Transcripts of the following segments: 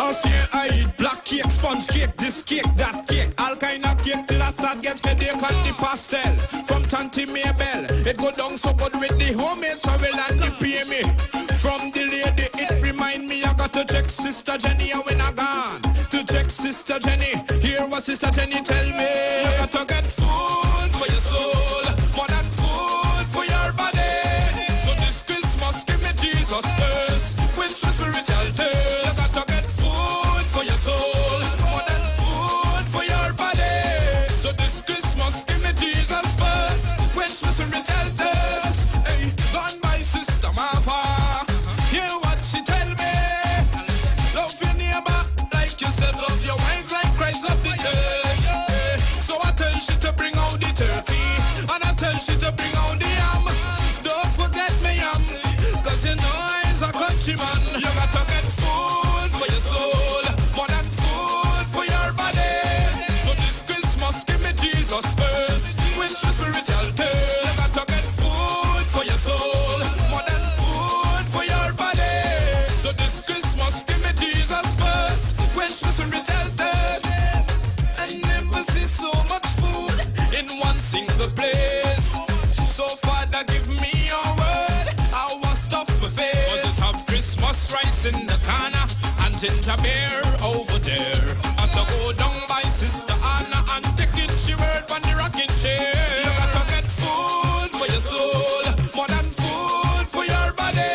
Last year I eat black cake, sponge cake, this cake, that cake, all kind of cake till I start get headache on the pastel. From Tanty Mabel, it go down so good with the homemade sorrel and the pay me. From the lady, it remind me I got to check Sister Jenny and when I gone to check Sister Jenny. Hear what Sister Jenny tell me. You got to get food for your soul, more than food for your body. So this Christmas give me Jesus first, quench my spiritual thirst. You got to get food for your soul, more than food for your body. So this Christmas give me Jesus first, quench my spiritual thirst. Hey, gone by Sister Martha, hear what she tell me. Love your neighbor like yourself, love your wife like Christ loved the church. Hey, so I tell she to bring out the turkey, and I tell she to bring out the yam. Don't forget me yam, cause you know I's a countryman. You got to get food for your soul, more than food for your body. So this Christmas give me Jesus first, quench my spiritual thirst. You got to get food for your soul, more than food for your body. So this Christmas give me Jesus first, quench my spiritual thirst. And never see so much food in one single place. So Father give me your word, I want stuff my face. Cause it have Christmas rice in the corner and ginger beer over there. I have to go down by Sister Anna and take it she word on the rocking chair. You got to get food for your soul, more than food for your body.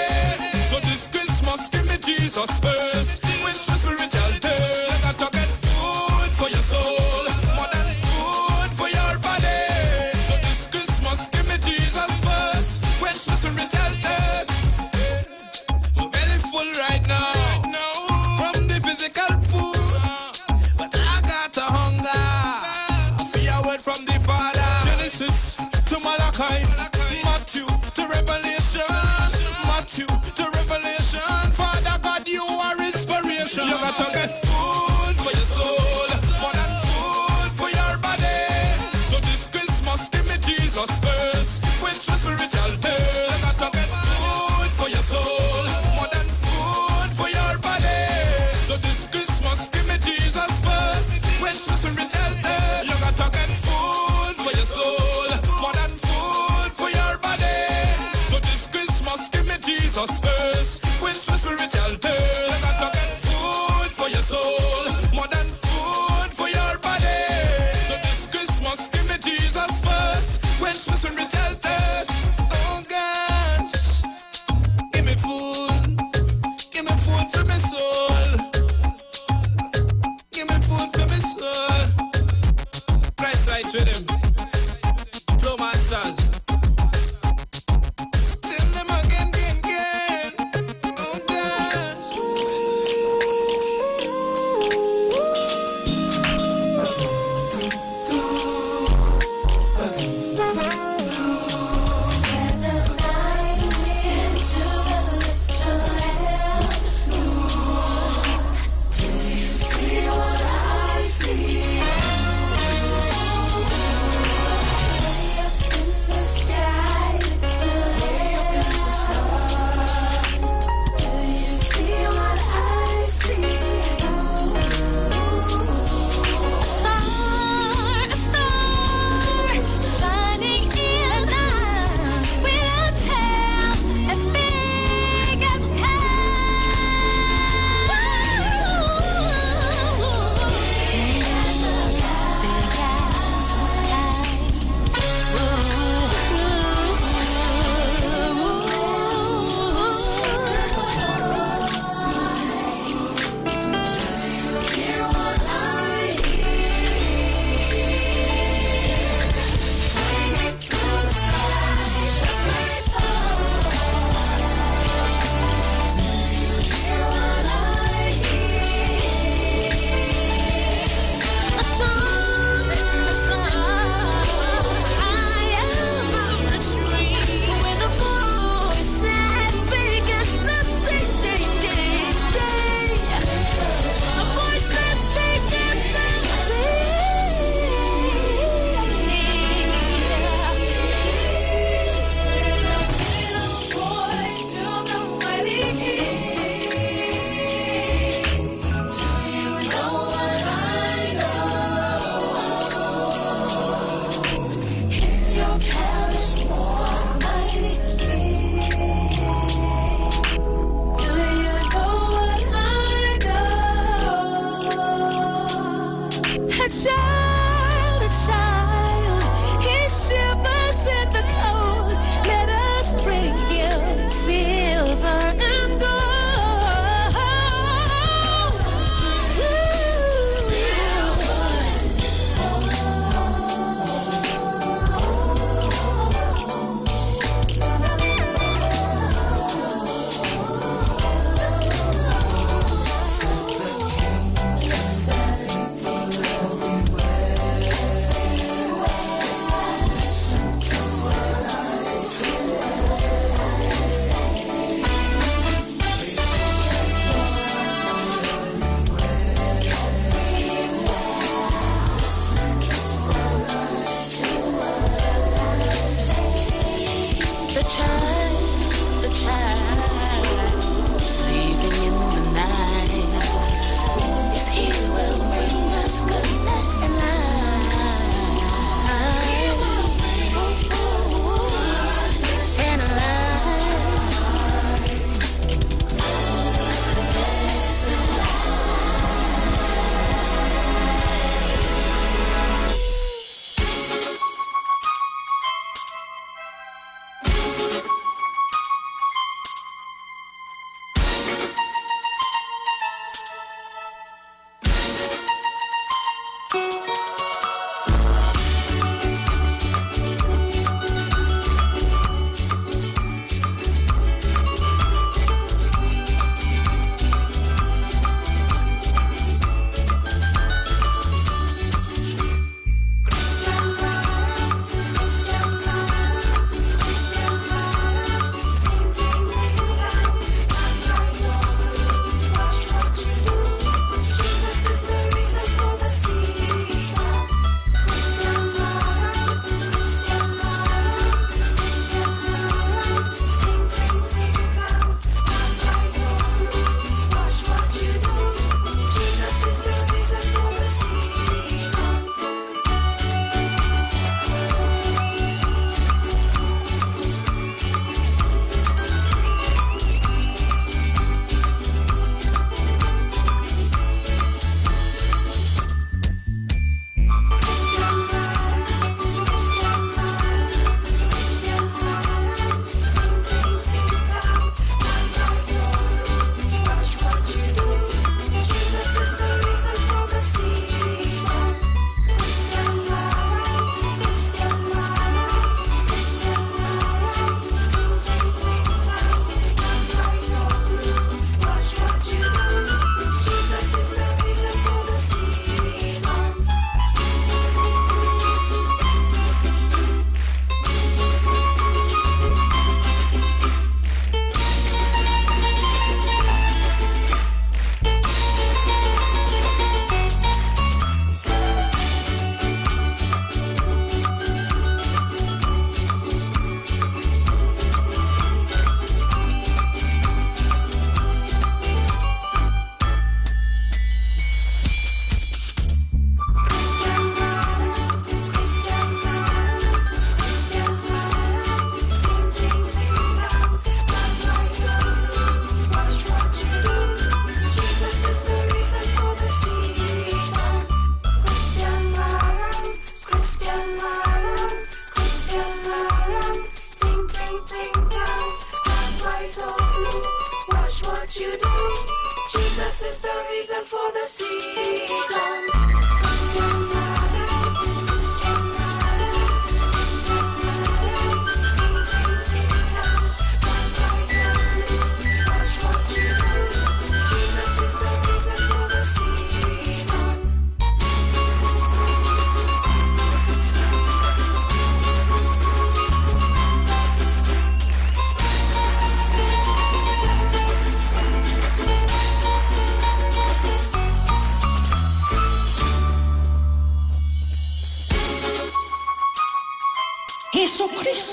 So this Christmas give me Jesus first, quench my spiritual thirst. You got to get food for your soul, more than food for your body. So this Christmas give me Jesus first, quench my spiritual thirst. My belly full right now from the physical food, but I got a hunger. I feel a word from the Father. Genesis to Malachi, Matthew to Revelation, Matthew to Revelation. Father God, you are inspiration. You got to get food for your soul, more than food for your body. So this Christmas give me Jesus first, quench my spiritual thirst. You got to get food for your soul, more than food for your body. So this Christmas give me Jesus first, quench my spiritual thirst. You got to get food for your soul, more than food for your body. So this Christmas give me Jesus first, quench my spiritual thirst. You got to get food for your soul, more than food for your body. So this Christmas give me Jesus first, quench my spiritual thirst. Oh gosh, give me food for my soul, give me food for my soul. Christ lights with him, flow masters. Tell them again. Oh gosh.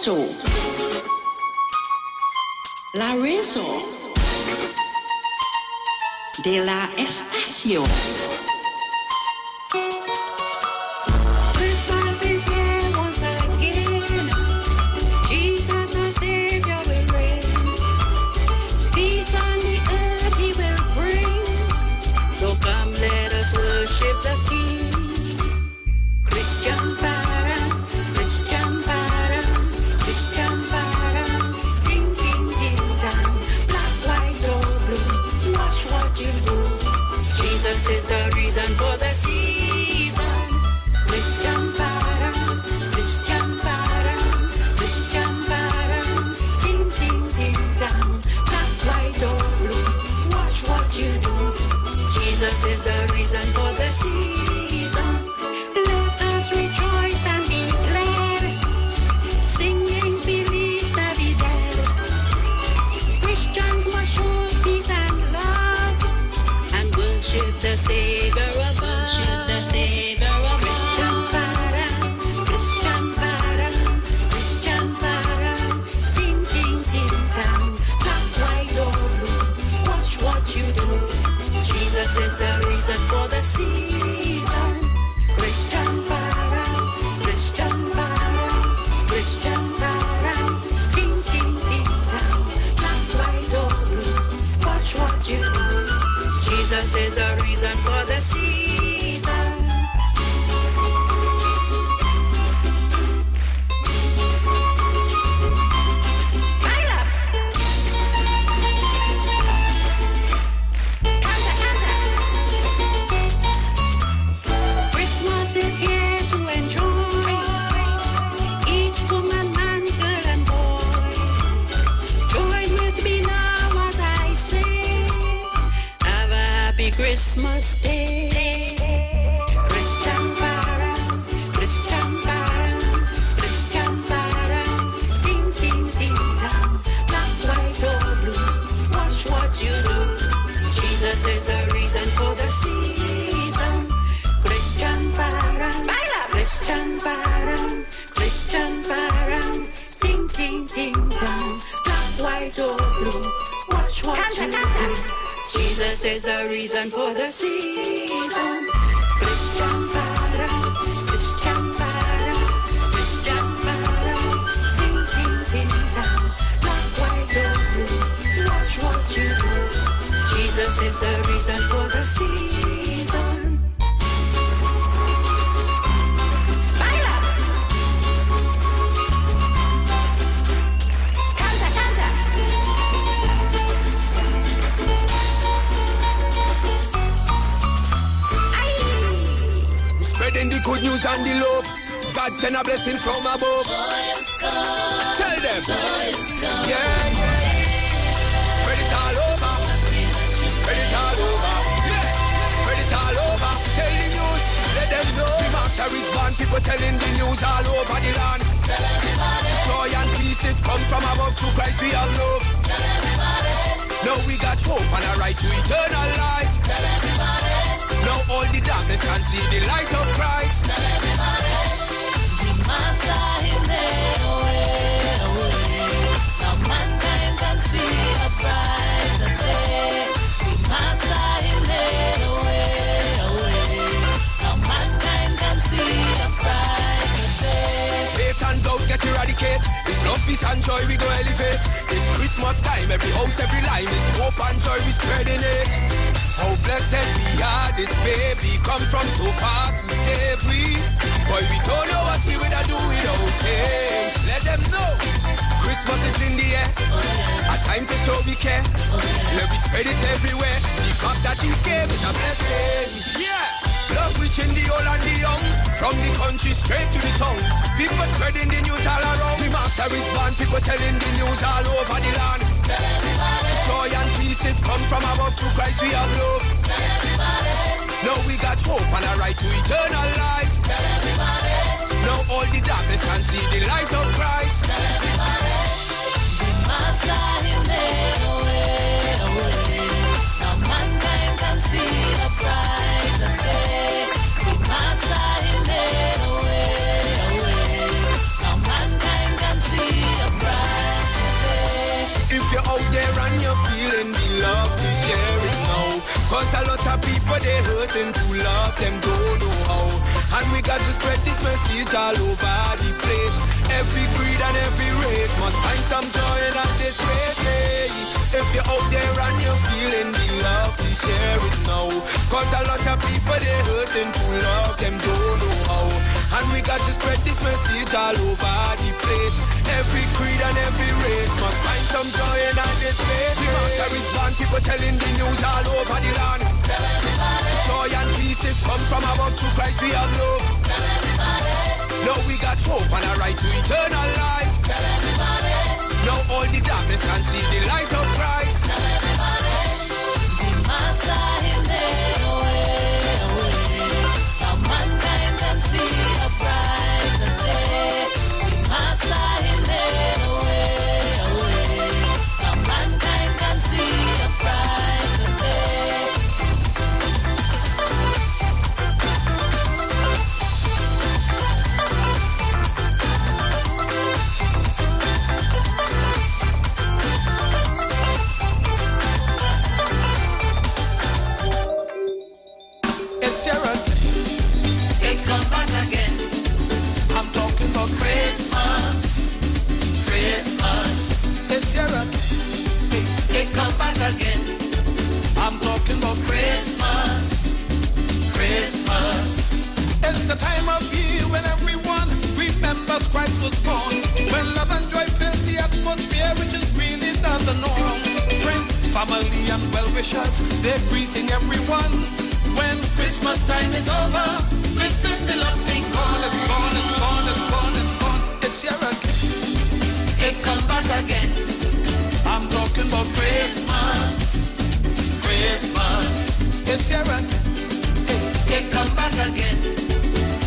esto, la razón de la estación. Christmas is here once again. Jesus our Savior will reign. Peace on the earth he will bring. So come let us worship the King. Christian para, Christian para, Christian para. Ding ding ding dong. Black, white or blue. Watch what you do. Jesus is the reason for the season. Christian para, Christian para, Christian para. Ding ding ding dong. Black, white or blue. Watch what you do. Jesus is the reason for the season. Let us rejoice and be glad, singing Feliz Navidad. Christians must show peace and love, and worship the Savior above. Christian para, Christian para, Christian para. Ding ding ding dong, black, white or blue. Watch what you do. Jesus is the reason for the season. Christian para, Christian para, Christian para. Ding ding ding dong, black, white or blue. Watch what you do. Jesus is the reason for the season. Baila. Canta, canta. Christmas is here to enjoy. Each woman, man, girl, and boy. Join with me now as I say, have a happy Christmas day. Christian para, Christian para, Christian para. Ding ding ding dong, black, white or blue. Watch what you do. Jesus is the reason for the season. Christian para, baila. Christian para, Christian para. Ding ding ding dong, black, white or blue. Watch what you do. Jesus is the reason for the season. Christian para, Christian para, Christian para. Ding ding ding dong, black, white or blue. Watch what you do. Jesus is the reason for the season. Baila. Canta, canta. Spreading the good news and the love. God send a blessing from above. Tell them. Yeah, yeah. Spread it all over. Spread it all over. Yeah. Spread it all over. Tell the news. Let them know. The master is born. People telling the news all over the land. Tell everybody. Joy and peace it come from above. Through Christ we have love. Tell everybody. Now we got hope and a right to eternal life. Tell everybody. Now all the darkness can see the light of Christ. Tell everybody. The master he made a way. Now mankind can see a brighter day. The master he made a way. Now mankind can see a brighter day. Hate and doubt get eradicated. It's love, peace and joy we go elevate. It's Christmas time, every house, every line is hope and joy we spreading it. How blessed we are, this baby come from so far to save we. Boy, we don't know what we would do without him. Let them know Christmas is in the air. A time to show we care. Let me spread it everywhere. The fact that he came is a blessing. Yeah. Love reaching the old and the young. From the country straight to the town. People spreading the news all around. The master is born. People telling the news all over the land. Tell everybody. Joy and peace it come from above. Through Christ we have love. Tell everybody. Now we got hope and a right to eternal life. Tell everybody. Now all the darkness can see the light of Christ. Tell everybody. The master he made a way. Now mankind can see the brighter day. The master he made a way. Now mankind can see you're feeling the love, we share it now. Cause a lot of people they hurting to love them don't know how. And we got to spread this message all over the place. Every creed and every race must find some joy in this race. Hey, if you're out there and you're feeling the love, we share it now. Cause a lot of people they hurting to love them don't know how. And we got to spread this message all over the place. Every creed and every race must find some joy in this race. We must respond, people telling the news all over the land. Tell everybody. Joy and peace is come from above, through Christ we have love. Tell everybody. Now we got hope and a right to eternal life. Tell everybody. Now all the darkness can see the light of Christ. Tell everybody. The Master he made a way. Now mankind can see a brighter day. The Master he made a way. Now mankind can see a brighter day. It's your it come back again. I'm talking about Christmas. Christmas. It's your it come back again. I'm talking about Christmas. Christmas. It's the time of year when everyone remembers Christ was born. When love and joy fills the atmosphere, which is really not the norm. Friends, family and well-wishers, they're greeting everyone. When Christmas time is over, lifting the love thing gone and gone and gone and gone and gone. It's here again. It come back again. I'm talking about Christmas. Christmas. It's here again. It come back again.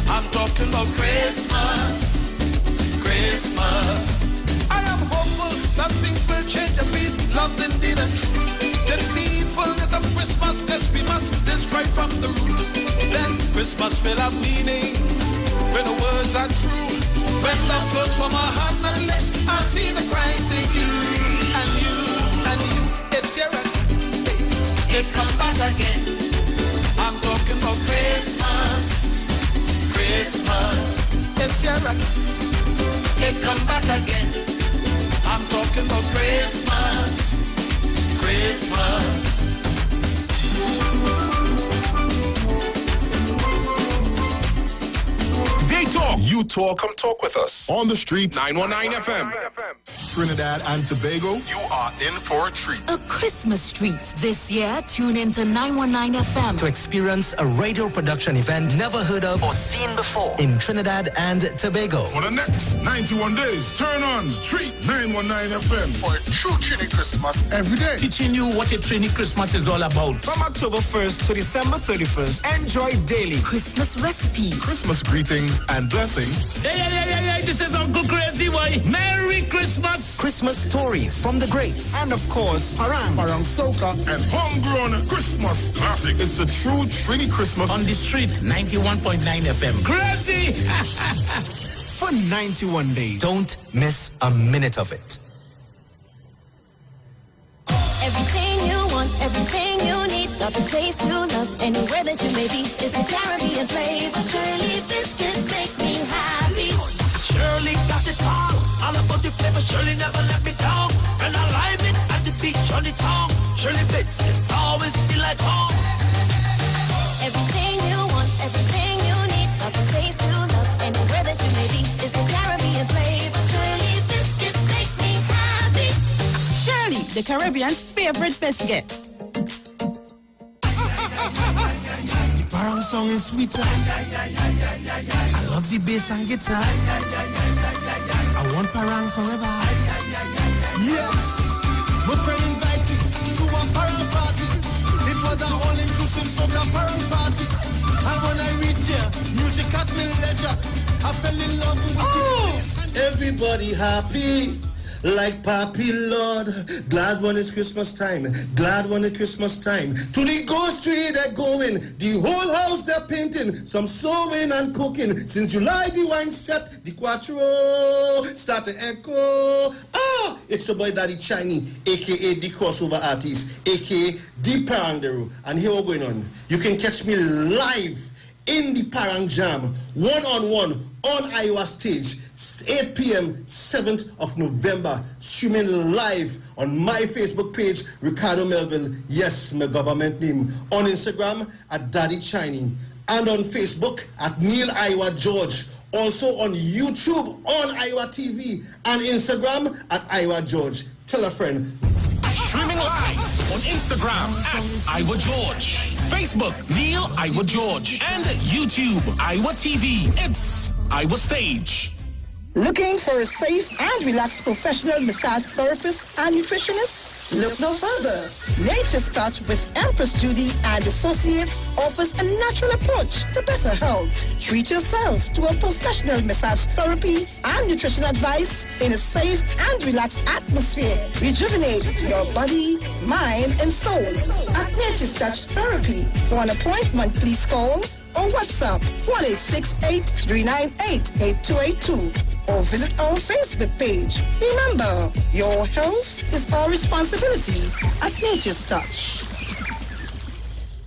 I'm talking about Christmas. Christmas. I am hopeful that things will change and be love indeed and true. The deceitfulness of Christmas, yes, we must destroy from the root. Then Christmas will have meaning when the words are true. When love flows from our heart and lips, I'll see the Christ in you and you and you. It's here again. It come back again. I'm talking about Christmas. Christmas. It's here again. It come back again. I'm talking about Christmas. Christmas. They talk. You talk. Come talk with us. On the street. 919 FM. Trinidad and Tobago. You are in for a treat. A Christmas treat. This year, tune into 919 FM to experience a radio production event never heard of or seen before in Trinidad and Tobago. For the next 91 days, turn on Street 919 FM for a true Trini Christmas every day. Teaching you what a Trini Christmas is all about. From October 1st to December 31st, enjoy daily Christmas recipes, Christmas greetings and blessings. Hey, this is Uncle Crazy Boy. Merry Christmas. Christmas stories from the greats. and of course, Parang Soca, and homegrown Christmas classics. It's a true Trini Christmas on the street, 91.9 FM. Crazy! for 91 days. Don't miss a minute of it. Everything you want, everything you need, got the taste you love, anywhere that you may be, is the Caribbean flavor. Shirley biscuits make me happy. Shirley got it all about the flavor. Shirley never let me down. When I lime it at the beach on the town, Shirley biscuits always feel like home. Everything you want, everything you need, got the taste you love, anywhere that you may be, is the Caribbean flavor. Shirley biscuits make me happy. Shirley, the Caribbean's favorite biscuit. The parang song is sweeter. I love the bass and guitar. I want parang forever. Yes, my friend invited me to a parang party. It was an all-inclusive soca parang party. And when I reached there, music at me leisure. I fell in love with the bass. Everybody happy. Like Papi Lord, glad when it's Christmas time, glad when it's Christmas time. To the ghost tree they're going, the whole house they're painting, some sewing and cooking. Since July the wine set, the quattro start to echo. It's your boy Daddy Chinese, aka the crossover artist, aka the Parangero. And here we're going on. You can catch me live in the Parang Jam, one-on-one on Iwer Stage, 8 p.m., 7th of November, streaming live on my Facebook page, Ricardo Melville, yes, my government name, on Instagram at Daddy Chinese, and on Facebook at Neil Iwer George, also on YouTube on Iwer TV, and Instagram at Iwer George. Tell a friend. Streaming live on Instagram at Iwer George, Facebook Neil Iwer George, and YouTube Iwer TV. It's Iwer Stage. Looking for a safe and relaxed professional massage therapist and nutritionist? Look no further. Nature's Touch with Empress Judy and Associates offers a natural approach to better health. Treat yourself to a professional massage therapy and nutrition advice in a safe and relaxed atmosphere. Rejuvenate your body, mind, and soul at Nature's Touch Therapy. For an appointment, please call or WhatsApp 1-868-398-8282 or visit our Facebook page. Remember, your health is our responsibility at Nature's Touch.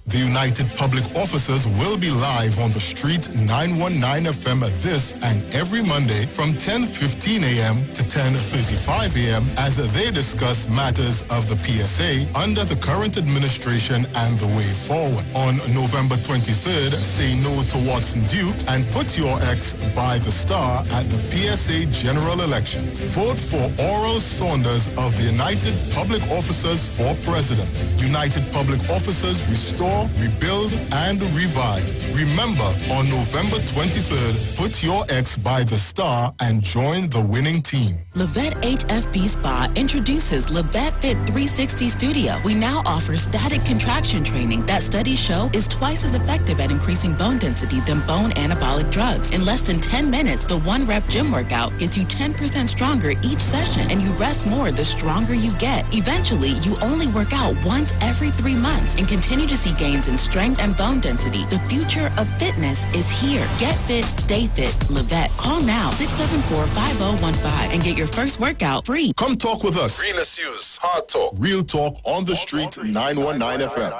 The United Public Officers will be live on the street 919 FM this and every Monday from 10:15 a.m. to 10:35 a.m. as they discuss matters of the PSA under the current administration and the way forward. On November 23rd, say no to Watson Duke and put your ex by the star at the PSA general elections. Vote for Oral Saunders of the United Public Officers for President. United Public Officers restore, rebuild, and revive. Remember, on November 23rd, put your ex by the star and join the winning team. Levette HFB Spa introduces Levette Fit 360 Studio. We now offer static contraction training that studies show is twice as effective at increasing bone density than bone anabolic drugs. In less than 10 minutes, the 1-rep gym workout gets you 10% stronger each session, and you rest more the stronger you get. Eventually, you only work out once every 3 months and continue to see gains in strength and bone density. The future of fitness is here. Get fit, stay fit. Levette. Call now 674-5015 and get your first workout free. Come talk with us. Realest news, hard talk, real talk on the street 919 FM.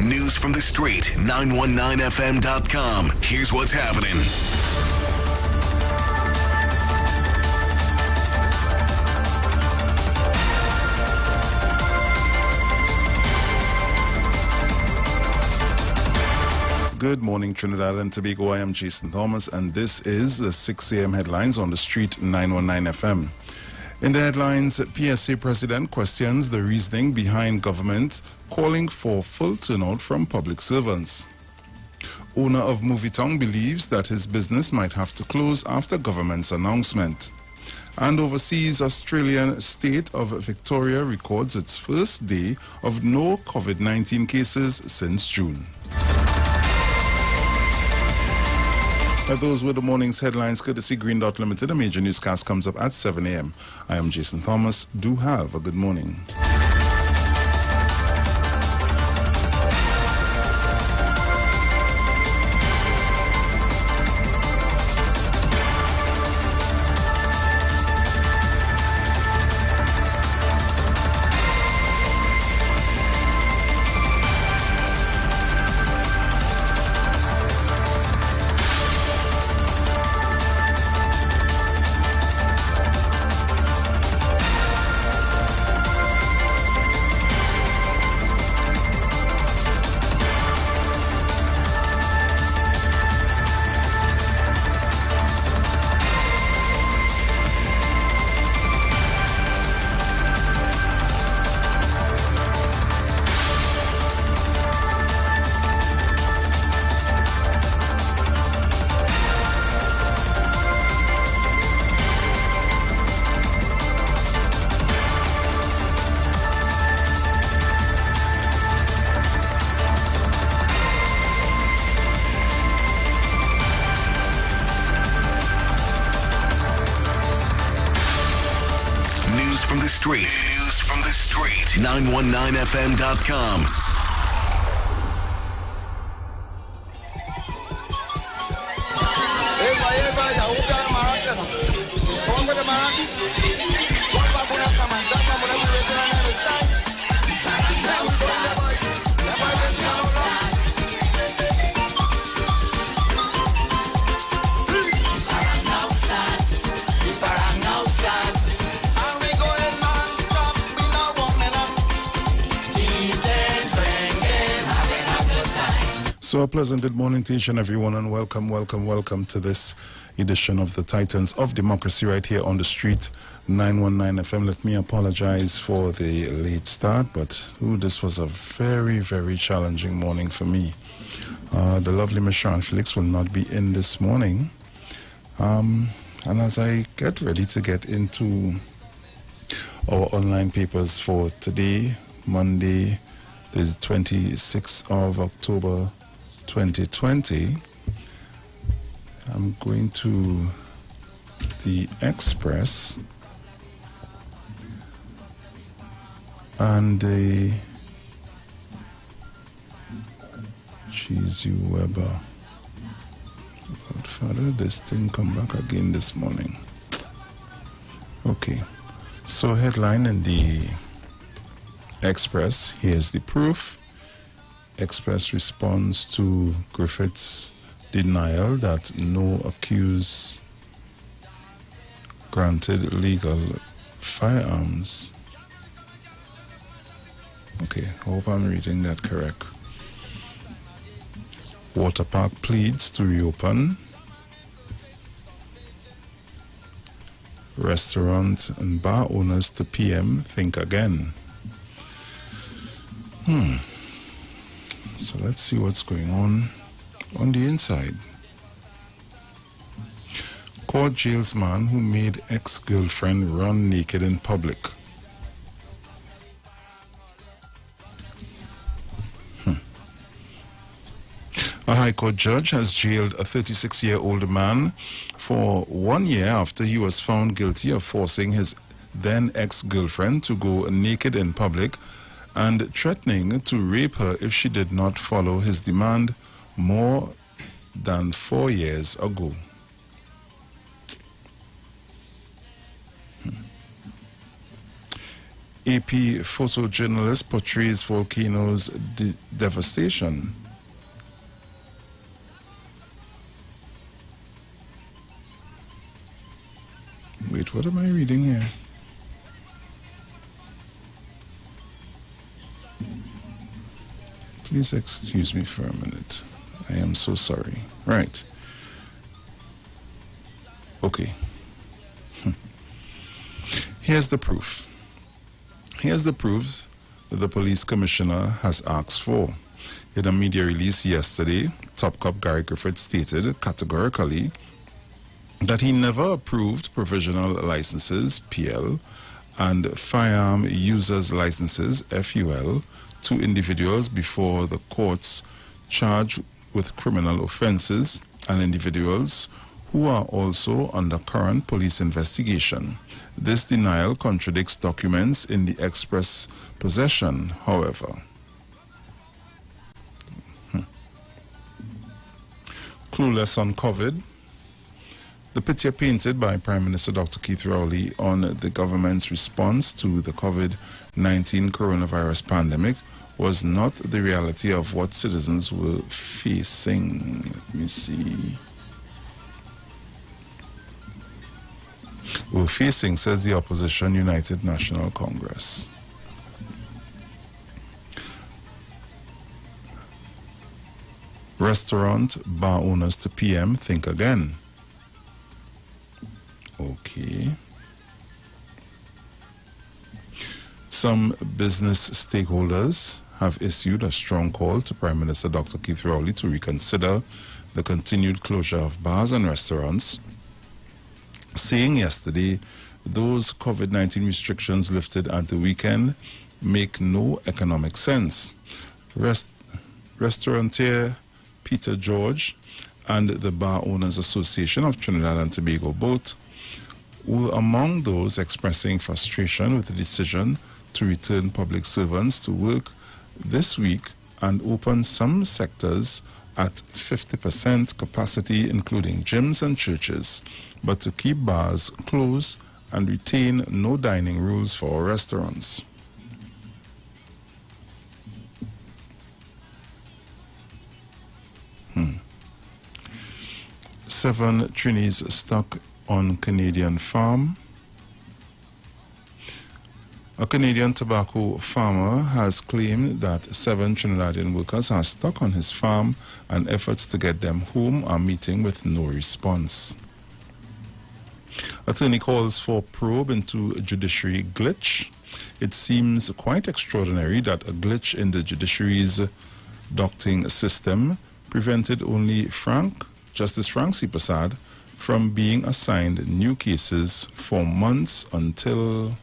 News from the street 919fm.com. Here's what's happening. Good morning, Trinidad and Tobago. I am Jason Thomas, and this is the 6 a.m. headlines on the street 919 FM. In the headlines, PSA President questions the reasoning behind government calling for full turnout from public servants. Owner of Movietong believes that his business might have to close after government's announcement. And overseas, Australian state of Victoria records its first day of no COVID-19 cases since June. Those were the morning's headlines, courtesy Green Dot Limited. A major newscast comes up at 7 a.m. I am Jason Thomas. Do have a good morning. News from the street. 919fm.com. Hey, So a pleasant good morning to each and everyone, and welcome to this edition of the Titans of Democracy right here on the street 919 FM. Let me apologize for the late start, but this was a very, very challenging morning for me. The lovely Miss Sharon Felix will not be in this morning. And as I get ready to get into our online papers for today, Monday, the 26th of October 2020, I'm going to the Express and Cheesy Weber. Godfather, this thing come back again this morning. Okay, so headline in the Express, here's the proof. Express responds to Griffith's denial that no accused granted legal firearms. Okay, hope I'm reading that correct. Water Park pleads to reopen. Restaurant and bar owners to PM think again. So let's see what's going on the inside. Court jails man who made ex-girlfriend run naked in public. A High Court judge has jailed a 36-year-old man for 1 year after he was found guilty of forcing his then ex-girlfriend to go naked in public and threatening to rape her if she did not follow his demand more than 4 years ago. AP photojournalist portrays volcano's devastation. Wait, what am I reading here? Please excuse me for a minute. I am so sorry. Right. Okay. Here's the proof. Here's the proof that the police commissioner has asked for. In a media release yesterday, Top Cop Gary Griffith stated categorically that he never approved provisional licenses, PL, and firearm users licenses, FUL, to individuals before the courts charged with criminal offenses and individuals who are also under current police investigation. This denial contradicts documents in the Express possession, however. Clueless on COVID. The picture painted by Prime Minister Dr. Keith Rowley on the government's response to the COVID-19 coronavirus pandemic was not the reality of what citizens were facing. Let me see. We're facing, says the opposition United National Congress. Restaurant bar owners to PM think again. Okay. Some business stakeholders have issued a strong call to Prime Minister Dr. Keith Rowley to reconsider the continued closure of bars and restaurants, saying yesterday those COVID-19 restrictions lifted at the weekend make no economic sense. Restaurateur Peter George and the Bar Owners Association of Trinidad and Tobago both were among those expressing frustration with the decision to return public servants to work this week and open some sectors at 50% capacity, including gyms and churches, but to keep bars closed and retain no dining rules for restaurants. Seven Trinis stuck on Canadian farm. A Canadian tobacco farmer has claimed that 7 Trinidadian workers are stuck on his farm and efforts to get them home are meeting with no response. Attorney calls for probe into judiciary glitch. It seems quite extraordinary that a glitch in the judiciary's docketing system prevented only Justice Frank C. Prasad from being assigned new cases for months until...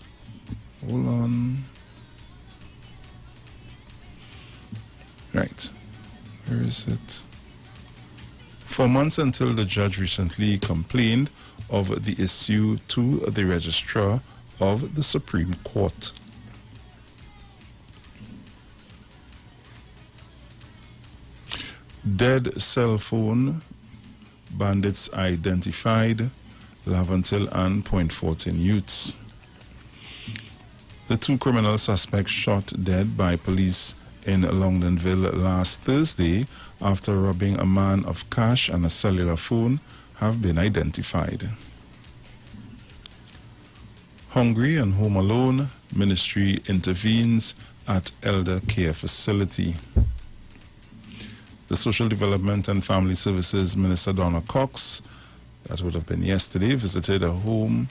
Hold on. Right. Where is it? For months until the judge recently complained of the issue to the registrar of the Supreme Court. Dead cell phone bandits identified, Lavantil and Point Fortin youths. The 2 criminal suspects shot dead by police in Longdonville last Thursday after robbing a man of cash and a cellular phone have been identified. Hungry and home alone, ministry intervenes at elder care facility. The Social Development and Family Services Minister Donna Cox, that would have been yesterday, visited a home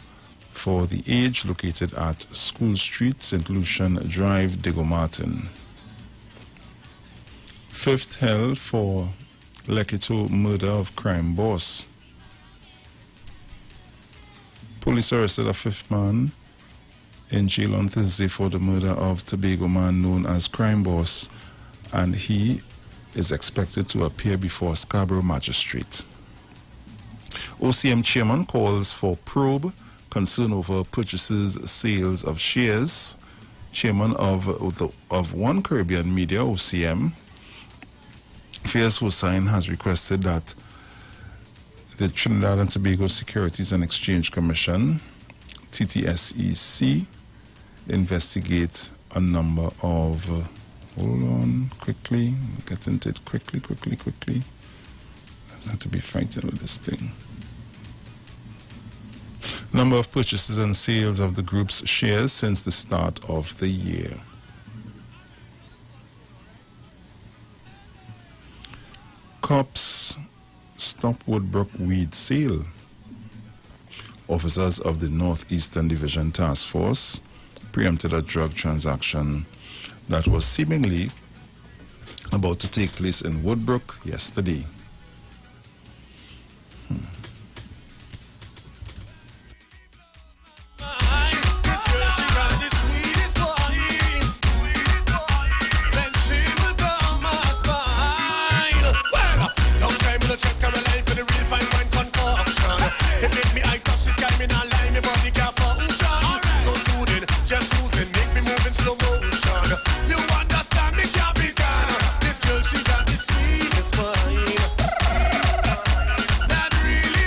for the aged located at School Street, St. Lucian Drive, Diego Martin. 5th held for Lekito murder of crime boss. Police arrested a 5th man in jail on Thursday for the murder of Tobago man known as Crime Boss, and he is expected to appear before Scarborough Magistrate. OCM chairman calls for probe, concern over purchases, sales of shares. Chairman of One Caribbean Media, OCM, Faiz Hussain, has requested that the Trinidad and Tobago Securities and Exchange Commission, TTSEC, investigate a number of... hold on, quickly, get into it quickly. I have to be fighting with this thing. Number of purchases and sales of the group's shares since the start of the year. Cops stop Woodbrook weed sale. Officers of the Northeastern Division Task Force preempted a drug transaction that was seemingly about to take place in Woodbrook yesterday. This girl, she got the sweetest wine. That really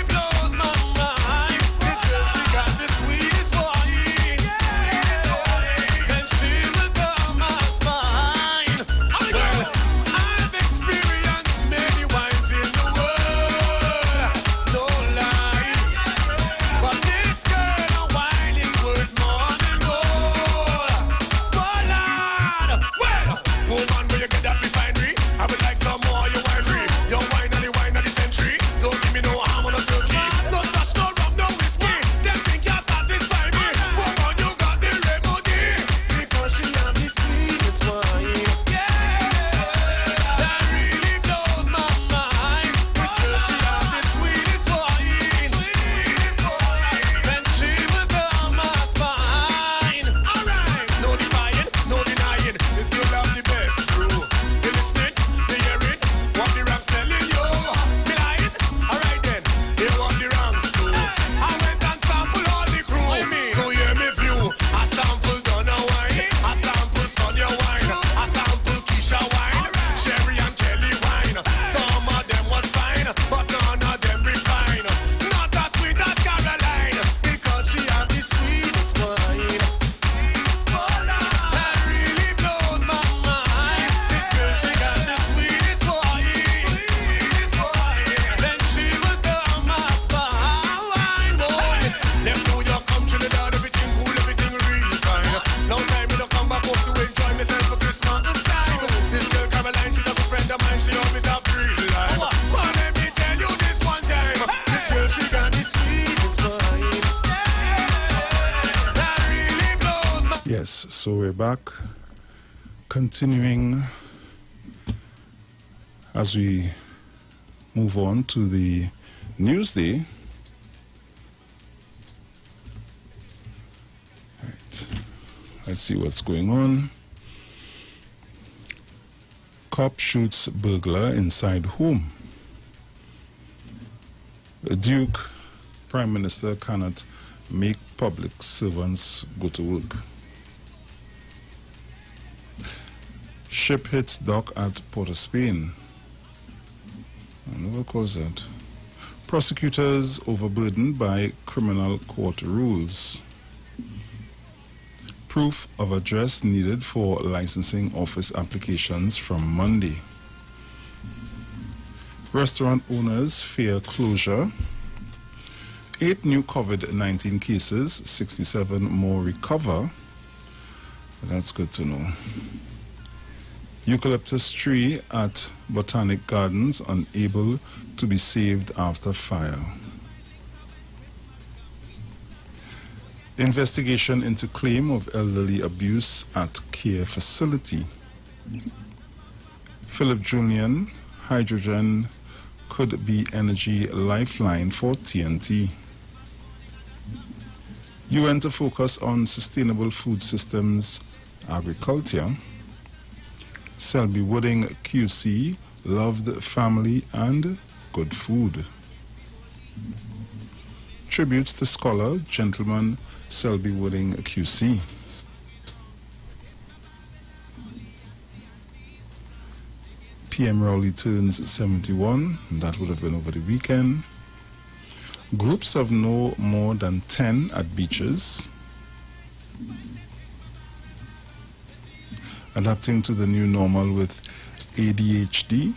Yes, so we're back, continuing as we move on to the Newsday. Right. Let's see what's going on. Cop shoots burglar inside home. The Duke, Prime Minister cannot make public servants go to work. Ship hits dock at Port of Spain. I wonder what caused that. Prosecutors overburdened by criminal court rules. Proof of address needed for licensing office applications from Monday. Restaurant owners fear closure. 8 new COVID-19 cases, 67 more recover. That's good to know. Eucalyptus tree at Botanic Gardens unable to be saved after fire. Investigation into claim of elderly abuse at care facility. Philip Julian, hydrogen could be energy lifeline for TNT. UN to focus on sustainable food systems, agriculture. Selby Wooding QC, loved family and good food. Tributes to scholar, gentleman Selby Wooding QC. PM Rowley turns 71, that would have been over the weekend. Groups of no more than 10 at beaches. Adapting to the new normal with ADHD.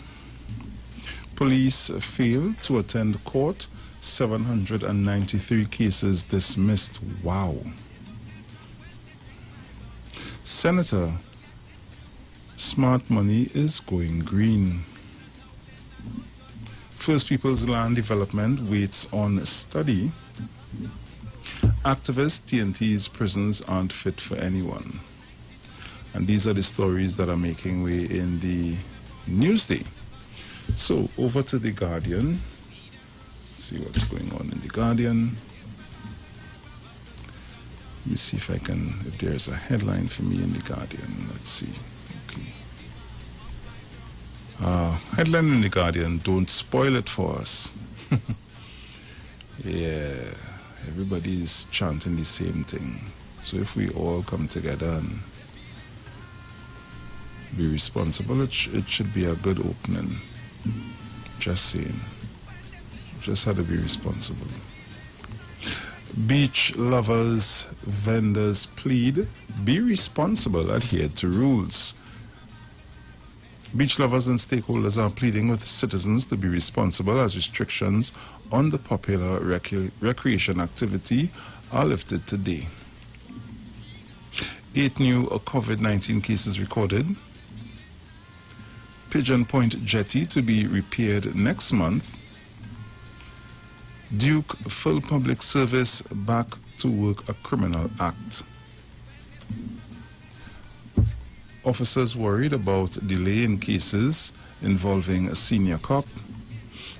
Police failed to attend court. 793 cases dismissed. Wow. Senator, smart money is going green. First People's Land Development waits on study. Activists, TNT's prisons aren't fit for anyone. And these are the stories that are making way in the Newsday. So, over to The Guardian. Let's see what's going on in The Guardian. Let me see if there's a headline for me in The Guardian. Let's see. Okay. Headline in The Guardian, don't spoil it for us. Yeah, everybody's chanting the same thing. So if we all come together and be responsible, it should be a good opening. Just saying. Just had to be responsible. Beach lovers, vendors plead, be responsible, adhere to rules. Beach lovers and stakeholders are pleading with citizens to be responsible as restrictions on the popular recreation activity are lifted today. 8 new COVID-19 cases recorded. Pigeon Point Jetty to be repaired next month. Duke full public service back to work a criminal act. Officers worried about delay in cases involving a senior cop.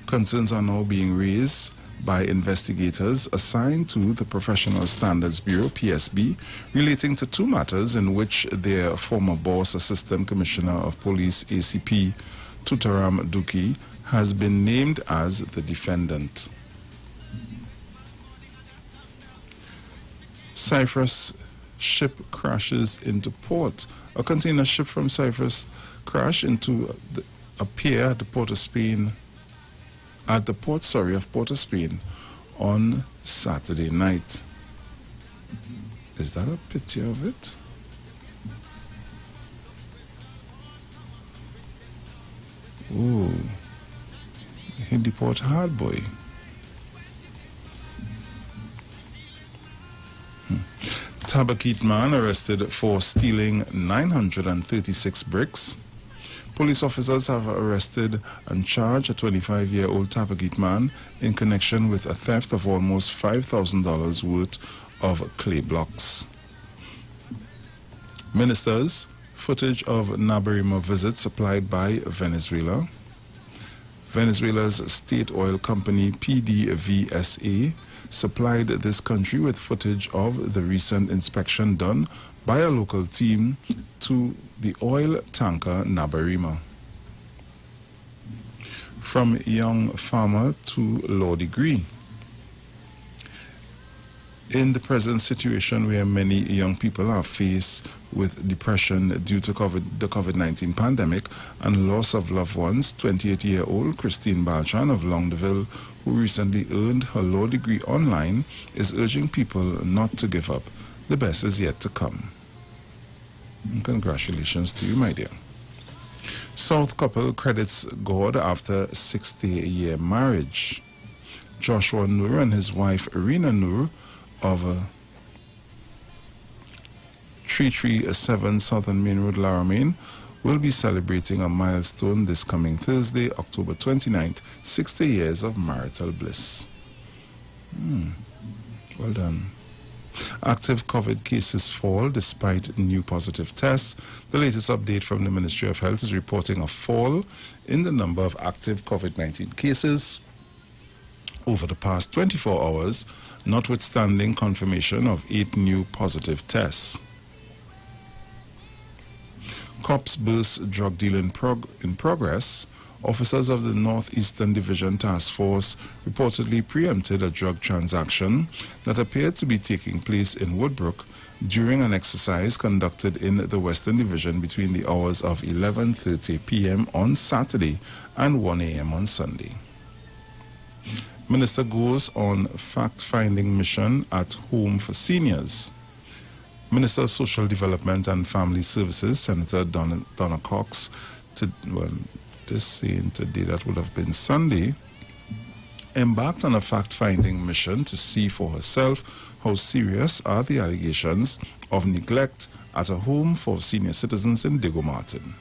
Concerns are now being raised by investigators assigned to the Professional Standards Bureau, PSB, relating to 2 matters in which their former boss, Assistant Commissioner of Police, ACP Tutaram Duki, has been named as the defendant. Cyprus ship crashes into port. A container ship from Cyprus crashed into a pier at the Port of Spain, of Port of Spain on Saturday night. Is that a picture of it? Ooh, hit the port hard, boy. Tabakit man arrested for stealing 936 bricks. Police officers have arrested and charged a 25-year-old Tabakit man in connection with a theft of almost $5,000 worth of clay blocks. Ministers, footage of Nabarima visit supplied by Venezuela. Venezuela's state oil company PDVSA supplied this country with footage of the recent inspection done by a local team to the oil tanker Nabarima. From young farmer to law degree. In the present situation where many young people are faced with depression due to the COVID-19 pandemic and loss of loved ones, 28-year-old Christine Balchan of Longdeville, who recently earned her law degree online, is urging people not to give up. The best is yet to come. And congratulations to you, my dear. South couple credits God after 60-year marriage. Joshua Noor and his wife Irina Noor of 337 Southern Main Road, Laramine, will be celebrating a milestone this coming Thursday, October 29th, 60 years of marital bliss. Well done. Active COVID cases fall despite new positive tests. The latest update from the Ministry of Health is reporting a fall in the number of active COVID-19 cases over the past 24 hours, notwithstanding confirmation of 8 new positive tests. Cops burst drug deal in progress. Officers of the Northeastern Division Task Force reportedly preempted a drug transaction that appeared to be taking place in Woodbrook during an exercise conducted in the Western Division between the hours of 11:30 p.m. on Saturday and 1 a.m. on Sunday. Minister goes on fact-finding mission at home for seniors. Minister of Social Development and Family Services, Senator Donna Cox, this saying today, that would have been Sunday, embarked on a fact-finding mission to see for herself how serious are the allegations of neglect at a home for senior citizens in Digo Martin.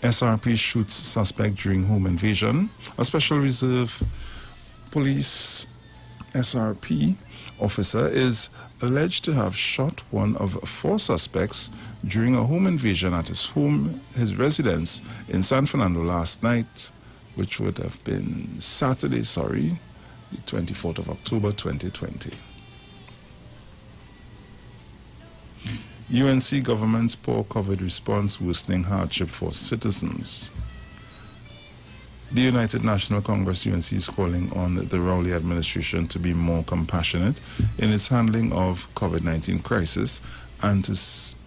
SRP shoots suspect during home invasion. A Special Reserve Police SRP officer is alleged to have shot one of 4 suspects during a home invasion at his residence in San Fernando last night, which would have been Saturday, the 24th of October 2020. UNC government's poor COVID response worsening hardship for citizens. The United National Congress UNC is calling on the Rowley administration to be more compassionate in its handling of COVID-19 crisis and to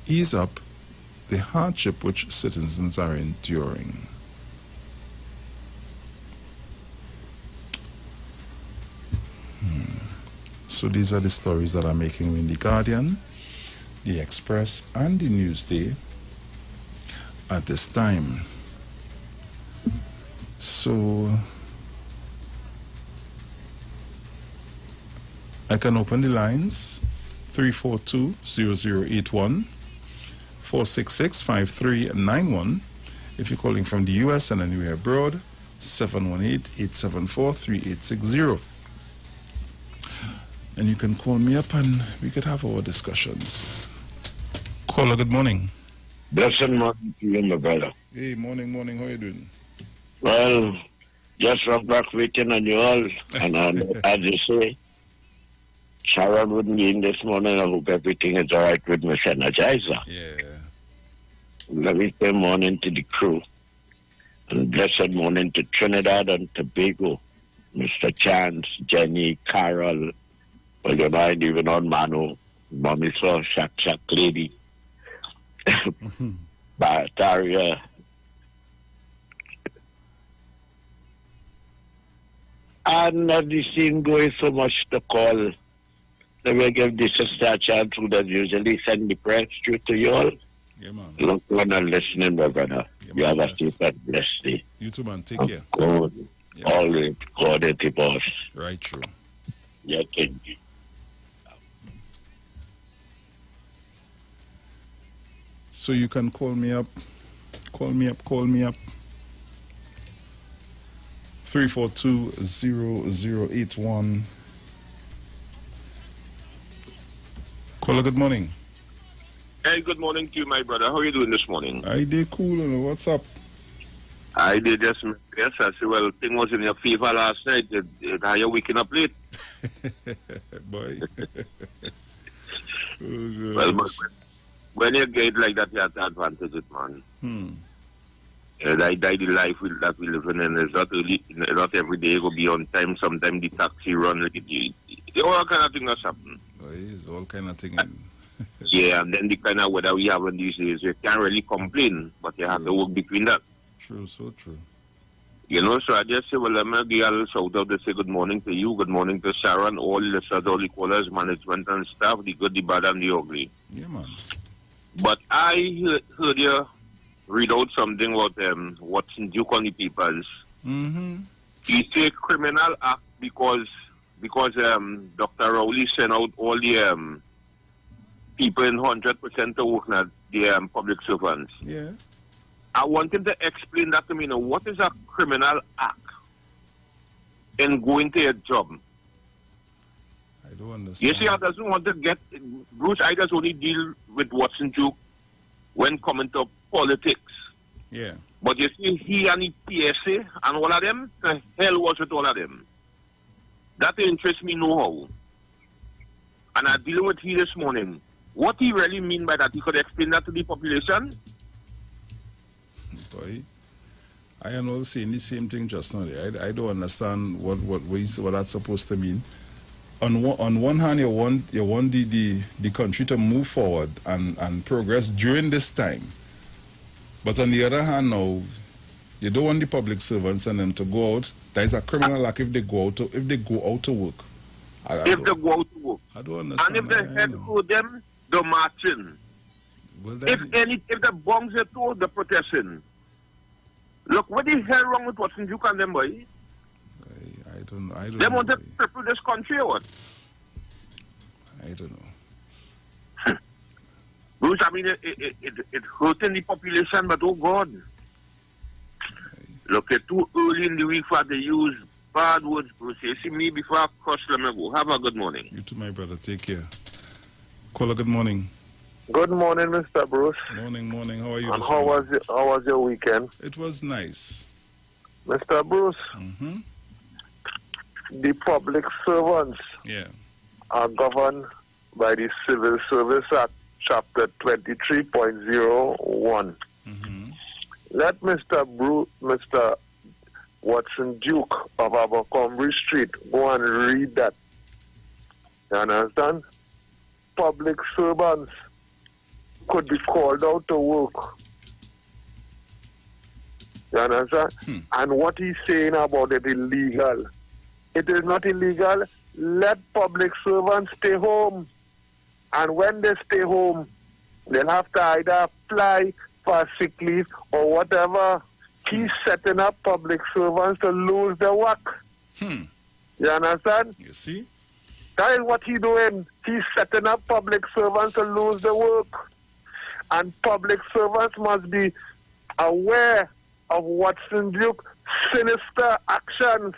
ease up the hardship which citizens are enduring. So these are the stories that are making in the Guardian, the Express, and the Newsday at this time. So I can open the lines 342-0081, 466-5391. If you're calling from the US and anywhere abroad, 718-874-3860. And you can call me up and we could have our discussions. Caller, good morning. Blessed morning to you, my brother. Hey, morning. How are you doing? Well, just from back waiting on you all. And as you say, Sharon wouldn't be in this morning. I hope everything is all right with Miss Energizer. Yeah. Let me say morning to the crew. And blessed morning to Trinidad and Tobago. Mr. Chance, Jenny, Carol. Well, you mind even on Manu. Mommy saw Shack Lady. Barataria. And the scene going so much to call. Let me give this a chance who does usually send the press through to you all. Yeah, man. Look on and listening, my brother. Yeah, you man, have a safe and blessed day. You too, man. Take care. God, Yeah. always God is the boss. Right, true. Yeah, thank you. So you can call me up. 342-0081. Caller, good morning. Hey, good morning to you, my brother. How are you doing this morning? I did cool. What's up? I did just, yes, I see, well, thing was in your favor last night. How you waking up late? Boy. Well, but when you get like that, you have to advantage it, man. The life that we live in, and it's not every day you go be on time. Sometimes the taxi run, all kind of things that's happening. It's all kind of things. Yeah, and then the kind of weather we have in these days, you can't really complain, but you have to work between that. True, so true. You know, so I just say, well, let me give a shout out to say good morning to you, good morning to Sarah, and all the listeners, all the callers, management and staff, the good, the bad, and the ugly. Yeah, man. But I heard you read out something about Watson Duke on the papers. He say criminal act because Dr. Rowley sent out all the people in 100% to work at the public servants. Yeah. I want him to explain that to me now. What is a criminal act in going to a job? I don't understand. You see, I doesn't want to get... Bruce, I just only deal with Watson Duke when coming to politics. Yeah. But you see, he and the PSA and all of them, the hell was with all of them. That interests me no how. And I deal with he this morning. What he really mean by that, he could explain that to the population? Boy, I am also saying the same thing just now. I don't understand what that's supposed to mean. On one hand, you want the country to move forward and progress during this time. But on the other hand, now you don't want the public servants and them to go out. There is a criminal act if they go out to work. If they go out to work. I don't understand. And if the head to them, the marching. Well, if the bombs are told, the protesting. Look, what the hell wrong with Watson Duke and them, boy? I don't know. They want to cripple this country or what? I don't know. Bruce, I mean, it hurting the population, but oh God. Look, it's too early in the week for to use bad words, Bruce. You see me before I cross, let me go. Have a good morning. You too, my brother. Take care. Caller, good morning. Good morning, Mr. Bruce. Morning. How are you? And how was your weekend? It was nice. Mr. Bruce, the public servants are governed by the Civil Service Act, Chapter 23.01. Let Mr. Watson Duke of Abercrombie Street go and read that. You understand? Public servants could be called out to work. You understand? And what he's saying about it illegal. It is not illegal. Let public servants stay home. And when they stay home, they'll have to either apply for sick leave or whatever. He's setting up public servants to lose their work. You understand? You see? That is what he's doing. He's setting up public servants to lose their work. And public servants must be aware of Watson Duke's sinister actions.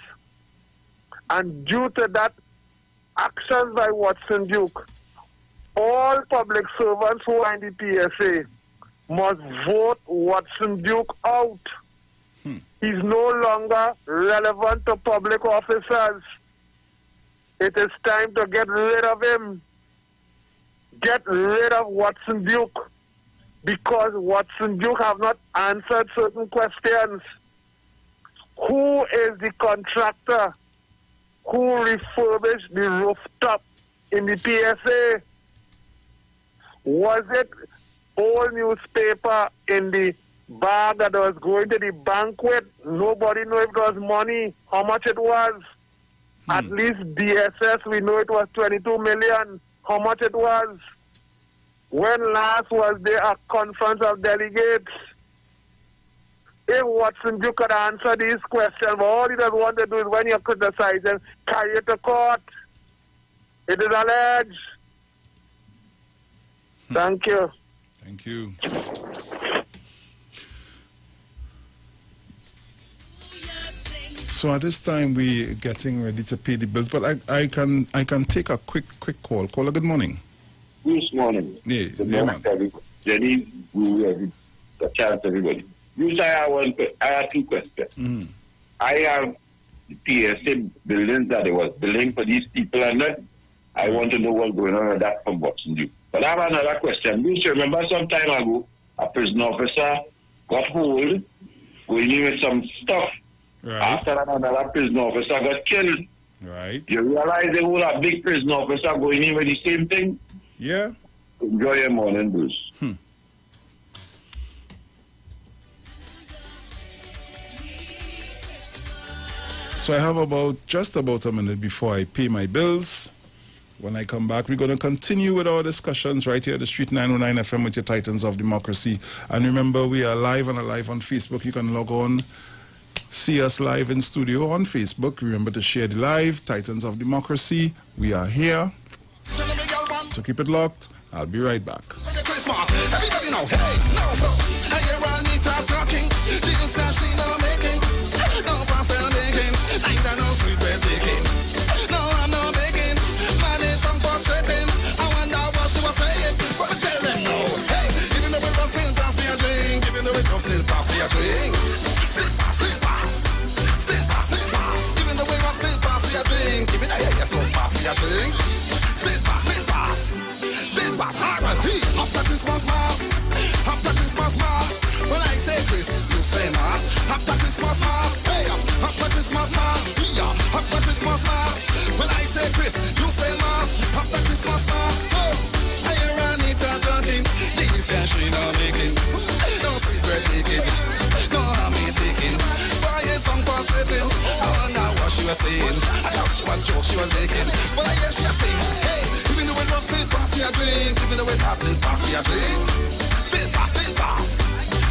And due to that actions by Watson Duke, all public servants who are in the PSA must vote Watson Duke out. He's no longer relevant to public officers. It is time to get rid of him. Get rid of Watson Duke. Because Watson Duke have not answered certain questions. Who is the contractor who refurbished the rooftop in the PSA? Was it old newspaper in the bag that was going to the banquet? Nobody knew if it was money, how much it was. At least DSS, we know it was 22 million, how much it was. When last was there a conference of delegates? If Watson Duke could answer these questions, all he does want to do is when you criticize him, carry it to court. It is alleged. Thank you. Thank you. So at this time we're getting ready to pay the bills, but I can take a quick call. Caller, good morning. Bruce, morning. Yeah, Good morning, everybody. Jenny, the chance, everybody. Bruce, I have two questions. I have PSA buildings that they was building for these people, and then I want to know what's going on with that from Watson Duke. But I have another question. Bruce, you remember some time ago, a prison officer got hold, going in with some stuff. Right. After that, another prison officer got killed. Right. You realize they hold a big prison officer going in with the same thing? Yeah. Enjoy your morning, Bruce. So I have just about a minute before I pay my bills. When I come back, we're going to continue with our discussions right here at the Street 909 FM with your Titans of Democracy. And remember, we are live and alive on Facebook. You can log on, see us live in studio on Facebook. Remember to share the live, Titans of Democracy. We are here. So keep it locked. I'll be right back. Everybody know, hey, no, I hear Anita talking. Didn't say she no making, no parcel making. Neither no sweet bread baking. No, I'm not baking. Man is song frustrating. I wonder what she was saying, but tell them no. Hey, even though it was still pass me a drink, even though it was still pass me a drink. Still pass, still pass, still pass, still pass. Even though it was still pass me a drink, give me that yeah, so pass me a drink. Still pass, still pass. Still pass, after Christmas mass, after Christmas mass. When I say Chris, you say mass. After Christmas mass, hey, after Christmas mass, yeah, after Christmas mass. When I say Chris, you say mass. After Christmas mass, so I hear Anita talking. This and she not making, no sweet bread baking, no hammy baking. Why is some frustrating? I wonder what she was saying. I thought she was joke she was making, but I hear she saying, hey. Even though it love still pass me a drink, even though it hot still pass me a drink. Still pass, still pass,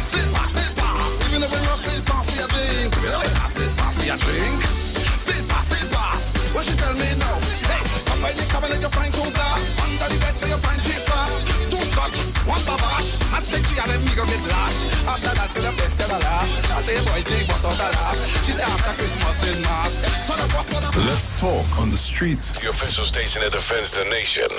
still pass, still pass. Even though it love still pass me a drink, even though it hot still pass me a drink. Still pass, still pass. What she tell me now? Hey, come by the cabinet you find two glass. Under the bed say you find cheap fast. Two scotch, one babash. I say she and them me go get lash. After that say the best tell her laugh. I say boy Jake bust out a laugh. She say after Christmas in mass. So the boss on the Let's talk on the street. The official station that defends the nation.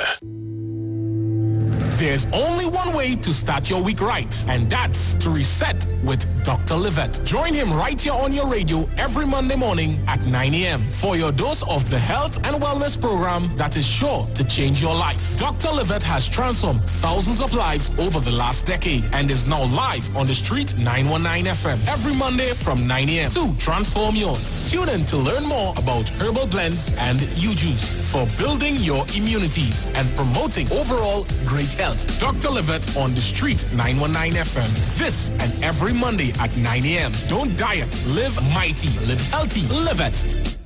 There's only one way to start your week right, and that's to reset with Dr. Livette. Join him right here on your radio every Monday morning at 9 a.m. for your dose of the health and wellness program that is sure to change your life. Dr. Livette has transformed thousands of lives over the last decade and is now live on the Street 919 FM every Monday from 9 a.m. to transform yours. Tune in to learn more about herbal blends and U-Juice for building your immunities and promoting overall great health. Dr. Livette on the Street 919 FM. This and every Monday at 9 a.m. Don't diet, live mighty, live healthy, live it.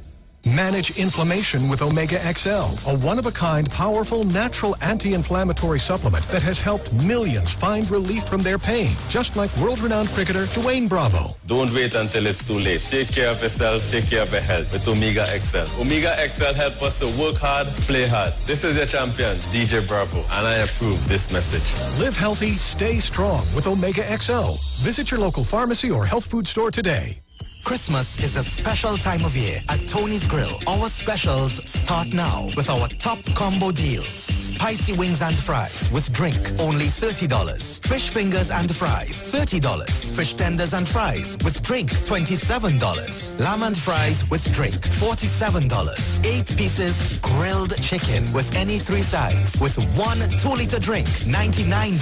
Manage inflammation with Omega XL, a one-of-a-kind, powerful, natural anti-inflammatory supplement that has helped millions find relief from their pain, just like world-renowned cricketer Dwayne Bravo. Don't wait until it's too late. Take care of yourself, take care of your health with Omega XL. Omega XL helps us to work hard, play hard. This is your champion, DJ Bravo, and I approve this message. Live healthy, stay strong with Omega XL. Visit your local pharmacy or health food store today. Christmas is a special time of year at Tony's Grill. Our specials start now with our top combo deals. Spicy wings and fries with drink, only $30. Fish fingers and fries, $30. Fish tenders and fries with drink, $27. Lamb and fries with drink, $47. 8 pieces grilled chicken with any 3 sides with 1 2-liter drink, $99.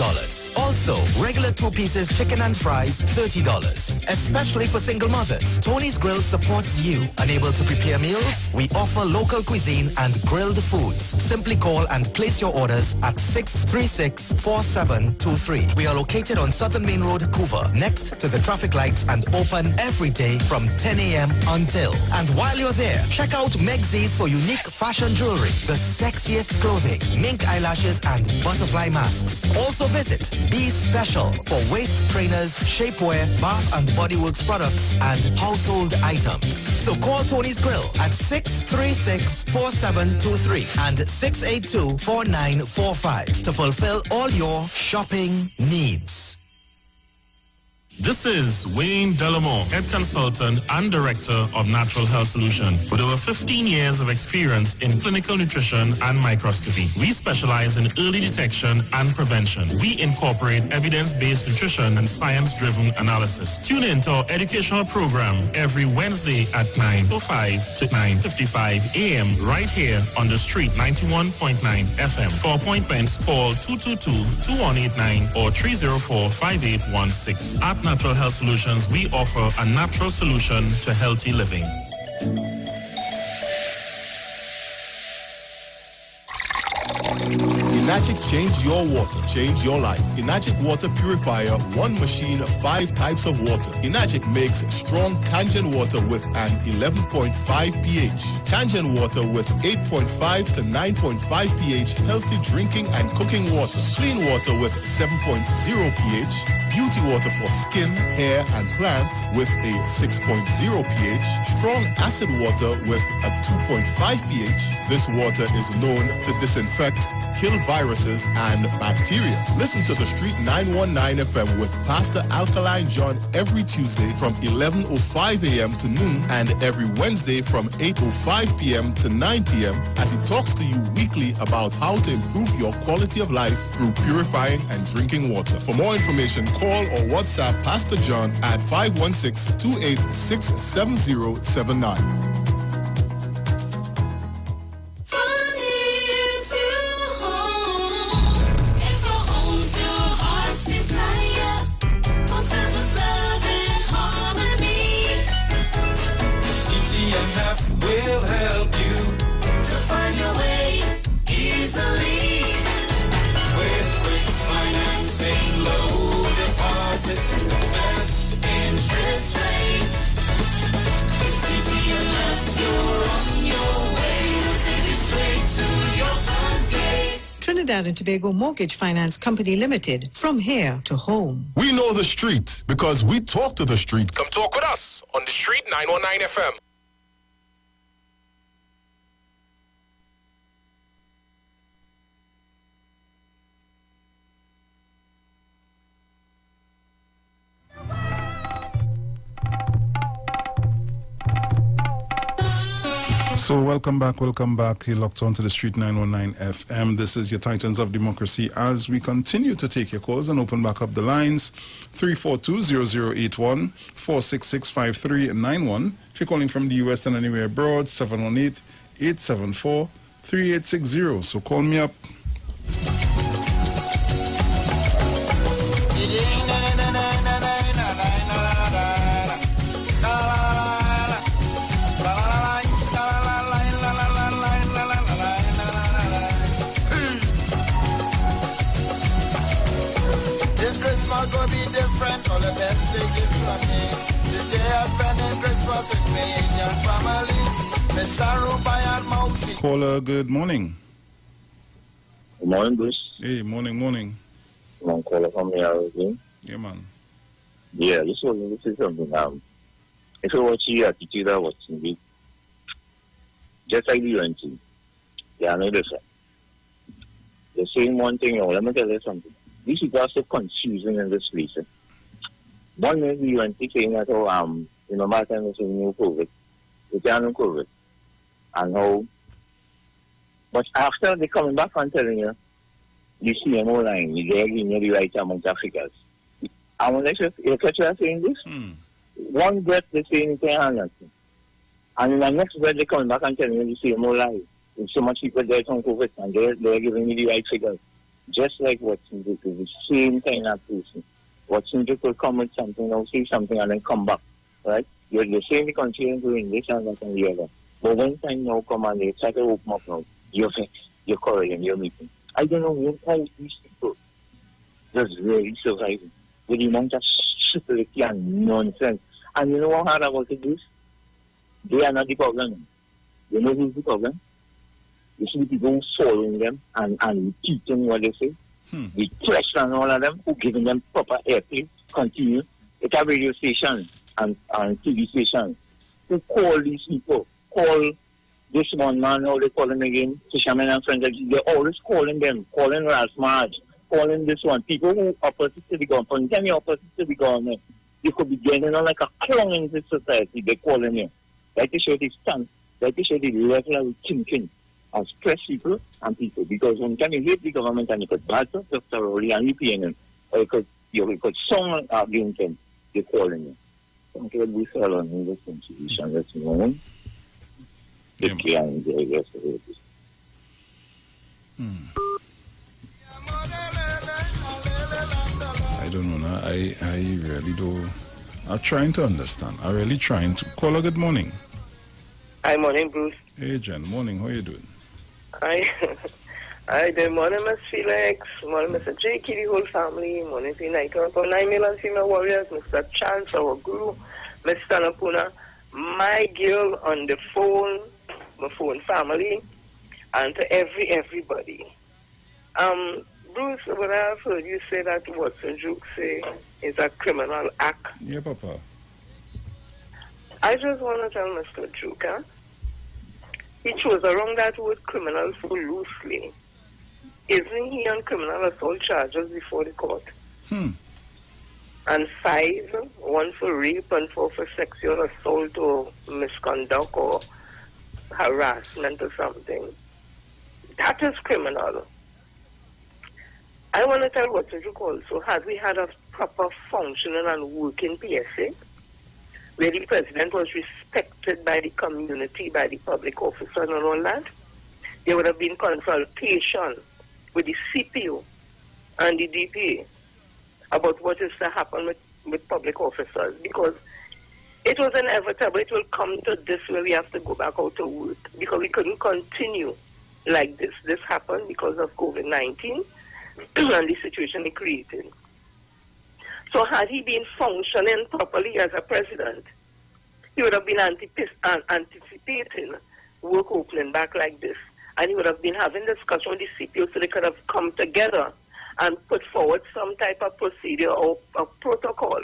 Also, regular 2 pieces chicken and fries, $30. Especially for single mothers, Tony's Grill supports you. Unable to prepare meals? We offer local cuisine and grilled foods. Simply call and place your orders at 636-4723. We are located on Southern Main Road, Couva, next to the traffic lights and open every day from 10 a.m. until. And while you're there, check out Megzi's for unique fashion jewelry, the sexiest clothing, mink eyelashes, and butterfly masks. Also visit Be Special for waist trainers, shapewear, bath and body works products, and household items. So call Tony's Grill at 636-4723 and 682-4945 to fulfill all your shopping needs. This is Wayne Delamore, Head Consultant and Director of Natural Health Solution. With over 15 years of experience in clinical nutrition and microscopy, we specialize in early detection and prevention. We incorporate evidence-based nutrition and science-driven analysis. Tune in to our educational program every Wednesday at 9:05 to 9:55 a.m. right here on the street 91.9 FM. For appointments, call 222-2189 or 304-5816. At Natural Health Solutions, we offer a natural solution to healthy living. Enagic change your water, change your life. Enagic water purifier, one machine, 5 types of water. Enagic makes strong Kangen water with an 11.5 pH. Kangen water with 8.5 to 9.5 pH, healthy drinking and cooking water. Clean water with 7.0 pH. Beauty water for skin, hair, and plants with a 6.0 pH. Strong acid water with a 2.5 pH. This water is known to disinfect, kill viruses and bacteria. Listen to the Street 919 FM with Pastor Alkaline John every Tuesday from 11:05 a.m. to noon and every Wednesday from 8:05 p.m. to 9 p.m. as he talks to you weekly about how to improve your quality of life through purifying and drinking water. For more information, call or WhatsApp Pastor John at 516-286-7079. Will help you to find your way easily with quick financing, low deposits, and the best interest rates. It's easy enough, you're on your way. We'll take it straight to your front gate. Trinidad and Tobago Mortgage Finance Company Limited, from here to home. We know the street because we talk to the street. Come talk with us on the Street 919 FM. So welcome back. You're locked on to the Street 919 FM. This is your Titans of Democracy as we continue to take your calls and open back up the lines. 342-0081, 466-5391. If you're calling from the U.S. and anywhere abroad, 718-874-3860. So call me up. Gonna be different, all the best they give from me. This year I'm spending Christmas with me Indian family. Mr. Rubai and Mousie. Caller, good morning. Good morning, Bruce. Hey, morning. I'm calling from here again. Yeah, man. Yeah, this is something. If you watch your attitude of watching it, just like the UNT, they are no different. The same one thing, let me tell you something. These people are so confusing in this place. One is the UNT saying that, my time is no COVID. They are no COVID. And how, but after they coming back and telling you, the CMO line, they're giving you the right amount of figures. I want to you catch what I'm saying this? One breath they say anything and nothing. And in the next breath they coming back and telling you the CMO line. There's so much people there on COVID and they're giving you the right figures. Just like Watson Duke is the same kind of person. Watson Duke will come with something, or say something, and then come back, right? You're the same continue doing this and that and the other. But one time now come and they try to open up now, you're quarreling, you're meeting. I don't know how these people just really surviving with the amount of stupidity and nonsense. And you know how hard about it is? They are not the problem. You know who's the problem? You see the people who following them and repeating what they say. The pressure and all of them who giving them proper airplay, continue. It's a radio station and TV station. Who call these people? Call this one man, how they call him again? Fishermen and friends. They're always calling them, calling Ras Marge, calling this one. People who opposite to the government, from them opposite to the government. you could be getting on like a clown in the society, they calling you. Like to show the stand, like to show the level of thinking and stress people and people. Because when you hate the government and you could bad stuff just thoroughly and you paying them, or you could song against them, they're calling you. Thank you, we sell on in this constitution, let's move on. Take care and enjoy the rest of it. I don't know. I really do. I'm trying to understand. I'm really trying to. Caller, good morning. Hi, morning, Bruce. Hey, Jen. Morning. How you doing? Hi. Hi, good morning, Miss Felix. Morning, Mr. J. the whole family. Morning, to United for 9 male and female warriors. Mr. Chance, our guru. Mr. Napuna. My girl on the phone. My phone family. And to everybody. Bruce, when I've heard you say that Watson Juke say is a criminal act. Yeah, Papa. I just want to tell Mr. Juke, he chose around that word criminal so loosely. Isn't he on criminal assault charges before the court? And 5, 1 for rape and 4 for sexual assault or misconduct or harassment or something. That is criminal. I want to tell what you also, had we had a proper functioning and working PSA, where the president was respected by the community, by the public officers and all that, there would have been consultation with the CPO and the DPA about what is to happen with public officers, because it was inevitable. It will come to this where we have to go back out to work, because we couldn't continue like this. This happened because of COVID-19 and the situation it created. So had he been functioning properly as a president, he would have been anticipating work opening back like this, and he would have been having discussion with the CPO so they could have come together and put forward some type of procedure or a protocol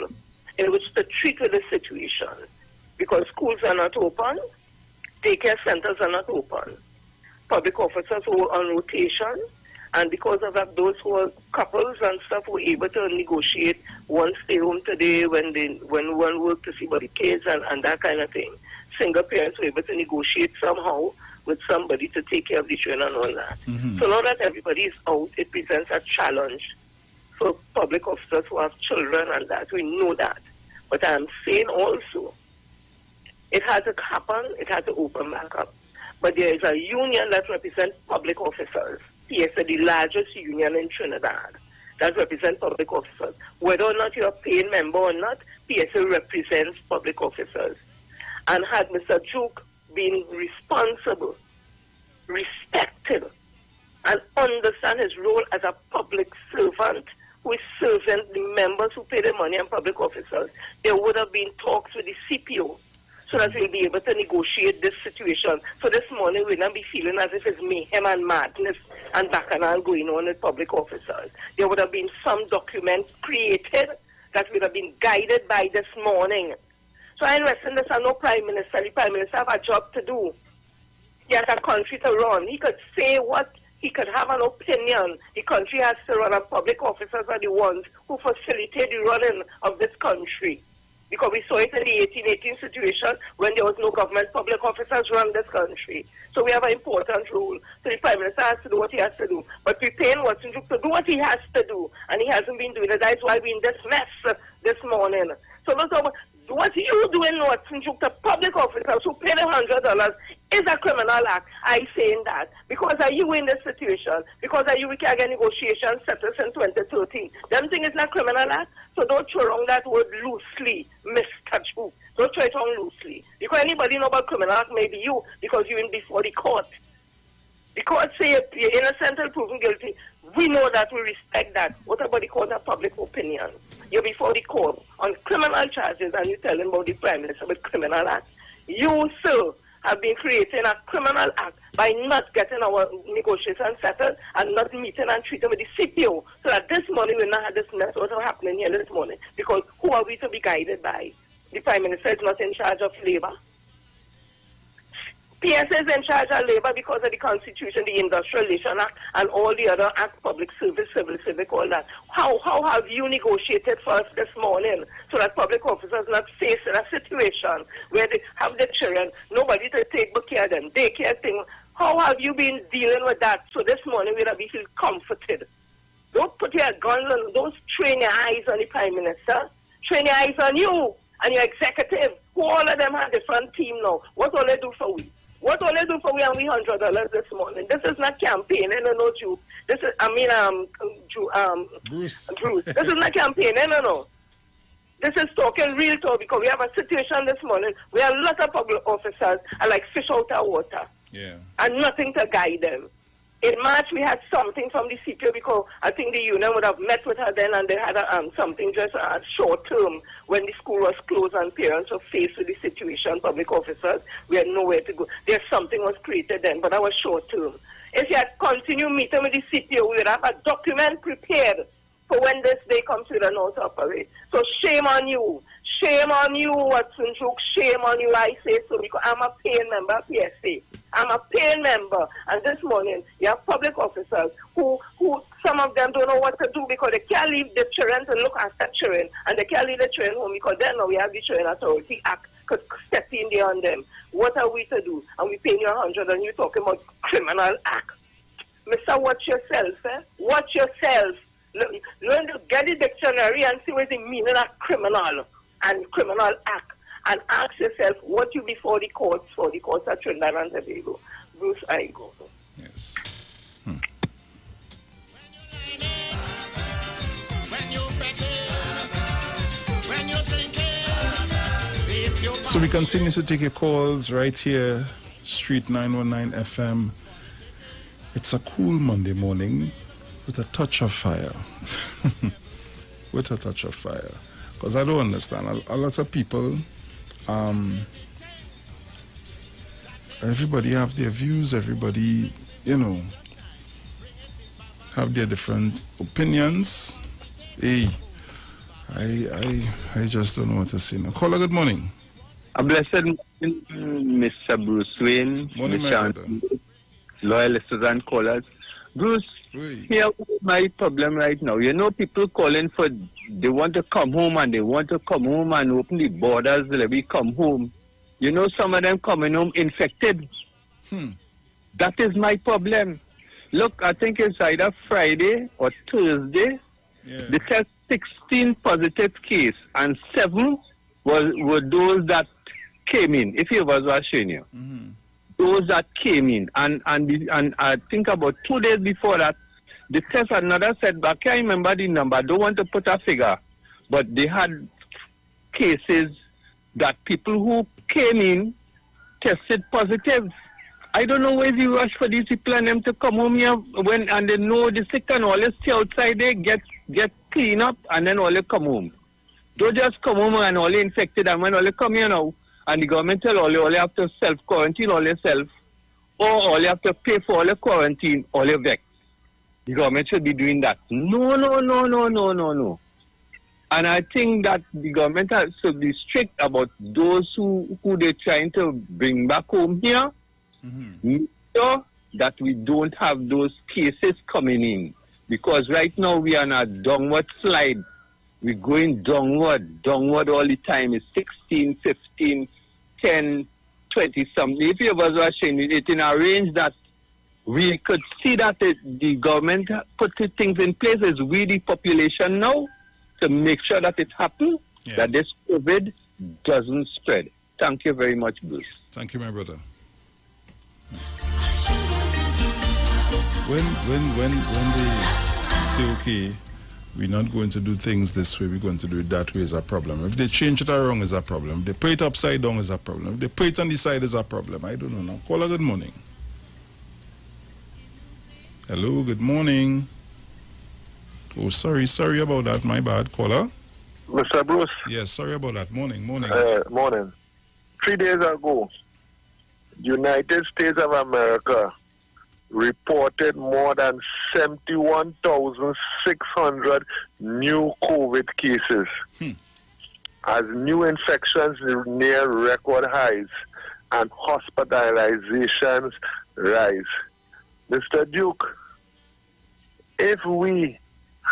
in which to treat with the situation. Because schools are not open, daycare centers are not open, public officers who are on rotation, and because of that, those who are couples and stuff were able to negotiate one stay home today when one work to see about the kids and that kind of thing. Single parents were able to negotiate somehow with somebody to take care of the children and all that. So now that everybody is out, it presents a challenge for public officers who have children and that. We know that. But I'm saying also, it had to happen, it had to open back up. But there is a union that represents public officers. PSA, the largest union in Trinidad, that represents public officers. Whether or not you're a paying member or not, PSA represents public officers. And had Mr. Duke been responsible, respected, and understand his role as a public servant who is serving the members who pay the money and public officers, there would have been talks with the CPO so that we'll be able to negotiate this situation. So this morning we'll not be feeling as if it's mayhem and madness and bacchanal going on with public officers. There would have been some document created that would have been guided by this morning. So I understand this are no Prime Minister. The Prime Minister have a job to do. He has a country to run. He could say what, he could have an opinion. The country has to run, and public officers are the ones who facilitate the running of this country. Because we saw it in the 1818 situation when there was no government, public officers run this country. So we have an important role. So the Prime Minister has to do what he has to do. But we're paying Watson to do what he has to do. And he hasn't been doing it. That's why we're in this mess this morning. So what you doing, Watson, to public officers who pay the $100 is a criminal act. I saying that. Because are you in this situation? Because are you we can get negotiations settled in 2013? Them thing is not criminal act. So don't throw around that word loosely, Mr. Duke. Don't throw it on loosely. Because anybody know about criminal act, maybe you, because you're in before the court. The court say you're innocent and proven guilty. We know that, we respect that. What about the court of public opinion? You're before the court on criminal charges and you tell them about the Prime Minister with criminal act. You, sir, have been creating a criminal act by not getting our negotiations settled and not meeting and treating with the CPO. So that this morning we not have this mess what's happening here this morning. Because who are we to be guided by? The Prime Minister is not in charge of labor. PSA is in charge of labor because of the Constitution, the Industrial Relations Act, and all the other acts, public service, civil, civic, all that. How have you negotiated for us this morning so that public officers not facing a situation where they have the children, nobody to take care of them, daycare thing? How have you been dealing with that? So this morning we feel comforted. Don't put your guns on, don't train your eyes on the Prime Minister. Train your eyes on you and your executive, who all of them have different team now. What all they do for we? What all they do for we and we $100 this morning? This is not campaigning, no, Jew. This is, Bruce. This is not campaigning, no. This is talking real talk because we have a situation this morning where a lot of public officers are like fish out of water. Yeah. And nothing to guide them. In March, we had something from the CPO because I think the union would have met with her then and they had something just short term when the school was closed and parents were faced with the situation, public officers, we had nowhere to go. There's something was created then, but that was short term. If you had continued meeting with the CPO, we would have a document prepared for when this day comes to the North operate. So shame on you. Shame on you, Watson Joke. Shame on you, I say so, because I'm a paying member of PSA. I'm a paying member. And this morning, you have public officers who some of them don't know what to do because they can't leave the children to look after children. And they can't leave the children home because then now we have the Children Authority Act could step in there on them. What are we to do? And we paying you 100 and you're talking about criminal act. Mister, watch yourself, eh? Watch yourself. Learn to get the dictionary and see what the meaning of criminal and criminal act, and ask yourself what you before the courts for the courts of Trinidad and Tobago. Bruce, I go. Yes. So we continue to take your calls right here, Street 919 FM. It's a cool Monday morning with a touch of fire. With a touch of fire. Because I don't understand. A lot of people, everybody have their views, everybody, have their different opinions. Hey, I just don't know what to say now. Caller, good morning. A blessed morning, Mr. Bruce Wayne, Morning, Mr. Loyal listeners and callers. Bruce, here my problem right now. People calling for, they want to come home and they want to come home and open the borders, let me come home. Some of them coming home infected. That is my problem. Look, I think it's either Friday or Thursday. Yeah. They test 16 positive cases and 7 were those that came in. If you was watching you. Those that came in. And I think about 2 days before that, the test another setback. I can't remember the number. I don't want to put a figure. But they had cases that people who came in tested positive. I don't know where you rush for these people and them to come home here and they know the sick and all they stay outside there, get clean up and then all they come home. Don't just come home and all they infected and when all they come here now and the government tell all they have to self-quarantine all themselves or all they have to pay for all the quarantine, all they vex. The government should be doing that. No. And I think that the government has to be strict about those who they're trying to bring back home here. Make sure that we don't have those cases coming in. Because right now we are on a downward slide. We're going downward all the time. It's 16, 15, 10, 20 something. If you was watching it in a range that we could see that the government put things in place as we the population now to make sure that it happens, that this COVID doesn't spread. Thank you very much, Bruce. Thank you, my brother. When they say, okay, we're not going to do things this way, we're going to do it that way, is a problem. If they change it around, is a problem. If they put it upside down, is a problem. If they put it on the side, is a problem. I don't know now. Caller, good morning. Hello, good morning. Oh, sorry about that. My bad. Caller. Mr. Bruce. Yes, sorry about that. Morning. Morning. 3 days ago, the United States of America reported more than 71,600 new COVID cases as new infections near record highs and hospitalizations rise. Mr. Duke, if we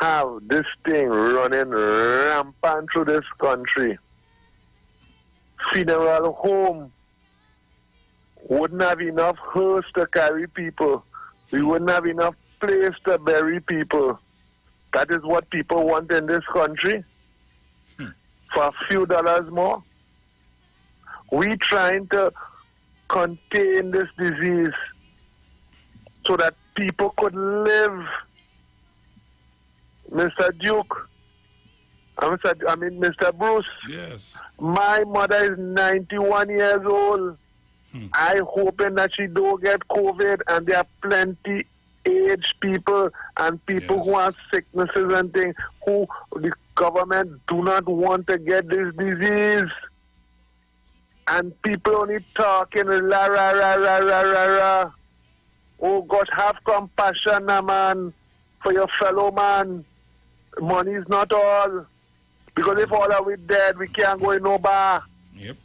have this thing running rampant through this country, funeral home wouldn't have enough hearse to carry people. We wouldn't have enough place to bury people. That is what people want in this country. For a few dollars more. We trying to contain this disease so that people could live. Mr. Duke, Mr. Bruce. Yes. My mother is 91 years old. I hoping that she don't get COVID, and there are plenty aged people and people who have sicknesses and things who the government do not want to get this disease. And people only talking la ra ra ra ra ra ra. Oh God, have compassion, man, for your fellow man. Money is not all. Because if all are we dead, we can't go in no bar. Yep.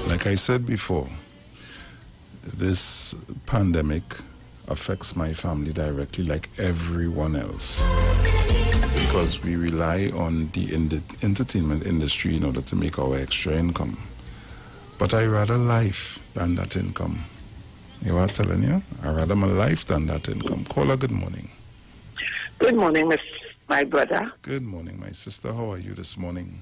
Like I said before, this pandemic affects my family directly like everyone else, because we rely on the entertainment industry in order to make our extra income. But I rather life than that income. You know what I'm telling you? I rather my life than that income. Caller, good morning. Good morning, my brother. Good morning, my sister. How are you this morning?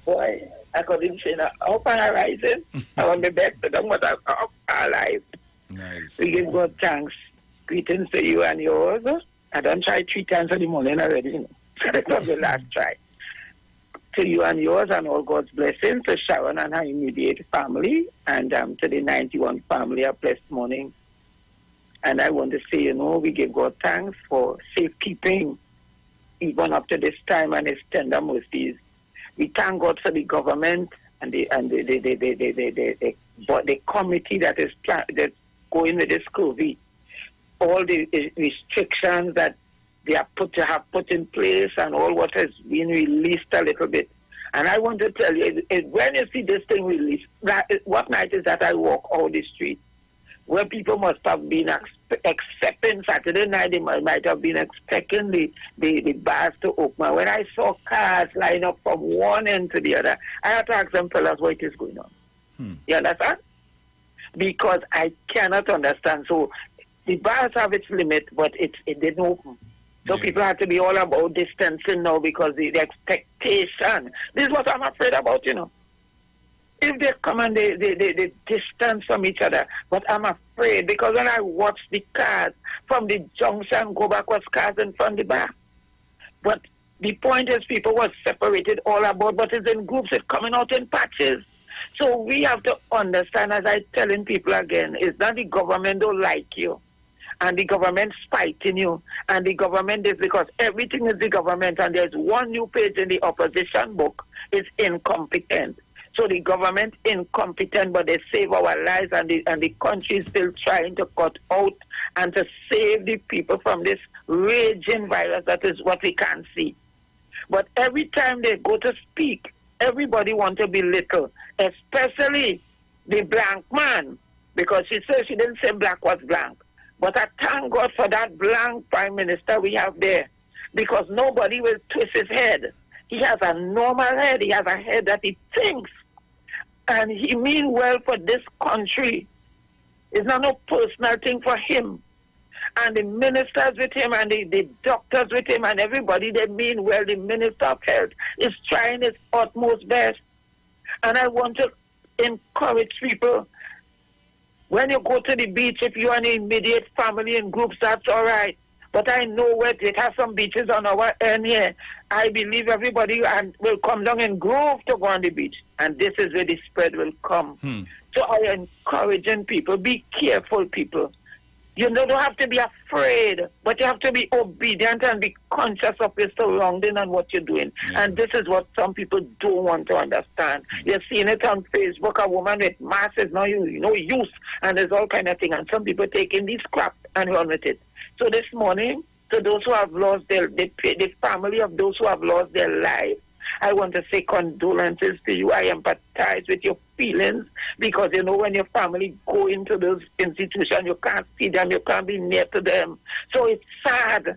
Boy, I couldn't say that. Up and rising. I want the best to them, but I'm up alive. Nice. We give God thanks. Greetings to you and yours. I done try 3 times in the morning already. You know. That was the last try. To you and yours, and all God's blessings to Sharon and her immediate family, and to the 91 family, a blessed morning. And I want to say, we give God thanks for safekeeping even up to this time and His tender mercies. We thank God for the government and the committee that is that's going with this COVID. All the restrictions that they have put in place, and all what has been released a little bit. And I want to tell you, when you see this thing released, what night is that I walk out the street, where people must have been expecting Saturday night, they might have been expecting the bars to open. When I saw cars line up from one end to the other, I had to ask them, fellas, what is going on? You understand? Because I cannot understand. So the bars have its limit, but it didn't open. So people have to be all about distancing now because the expectation. This is what I'm afraid about, If they come and they distance from each other. But I'm afraid because when I watch the cars from the junction go back, was cars in front of the bar. But the point is people were separated all about, but it's in groups, it's coming out in patches. So we have to understand, as I'm telling people again, is that the government don't like you. And the government spiting you, and the government is because everything is the government, and there's one new page in the opposition book, it's incompetent. So the government incompetent, but they save our lives, and the country is still trying to cut out and to save the people from this raging virus. That is what we can't see. But every time they go to speak, everybody wants to belittle, especially the blank man, because she said she didn't say black was blank. But I thank God for that blank prime minister we have there, because nobody will twist his head. He has a normal head. He has a head that he thinks. And he means well for this country. It's not no personal thing for him. And the ministers with him and the doctors with him and everybody, they mean well. The Minister of Health is trying his utmost best. And I want to encourage people, when you go to the beach, if you're an immediate family in groups, that's all right. But I know where it has some beaches on our end here. I believe everybody will come down in Grove to go on the beach. And this is where the spread will come. So I am encouraging people, be careful, people. You don't have to be afraid, but you have to be obedient and be conscious of your surrounding and what you're doing. And this is what some people don't want to understand. You're seeing it on Facebook, a woman with masses, no use, and there's all kind of thing. And some people taking these crap and run with it. So this morning, to those who have lost the family of those who have lost their lives, I want to say condolences to you. I empathize with your feelings because, you know, when your family go into those institutions, you can't see them, you can't be near to them. So it's sad.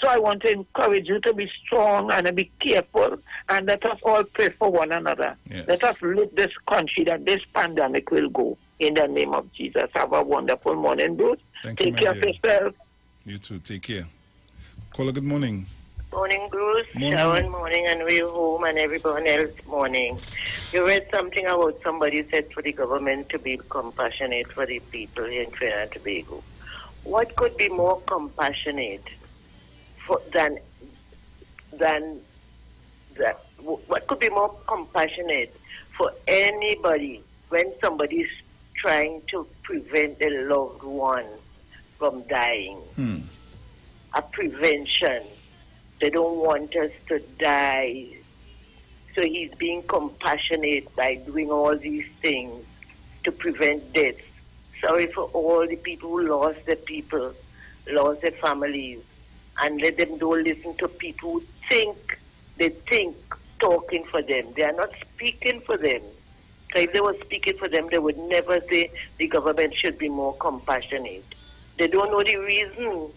So I want to encourage you to be strong and to be careful, and let us all pray for one another. Yes. Let us live this country that this pandemic will go. In the name of Jesus. Have a wonderful morning, Bruce. Take care of yourself. You too. Take care. Caller, good morning. Morning, Bruce. Morning. Sharon, morning, and we're home, and everyone else, morning. You read something about somebody said for the government to be compassionate for the people here in Trinidad and Tobago. What could be more compassionate than what could be more compassionate for anybody when somebody's trying to prevent a loved one from dying? A prevention. They don't want us to die. So he's being compassionate by doing all these things to prevent death. Sorry for all the people who lost their people, lost their families, and let them don't listen to people who think talking for them. They are not speaking for them. So if they were speaking for them, they would never say the government should be more compassionate. They don't know the reason,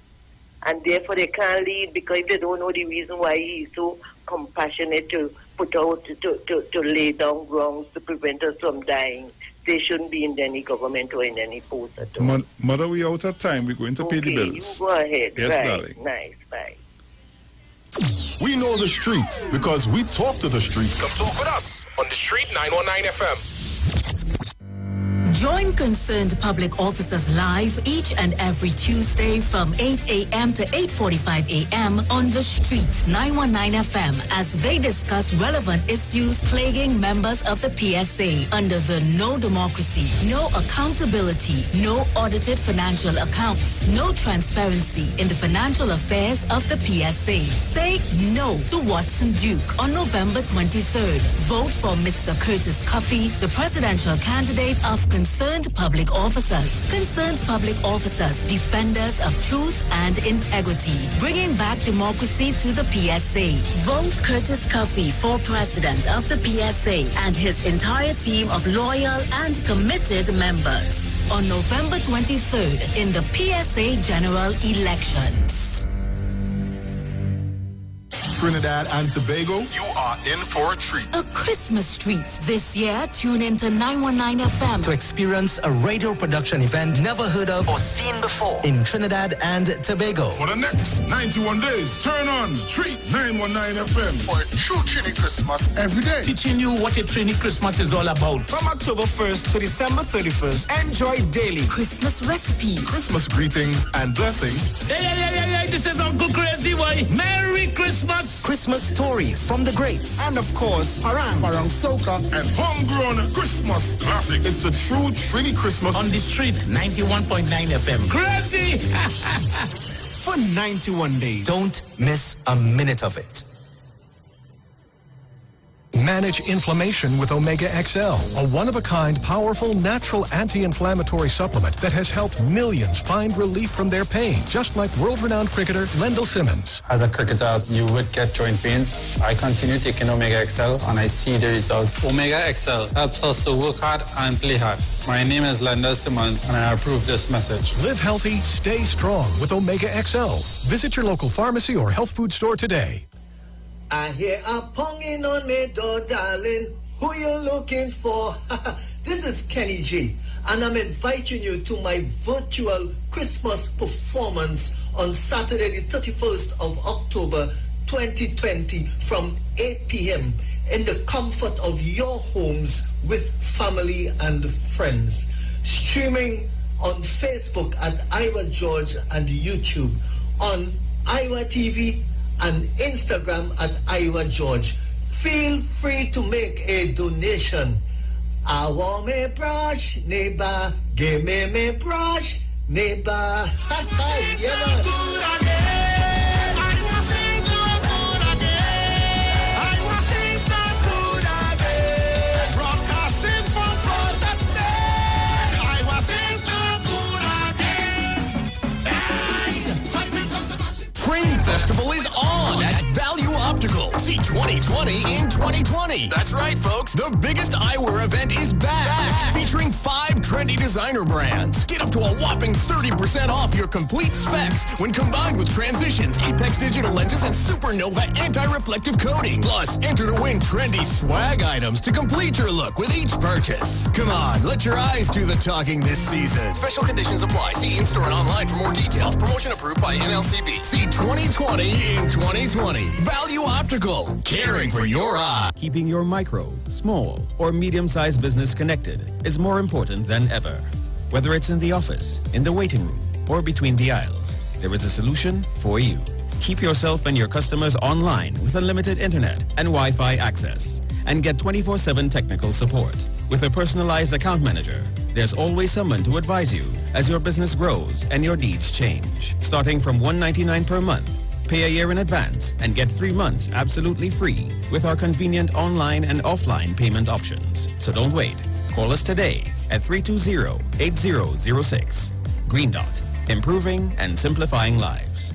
and therefore they can't lead, because they don't know the reason why he is so compassionate to put out, to lay down grounds to prevent us from dying. They shouldn't be in any government or in any post at all. Mother, we out of time. We're going to pay the bills. You go ahead. Yes, right. darling. Nice. Bye. We know the streets because we talk to the streets. Come talk with us on the Street 919 FM. Join concerned public officers live each and every Tuesday from 8 a.m. to 8:45 a.m. on the Street 919 FM as they discuss relevant issues plaguing members of the PSA under the No Democracy, No Accountability, No Audited Financial Accounts, No Transparency in the Financial Affairs of the PSA. Say no to Watson Duke on November 23rd. Vote for Mr. Curtis Cuffey, the presidential candidate of Concerned Public Officers. Concerned Public Officers, defenders of truth and integrity, bringing back democracy to the PSA. Vote Curtis Cuffey for president of the PSA and his entire team of loyal and committed members on November 23rd in the PSA general elections. Trinidad and Tobago, you are in for a treat. A Christmas treat. This year, tune into 919 FM to experience a radio production event never heard of or seen before in Trinidad and Tobago. For the next 91 days, turn on Street 919 FM for a true Trini Christmas every day. Teaching you what a Trini Christmas is all about. From October 1st to December 31st, enjoy daily Christmas recipes, Christmas greetings and blessings. Hey, this is Uncle Crazy Boy. Merry Christmas. Christmas stories from the greats. And of course, Parang Soca and homegrown Christmas classics. It's a true Trini Christmas on the Street 91.9 FM. Crazy! For 91 days. Don't miss a minute of it. Manage inflammation with Omega XL, a one-of-a-kind, powerful, natural anti-inflammatory supplement that has helped millions find relief from their pain, just like world-renowned cricketer Lendl Simmons. As a cricketer, you would get joint pains. I continue taking Omega XL and I see the results. Omega XL helps us to work hard and play hard. My name is Lendl Simmons and I approve this message. Live healthy, stay strong with Omega XL. Visit your local pharmacy or health food store today. I hear a ponging on me door, darling. Who you looking for? This is Kenny G, and I'm inviting you to my virtual Christmas performance on Saturday, the 31st of October, 2020, from 8 p.m. in the comfort of your homes with family and friends. Streaming on Facebook at Iwer George and YouTube, on Iwer TV, and Instagram at Iwer George. Feel free to make a donation. I want me brush, neighbor. Give me brush, neighbor. 2020. That's right, folks. The biggest eyewear event is back. Featuring 5 trendy designer brands. Get up to a whopping 30% off your complete specs when combined with Transitions, Apex digital lenses, and Supernova anti-reflective coating. Plus, enter to win trendy swag items to complete your look with each purchase. Come on, let your eyes do the talking this season. Special conditions apply. See in-store and online for more details. Promotion approved by NLCB. See 2020 in 2020. Value Optical. Caring for your eye. Keeping your micro, small, or medium-sized business connected is more important than ever. Whether it's in the office, in the waiting room, or between the aisles, there is a solution for you. Keep yourself and your customers online with unlimited internet and Wi-Fi access, and get 24/7 technical support. With a personalized account manager, there's always someone to advise you as your business grows and your needs change. Starting from $199 per month, pay a year in advance and get 3 months absolutely free with our convenient online and offline payment options. So don't wait. Call us today at 320-8006. Green Dot, improving and simplifying lives.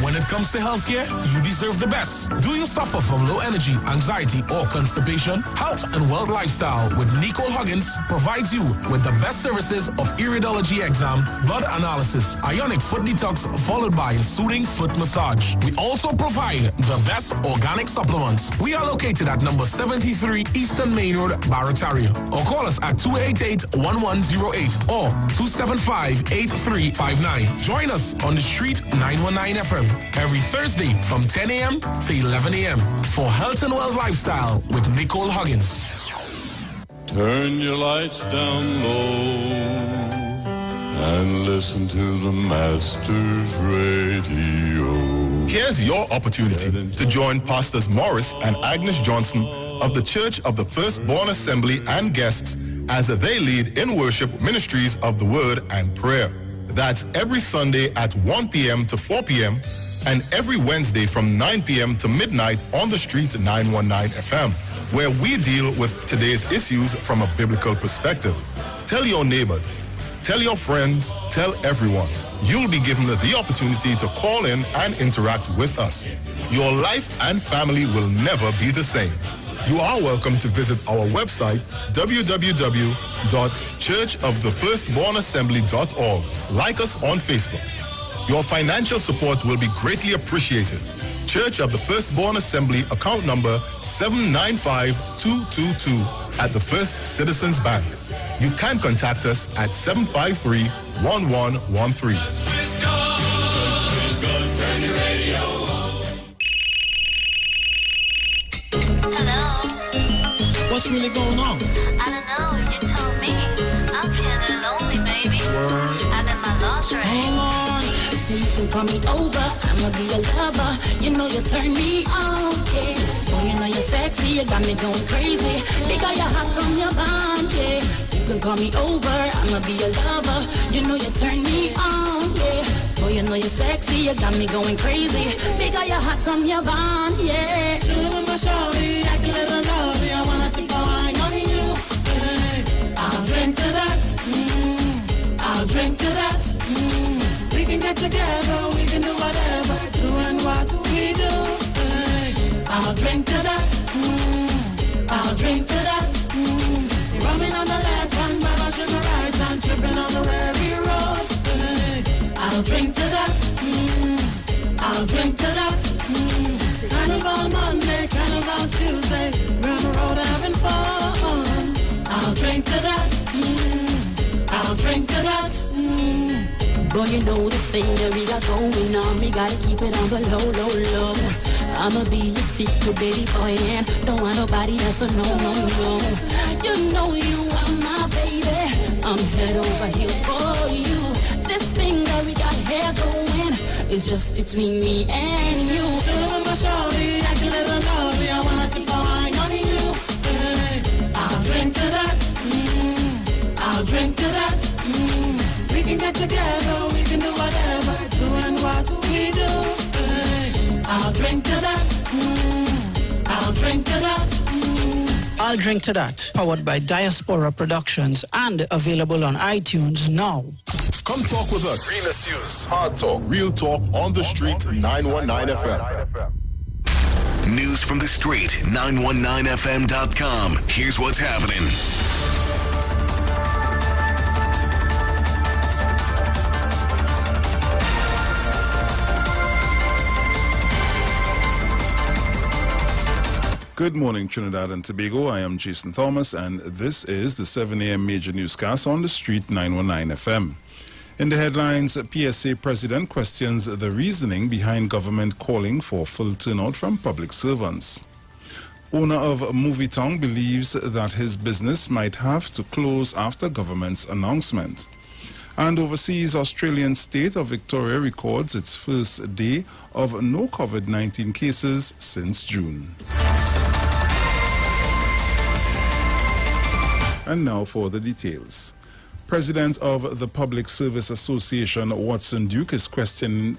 When it comes to healthcare, you deserve the best. Do you suffer from low energy, anxiety, or constipation? Health and Wealth Lifestyle with Nicole Huggins provides you with the best services of iridology exam, blood analysis, ionic foot detox, followed by a soothing foot massage. We also provide the best organic supplements. We are located at number 73 Eastern Main Road, Barataria. Or call us at 288-1108 or 275-8359. Join us on the Street 919 FM. Every Thursday from 10 a.m. to 11 a.m. for Health and Wealth Lifestyle with Nicole Huggins. Turn your lights down low and listen to the Masters Radio. Here's your opportunity to join Pastors Morris and Agnes Johnson of the Church of the Firstborn Assembly and guests as they lead in worship ministries of the Word and Prayer. That's every Sunday at 1 p.m. to 4 p.m. and every Wednesday from 9 p.m. to midnight on the Street 919 FM, where we deal with today's issues from a biblical perspective. Tell your neighbors, tell your friends, tell everyone. You'll be given the opportunity to call in and interact with us. Your life and family will never be the same. You are welcome to visit our website, www.churchofthefirstbornassembly.org. Like us on Facebook. Your financial support will be greatly appreciated. Church of the Firstborn Assembly, account number 795222 at the First Citizens Bank. You can contact us at 753-1113. What's really going on? I don't know, you told me. I'm feeling lonely, baby. I'm in my lost right. So you can call me over, I'ma be a lover. You know you turn me on, yeah. Boy, you know you're sexy, you got me going crazy. Because you're hot from your bond, yeah. You can call me over, I'ma be a lover. You know you turn me on, yeah. Boy, you know you're sexy, you got me going crazy. Because you're hot from your bond, yeah. Chillin' with my shawty, act a little naughty. I wanna take a wine on you. I'll drink to that. I'll drink to that. We can get together, we can do whatever, doing what we do. I'll drink to that. I'll drink to that. Rubbing on the left hand, babash on the right hand, tripping on the weary road. I'll drink to that. I'll drink to that. Carnival Monday, Carnival Tuesday, we're on the road having fun. I'll drink to that. I'll drink to that. Boy, you know this thing that we got going on. We gotta keep it on the low, low, low. I'ma be your secret baby boy and don't want nobody else, so no, no, no. You know you are my baby. I'm head over heels for you. This thing that we got here going is just between me and you. Chillin' with my shawty, act a little naughty. I wanna take a wine on you. I'll drink to that. I'll drink to that. We can get together, we can do whatever, doing what we do. I'll drink to that. I'll drink to that. I'll Drink to That, powered by Diaspora Productions and available on iTunes now. Come talk with us. Real issues, hard talk, real talk on the Street 919 FM. News news from the street. 919fm.com. Here's what's happening. Good morning, Trinidad and Tobago. I am Jason Thomas, and this is the 7 a.m. major newscast on the street 919 FM. In the headlines, PSA President questions the reasoning behind government calling for full turnout from public servants. Owner of Movie Tongue believes that his business might have to close after government's announcement. And overseas, Australian state of Victoria records its first day of no COVID-19 cases since June. And now for the details. President of the Public Service Association, Watson Duke, is questioning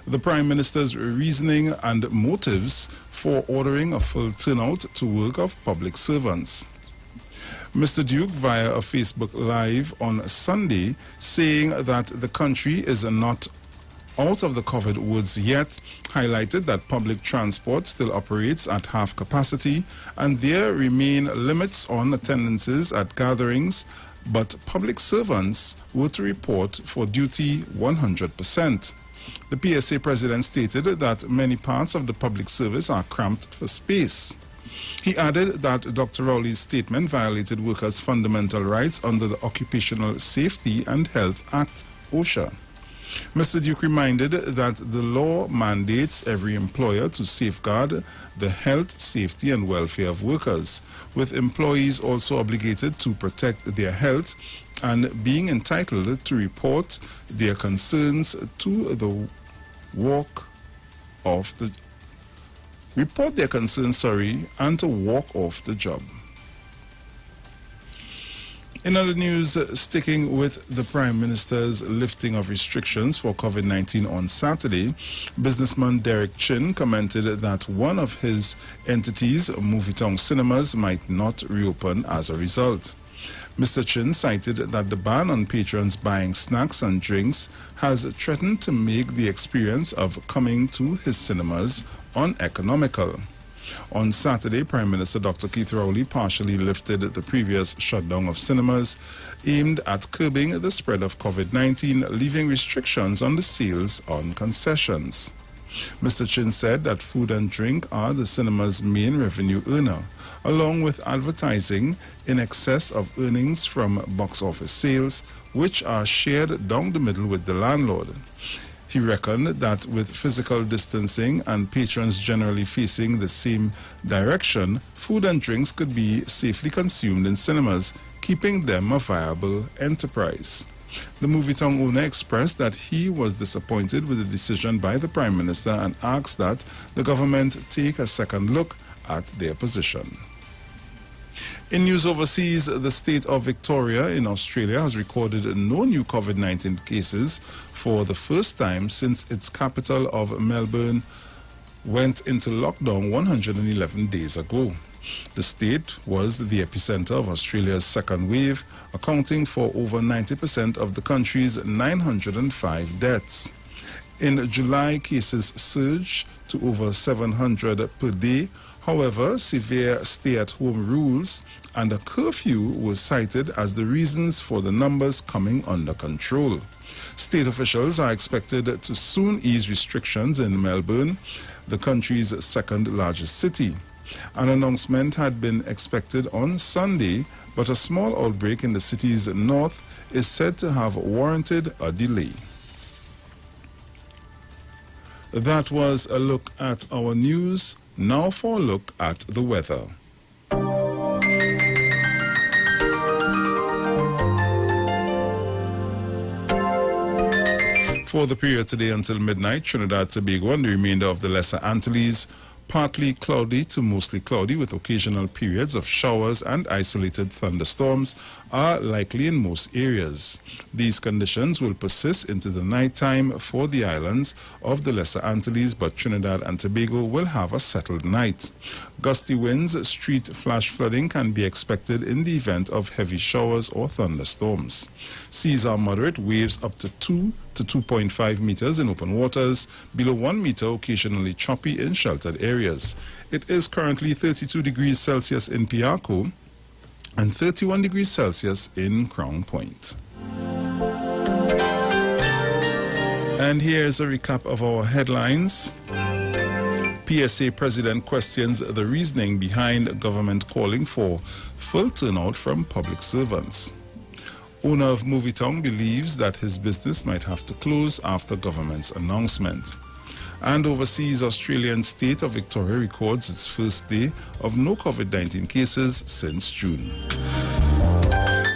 the Prime Minister's reasoning and motives for ordering a full turnout to work of public servants. Mr. Duke, via a Facebook Live on Sunday, saying that the country is not out of the COVID woods yet, highlighted that public transport still operates at half capacity and there remain limits on attendances at gatherings, but public servants were to report for duty 100%. The PSA president stated that many parts of the public service are cramped for space. He added that Dr. Rowley's statement violated workers' fundamental rights under the Occupational Safety and Health Act, OSHA. Mr. Duke reminded that the law mandates every employer to safeguard the health, safety and welfare of workers, with employees also obligated to protect their health and being entitled to report their concerns to the and to walk off the job. In other news, sticking with the Prime Minister's lifting of restrictions for COVID-19 on Saturday, businessman Derek Chin commented that one of his entities, Movie Tongue Cinemas, might not reopen as a result. Mr. Chin cited that the ban on patrons buying snacks and drinks has threatened to make the experience of coming to his cinemas uneconomical. On Saturday, Prime Minister Dr. Keith Rowley partially lifted the previous shutdown of cinemas aimed at curbing the spread of COVID-19, leaving restrictions on the sales on concessions. Mr. Chin said that food and drink are the cinema's main revenue earner, along with advertising in excess of earnings from box office sales, which are shared down the middle with the landlord. He reckoned that with physical distancing and patrons generally facing the same direction, food and drinks could be safely consumed in cinemas, keeping them a viable enterprise. The Movie Tongue owner expressed that he was disappointed with the decision by the Prime Minister and asked that the government take a second look at their position. In news overseas, the state of Victoria in Australia has recorded no new COVID-19 cases for the first time since its capital of Melbourne went into lockdown 111 days ago. The state was the epicenter of Australia's second wave, accounting for over 90% of the country's 905 deaths. In July, cases surged to over 700 per day. However, severe stay-at-home rules and a curfew were cited as the reasons for the numbers coming under control. State officials are expected to soon ease restrictions in Melbourne, the country's second largest city. An announcement had been expected on Sunday, but a small outbreak in the city's north is said to have warranted a delay. That was a look at our news. Now for a look at the weather. For the period today until midnight, Trinidad Tobago and the remainder of the Lesser Antilles, partly cloudy to mostly cloudy with occasional periods of showers and isolated thunderstorms are likely in most areas. These conditions will persist into the night time for the islands of the Lesser Antilles, but Trinidad and Tobago will have a settled night. Gusty winds, street flash flooding can be expected in the event of heavy showers or thunderstorms. Seas are moderate, waves up to 2 to 2.5 meters in open waters, below 1 meter occasionally choppy in sheltered areas. areas. It is currently 32 degrees Celsius in Piarco and 31 degrees Celsius in Crown Point. And here's a recap of our headlines. PSA President questions the reasoning behind government calling for full turnout from public servants. Owner of Movietown believes that his business might have to close after government's announcement. And overseas, Australian state of Victoria records its first day of no COVID-19 cases since June.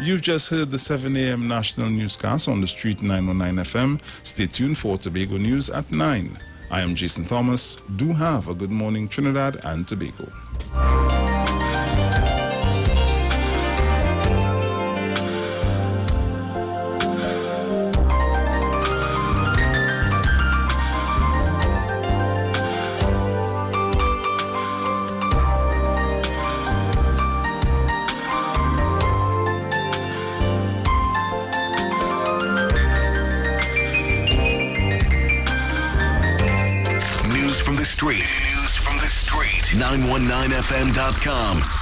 You've just heard the 7 a.m. national newscast on the Street 919 FM. Stay tuned for Tobago News at 9. I am Jason Thomas. Do have a good morning, Trinidad and Tobago. News from the street. 919fm.com.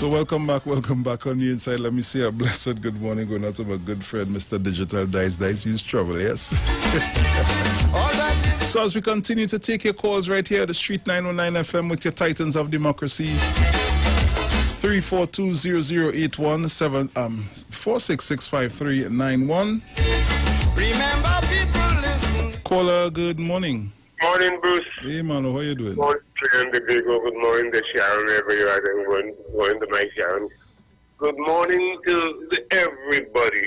So welcome back on the inside. Let me say a blessed good morning going out to my good friend, Mr. Digital Dice. Use trouble, yes? So as we continue to take your calls right here at the Street 919 FM with your Titans of Democracy, 342-0081, 4665391. Remember, people listen. Caller, good morning. Morning, Bruce. Hey, Mano, how you doing? Good morning, Trinidad Tobago. Good morning to Sharon, wherever you are. Good morning to my Sharon. Good morning to everybody.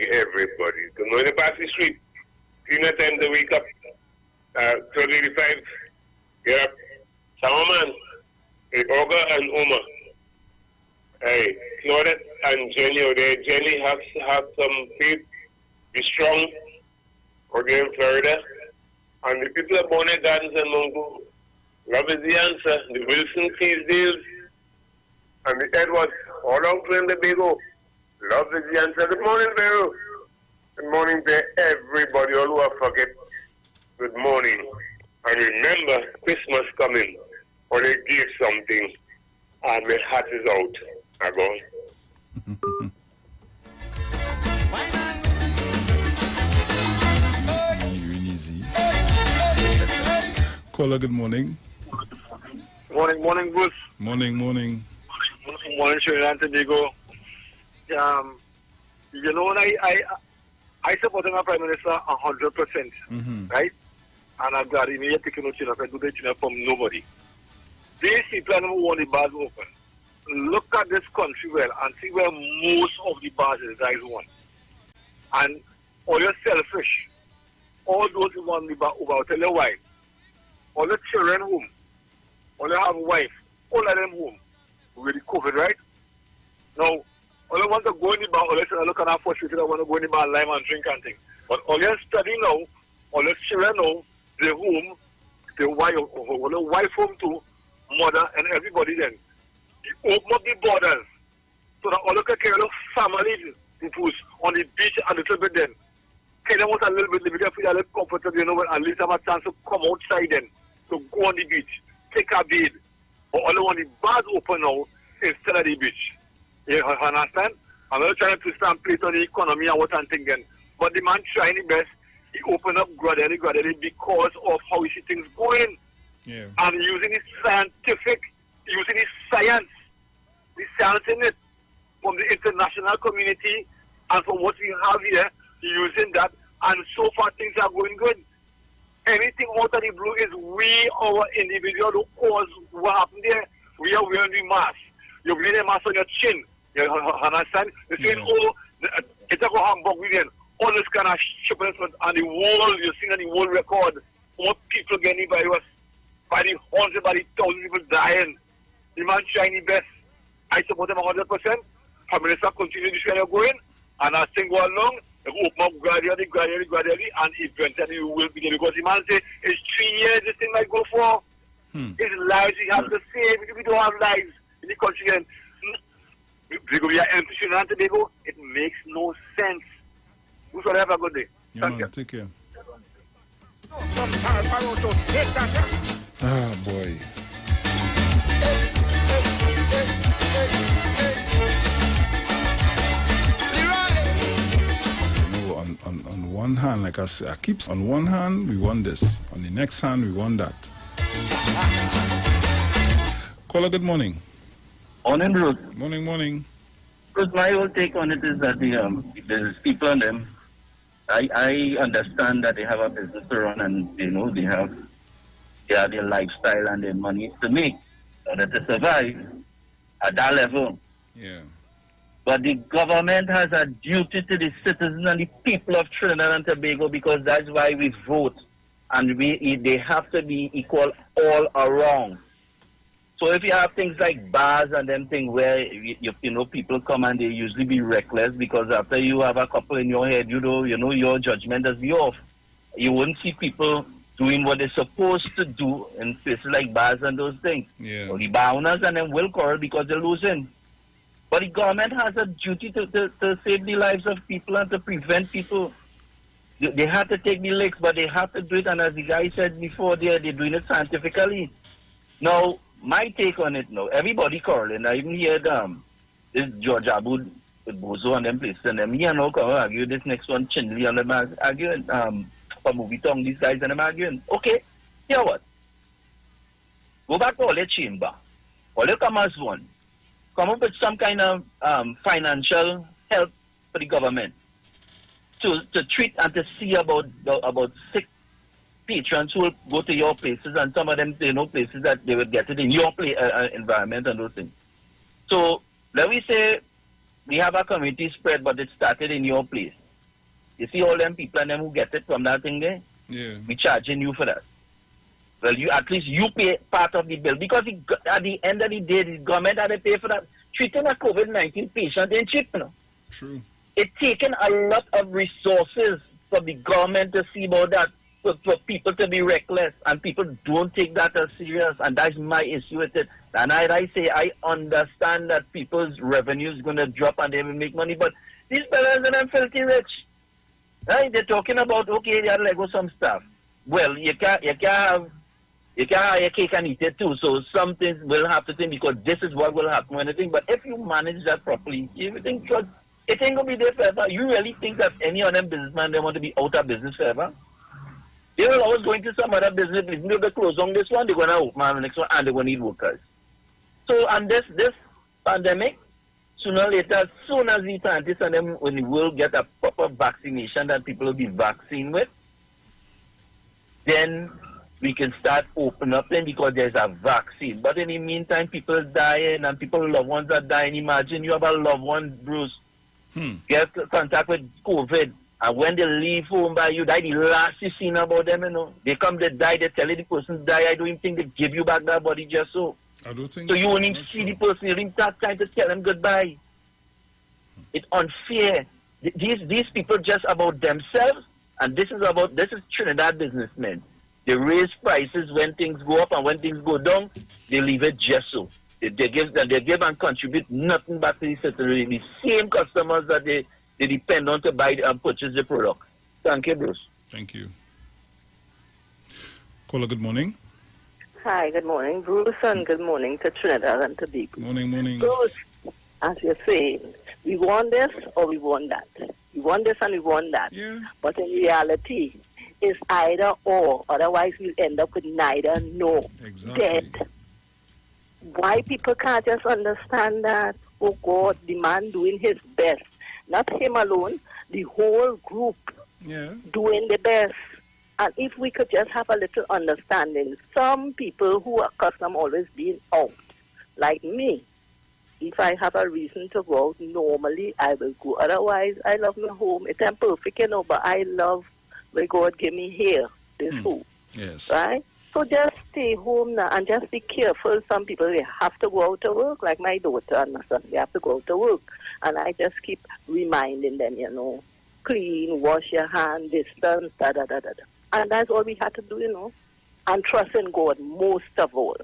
Good morning to Passy Street. You know time to wake up. 1285. Yeah. Samaman, Oga and Uma. Hey, Claudette and Jenny, Jenny have some faith, be strong, or they're in Florida. And the people of Bonnet Gardens and Mungo, love is the answer. The Wilson Teasdales and the Edwards, all out in the Tobago, love is the answer. Good morning, Vero. Good morning to everybody, all who have forget. Good morning. And remember, Christmas coming, or they give something, and my heart is out. I go. Easy. Caller, good morning. Morning, Bruce. Morning. Morning, Trinidad Tobago. You know, I support my Prime Minister 100%, right? And I'm glad he taking no chin up and do the chin up from nobody. These people don't want the bars open. Look at this country well and see where most of the bars is guys want. And all your selfish, all those who want the bar over, I'll tell you why. All the children home, all you have a wife, all of them home with the COVID, right? Now, all I want to go in the bar, all I say, look at our frustrated, I want to go in the bar, lime and drink and things. But all you study now, all the children now, the home, the wife, all the wife home too, mother and everybody then. You open up the borders so that all the care of families on the beach a little bit then. Kind of want a little bit, feel a little comfortable, you know, at least have a chance to come outside then, to go on the beach, take a bathe. But all I want the bars open now instead of the beach. You understand? I'm not trying to twist and plate on the economy and what I'm thinking. But the man trying the best, he opened up gradually because of how he see things going. Yeah. And using his scientific, using his science, the science in it, from the international community and from what we have here, using that, and so far things are going good. Anything out of the blue is we, our individual, who cause what happened there. We are wearing the mask. You're wearing a mask on your chin. You understand? You're saying, it's a go Hamburg weekend. All this kind of shipments and the world, you're seeing on the world record, more people getting by us, by the hundreds, by the thousands people dying. The man trying his best. I support him 100%. Prime Minister continue this way going, and as things go along, they will open up gradually, and eventually we will be there. Because the man say, it's 3 years this thing might go for. It's lives we have to save. We don't have lives in the country. And we are empty Trinidad Tobago. It makes no sense. We shall have a good day. Thank you. Take care. Ah, boy. On one hand, like I say, I keep on one hand we want this, on the next hand we want that. Caller, good morning. Morning, Bruce. Morning. Bruce, my whole take on it is that there's people on them. I understand that they have a business to run and they have their lifestyle and their money to make in order to survive at that level. Yeah. But the government has a duty to the citizens and the people of Trinidad and Tobago, because that's why we vote. And they have to be equal all around. So if you have things like bars and them things where, people come and they usually be reckless, because after you have a couple in your head, your judgment is off. You wouldn't see people doing what they're supposed to do in places like bars and those things. Yeah. So the bar owners and them will quarrel because they're losing. But the government has a duty to save the lives of people and to prevent people. They have to take the licks, but they have to do it. And as the guy said before, they're doing it scientifically. Now, my take on it now, everybody quarreling. I even heard this George Abud with Bozo and them places. And them here now come argue this next one, Chinley, and them arguing for movie tongue, these guys and them arguing. Okay, hear what? Go back to all your chamber. All you come as one. Come up with some kind of financial help for the government to treat and to see about sick patrons who will go to your places, and some of them, places that they will get it in your environment and those things. So let me say we have a community spread, but it started in your place. You see all them people and them who get it from that thing there? Yeah. We charging you for that. Well, you at least you pay part of the bill because at the end of the day, the government had to pay for that. Treating a COVID-19 patient ain't cheap, you know. True. It's taken a lot of resources for the government to see about that, for people to be reckless, and people don't take that as serious, and that's my issue with it. And I say I understand that people's revenue is going to drop and they will make money, but these fellas are filthy rich. Right? They're talking about, okay, they are Lego some stuff. Well, you can't have your cake and eat it too, so some things will have to think because this is what will happen when anything. But if you manage that properly, everything should, it ain't going to be there forever. You really think that any of them businessmen, they want to be out of business forever? They will always go into some other business. Even if they close on this one, they're going to open on the next one, and they're going to need workers. So, and this pandemic, sooner or later, as soon as the scientists and them, when the world get a proper vaccination that people will be vaccinated with, then we can start opening up then because there's a vaccine. But in the meantime, people are dying and people's loved ones are dying. Imagine you have a loved one, Bruce, get contact with COVID, and when they leave home by you, die, the last you seen about them, you know. They come, they die, they tell you the person die. I don't even think they give you back that body just so. I don't think so. You won't even see the person, you don't even start trying to tell them goodbye. It's unfair. These people just about themselves, and this is Trinidad businessmen. They raise prices when things go up, and when things go down, they leave it just so. They give and contribute nothing back to the citizen. The same customers that they depend on to buy and purchase the product. Thank you, Bruce. Thank you. Caller, good morning. Hi, good morning, Bruce, and good morning to Trinidad and Tobago. Morning. Bruce, as you're saying, we want this or we want that. We want this and we want that. Yeah. But in reality, it's either or. Otherwise, we'll end up with neither nor. Exactly. Dead. Why people can't just understand that? Oh, God, the man doing his best. Not him alone, the whole group doing the best. And if we could just have a little understanding, some people who are accustomed always being out, like me, if I have a reason to go out, normally I will go. Otherwise, I love my home. It's imperfect, you know, but I love where God gave me here, this home. Yes. Right? So just stay home now and just be careful. Some people, they have to go out to work, like my daughter and my son, they have to go out to work. And I just keep reminding them, you know, clean, wash your hands, distance, da-da-da-da-da. And that's all we had to do, you know. And trust in God most of all.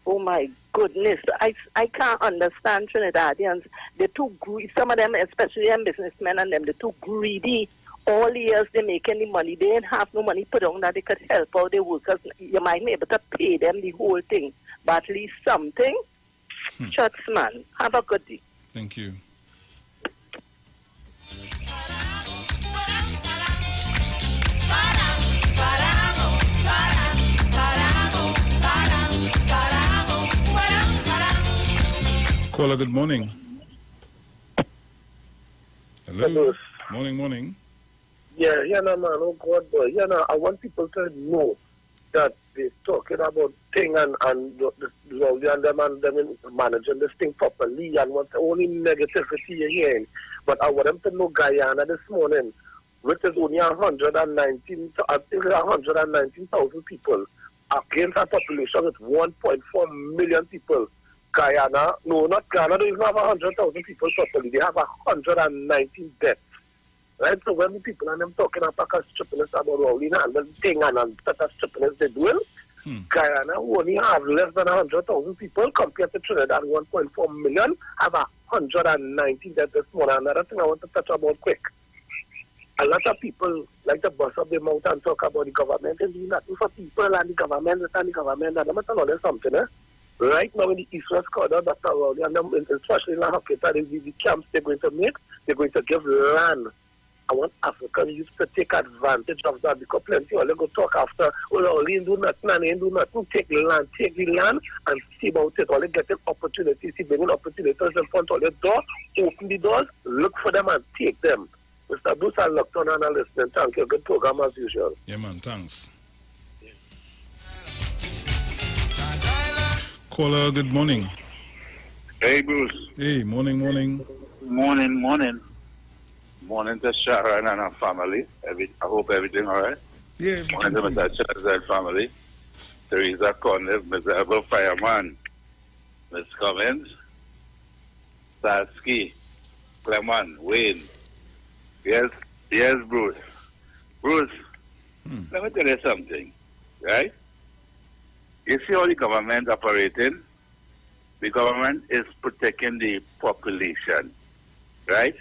Oh, my goodness. I can't understand Trinidadians. They're too greedy. Some of them, especially them businessmen and them, they're too greedy. All the years they make any money. They ain't have no money put on that they could help out the workers. You might be able to pay them the whole thing. But at least something. Shucks, man. Have a good day. Thank you. Caller, good morning. Hello. Morning. Yeah, no, man. Oh, God, boy. Yeah, no, I want people to know that they're talking about thing and them managing this thing properly and what only negativity you're hearing. But I want them to know Guyana this morning, which is only 119,000 people against a population with 1.4 million people. Guyana, no, not Guyana, they don't even have 100,000 people properly. They have 119 deaths. Right? So when the people and them talking about stupidness about rolling and the thing and such a stupidness they do, Guyana, who only have less than 100,000 people compared to Trinidad, 1.4 million, have 119 deaths this morning. Another thing I want to touch about quick. A lot of people like to bust up their mouth and talk about the government and do nothing for people and the government and I'm going to tell you something, Right now in the East-West corridor, Dr. Rowley, and especially in La Hoqueta, the camps they're going to make, they're going to give land. I want African youth to take advantage of that because plenty of them go talk after, they ain't do nothing and they ain't do nothing. Take the land and see about it. All they get an opportunity, see bringing opportunities in front of the door, open the doors, look for them and take them. Mr. Bruce and Lockton and listening. Thank you. Good program as usual. Yeah, man. Thanks. Caller, good morning. Hey, Bruce. Hey, morning. Morning to Sharon and her family. I hope everything all right. Yeah. Mr. family. Teresa Conniff, Mr. Ever Fireman, Miss Cummins, Saski, Clement, Wayne. Yes, Bruce. Bruce, let me tell you something, right? You see how the government operating? The government is protecting the population, right?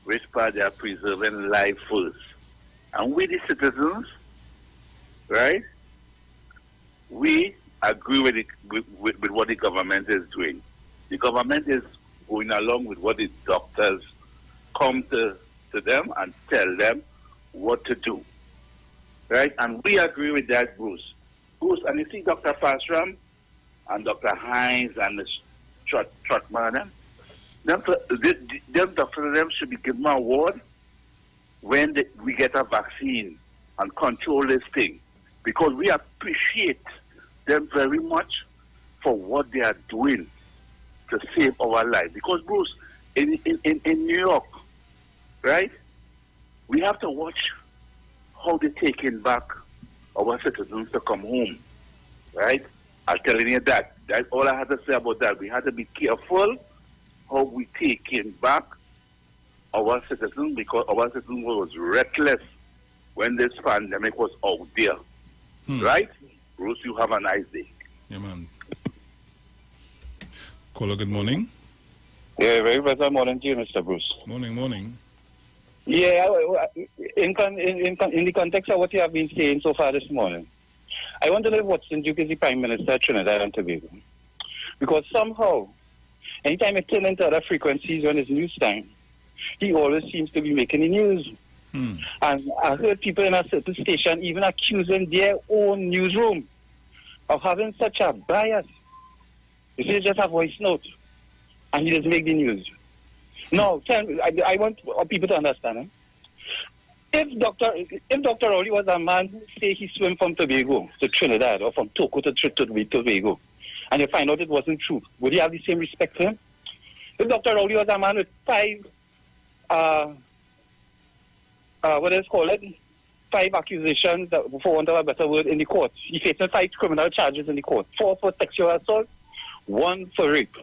Which part they are preserving life first. And we, the citizens, right? We agree with what the government is doing. The government is going along with what the doctors come to them and tell them what to do. Right? And we agree with that, Bruce. Bruce, and you see Dr. Pasram and Dr. Hines and the Trotman, them doctors them should be given an award when we get a vaccine and control this thing. Because we appreciate them very much for what they are doing to save our life. Because, Bruce, in New York, right, we have to watch how they're taking back our citizens to come home, right? I'm telling you that. That's all I have to say about that. We have to be careful how we taking back our citizens, because our citizens was reckless when this pandemic was out there. Right? Bruce, you have a nice day. Yeah, man. Caller, good morning. Yeah, very better morning to you, Mr. Bruce. Morning. Yeah, in the context of what you have been saying so far this morning, I want to know if Watson Duke is the Prime Minister of Trinidad and Tobago. Because somehow, anytime I turn into other frequencies when it's news time, he always seems to be making the news. And I heard people in a certain station even accusing their own newsroom of having such a bias. You see, just a voice note, and he just make the news. No, I want people to understand. If Dr. Rowley was a man who say he swam from Tobago to Trinidad or from Togo to Tobago, and you find out it wasn't true, would you have the same respect for him? If Dr. Rowley was a man with 5 accusations, for want of a better word, in the court. He facing 5 criminal charges in the court. 4 for sexual assault, 1 for rape.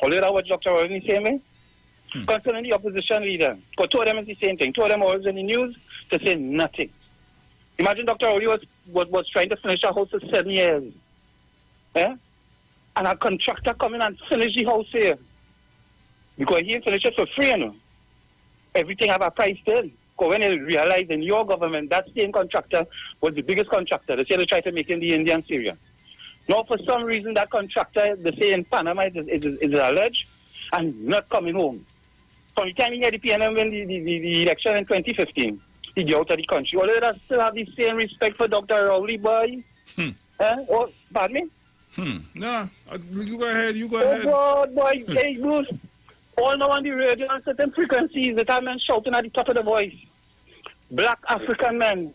All of that what Dr. Rowley is saying, concerning the opposition leader. Because 2 of them is the same thing. 2 of them always in the news to say nothing. Imagine Dr. Rowley was trying to finish a house for 7 years. And a contractor come in and finish the house here. Because he didn't finish it for free, you know. Everything have a price then. Because when you realize in your government, that same contractor was the biggest contractor. They say they try to make in the Indian Syria. Now, for some reason, that contractor, they say in Panama, is alleged and not coming home. From the time he had the PNM win the election in 2015, he got out of the country. All of us still have the same respect for Dr. Rowley, boy. Oh, pardon me? Nah, you go ahead. Oh, God, boy. Hey, Bruce. All now on the radio on certain frequencies that are men shouting at the top of the voice. Black African men.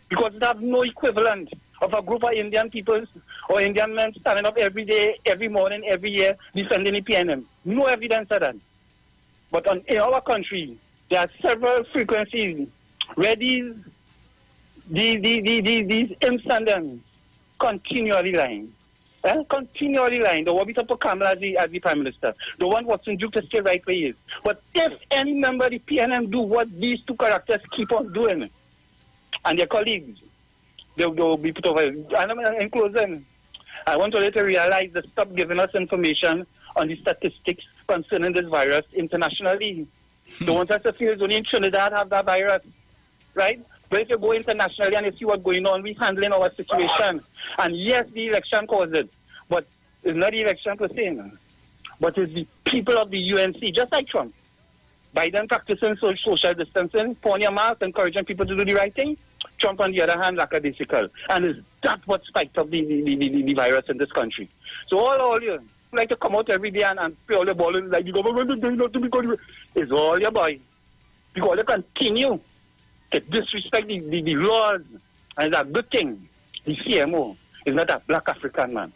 Because they have no equivalent of a group of Indian people or Indian men standing up every day, every morning, every year, defending the PNM. No evidence of that. But in our country, there are several frequencies where these imps and them continually lying. Continually lying. They want me to put Kamala as the Prime Minister. They want Watson Duke to stay right where he is. But if any member of the PNM do what these 2 characters keep on doing, and their colleagues, they will be put over. And in closing, I want you to realize that stop giving us information on the statistics concerning this virus internationally. They want us to feel it's only in Trinidad have that virus, right? But if you go internationally and you see what's going on, we're handling our situation. And yes, the election caused it, but it's not the election per se, but it's the people of the UNC, just like Trump. Biden practicing social distancing, putting your mask, encouraging people to do the right thing. Trump, on the other hand, lackadaisical. And is that what spiked up the virus in this country? So all you like to come out every day and play all the ball like the government is doing nothing because it's all your boy. Because they continue to disrespect the laws, and it's a good thing. The CMO is not a black African man.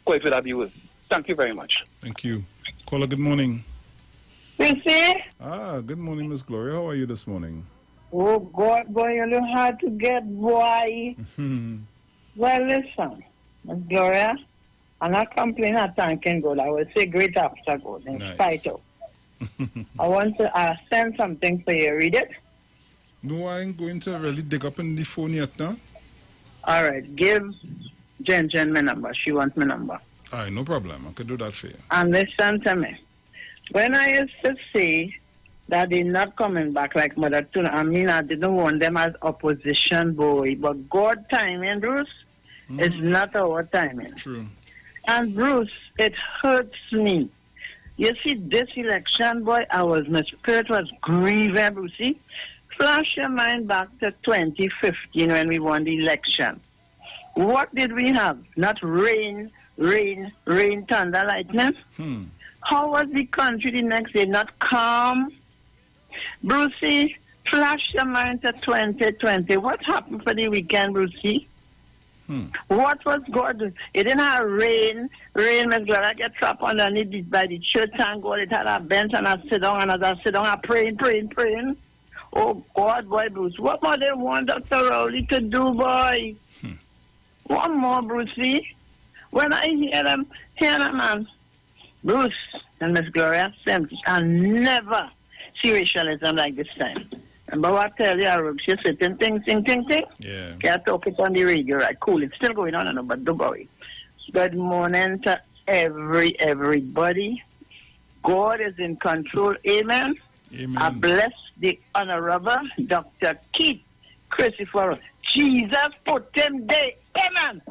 Quite with abuse. Thank you very much. Thank you. Caller, good morning. You see? Good morning, Miss Gloria. How are you this morning? Oh, God, boy, you know how to get, boy. Well, listen, Miss Gloria, I'm not complaining or thanking God. I will say great after God, in spite of. I want to send something for you. Read it? No, I ain't going to really dig up in the phone yet now. All right, give Jen my number. She wants my number. All right, no problem. I can do that for you. And listen to me. When I used to say that they're not coming back like Mother Tuna, I mean, I didn't want them as opposition, boy. But God timing, Bruce, is not our timing. True. And Bruce, it hurts me. You see, this election, boy, my spirit was grieving, Brucey. Flash your mind back to 2015 when we won the election. What did we have? Not rain, thunder, lightning. How was the country the next day? Not calm. Brucey, flash your mind to 2020. What happened for the weekend, Brucey? What was God? It didn't have rain. Miss Gloria get trapped underneath by the church and God. It had a bench and I sit down and I praying. Oh God, boy, Bruce, what more they want Dr. Rowley to do, boy? One more, Brucey. When I hear them, man, Bruce and Miss Gloria, I'll never see racialism like this time. But what I tell you, she's sitting, ting. Yeah. Can't talk it on the radio, right? Cool, it's still going on, I know, but don't worry. Good morning to everybody. God is in control, amen. I bless the Honorable Dr. Keith Christopher. Jesus put him there, amen.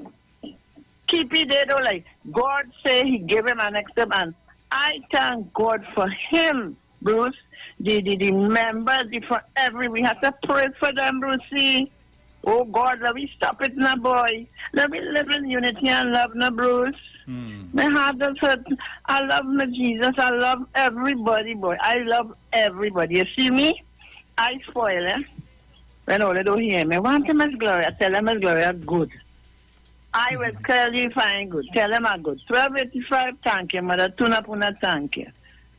Keep it there, though, like God say he gave him an extra man. I thank God for him, Bruce. The members, we have to pray for them, Brucey. Oh God, let me stop it now, boy. Let me live in unity and love now, Bruce. My heart does hurt. I love my Jesus. I love everybody, boy. I love everybody. You see me? I spoil, when all they don't hear me. Want to Miss Gloria, tell them Miss Gloria good. I will tell you if I ain't good. Tell them I'm good. 1285, thank you, Mother Tuna Puna, thank you.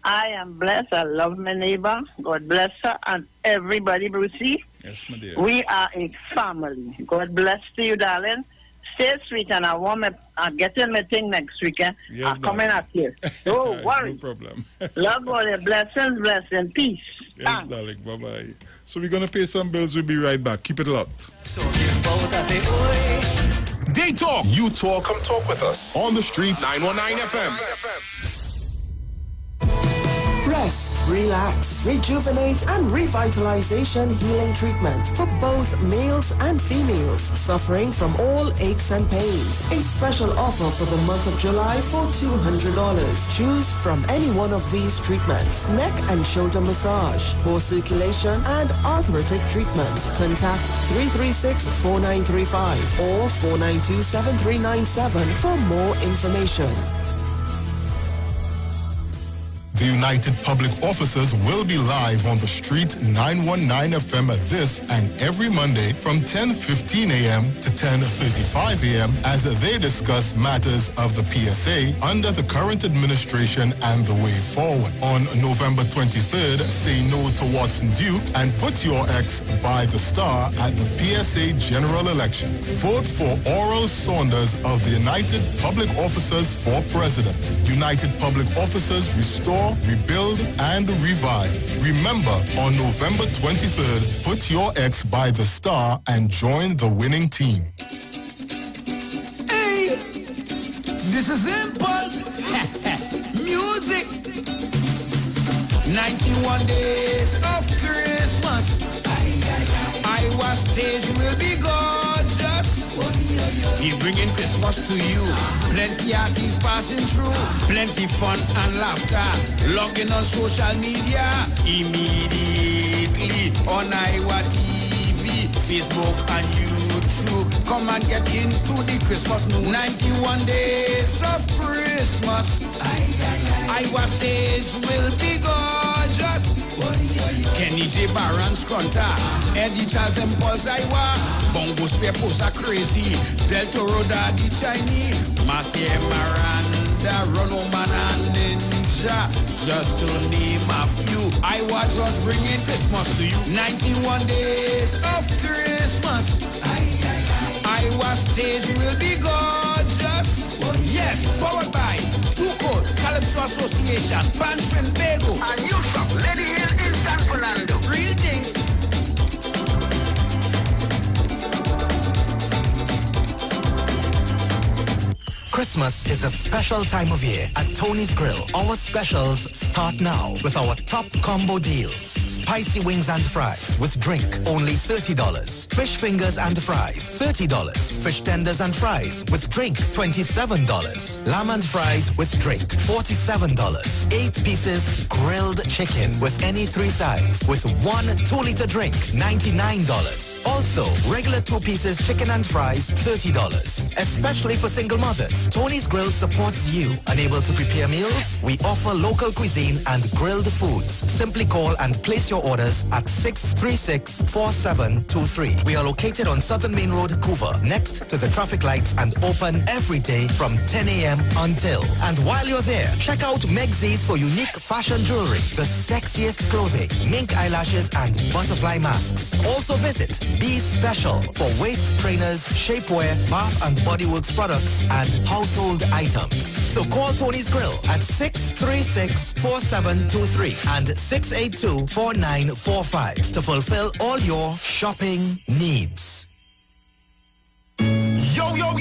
I am blessed. I love my neighbor. God bless her and everybody, Brucey. Yes, my dear. We are a family. God bless to you, darling. Stay sweet, and I'm getting my thing next weekend. Yes, I'm coming up here. Don't worry. No problem. Love all your blessings, peace. Yes, thanks. Darling. Bye-bye. So we're going to pay some bills. We'll be right back. Keep it locked. They talk. You talk. Come talk with us. On the street. 919 FM. Rest, relax, rejuvenate, and revitalization healing treatment for both males and females suffering from all aches and pains. A special offer for the month of July for $200. Choose from any one of these treatments: neck and shoulder massage, poor circulation, and arthritic treatment. Contact 336-4935 or 492-7397 for more information. The United Public Officers will be live on the street 919 FM this and every Monday from 10:15 a.m. to 10:35 a.m. as they discuss matters of the PSA under the current administration and the way forward. On November 23rd, say no to Watson Duke and put your ex by the star at the PSA general elections. Vote for Oral Saunders of the United Public Officers for President. United Public Officers restore, rebuild, and revive. Remember, on November 23rd, put your ex by the star and join the winning team. Hey, this is Impulse Music. 91 days of Christmas. Iwer Stage will be gorgeous. He's bringing Christmas to you. Plenty artists passing through. Plenty fun and laughter. Log in on social media immediately on Iwer TV, Facebook and YouTube. Come and get into the Christmas mood. 91 days of Christmas. Iwer Stage will be gorgeous. Kenny J. Baron Scrunta, Eddie Charles and Paul Zaiwa, Bongo Spearpos are crazy, Del Toro Daddy Chinese, Marcia Miranda, Rono Man and Ninja, Just to name a few, I was just bringing Christmas to you. 91 days of Christmas. Iwer Stage will be gorgeous. Yes, powered by Tuco, Calypso Association, Trinidad Tobago, and New Shop, Lady Hill in San Fernando. Real thing. Christmas is a special time of year at Tony's Grill. Our specials start now with our top combo deals. Spicy wings and fries with drink, only $30. Fish fingers and fries, $30. Fish tenders and fries with drink, $27. Lamb and fries with drink, $47. 8 pieces grilled chicken with any 3 sides with 1 2-liter drink, $99. Also, regular 2 pieces chicken and fries, $30. Especially for single mothers, Tony's Grill supports you. Unable to prepare meals? We offer local cuisine and grilled foods. Simply call and place your orders at 636-4723. We are located on Southern Main Road, Couva, next to the traffic lights, and open every day from 10 a.m. until. And while you're there, check out Megzies for unique fashion jewelry, the sexiest clothing, mink eyelashes, and butterfly masks. Also visit Be Special for waist trainers, shapewear, bath and body works products, and household items. So call Tony's Grill at 636-4723 and 682-4945 to fulfill all your shopping needs.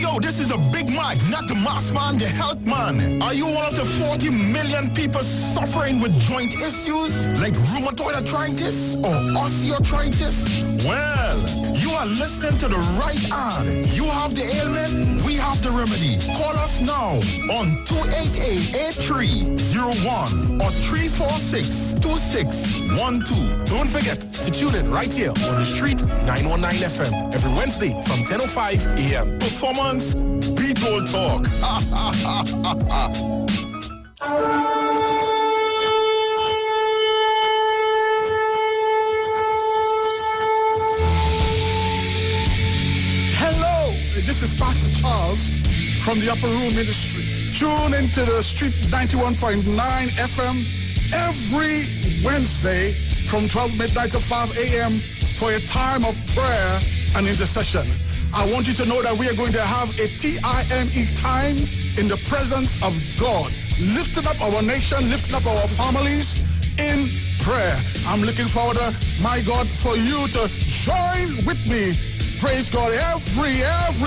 Yo, this is a Big Mike, not the mass man, the health man. Are you one of the 40 million people suffering with joint issues like rheumatoid arthritis or osteoarthritis? Well, you are listening to the right ad. You have the ailment, we have the remedy. Call us now on 288-8301 or 346-2612. Don't forget to tune in right here on the Street 919 FM every Wednesday from 10:05 a.m. Performance Beatles Talk. Hello, this is Pastor Charles from the Upper Room Ministry. Tune into the Street 91.9 FM every Wednesday from 12 midnight to 5 a.m. for a time of prayer and intercession. I want you to know that we are going to have a TIME time in the presence of God, lifting up our nation, lifting up our families in prayer. I'm looking forward, my God, for you to join with me. Praise God, every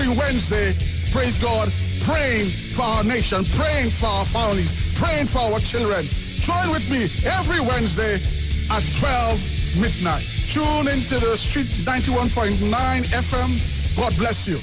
Wednesday, praise God, praying for our nation, praying for our families, praying for our children. Join with me every Wednesday at 12 midnight. Tune into the Street 91.9 FM. God bless you.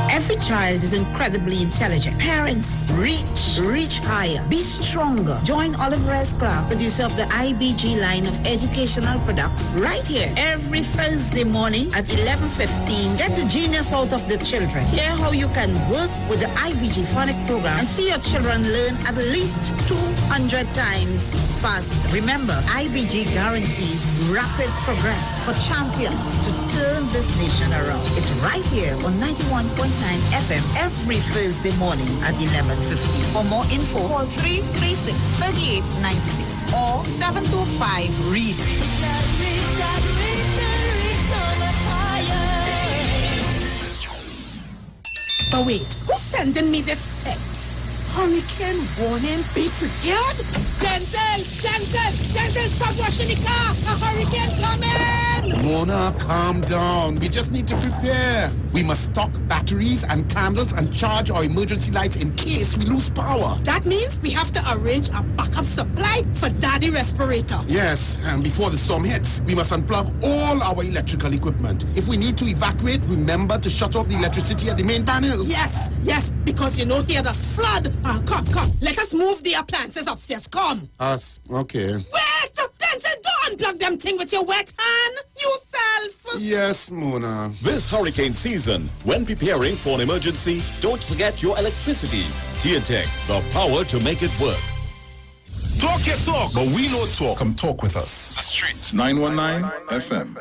Every child is incredibly intelligent. Parents, reach higher. Be stronger. Join Oliver S. Clark, producer of the IBG line of educational products, right here every Thursday morning at 11:15. Get the genius out of the children. Hear how you can work with the IBG phonic program and see your children learn at least 200 times faster. Remember, IBG guarantees rapid progress for champions to turn this nation around. It's right here on 91.9 FM every Thursday morning at 11:15. For more info, call 336-3896 or 725-READ. But wait, who's sending me this text? Hurricane warning, be prepared? Denzel, stop washing the car! A hurricane coming! Mona, calm down. We just need to prepare. We must stock batteries and candles and charge our emergency lights in case we lose power. That means we have to arrange a backup supply for Daddy respirator. Yes, and before the storm hits, we must unplug all our electrical equipment. If we need to evacuate, remember to shut off the electricity at the main panel. Yes, because here there's flood. Come. Let us move the appliances upstairs. Come. Us? Okay. Wait! Denzel, don't unplug them thing with your wet hand. Yourself. Yes, Mona. This hurricane season, when preparing for an emergency, don't forget your electricity. Geotech, the power to make it work. Talk your talk, but we know talk. Come talk with us. The Street 919 FM.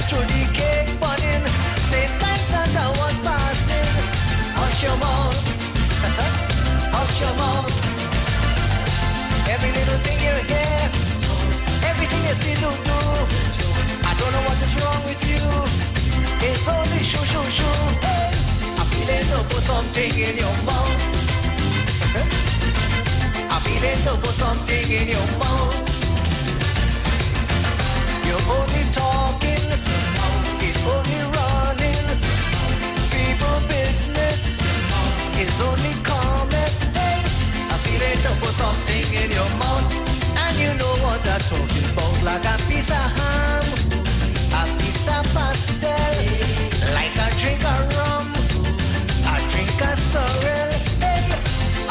through the cake burning. Same time Santa was passing. Hush your mouth, hush your mouth. Every little thing you hear, everything you see do. I don't know what is wrong with you. It's only shoo shoo shoo. Hey, I'm feeling to put something in your mouth. I'm feeling to put something in your mouth. You're only talking, it's only running. People business is only calmness. Hey, I'm feeling to put something in your mouth. And you know what I'm talking about. Like a piece of ham, a piece of pastel, like a drink of rum, a drink of sorrel. Hey,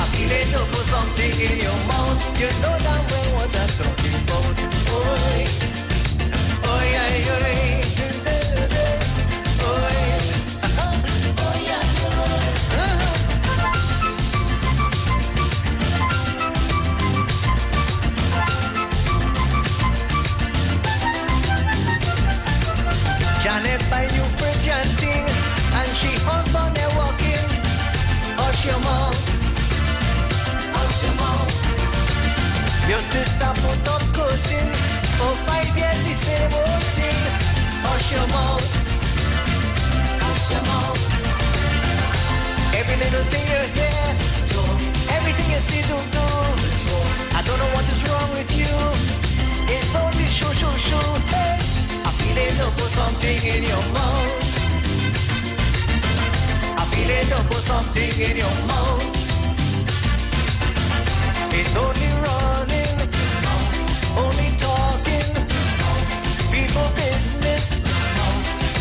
I'm feeling to put something in your mouth. You know that well what I'm talking about. Oi, oi, oi, oi. Janet buy new fridge and thing, and she husband they walking. Hush your mouth, hush your mouth. Your sister put up curtain for 5 years the same old thing. Hush your mouth, hush your mouth. Every little thing you hear, everything you see do. I don't know what is wrong with you. It's only shoo shoo shoo. Hey. I feel it to put something in your mouth. I feel it to put something in your mouth. It's only running, only talking, people business,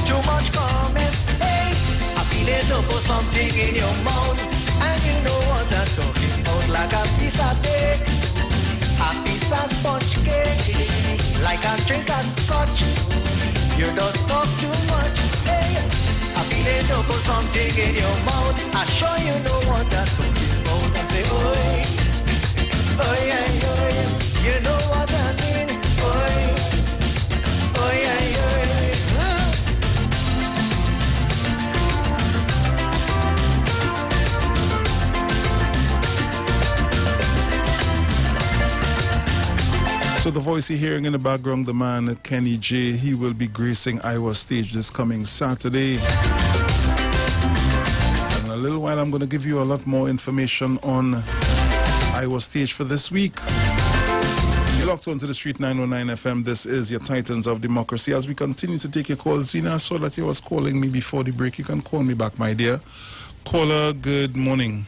too much comments. Hey, I feel it to put something in your mouth. And you know what I'm talking about. Like a piece of cake, a piece of sponge cake, like a drink of scotch. You just talk too much. Hey, I feel it to put something in your mouth. I sure you know what I'm talking about. I say, oi, oi, oi, oi. You know what I mean. Oi, oi, oi, oi. So the voice you're hearing in the background, the man Kenny J, he will be gracing Iwer Stage this coming Saturday. And in a little while, I'm going to give you a lot more information on Iwer Stage for this week. You're locked onto the Street 919 FM. This is your Titans of Democracy. As we continue to take your calls, Zina, I saw that you was calling me before the break. You can call me back, my dear. Caller, good morning.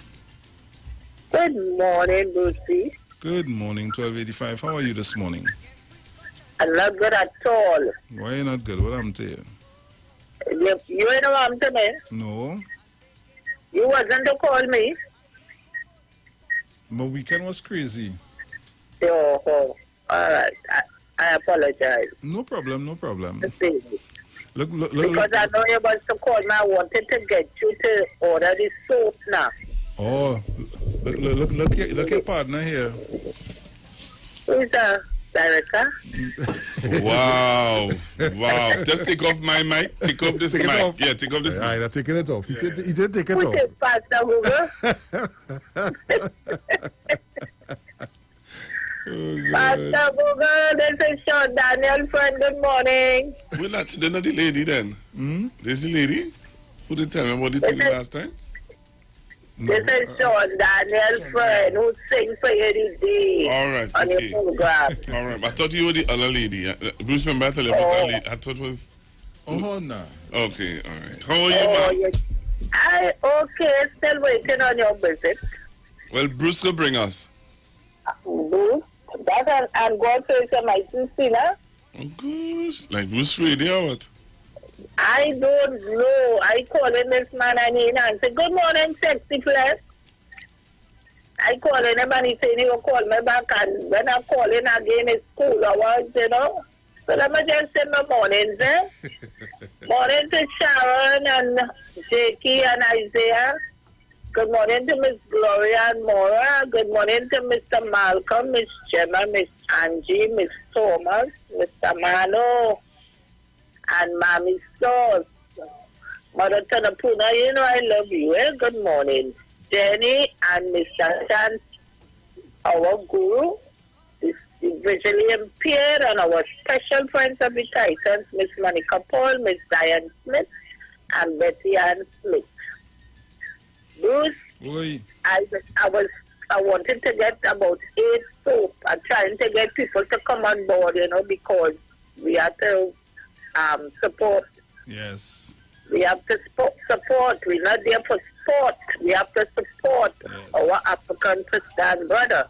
Good morning, Brucey. Good morning, 1285. How are you this morning? I'm not good at all. Why are you not good? What happened to you? You ain't know to me. No. You wasn't to call me. My weekend was crazy. Oh. All right. I apologize. No problem, no problem. Look. Because I know you was to call me. I wanted to get you to order the soap now. Oh, look your partner here. Who's the director? Wow. Just take off my mic. Take off this mic. Yeah, take off this mic. All right, I'm taking it off. He said take it off. Put it past the Pastor Google, this is Sean Daniel, friend. Good morning. We're not the lady then. This is the lady who did tell me about the thing last time. This is Sean Daniel, friend, who sings for you today. All right, on okay. your program. All right, I thought you were the other lady. Bruce, remember I told you about that lady? I thought it was... Oh, no. Okay, all right. How are you, ma'am? Okay, still waiting on your visit. Well, Bruce will bring us. Bruce? That I'm going to say my sister. Oh, gosh. Like Bruce Radio or what? I don't know. I call him this man and he answer, good morning, sexy flesh. I call him and he said he will call me back, and when I call him again, it's school hours, you know. So let me just say my mornings, eh? Morning to Sharon and Jakey and Isaiah. Good morning to Miss Gloria and Maura. Good morning to Mr. Malcolm, Miss Gemma, Miss Angie, Miss Thomas, Mr. Mano. and Mommy Sauce. Mother Tanapuna, you know I love you. Eh? Good morning. Jenny and Mr. Chance, our guru, is visually impaired, and our special friends of the Titans, Miss Monica Paul, Miss Diane Smith, and Betty Ann Smith. Bruce, I wanted to get about 8 soap. I'm trying to get people to come on board, because we have to support. Yes. We have to support. We're not there for sport. We have to support our African sister and brother.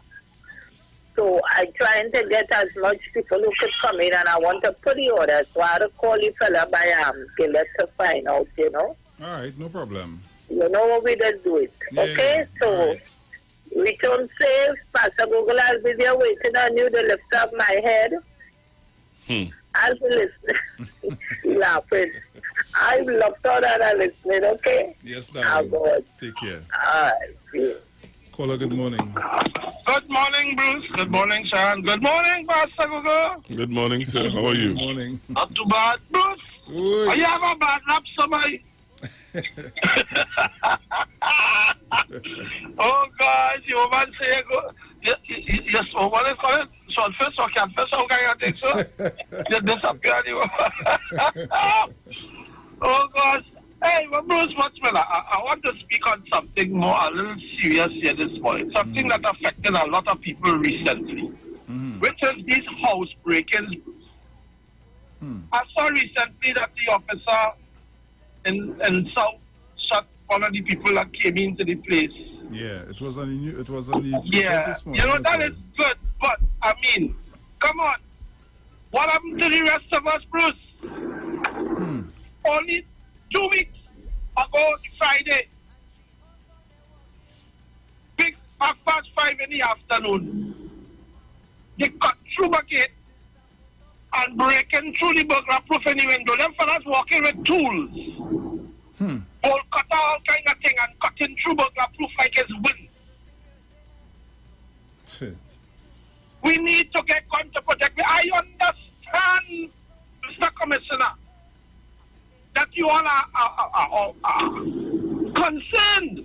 So I'm trying to get as much people who could come in, and I want to put the order. So I had to call you fella by Gillette to find out, All right, no problem. You know what we just do it. Yeah, okay? So return safe. Pastor Google, I'll be there waiting on you to lift up my head. I'll be listening. Laughing. I love all that I'm listening, okay? Yes, darling. Take care. All right. Caller, good morning. Good morning, Bruce. Good morning, Sean. Good morning, Pastor Google. Good morning, sir. How are you? Good morning. Not too bad, Bruce. Are you have a bad lap, somebody? Oh, God, you woman say, yes, what is it? Shortfish or catfish, how can you think so? You disappear, you. Oh, God. Hey, well, Bruce Watchman, I want to speak on something a little serious here this morning. Something that affected a lot of people recently, which is these house break-ins. I saw recently that the officer in South shot one of the people that came into the place. Yeah, it was on the it was on the Yeah, that is good, but I mean, come on. What happened to the rest of us, Bruce? Only 2 weeks ago, Friday, big 5:05 in the afternoon, they cut through the gate and breaking through the burglar-proof in the window. Them fellas walking with tools. All cut all kind of thing and cutting through burglar-proof like it's wind. We need to get gun to protect me. I understand, Mr. Commissioner, that you all are concerned.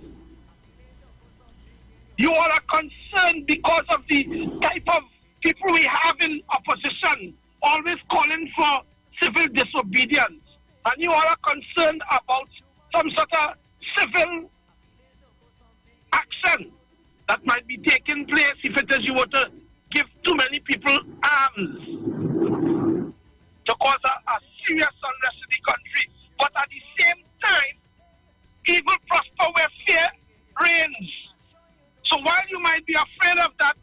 You all are concerned because of the type of people we have in opposition, always calling for civil disobedience. And you all are concerned about some sort of civil action that might be taking place if it is you were to give too many people arms to cause a serious unrest in the country. But at the same time, evil prosper where fear reigns. So while you might be afraid of that,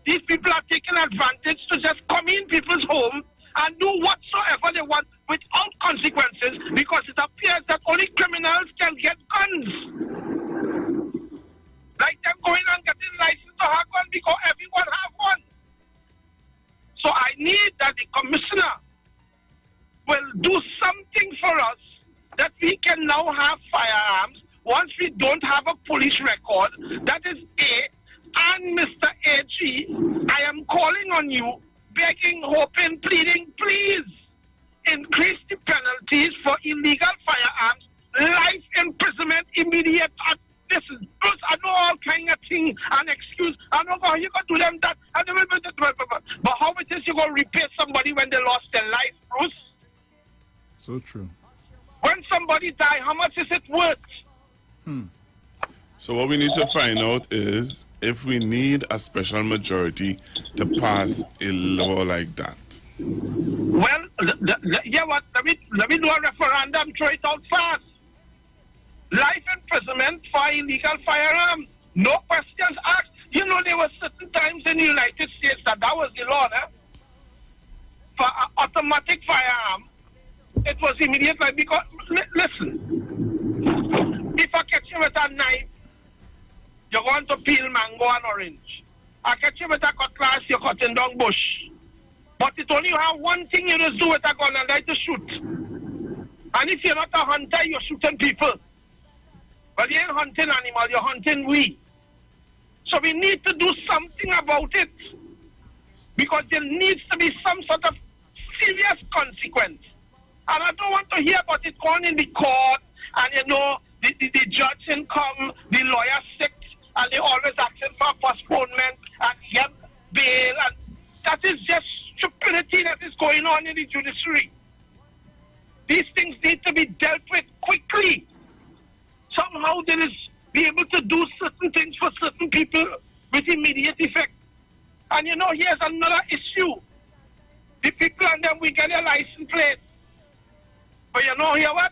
these people are taking advantage to just come in people's home and do whatsoever they want without consequences, because it appears that only criminals can get guns. Like they're going and getting license to have one because everyone have one. So I need that the commissioner will do something for us that we can now have firearms once we don't have a police record. That is A. And Mr. AG, I am calling on you, begging, hoping, pleading, please increase the penalties for illegal firearms, life imprisonment, immediate. This is Bruce, I know all kind of things and excuse. I know how you can do them that. But how it is you going to repay somebody when they lost their life, Bruce? So true. When somebody die, how much is it worth? So what we need to find out is if we need a special majority to pass a law like that. Well, yeah, what? Let me do a referendum, throw it out fast. Life imprisonment for illegal firearms. No questions asked. You know, there were certain times in the United States that was the law, for an automatic firearm. It was immediate, like, because, listen, if I catch you with a knife, you're going to peel mango and orange. I catch you with a cutlass, you're cutting down bush. But it only have one thing you just do with a gun, and that's to shoot. And if you're not a hunter, you're shooting people. But you ain't hunting animals, you're hunting we. So we need to do something about it. Because there needs to be some sort of serious consequence And I don't want to hear about it going in the court, and you know, the judge didn't come, the lawyer sick, and they always asking for postponement and get bail, and that is just stupidity that is going on in the judiciary. These things need to be dealt with quickly. Somehow there is be able to do certain things for certain people with immediate effect. And you know, here's another issue. The people and them, we get a license plate. But you know, here what?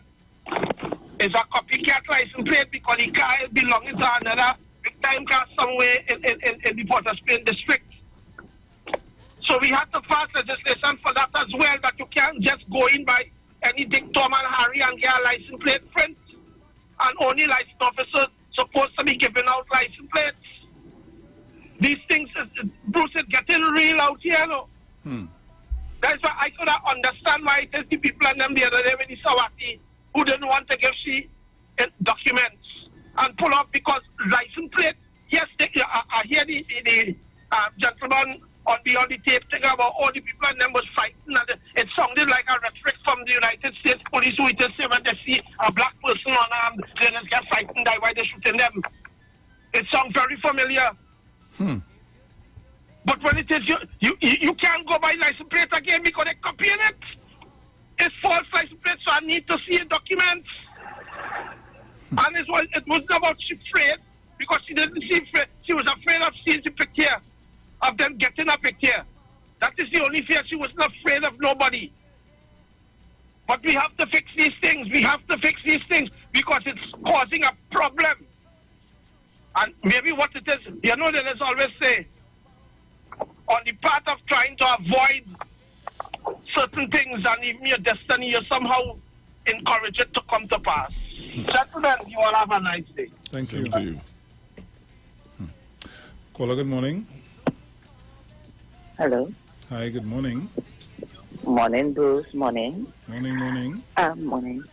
It's a copycat license plate because the car is belonging to another big time car somewhere in the Port of Spain district. So we have to pass legislation for that as well, that you can't just go in by any Dick, Tom and Harry and get a license plate print. And only license officers supposed to be giving out license plates. These things, Bruce, is getting real out here, no? That's why I could understand why it is the people and them the other day with the Sawati who didn't want to give she documents and pull up because license plate. Yes, I hear the gentleman on the tape thing about all the people and them was fighting. And it sounded like a rhetoric from the United States police who just say when they see a black person unarmed, they just get frightened, die while they're shooting them. It sounds very familiar. But when it is, you can't go by license plate again because they're copying it. It's false license plate, so I need to see documents. And it wasn't about she afraid because she didn't see afraid. She was afraid of seeing the picture, of them getting a picture. That is the only fear. She wasn't afraid of nobody. But we have to fix these things. We have to fix these things because it's causing a problem. And maybe what it is, you know, there is always say, on the path of trying to avoid certain things and even your destiny, you somehow encourage it to come to pass. Gentlemen, you all have a nice day. Thank you. Caller, good morning. Hello. Hi, good morning. Morning, Bruce. Morning. Morning. Morning.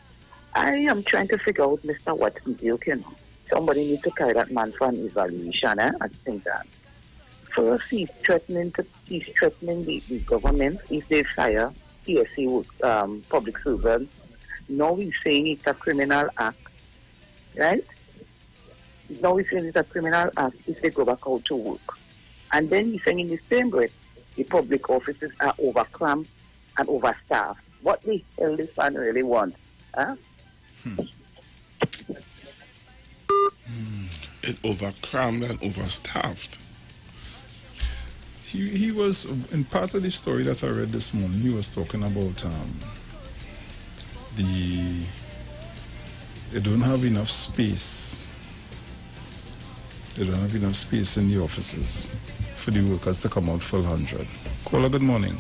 I am trying to figure out Mr. Watson Duke, you know. Somebody needs to carry that man for an evaluation, I think that. First, he's threatening the government if they fire PSC public servants. Now he's saying it's a criminal act, right? Now he's saying it's a criminal act if they go back out to work. And then he's saying in the same breath, the public offices are overcramped and overstaffed. What the hell this man really wants? Huh? It overcrammed and overstaffed. He was, in part of the story that I read this morning, he was talking about they don't have enough space. They don't have enough space in the offices for the workers to come out full 100. Caller, good morning.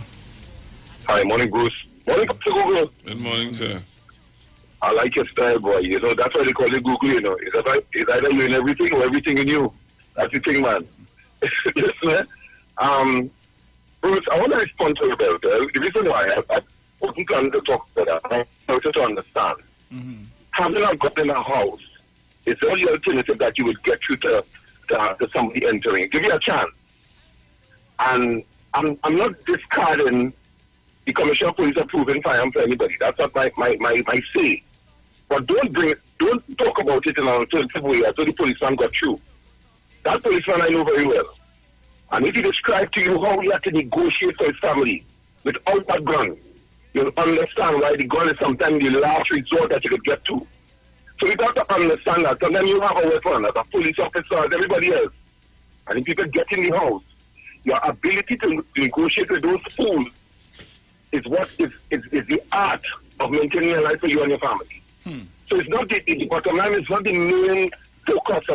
Hi, morning, Bruce. Morning, Google. Good morning, sir. I like your style, boy. You know, that's why they call it Google, you know. It's either you in everything or everything in you. That's the thing, man. Listen, Bruce, I want to respond to you about the reason why I wasn't planning to talk about that. I wanted to understand. Having a gun in a house is the only alternative that you would get through to somebody entering. Give you a chance. And I'm not discarding the Commissioner of Police approving firearm for anybody. That's not my say. But don't talk about it in an alternative way until the policeman got through. That policeman I know very well. And if he describes to you how he had to negotiate for his family without that gun, you'll understand why the gun is sometimes the last resort that you could get to. So we got to understand that. And then you have a weapon as a police officer, as everybody else. And if people get in the house, your ability to negotiate with those fools is what is the art of maintaining a life for you and your family. So it's not the bottom line, it's not the main focus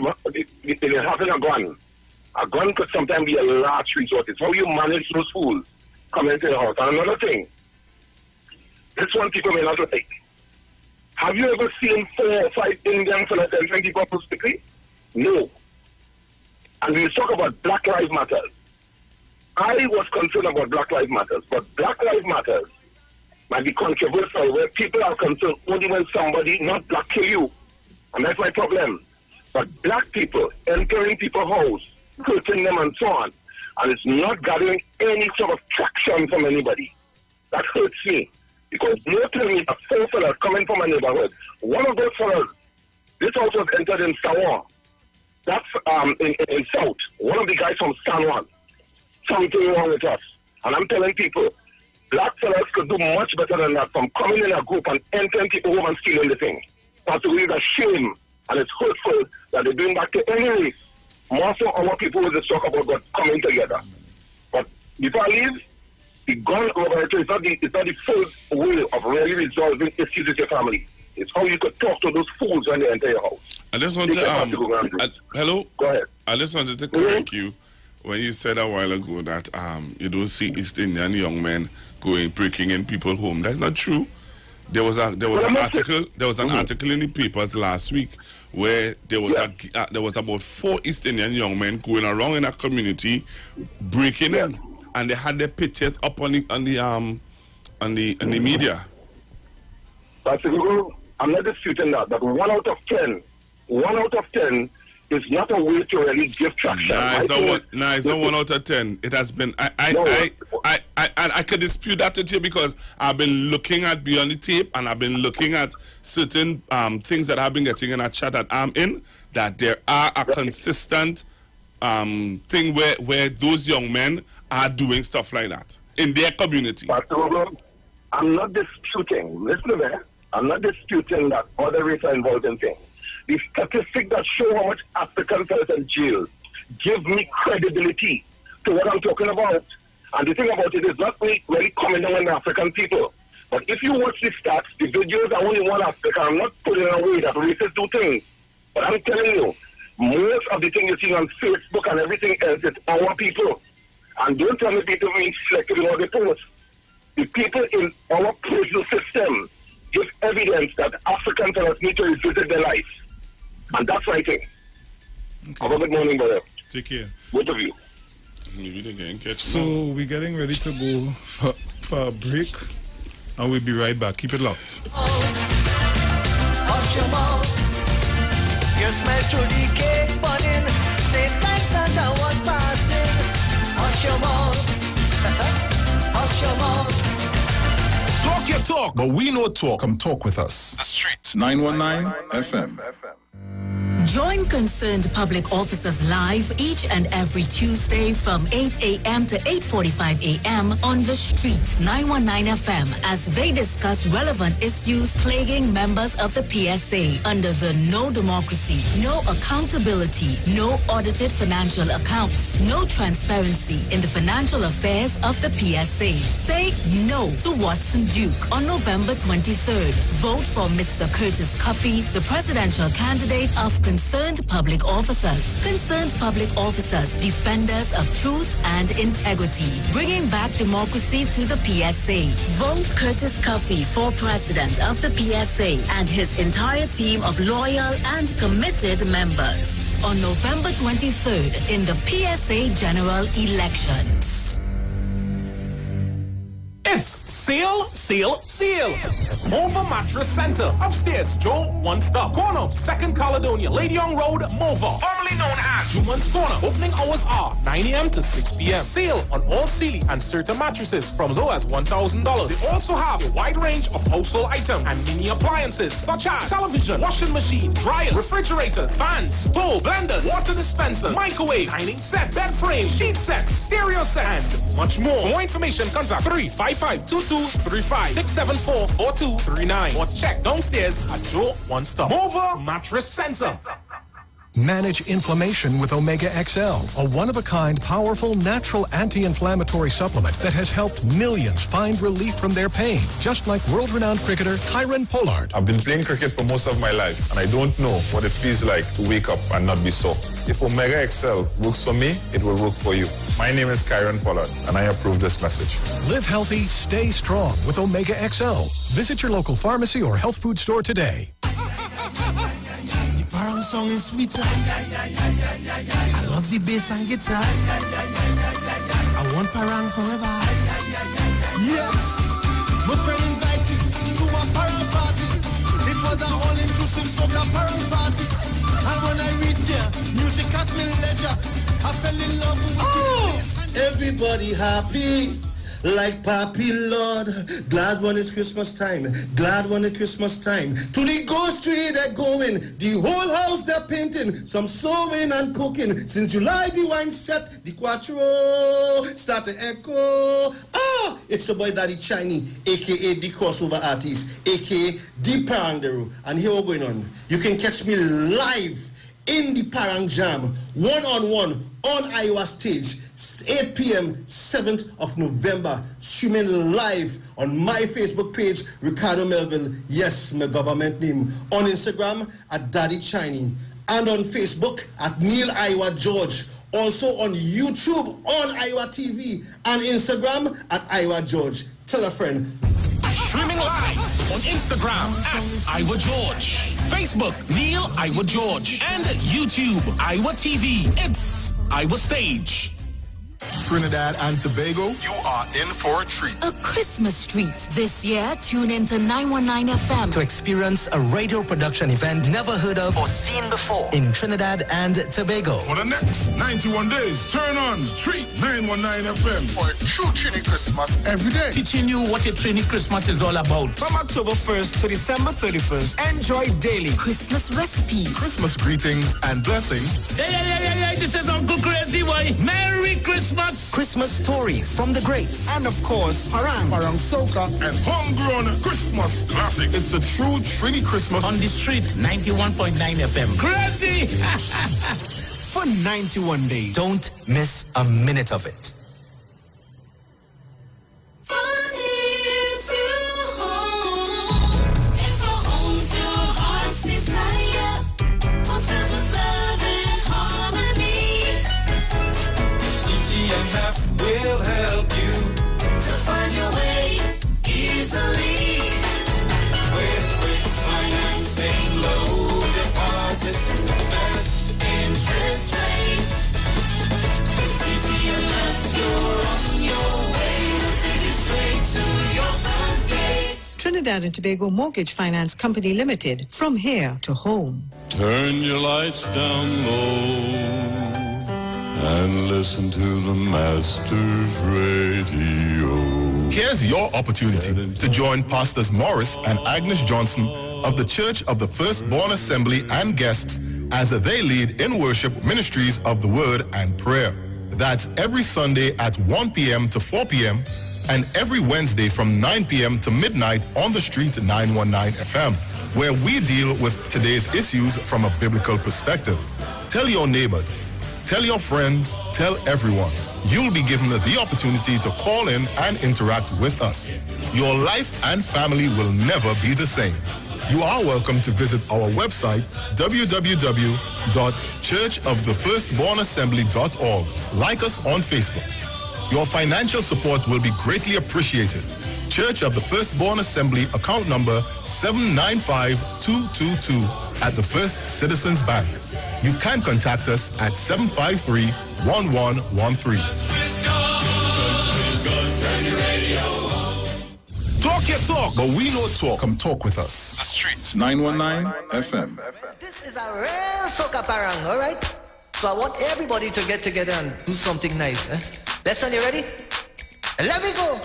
in having a gun. A gun could sometimes be a last resort. It's how you manage those fools coming into the house. And another thing, this one people may not think. Have you ever seen 4 or 5 Indian fellas entering the purpose quickly? No. And we talk about Black Lives Matter. I was concerned about Black Lives Matter, but Black Lives Matter might be controversial where people are concerned only when somebody not black kill you. And that's my problem. But black people entering people's house, hurting them and so on, and it's not gathering any sort of traction from anybody. That hurts me. Because you tell me that 4 fellas coming from a neighborhood. One of those fellas, this house was entered in Sawan. That's in South. One of the guys from San Juan. Something wrong with us. And I'm telling people, black fellas could do much better than that, from coming in a group and entering people home and stealing the thing. That's really a shame, and it's hurtful that they're doing that to any race. More so our people will just talk about God coming together. But before I leave, the gun over it is not the full way of really resolving issues with your family. It's how you could talk to those fools when they enter your house. I just want to hello? Go ahead. I just wanted to correct you when you said a while ago that you don't see East Indian young men breaking in people's home. That's not true. There was an article in the papers last week where there was about 4 East Indian young men going around in a community breaking in, and they had their pictures up on the media. That's it. I'm not disputing that, but 1 out of 10 is not a way to really give traction. It's not 1 out of 10. It has been. I could dispute that with you because I've been looking at Beyond the Tape, and I've been looking at certain things that I've been getting in a chat that I'm in, that there are a consistent thing where those young men are doing stuff like that in their community. I'm not disputing. Listen to me. I'm not disputing that other races are involved in things. The statistics that show how much African fellas in jail give me credibility to what I'm talking about. And the thing about it is not really commenting on the African people. But if you watch the stats, the videos are only one aspect. I'm not putting away that racists do things. But I'm telling you, most of the things you see on Facebook and everything else is our people. And don't tell me people being selected in all the posts. The people in our prison system give evidence that African fellas need to revisit their life. And that's my thing. Okay. Have a good morning, brother. Take care. Both of you. So we're getting ready to go for a break, and we'll be right back. Keep it locked. Hush your mouth. You smell through the cake burning. Same time Santa was passing. Hush your mouth. Hush your mouth. Talk your talk, but we know talk. Come talk with us. The Street 919 FM. Join Concerned Public Officers live each and every Tuesday from 8 a.m. to 8:45 a.m. on The Street 919 FM as they discuss relevant issues plaguing members of the PSA under the No Democracy, No Accountability, No Audited Financial Accounts, No Transparency in the Financial Affairs of the PSA. Say no to Watson Duke on November 23rd. Vote for Mr. Curtis Cuffey, the presidential candidate of Concerned Public Officers. Concerned Public Officers, defenders of truth and integrity, bringing back democracy to the PSA. Vote Curtis Cuffey for president of the PSA and his entire team of loyal and committed members on November 23rd in the PSA general elections. It's Seal, Seal, Seal. Mova Mattress Center. Upstairs, Joe, One Stop. Corner of 2nd Caledonia, Lady Young Road, Mova. Formerly known as Juman's Corner. Opening hours are 9 a.m. to 6 p.m. Sale on all Sealy and certain mattresses from low as $1,000. They also have a wide range of household items and mini appliances such as television, washing machine, dryers, refrigerators, fans, stove, blenders, water dispensers, microwave, dining sets, bed frame, sheet sets, stereo sets, and much more. For more information, contact 355-2235-674-4239 or check downstairs at Joe One Stop. Mova Mattress Center. Manage inflammation with Omega XL, a one-of-a-kind, powerful, natural anti-inflammatory supplement that has helped millions find relief from their pain, just like world-renowned cricketer Kyron Pollard. I've been playing cricket for most of my life, and I don't know what it feels like to wake up and not be sore. If Omega XL works for me, it will work for you. My name is Kyron Pollard, and I approve this message. Live healthy, stay strong with Omega XL. Visit your local pharmacy or health food store today. Parang song is sweeter. I love the bass and guitar. I want parang forever. Yes, my friend invited to a parang party. It was an all-inclusive soca parang party. And when I reached here, music at me leisure. I fell in love with the bass. Everybody happy. like Papi Lord. Glad when it's Christmas time, glad when it's Christmas time. To the ghost tree they're going, the whole house they're painting, some sewing and cooking. Since July the wine set, the quattro start to echo. Ah, it's your boy Daddy Chiney, aka the crossover artist, aka the Parangero. And here we're going on. You can catch me live in the Parang Jam, one-on-one on Iwer Stage, 8 p.m., 7th of November, streaming live on my Facebook page, Ricardo Melville, yes, my government name, on Instagram at Daddy Chiney, and on Facebook at Neil Iwer George, also on YouTube on Iwer TV, and Instagram at Iwer George. Tell a friend. Streaming live on Instagram at Iwer George, Facebook Neil Iwer George, and YouTube Iwer TV. It's Iwer Stage. Trinidad and Tobago, you are in for a treat. A Christmas treat. This year, tune into 919 FM to experience a radio production event never heard of or seen before in Trinidad and Tobago. For the next 91 days, turn on Street 919 FM for a true Trini Christmas every day. Teaching you what a Trini Christmas is all about. From October 1st to December 31st, enjoy daily Christmas recipes, Christmas greetings and blessings. Hey, this is Uncle Crazy Boy. Merry Christmas. Christmas stories from the greats. And of course, Parang Soca, and homegrown Christmas classics. It's a true Trini Christmas on the street 91.9 FM. Crazy! For 91 days. Don't miss a minute of it. From here to home, and for home's your heart's desire. Fulfill with love and harmony. TTMF will help you to find your way easily. With quick financing, low deposits, and the best interest rates. With TTMF, you're on your way. We'll take it straight to your front gate. Trinidad and Tobago Mortgage Finance Company Limited. From here to home. Turn your lights down low and listen to the Master's Radio. Here's your opportunity to join Pastors Morris and Agnes Johnson of the Church of the Firstborn Assembly and guests as they lead in worship ministries of the Word and Prayer. That's every Sunday at 1 p.m. to 4 p.m. and every Wednesday from 9 p.m. to midnight on the street 919 FM, where we deal with today's issues from a biblical perspective. Tell your neighbors, tell your friends, tell everyone. You'll be given the opportunity to call in and interact with us. Your life and family will never be the same. You are welcome to visit our website, www.churchofthefirstbornassembly.org. Like us on Facebook. Your financial support will be greatly appreciated. Church of the Firstborn Assembly, account number 795222 at the First Citizens Bank. You can contact us at 753-1113. Talk your talk, but we know talk. Come talk with us. The Street 919 FM. This is a real soca parang, all right? So I want everybody to get together and do something nice. Listen, you ready? Let me go.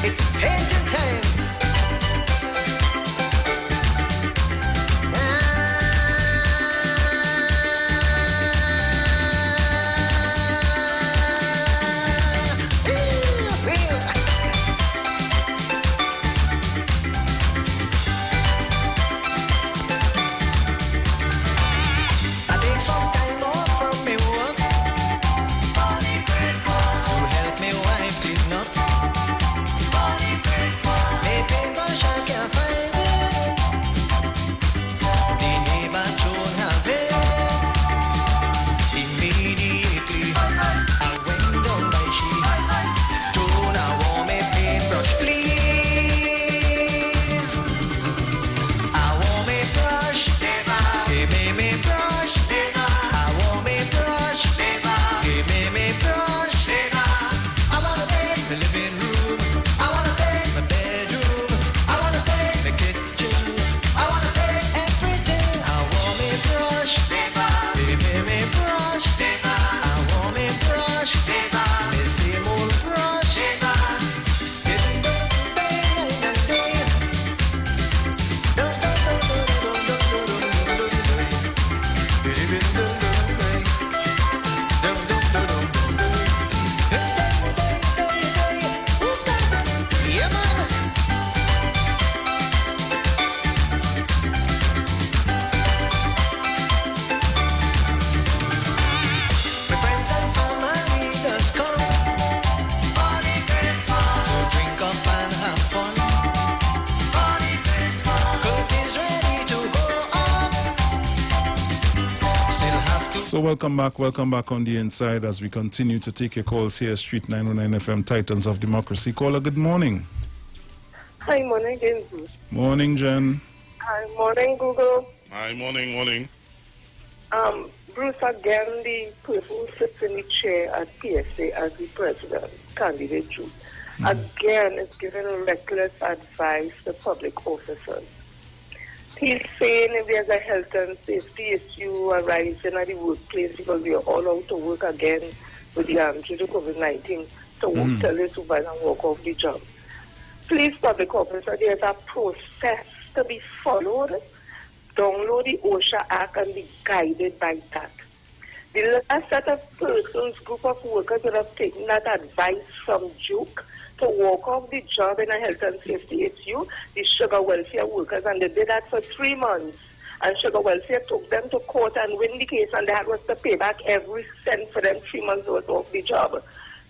It's painting time. Help me wipe it, no? So welcome back on the inside as we continue to take your calls here, Street 909 FM, Titans of Democracy. Caller, good morning. Hi, morning, James. Morning, Jen. Hi, morning, Google. Hi, morning. Bruce, again, the person who sits in the chair at PSA as the president, candidate Jude, again is giving reckless advice to public officers. He's saying if there's a health and safety issue arising at the workplace because we are all out to work again with the due to COVID-19, so we'll tell the supervisor and walk off the job. Please, public officer, there's a process to be followed. Download the OSHA Act and be guided by that. The last set of persons, group of workers that have taken that advice from Duke to walk off the job in a health and safety issue, the sugar welfare workers, and they did that for 3 months. And sugar welfare took them to court and win the case, and they had was to pay back every cent for them 3 months worth off the job.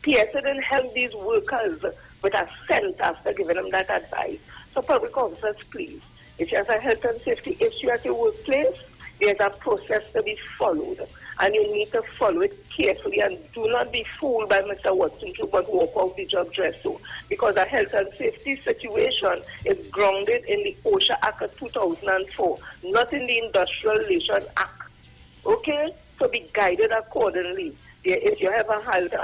PSA didn't help these workers with a cent after giving them that advice. So public officers, please, if you have a health and safety issue at your workplace, there's a process to be followed, and you need to follow it carefully, and do not be fooled by Mr. Watson to but walk off the job dress so, because a health and safety situation is grounded in the OSHA Act of 2004, not in the Industrial Relations Act. Okay? So be guided accordingly. If you have a health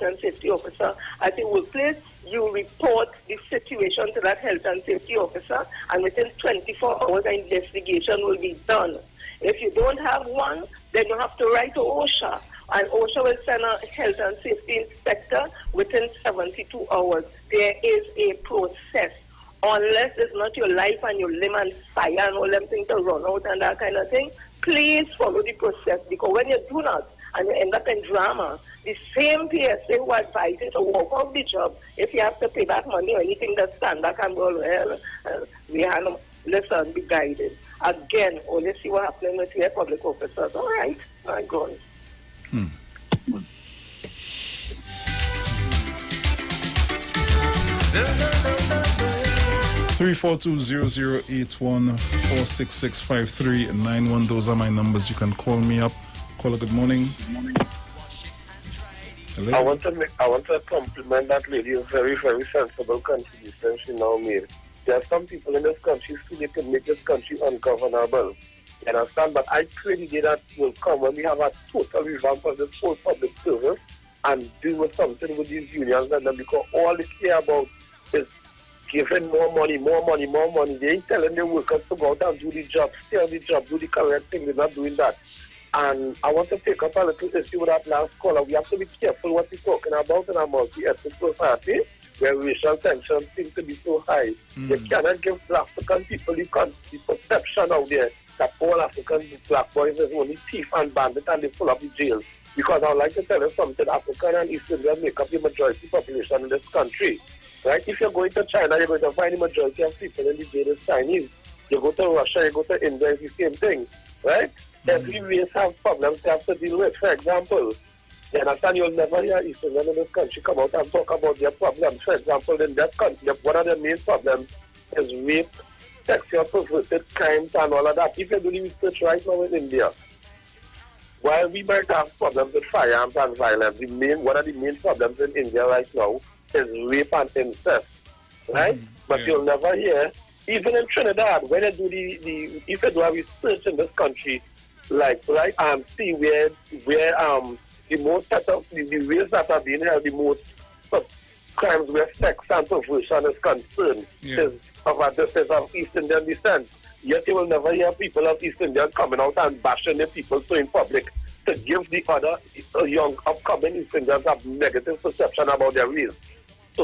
and safety officer at the workplace, you report the situation to that health and safety officer, and within 24 hours, an investigation will be done. If you don't have one, then you have to write to OSHA, and OSHA will send a health and safety inspector within 72 hours. There is a process. Unless it's not your life and your limb and fire and all them things to run out and that kind of thing, please follow the process, because when you do not, and you end up in drama, the same PSA who advised you to walk off the job, if you have to pay back money or anything, that stand back and go, well, we have no, listen, be guided. Again, only see what happening with your public officers. All right, I'm going. 342-0081-466-5391. Those are my numbers. You can call me up. Caller, good morning. Hello? I want to compliment that lady. A very, very sensible contribution she now made. There are some people in this country who they can make this country ungovernable. You understand? But I pray the day that will come when we have a total revamp of this whole public service and do with something with these unions and them, because all they care about is giving more money. They ain't telling the workers to go out and do the job, stay on the job, do the correct thing. They're not doing that. And I want to take up a little issue with that last caller. We have to be careful what we're talking about in a multi-ethnic society where racial tensions seem to be so high. You cannot give African people the perception out there that all African black boys is only thief and bandit and they full of the jail. Because I would like to tell you something, African and East Indian make up the majority population in this country. Right? If you're going to China, you're going to find the majority of people in the jail is Chinese. You go to Russia, you go to India, it's the same thing. Right? Every race has problems they have to deal with. For example, you understand, you'll never hear East Indian in this country come out and talk about their problems. For example, in that country, one of the main problems is rape, sexual perverted crimes and all of that. If you do the research right now in India, while we might have problems with firearms and violence, one of the main problems in India right now is rape and incest, right? But you'll never hear, even in Trinidad, when you do if you do a research in this country, like right, see where the most the ways that are being held, the most crimes where sex and perversion is concerned is of East Indian descent. Yet you will never hear people of East India coming out and bashing the people so in public to give the other young upcoming East Indians a negative perception about their race.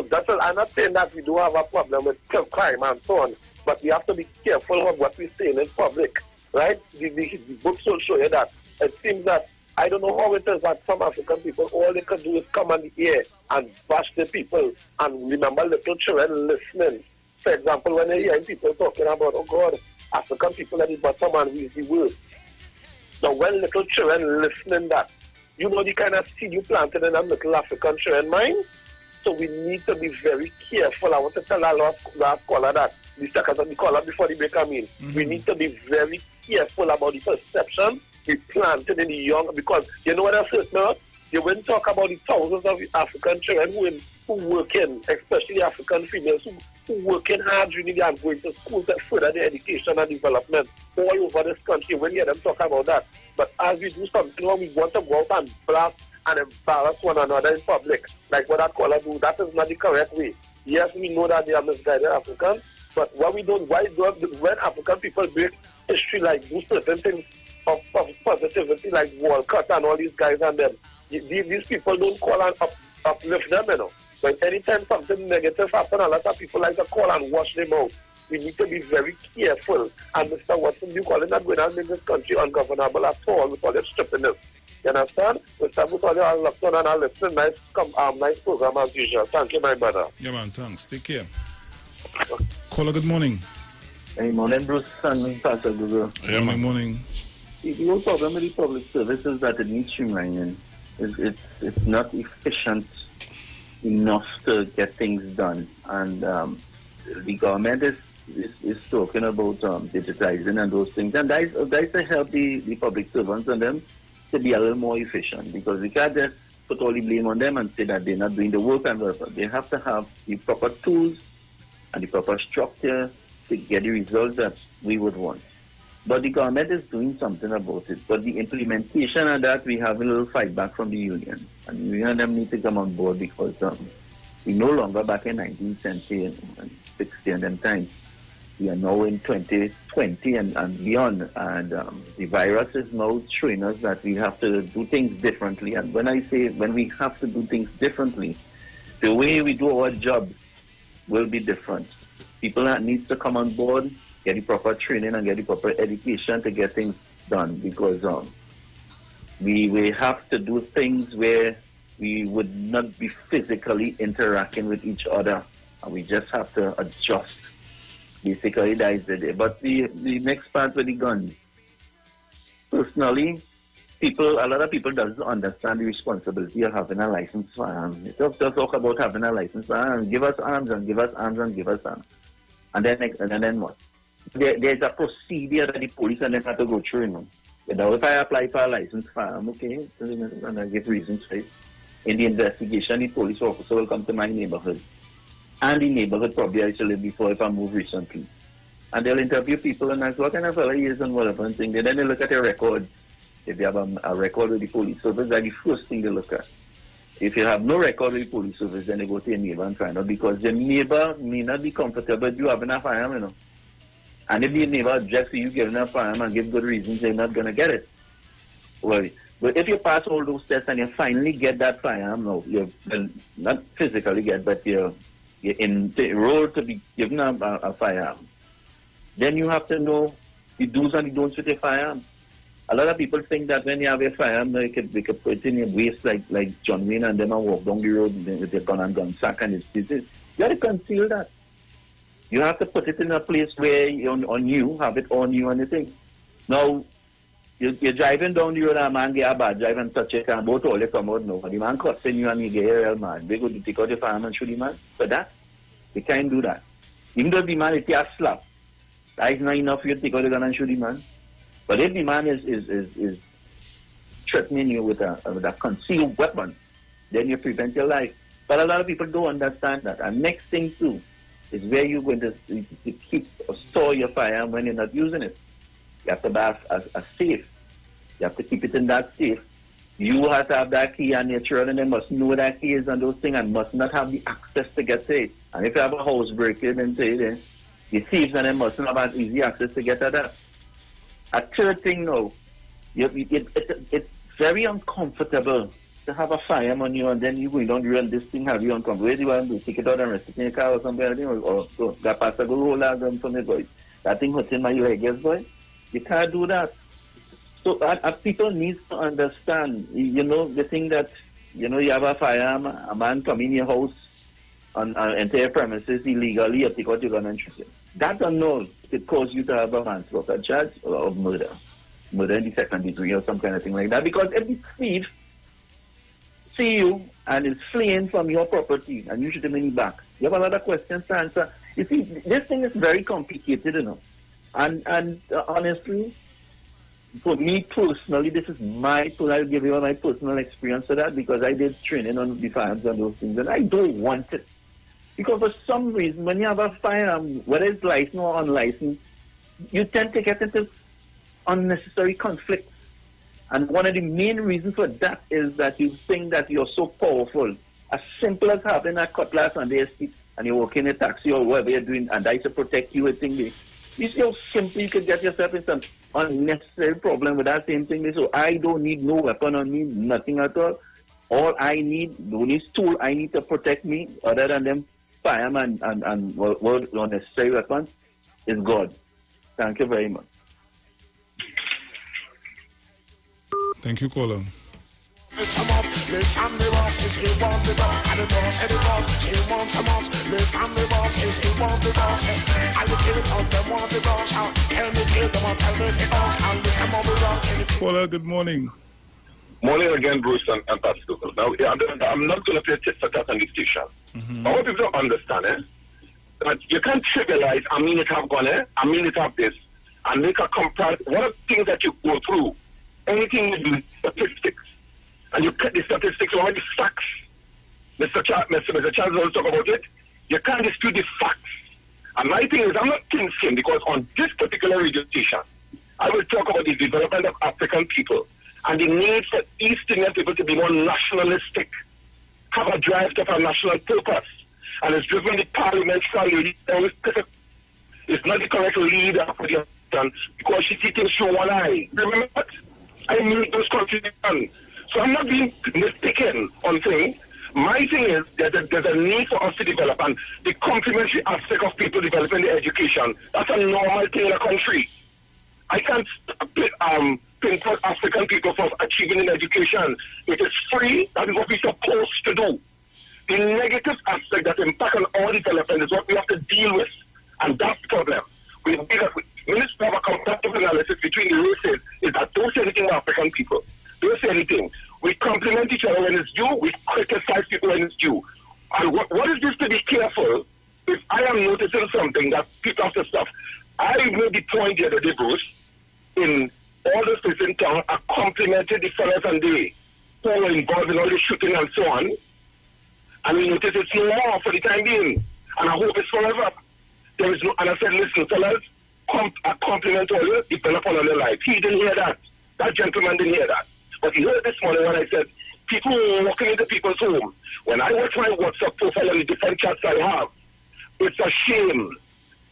So I'm not saying that we do have a problem with crime and so on, but we have to be careful of what we say in public, right? The books will show you that. It seems that, I don't know how it is that some African people, all they can do is come on the air and bash the people and remember little children listening. For example, when they hear people talking about, oh God, African people at the bottom and we is the worst. So when little children listening that, you know the kind of seed you planted in them little African children mind? So we need to be very careful. I want to tell our last caller that, the second of the caller before the break come in. We need to be very careful about the perception we planted in the young, because you know what I said now? You wouldn't talk about the thousands of African children who working, especially African females who working hard really and going to school to further their education and development all over this country. When you hear them talk about that. But as we do something when we want to go out and blast and embarrass one another in public, like what that caller do, that is not the correct way. Yes, we know that they are misguided Africans, but what we don't, when African people break history, like do certain things of positivity, like Walcott and all these guys and them, these people don't call and uplift them, you know. But anytime something negative happens, a lot of people like to call and wash them out. We need to be very careful. And Mr. Watson, you calling that going on in this country ungovernable at all with all that stupidness. You understand? Mr. Butali, I'll look on and I'll listen. Nice program as usual. Thank you, my brother. Yeah, man, thanks. Take care. Caller, good morning. Hey, morning, Bruce and Pastor Google. Yeah, morning. The whole problem with the public service is that it needs streamlining. It's not efficient enough to get things done. And the government is talking about digitizing and those things. And that is to help the public servants and them to be a little more efficient, because we can't just put all the blame on them and say that they're not doing the work and whatever. They have to have the proper tools and the proper structure to get the results that we would want. But the government is doing something about it. But the implementation of that, we have a little fight back from the union. And the union and them need to come on board, because we no longer back in 1970 and 60 and them times. We are now in 2020 and beyond. And the virus is now showing us that we have to do things differently. And when I say when we have to do things differently, the way we do our job will be different. People that need to come on board, get the proper training and get the proper education to get things done, because we have to do things where we would not be physically interacting with each other, and we just have to adjust. Basically, that is the day. But the next part with the guns, personally, a lot of people doesn't understand the responsibility of having a licensed firearm. They just talk about having a licensed firearm, give us arms and give us arms and give us arms. And then what? There's a procedure that the police and them have to go through, you know. Now, if I apply for a license firearm, okay, and I give reasons for it. In the investigation, the police officer will come to my neighborhood. And the neighborhood probably I should live before if I moved recently. And they'll interview people and ask what kind of fellow he is and whatever and thing. Then they look at your record. If you have a record with the police service, that's the first thing they look at. If you have no record with the police service, then they go to your neighbor and find out, because your neighbor may not be comfortable with you having a firearm, you know. And if the neighbor objects to you giving a firearm and give good reasons, they're not going to get it. Well, but if you pass all those tests and you finally get that firearm, no, you will not physically get, but you're in the role to be given a firearm, then you have to know the do's and the don'ts with your firearm. A lot of people think that when you have a firearm, they could put it in your waist like John Wayne and them and walk down the road with their gun and gun sack and it's this. You have to conceal that. You have to put it in a place where on you, have it on you and the thing. Now, you're driving down the road and a man get a bad drive and touch it and both all you come out now. And the man cussing you and you get real mad. They go to take out the firearm and shoot the man. But that, they can't do that. Even though the man is a slap, that is not enough for you to take out the gun and shoot the man. But if the man is threatening you with a concealed weapon, then you prevent your life. But a lot of people don't understand that. And next thing too is where you're going to keep or store your firearm when you're not using it. You have to buy a safe. You have to keep it in that safe. You have to have that key, and your children, they must know that key is and those things, and must not have the access to get to it. And if you have a house breaker, then say then the thieves and them must not have easy access to get at that. A third thing now, it's very uncomfortable to have a fire on you and then you going down the road, this thing have you uncomfortable. Where do you want to take it out and rest it in your car or something, or so that pastor go hold on from the boy. That thing hurting my leg, yes, boy. You can't do that. So people need to understand, the thing that, you have a fire, a man come in your house and enter your premises illegally, you take out your gun and shoot him. That alone could cause you to have a manslaughter charge or murder in the second degree or some kind of thing like that. Because if the thief see you and is fleeing from your property and you shoot him in the back, you have a lot of questions to answer. You see, this thing is very complicated, And honestly, for me personally, this is I'll give you my personal experience of that because I did training on the firearms and those things, and I don't want it. Because for some reason, when you have a firearm, whether it's licensed or unlicensed, you tend to get into unnecessary conflicts. And one of the main reasons for that is that you think that you're so powerful. As simple as having a cutlass on the seat and you're working a taxi or whatever you're doing, and I to protect you, you see how simple you could get yourself in some unnecessary problem with that same thing. So I don't need no weapon on me, nothing at all. All I need, the only tool I need to protect me, other than them firemen and unnecessary weapons, is God. Thank you very much. Thank you, caller. Caller, good morning. Morning again, Bruce and Pastor. Now, I'm not going to play tit for tat on the station. I want people to understand, that you can't trivialize, I mean it have gone, I mean it have this, and make a comparison. One of the things that you go through, anything you do, statistics, and you cut the statistics or the facts. Mr. Charles will talk about it. You can't dispute the facts. And my thing is, I'm not thin-skinned because on this particular radio station, I will talk about the development of African people and the need for East Indian people to be more nationalistic, have a drive to have a national purpose. And it's driven the parliamentary lady. It's not the correct leader for the African because she sees things through one eye. Remember that? I made those contributions. So I'm not being mistaken on things. My thing is that there's a need for us to develop, and the complementary aspect of people developing their education, that's a normal thing in a country. I can't pinpoint African people for achieving an education. It is free, that is what we're supposed to do. The negative aspect that impact on all development is what we have to deal with, and that's the problem. We need to have a comparative analysis between the races, is that don't say anything about African people. Don't say anything. We compliment each other when it's due. We criticize people when it's due. And what is this to be careful? If I am noticing something that people have to stop. I made the point the other day, Bruce, in all the states in town, I complimented the fellas and the who were involved in all the shooting and so on. And we noticed it's no more for the time being. And I hope it's forever. There is no, and I said, listen, fellas, I compliment all you, develop all of your life. He didn't hear that. That gentleman didn't hear that. But he heard this morning when I said, people walking into people's home. When I watch my WhatsApp profile and the different chats I have, it's a shame.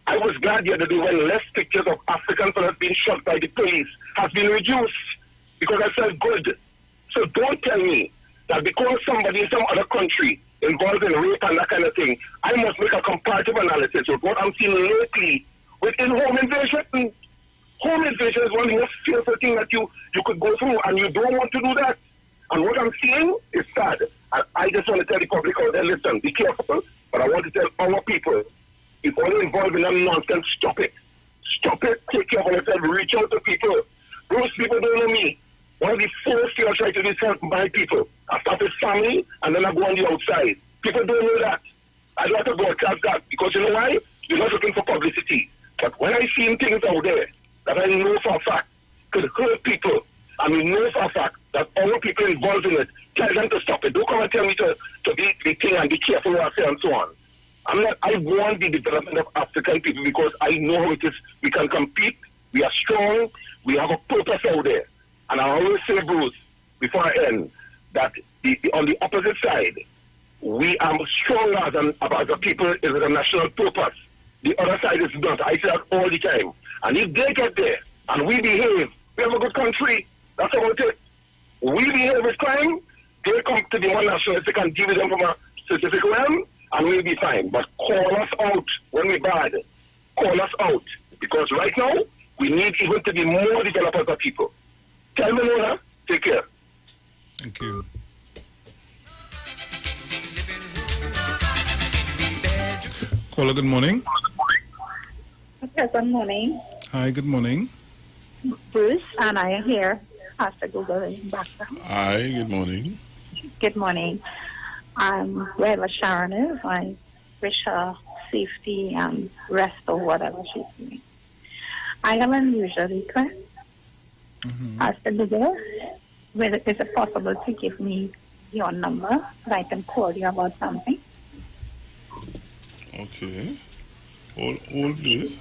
I was glad the other day when less pictures of African fellas being shot by the police has been reduced because I felt good. So don't tell me that because somebody in some other country involved in rape and that kind of thing, I must make a comparative analysis with what I'm seeing lately within home invasion. Home invasion is one of the most fearful things that you could go through, and you don't want to do that. And what I'm seeing is sad. I just want to tell the public out there, listen, be careful. But I want to tell our people, if you're involved in that nonsense, stop it. Stop it. Take care of yourself. Reach out to people. Those people don't know me. One of the first things I try to do is help my people. I start with family, and then I go on the outside. People don't know that. I don't have to broadcast that, because you know why? You're not looking for publicity. But when I see things out there that I know for a fact could hurt people, and we know for a fact that all people involved in it, tell them to stop it. Don't come and tell me to be the thing and be careful what I say and so on. I want the development of African people because I know how it is. We can compete. We are strong. We have a purpose out there. And I always say, Bruce, before I end, that on the opposite side, we are strong as a people is a national purpose. The other side is not. I say that all the time. And if they get there and we behave, we have a good country. That's about it. We behave with crime, they come to the one nationalistic and deal with them from a specific realm, and we'll be fine. But call us out when we're bad. Call us out. Because right now, we need even to be more developers of people. Tell me, Lona, take care. Thank you. Caller, good morning. Yes, good morning. Hi, good morning. Bruce, and I am here after Google in background. Hi, good morning. Good morning. Wherever Sharon is, I wish her safety and rest or whatever she's doing. I have an unusual request. After Google, is it possible to give me your number so I can call you about something? Okay. Hold, please.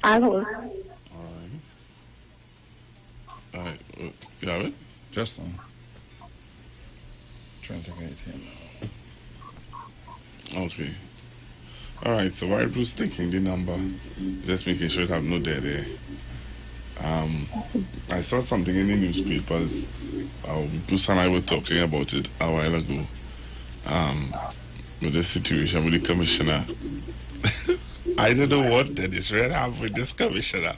I'll hold. All right. You have it? Just trying to get it here now. Okay. All right. So while Bruce taking the number, just making sure it have no dead there. I saw something in the newspapers. Bruce and I were talking about it a while ago. With the situation with the commissioner. I don't know what Dennis Red have with this commissioner.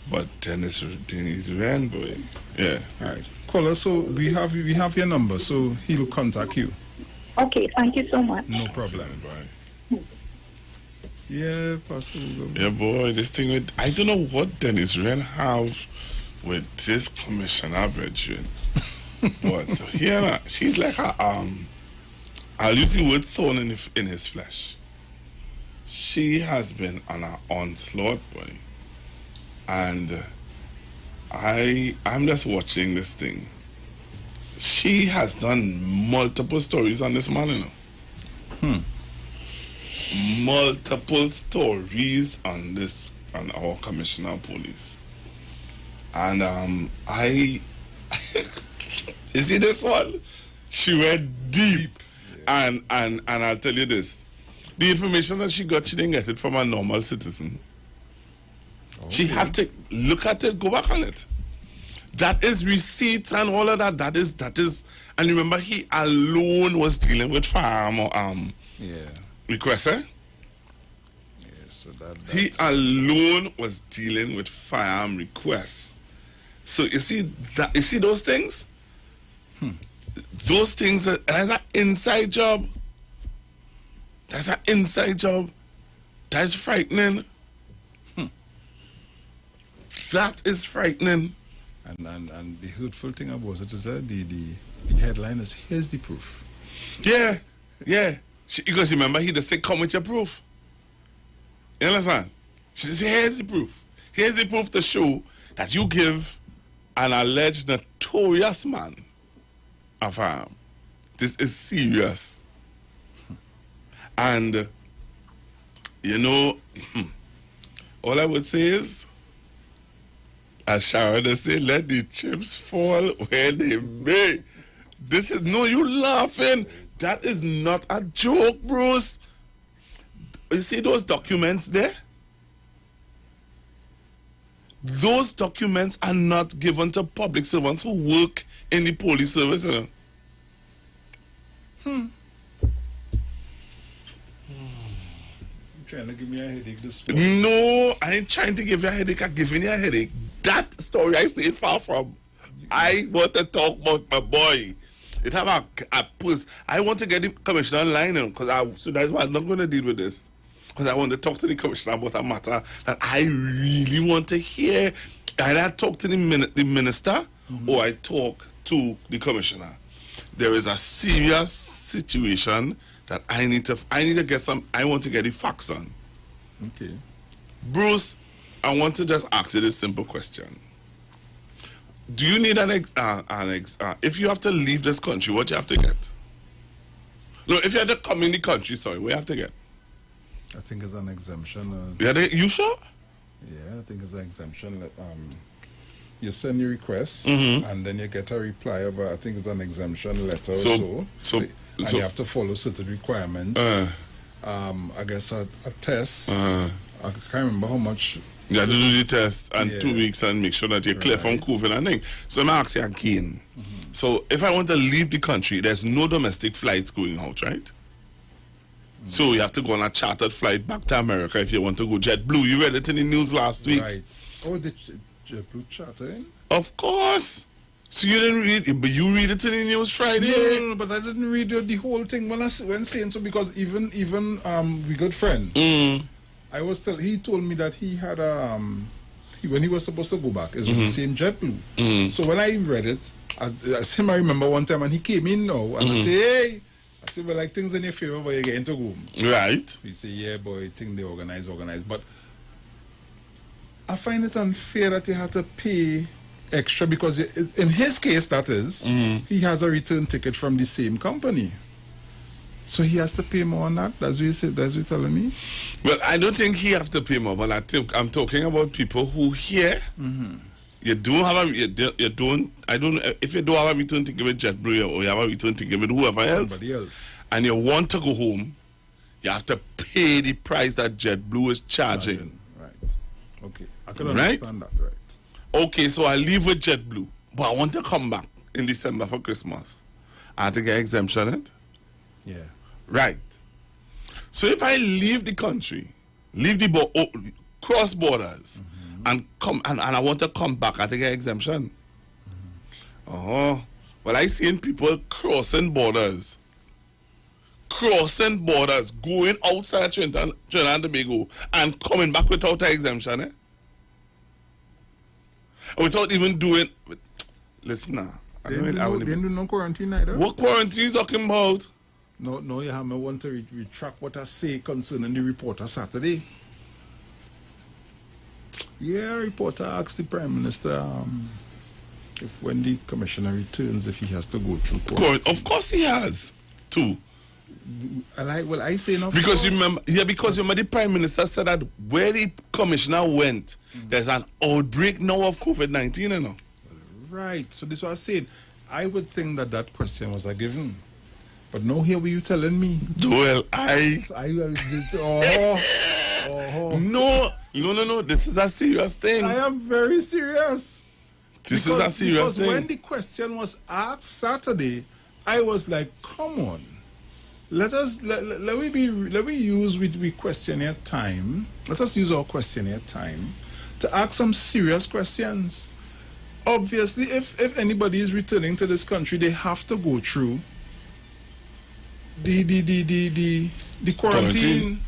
But Dennis Red, boy. Yeah. All right. Caller, so we have your number, so he'll contact you. Okay, thank you so much. No problem. Bye. Yeah, Pastor. Yeah, boy, this thing with I don't know what Dennis Red have with this commissioner, brethren. But yeah, she's like a I'll use the word thorn in his flesh. She has been on an onslaught, boy. And I'm just watching this thing. She has done multiple stories on this man, you know. Multiple stories on our commissioner of police. And you see this one? She went deep. And I'll tell you this. The information that she got, she didn't get it from a normal citizen. Okay. She had to look at it, go back on it. That is receipts and all of that. That is and remember he alone was dealing with firearm requests, eh? Yeah, so he alone was dealing with firearm requests. So you see those things? Those things that's an inside job. That's an inside job. That's frightening. That is frightening. And the hurtful thing about it is that the headline is, here's the proof. Yeah. Because remember, he just said, come with your proof. You understand? She said, here's the proof. Here's the proof to show that you give an alleged notorious man a firearm. This is serious. And, you know, all I would say is, as Sharon would say, let the chips fall where they may. This is, no, you laughing. That is not a joke, Bruce. You see those documents there? Those documents are not given to public servants who work in the police service, you know. Trying to give me a headache this morning. No, I ain't trying to give you a headache. I'm giving you a headache. That story I stayed far from. I want to talk about my boy. It have a post. I want to get the commissioner online, because so that's why I'm not going to deal with this. Because I want to talk to the commissioner about a matter that I really want to hear. Either I talk to the minister or I talk to the commissioner. There is a serious situation that I need to get some. I want to get the facts on. Okay. Bruce, I want to just ask you this simple question. Do you need if you have to leave this country, what you have to get? No, if you have to come in the country, sorry, what you have to get? I think it's an exemption. You sure? Yeah, I think it's an exemption. You send your request, and then you get a reply of, I think it's an exemption letter and you have to follow certain requirements. I guess a test. I can't remember how much. You have to do the test and 2 weeks and make sure that you're clear from COVID and things. So I'm asking you again. So if I want to leave the country, there's no domestic flights going out, right? So you have to go on a chartered flight back to America if you want to go JetBlue. You read it in the news last week. Right. Oh, the JetBlue chartering? Of course. So you didn't read it, but you read it in the news Friday. No, but I didn't read the whole thing when saying so, because even we good friend. I was he told me that he had when he was supposed to go back, it's with the same JetBlue. So when I read it, I remember one time, and he came in now, and I say, hey. I said, well, like, things in your favor, but you're getting to go. Right. He say, yeah, boy, thing they organize. But I find it unfair that you have to pay extra, because in his case, that is, he has a return ticket from the same company. So he has to pay more on that? That's what you said, that's what you're telling me? Well, I don't think he have to pay more, but I'm talking about people who here, you don't have if you don't have a return ticket with JetBlue, or you have a return ticket with whoever else, and you want to go home, you have to pay the price that JetBlue is charging. Right. Okay. I can understand that, right. Okay, so I leave with JetBlue, but I want to come back in December for Christmas. I have to get exemption, right? Yeah. Right. So if I leave the country, cross borders, and come and I want to come back, I have to get exemption. Well, I seen people crossing borders, going outside Trinidad and Tobago and coming back without an exemption, without even doing. Listen now. They didn't do no quarantine either. What quarantine you talking about? No, you have me want to retract what I say concerning the reporter Saturday. Yeah, reporter asked the Prime Minister if when the commissioner returns, if he has to go through quarantine. Of course he has to. I say enough. Because you remember the Prime Minister said that where the commissioner went, there's an outbreak now of COVID-19, you know. Right. So this is what I said. I would think that question was a given. But now here were you telling me. Well, No. This is a serious thing. I am very serious. This is a serious thing. Because when the question was asked Saturday, I was like, come on. Let us use questionnaire time. Let us use our questionnaire time to ask some serious questions. Obviously, if anybody is returning to this country, they have to go through the quarantine.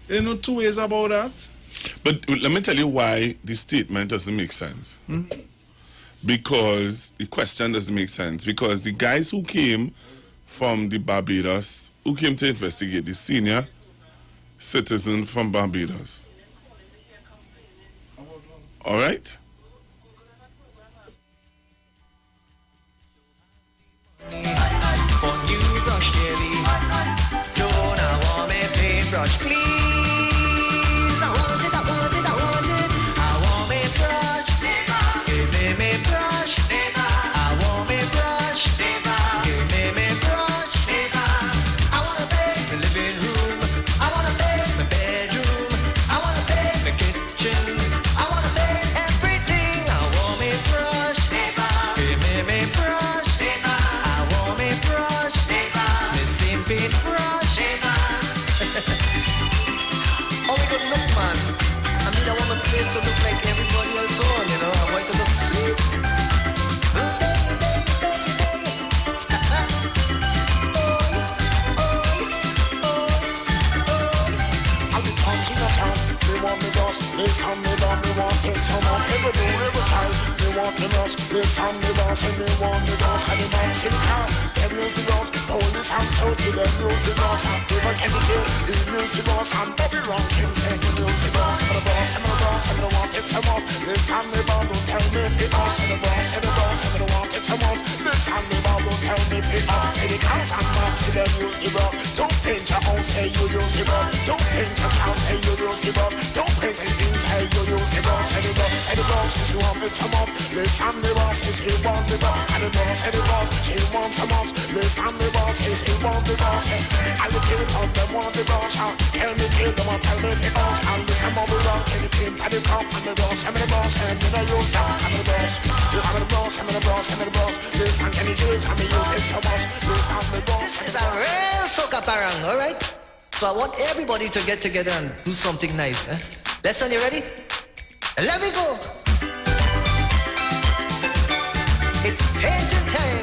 There are no two ways about that. But let me tell you why the statement doesn't make sense. Because the question doesn't make sense. Because the guys who came from the Barbados, who came to investigate, the senior citizen from Barbados. All right? Brush, please. I want it. I want me brush. Give me brush. I want me brush. Give me brush. I wanna bathe the living room. I wanna bathe the bedroom. I wanna bathe the kitchen. I wanna bathe everything. I want me brush. Give me brush. I want me brush. Me simply brush. Oh, we don't look, man. I mean, I want my face to look like everybody else on, you know. I want to look sweet. I'll be touching the town. They want me dust. They tell me down. They want to take some off. Every day, every time. They want me dust. They tell me dust. And they want me dust. And they want to take out. They music dust. Police and so to them music dust. Even everything is music dust. And Bobby Rock can take the music dust. And the boss, and the boss, and the want it some off. This time they bound don't tell me if it dust. And the boss, and the boss, and the want it some off. This time they bound don't tell me if it up. Say the cows and march to them music dust. Don't paint your house, say you use the dust. Don't paint your cow, say you use the dust. Don't paint anything, say you use the dust. Say the boss, says you want it some off. This time the boss says he want the dust. And the boss, say the boss, she wants some off. This time the boss says he want the dust. And the kid of them want the dust. Tell me kid, them want tell me the dust. And this time we rock, and the kid, and the cop, and the boss, and the boss, and the boss, and the boss, and the boss, and the boss, and the boss, and the boss. This is a real soca parang, alright? So I want everybody to get together and do something nice. Lesson, you ready? Let me go. It's painting time.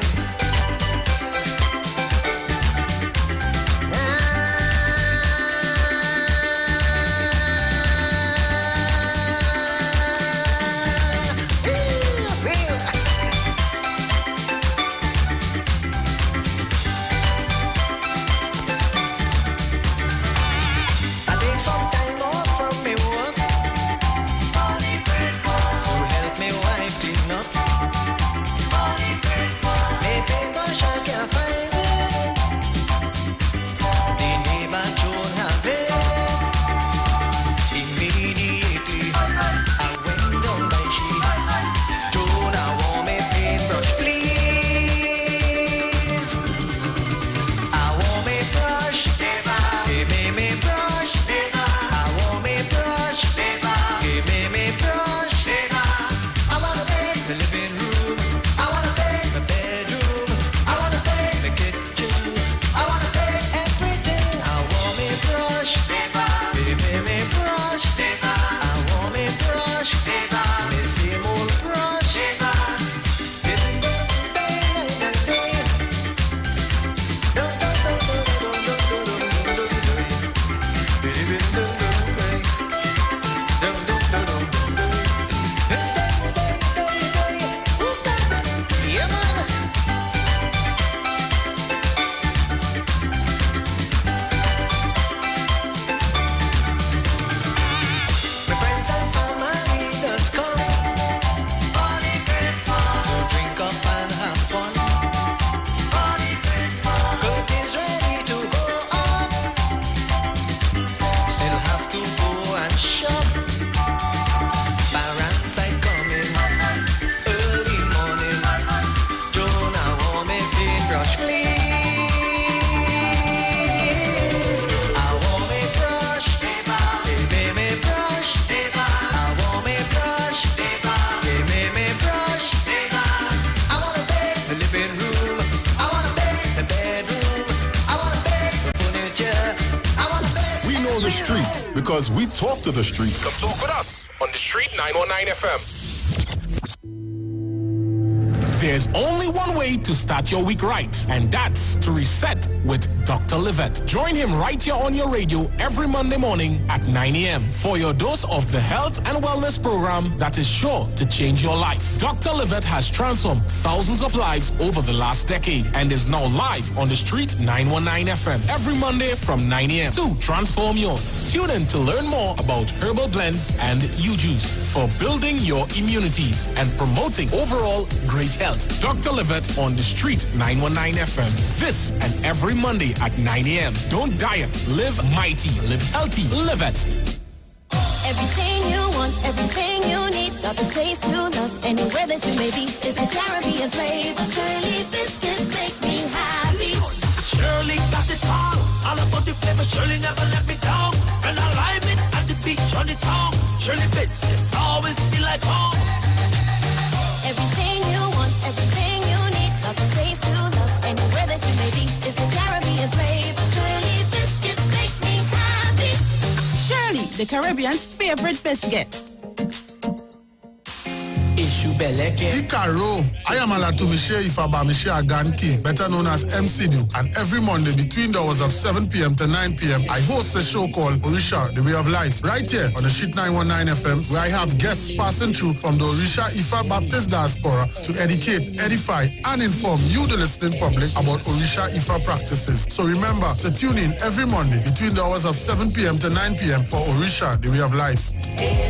Because we talk to the street. Come talk with us on the Street 919 FM. There's only one way to start your week right, and that's to reset with Dr. Livett. Join him right here on your radio every Monday morning at 9 a.m. for your dose of the health and wellness program that is sure to change your life. Dr. Livett has transformed thousands of lives over the last decade and is now live on the Street 919 FM every Monday from 9 a.m. to transform yours. Tune in to learn more about herbal blends and U-Juice for building your immunities and promoting overall great health. Dr. Livett on the Street 919 FM. This and every Monday at 9 a.m. Don't diet, live mighty, live healthy, live it. Everything you want, everything you need, got the taste you love, anywhere that you may be, is the Caribbean flavor. Shirley biscuits make me happy. Shirley got it all about the flavor. Shirley never let me down. When I lime it at the beach on the town, Shirley biscuits always feel like home. Everything you want, everything you need, got the taste you love, anywhere that you may be, is the Caribbean flavor. Shirley biscuits make me happy. Shirley, the Caribbean's favorite biscuit. Ikaro, I am Alatumishe Ifabamishe Adanki, better known as MC Duke, and every Monday between the hours of 7 p.m. to 9 p.m. I host a show called Orisha, The Way of Life, right here on the Sheet 919 FM, where I have guests passing through from the Orisha Ifa Baptist Diaspora to educate, edify, and inform you, the listening public, about Orisha Ifa practices. So remember to tune in every Monday between the hours of 7 p.m. to 9 p.m. for Orisha, The Way of Life. Hey,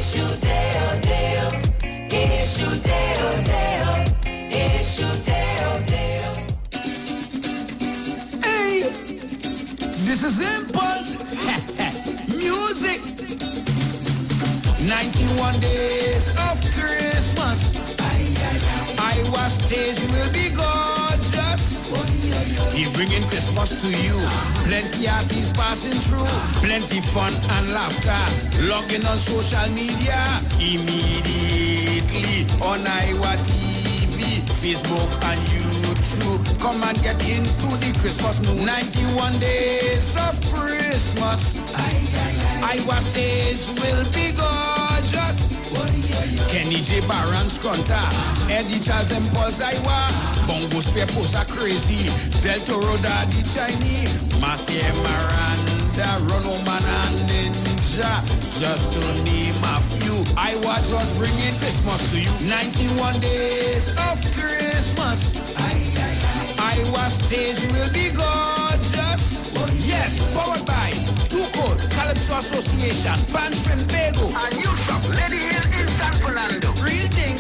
this is Impulse Music. 91 days of Christmas. Iwer Stage will be gorgeous. He's bringing Christmas to you. Plenty artists passing through. Plenty fun and laughter. Log in on social media immediately on Iwer TV. Facebook and YouTube. Come and get into the Christmas mood. 91 days of Christmas. Iwer Stage will be gorgeous. Kenny J. Barron's Conta, Eddie Charles and Paul's Iwer, Bongos Pepos are crazy, Del Toro Daddy Chinese, Marcia Miranda, Ronald Man and Ninja, just to name a few. Iwer just bringing Christmas to you. 91 days of Christmas. Iwer Stage will be gorgeous. Yes, powered by Tuco, Calypso Association, Trinidad Tobago, and New Shop, Lady Hill in San Fernando. Real thing.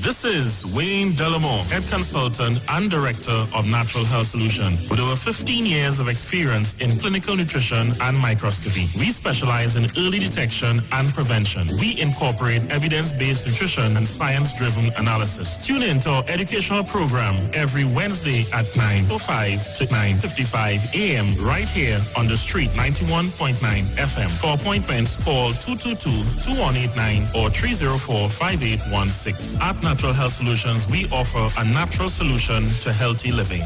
This is Wayne Delamore, Head Consultant and Director of Natural Health Solution. With over 15 years of experience in clinical nutrition and microscopy, we specialize in early detection and prevention. We incorporate evidence-based nutrition and science-driven analysis. Tune in to our educational program every Wednesday at 9:05 to 9:55 a.m. right here on the street 91.9 FM. For appointments, call 222-2189 or 304-5816. At Natural Health Solutions, we offer a natural solution to healthy living.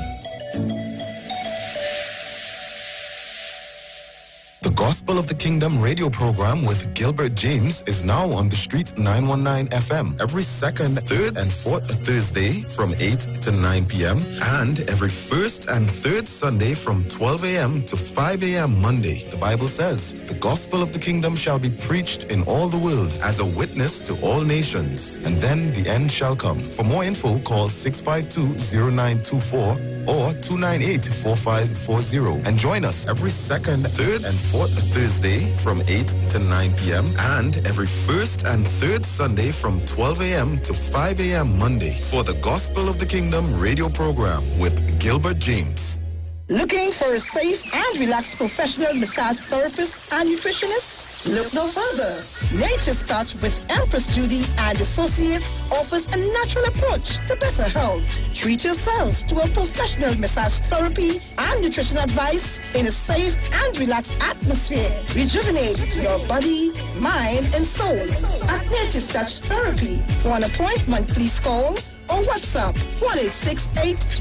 The Gospel of the Kingdom radio program with Gilbert James is now on the street 919 FM every second, third, and fourth Thursday from 8 to 9 p.m. and every first and third Sunday from 12 a.m. to 5 a.m. Monday. The Bible says, the Gospel of the Kingdom shall be preached in all the world as a witness to all nations, and then the end shall come. For more info, call 652-0924 or 298-4540 and join us every second, third, and fourth Thursday from 8 to 9 p.m. and every first and third Sunday from 12 a.m. to 5 a.m. Monday for the Gospel of the Kingdom radio program with Gilbert James. Looking for a safe and relaxed professional massage therapist and nutritionist? Look no further. Nature's Touch with Empress Judy and Associates offers a natural approach to better health. Treat yourself to a professional massage therapy and nutrition advice in a safe and relaxed atmosphere. Rejuvenate your body, mind, and soul at Nature's Touch Therapy. For an appointment, please call or WhatsApp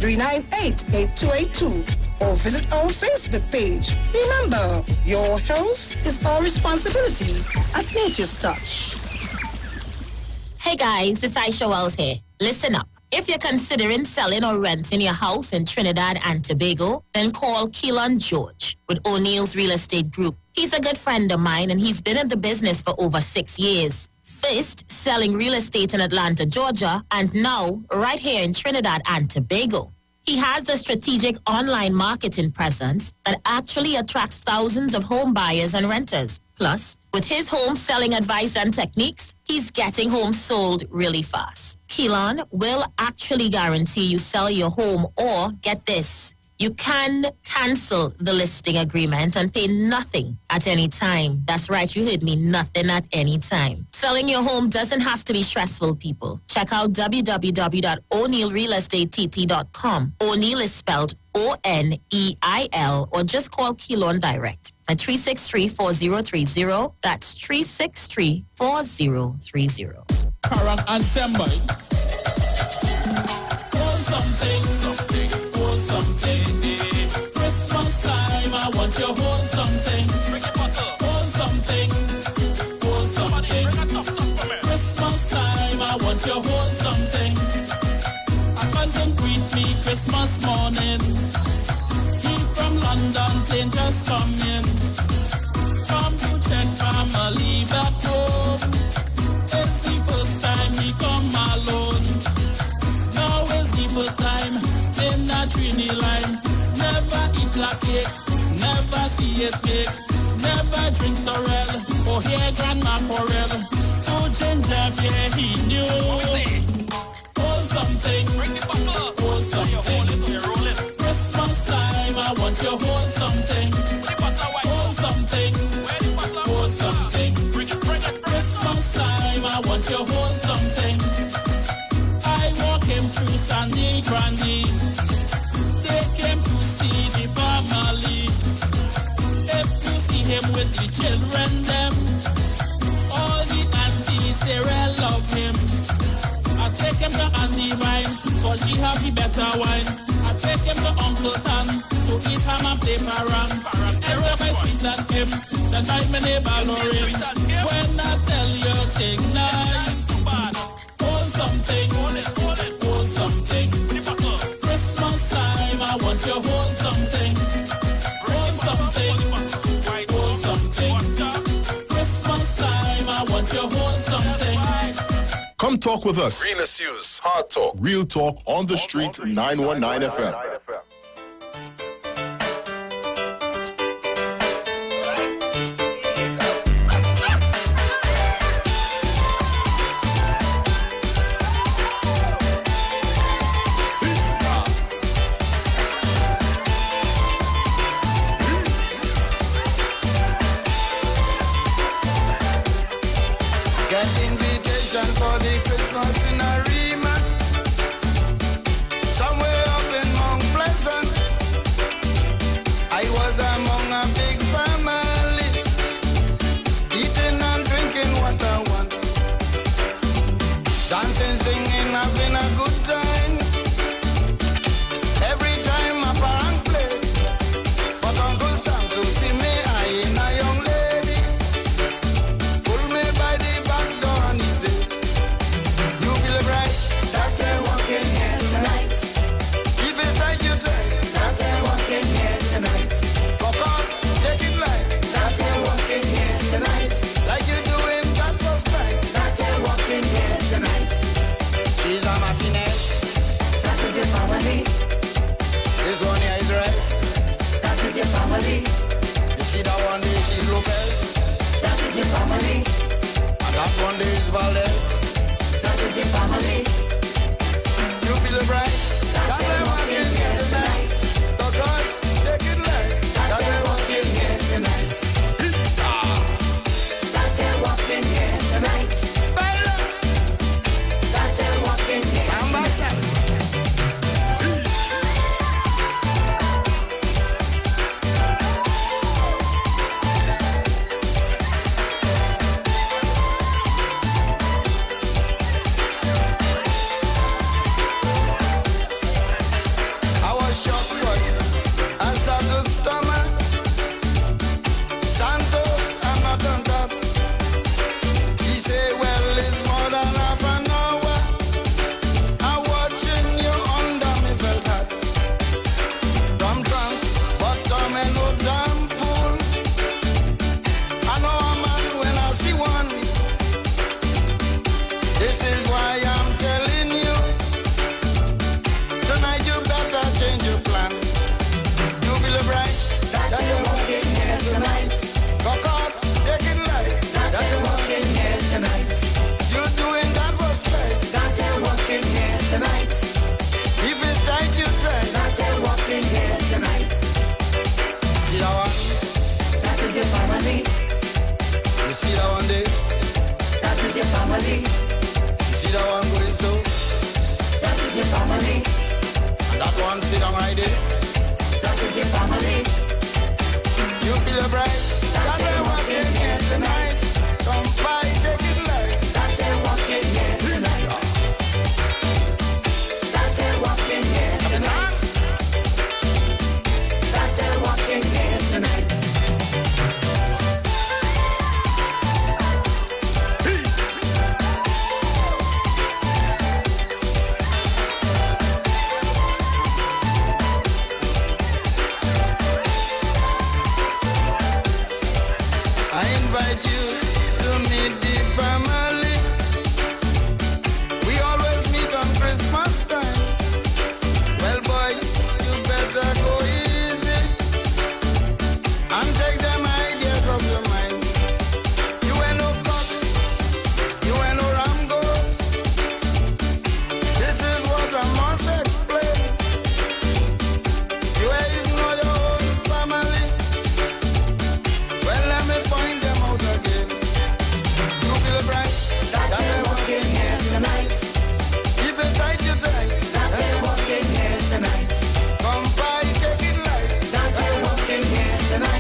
1-868-398-8282 or visit our Facebook page. Remember, your health is our responsibility at Nature's Touch. Hey guys, it's Aisha Wells here. Listen up. If you're considering selling or renting your house in Trinidad and Tobago, then call Keelan George with O'Neill's Real Estate Group. He's a good friend of mine and he's been in the business for over 6 years. First, selling real estate in Atlanta, Georgia, and now right here in Trinidad and Tobago. He has a strategic online marketing presence that actually attracts thousands of home buyers and renters. Plus, with his home selling advice and techniques, he's getting homes sold really fast. Keelan will actually guarantee you sell your home or, get this, you can cancel the listing agreement and pay nothing at any time. That's right, you heard me, nothing at any time. Selling your home doesn't have to be stressful, people. Check out www.o'neillrealestatetT.com. O'Neill is spelled O-N-E-I-L, or just call Keelan direct at 363-4030. That's 363-4030. Parang anthem, boy. Hold something, hold something. Christmas time, I want you to hold something. Hold something, hold something. Christmas time, I want you to hold something. A cousin greet me Christmas morning. He from London, plane just come in. Come to check family back home. It's the first time he come alone. Now is the first time in a Trini line. Never eat like cake, never see it bake. Never drink sorrel or hear grandma quarrel. To ginger beer he knew. Hold something, hold something. Christmas time I want you to hold something. Hold something, hold something. Christmas time I want you to hold something. I walk him through Sandy Granny. Take him to see the family. If you see him with the children them, he have the better wine. I take him to Uncle Tan to eat ham and play parang. Enjoy my sweet and him, that I my neighbor Lorraine. When I tell you thing nice, hold something, hold something. Christmas time, I want you hold something, hold something, hold something. Christmas time, I want you hold something. Come talk with us. Real issues, hard talk, real talk on the street, 919 FM. For the Christmas in Arima, somewhere up in Mount Pleasant, I was among a big family, eating and drinking what I want, dancing, singing, having a good time. Every time a parang play, but Uncle Sam to see me, I ain't a young lady, pull me by the back door and he said, started walking here tonight. If it's like you take, started walking here tonight. Walk on, take it light. Started walking here tonight. Like you doing that first night. Started walking here tonight. She's a Martinez. That is your family. This one here is right. That is your family. You see that one day she's Lopez. That is your family. And that one day is Valdez. That is your family. You feel it right? That's why I'm walking here tonight. So God, take it light. That's why I'm walking here tonight. Started walking here tonight. Baila. Started walking here tonight.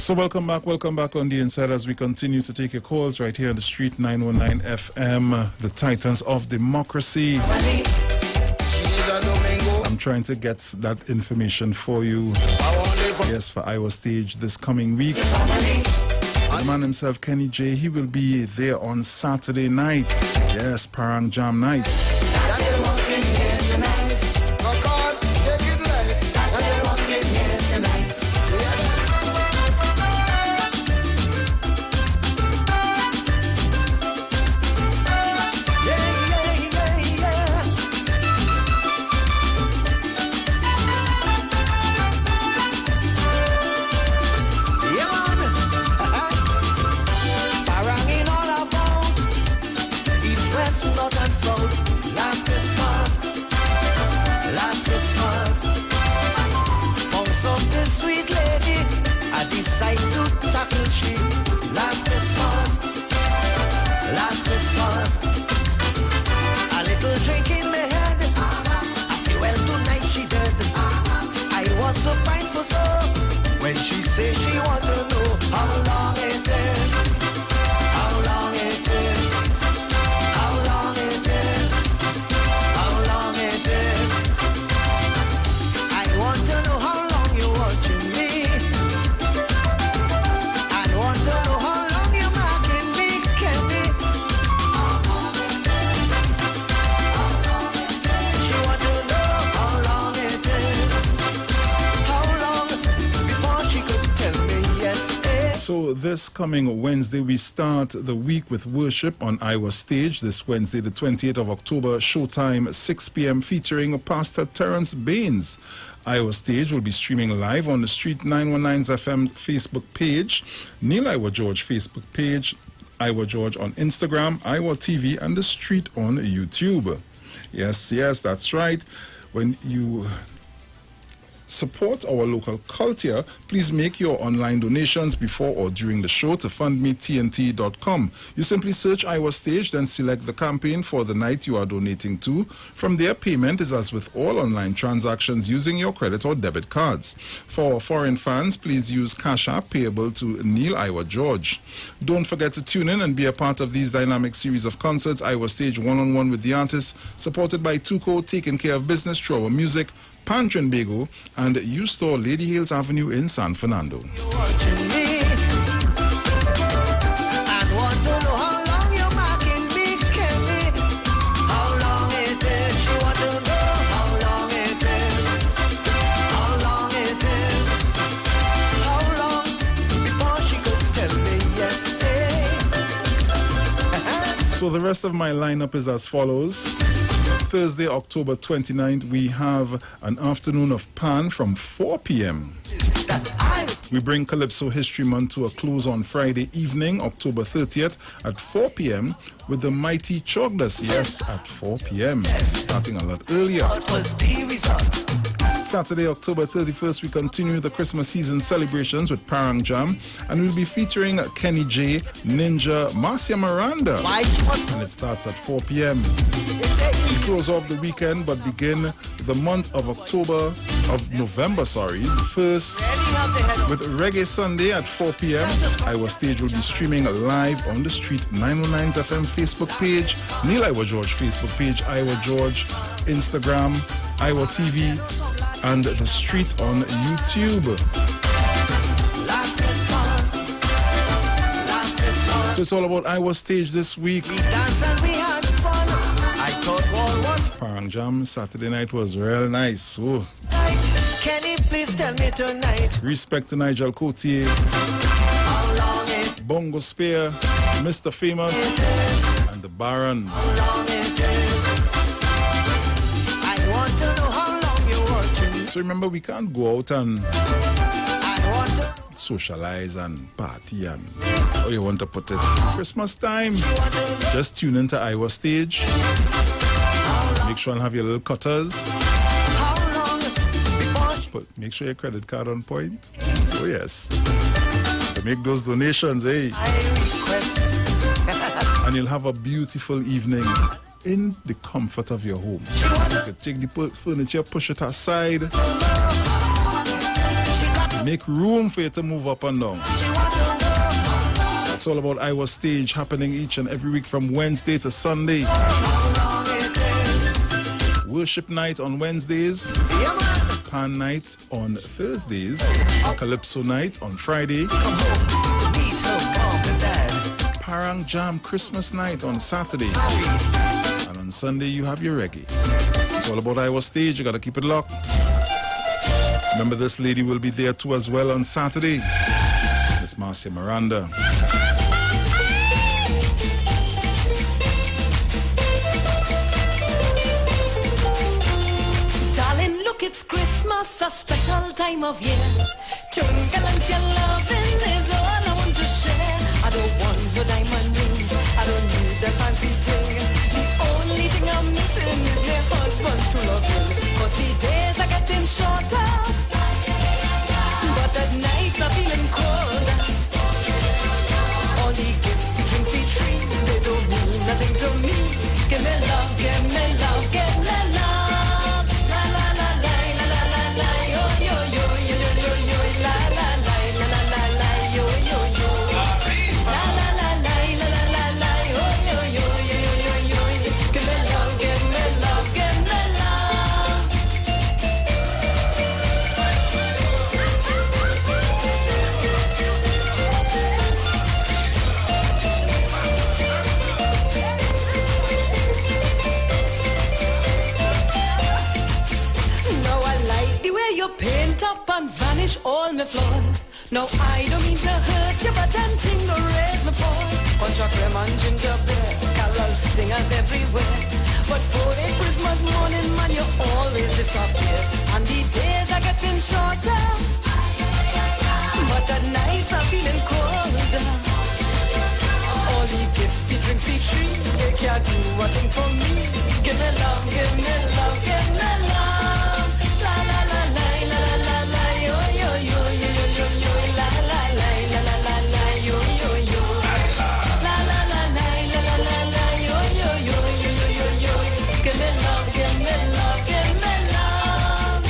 So welcome back on the Inside as we continue to take your calls right here on the street 919 FM, the Titans of Democracy. I'm I'm trying to get that information for you. Yes, for Iwer Stage this coming week. The man himself, Kenny J, he will be there on Saturday night. Yes, Parang Jam night. When she says she wants to know how long it is, how long it is, how long it is, how long it is. I want to know how long you're watching me. I want to know how long you're marking me, Kenny. She wants to know how long it is, how long before she could tell me yes. So this coming Wednesday, we start the week with worship on Iwer Stage. This Wednesday, the 28th of October, Showtime, 6 p.m., featuring Pastor Terence Baines. Iwer Stage will be streaming live on the Street 919's FM Facebook page, Neil Iwer George Facebook page, Iwer George on Instagram, Iwer TV, and the Street on YouTube. Yes, that's right. When you support our local culture, please make your online donations before or during the show to FUNDMETNT.com. You simply search Iwer Stage, then select the campaign for the night you are donating to. From there, payment is as with all online transactions using your credit or debit cards. For foreign fans, please use Cash App payable to Neil Iwer George. Don't forget to tune in and be a part of these dynamic series of concerts. Iwer Stage one-on-one with the artists, supported by Tuco, taking care of business through our music, Pan Trinidad and U-Store, Lady Hills Avenue in San Fernando. So the rest of my lineup is as follows. Thursday, October 29th, we have an afternoon of Pan from 4 p.m. We bring Calypso History Month to a close on Friday evening, October 30th at 4 p.m. with the mighty Chogdas, yes, at 4 p.m. starting a lot earlier. Saturday, October 31st, we continue the Christmas season celebrations with Parang Jam, and we'll be featuring Kenny J, Ninja, Marcia Miranda, and it starts at 4 p.m. We close off the weekend but begin the month of November, first with Reggae Sunday at 4 p.m. Iwer Stage will be streaming live on the Street 919's FM Facebook page, Neil Iwer George Facebook page, Iwer George Instagram, Iwer TV, and the Street on YouTube. So it's all about Iwer Stage this week. Parang Jam Saturday night was real nice. Oh. Can you please tell me tonight? Respect to Nigel Cotier, Bongo Spear, Mr. Famous, and the Baron. I want to know how long you're watching. So remember, we can't go out and socialize and party and how you want to put it. Christmas time, just tune into Iwer Stage. Make sure and have your little cutters. But make sure your credit card on point. Oh yes. So make those donations, eh? And you'll have a beautiful evening in the comfort of your home. You can take the furniture, push it aside. Make room for you to move up and down. It's all about Iwer Stage, happening each and every week from Wednesday to Sunday. Worship night on Wednesdays, Pan night on Thursdays, Calypso night on Friday, Parang Jam Christmas night on Saturday, and on Sunday you have your reggae. It's all about Iwer Stage, you gotta keep it locked. Remember, this lady will be there too as well on Saturday, Miss Marcia Miranda. Darling, look, it's Christmas, a special time of year. Twinkle and your loving is all I want to share. I don't want your diamond ring, I don't need the fancy thing. The only thing I'm missing is my husband to love him. Cause the days are getting shorter, but at nights are feeling cold. All the gifts, the drink, the tree, they don't mean nothing to me. Give me love, give me love, give me love. La la la la la la la la, yo yo yo yo yo yo yo, la la la la la la la, yo yo yo. La la la la la la la la, yo yo yo yo yo yo yo. Give me love, give me love, give me love. Now I like the way you paint up and vanish all my flaws. Now I don't mean to hurt you, but I'm ting to raise my paws. Contra creme and gingerbread, carol singers everywhere. But for a Christmas morning, man, you always disappear. And the days are getting shorter, but at nights are feeling colder. All the gifts, the drinks, the trees, they can't do a thing for me. Give me love, give me love, give me love. La la la la la la la, yo yo yo yo yo yo yo, la la la la la la la, yo yo yo. La la la la la la la la, yo yo yo yo yo yo yo. Give me love, give me love, give me love.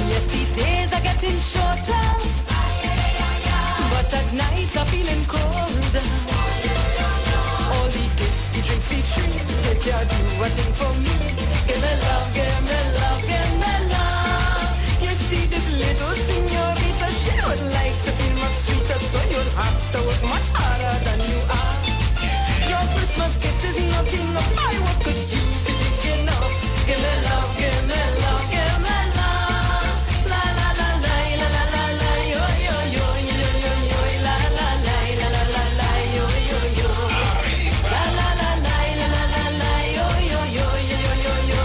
Yes, the days are getting shorter, but at nights are feeling colder. All the gifts, the drinks, the trees, they can't do a thing for me. Give me love, give me love, give me love. You see this little señorita, she would like to feel much sweeter, so you'll have to work much harder than you are. Your Christmas gift is not enough, what could you be thinking of? Give me love, give me love, give me love. La la la la la la la la, yo yo yo yo yo yo, la la la la la la la, yo yo yo. La la la la la la la la, yo yo yo yo yo yo yo.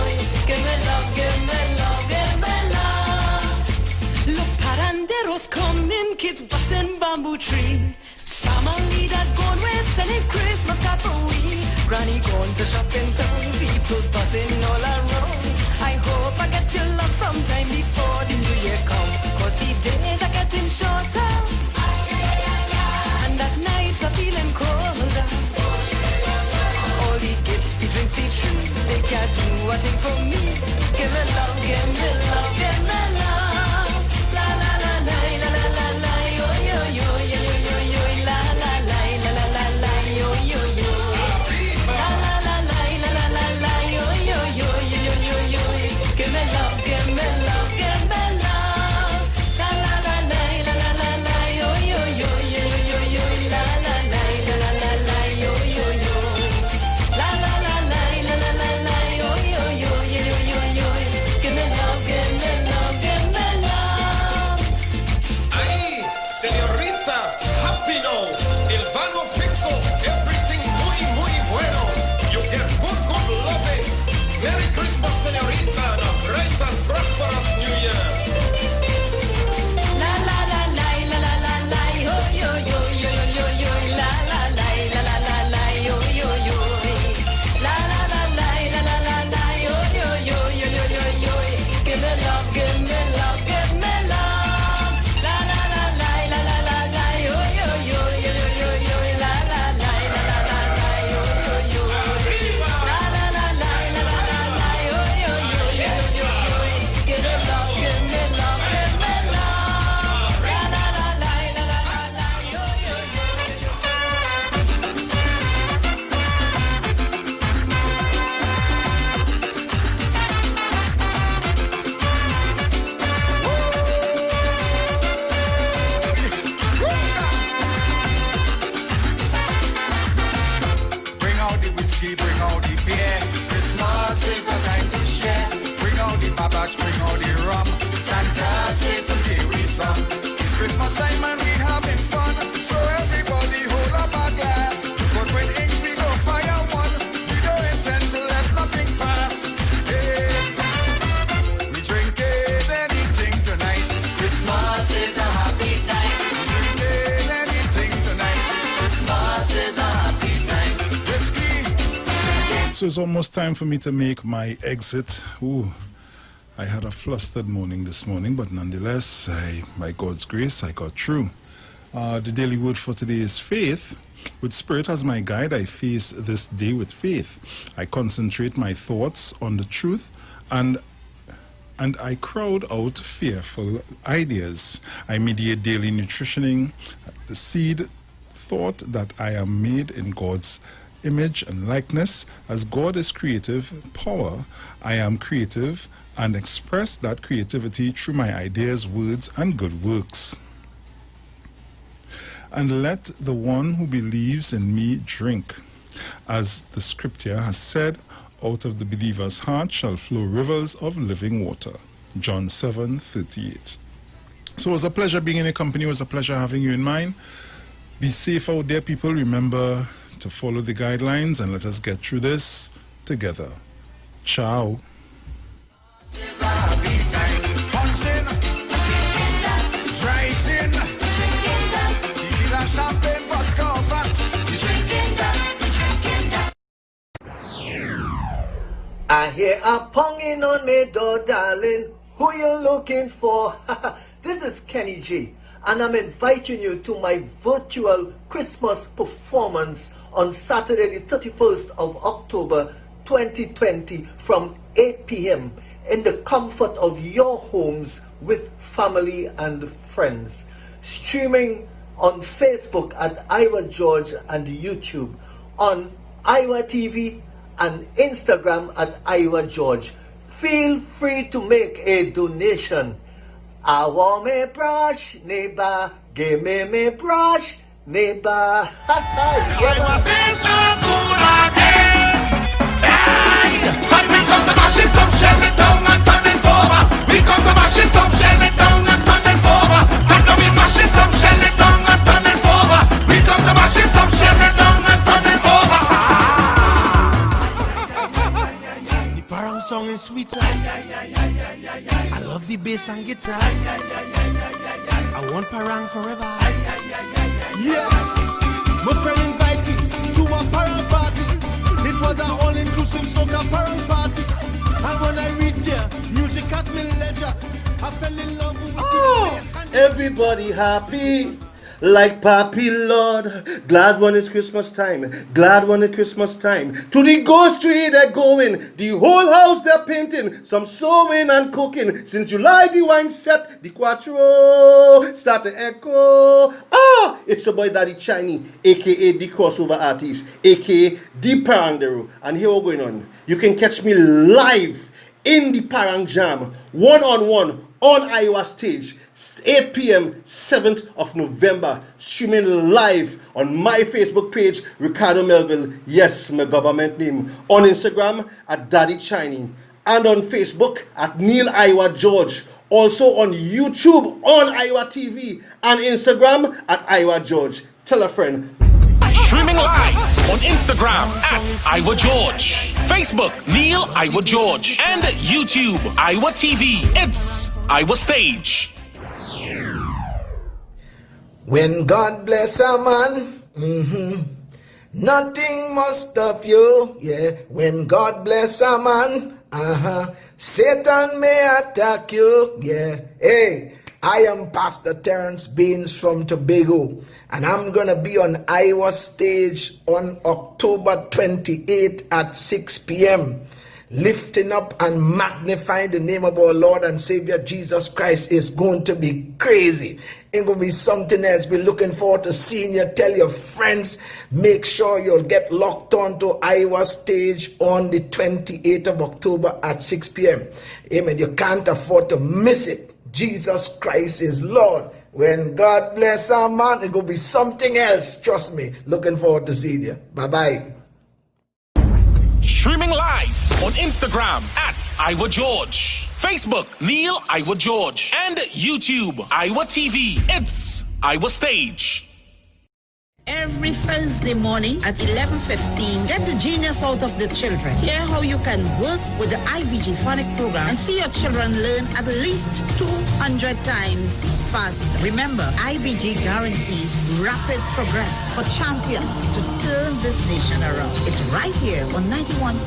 Give me love, give me love, give me love. Look, paranderos coming, kids busting bamboo tree. Family that gone with selling Christmas card for we. Granny gone to shop in town, people buzzing all around. I hope I get your love sometime before the new year come. Cause the days are getting shorter, and at nights are feeling colder. All the gifts, the drinks, the trees, they can't do a thing for me. Give me love, give me love, give me love. La la la la la la la la, yo yo yo yo yo yo yo, la la la la la la la, yo yo yo. La la la la la la la la, yo yo yo yo yo yo yo. Give me love, give me love, give me love. La la la la la la la la. whiskey, bring out the beer. Christmas is a time to share. Bring out the babash, bring out the rum. Santa said to give we some. It's Christmas time and we having fun. So everybody hold up a glass. But when ink we go fire one. We don't intend to let nothing pass. Hey, we drinking anything tonight. Christmas is a happy time. We drinking anything tonight. Christmas is a happy time. Whiskey. So it's almost time for me to make my exit. Ooh, I had a flustered morning this morning, but nonetheless, by God's grace, I got through. The daily word for today is faith. With Spirit as my guide, I face this day with faith. I concentrate my thoughts on the truth and I crowd out fearful ideas. I mediate daily nutritioning, the seed thought that I am made in God's image and likeness. As God is creative power, I am creative and express that creativity through my ideas, words, and good works. And let the one who believes in me drink. As the scripture has said, out of the believer's heart shall flow rivers of living water. John 7:38. So it was a pleasure being in your company. It was a pleasure having you in mind. Be safe out there, people. Remember to follow the guidelines and let us get through this together. Ciao. I hear a ponging on me door, darling. Who you looking for? This is Kenny G, and I'm inviting you to my virtual Christmas performance on Saturday, the 31st of October 2020 from 8 p.m. in the comfort of your homes with family and friends. Streaming on Facebook at Iwer George and YouTube, on Iwer TV and Instagram at Iwer George. Feel free to make a donation. I want me brush, neighbor. Give me brush, neighbor. We come to mash it up, shell it down and turn it over. We come to mash it up, shell it down and turn it over. And now we mash it up, shell it down and turn it over. We come to mash it up, shell it down and turn it over. The parang song is sweet. I love the bass and guitar. I want parang forever. Yes, my friend invite me to a parang party. It was an all-inclusive soca parang party. And when I reached there, music at me leisure, I fell in love with the bass and everybody happy. Like Papi Lord, glad when it's Christmas time, glad when it's Christmas time. To the ghost tree they're going, the whole house they're painting, some sewing and cooking. Since July the wine set, the quattro start to echo. It's your boy Daddy Chinese, aka the crossover artist, aka the Parangdero. And here we're going on. You can catch me live in the Parang Jam, one-on-one on Iwer Stage, 8 p.m., 7th of November, streaming live on my Facebook page, Ricardo Melville, yes, my government name, on Instagram at Daddy Chinese, and on Facebook at Neil Iwer George, also on YouTube on Iwer TV, and Instagram at Iwer George. Tell a friend. Streaming live on Instagram at Iwer George, Facebook Neil Iwer George, and YouTube Iwer TV. It's Iwer Stage. When God bless a man, nothing must stop you. Yeah, when God bless a man, Satan may attack you. Yeah, hey. I am Pastor Terrence Baines from Tobago, and I'm going to be on Iwer Stage on October 28th at 6 p.m. Lifting up and magnifying the name of our Lord and Savior Jesus Christ is going to be crazy. It's going to be something else. We're looking forward to seeing you. Tell your friends. Make sure you'll get locked on to Iwer Stage on the 28th of October at 6 p.m. Amen. You can't afford to miss it. Jesus Christ is Lord. When God bless our man, it's going to be something else. Trust me. Looking forward to seeing you. Bye-bye. On Instagram at Iwer George. Facebook, Neil Iwer George. And YouTube, Iwer TV. It's Iwer Stage. Every Thursday morning at 11:15, get the genius out of the children. Hear how you can work with the IBG phonic program and see your children learn at least 200 times faster. Remember, IBG guarantees rapid progress for champions to turn this nation around. It's right here on 91.9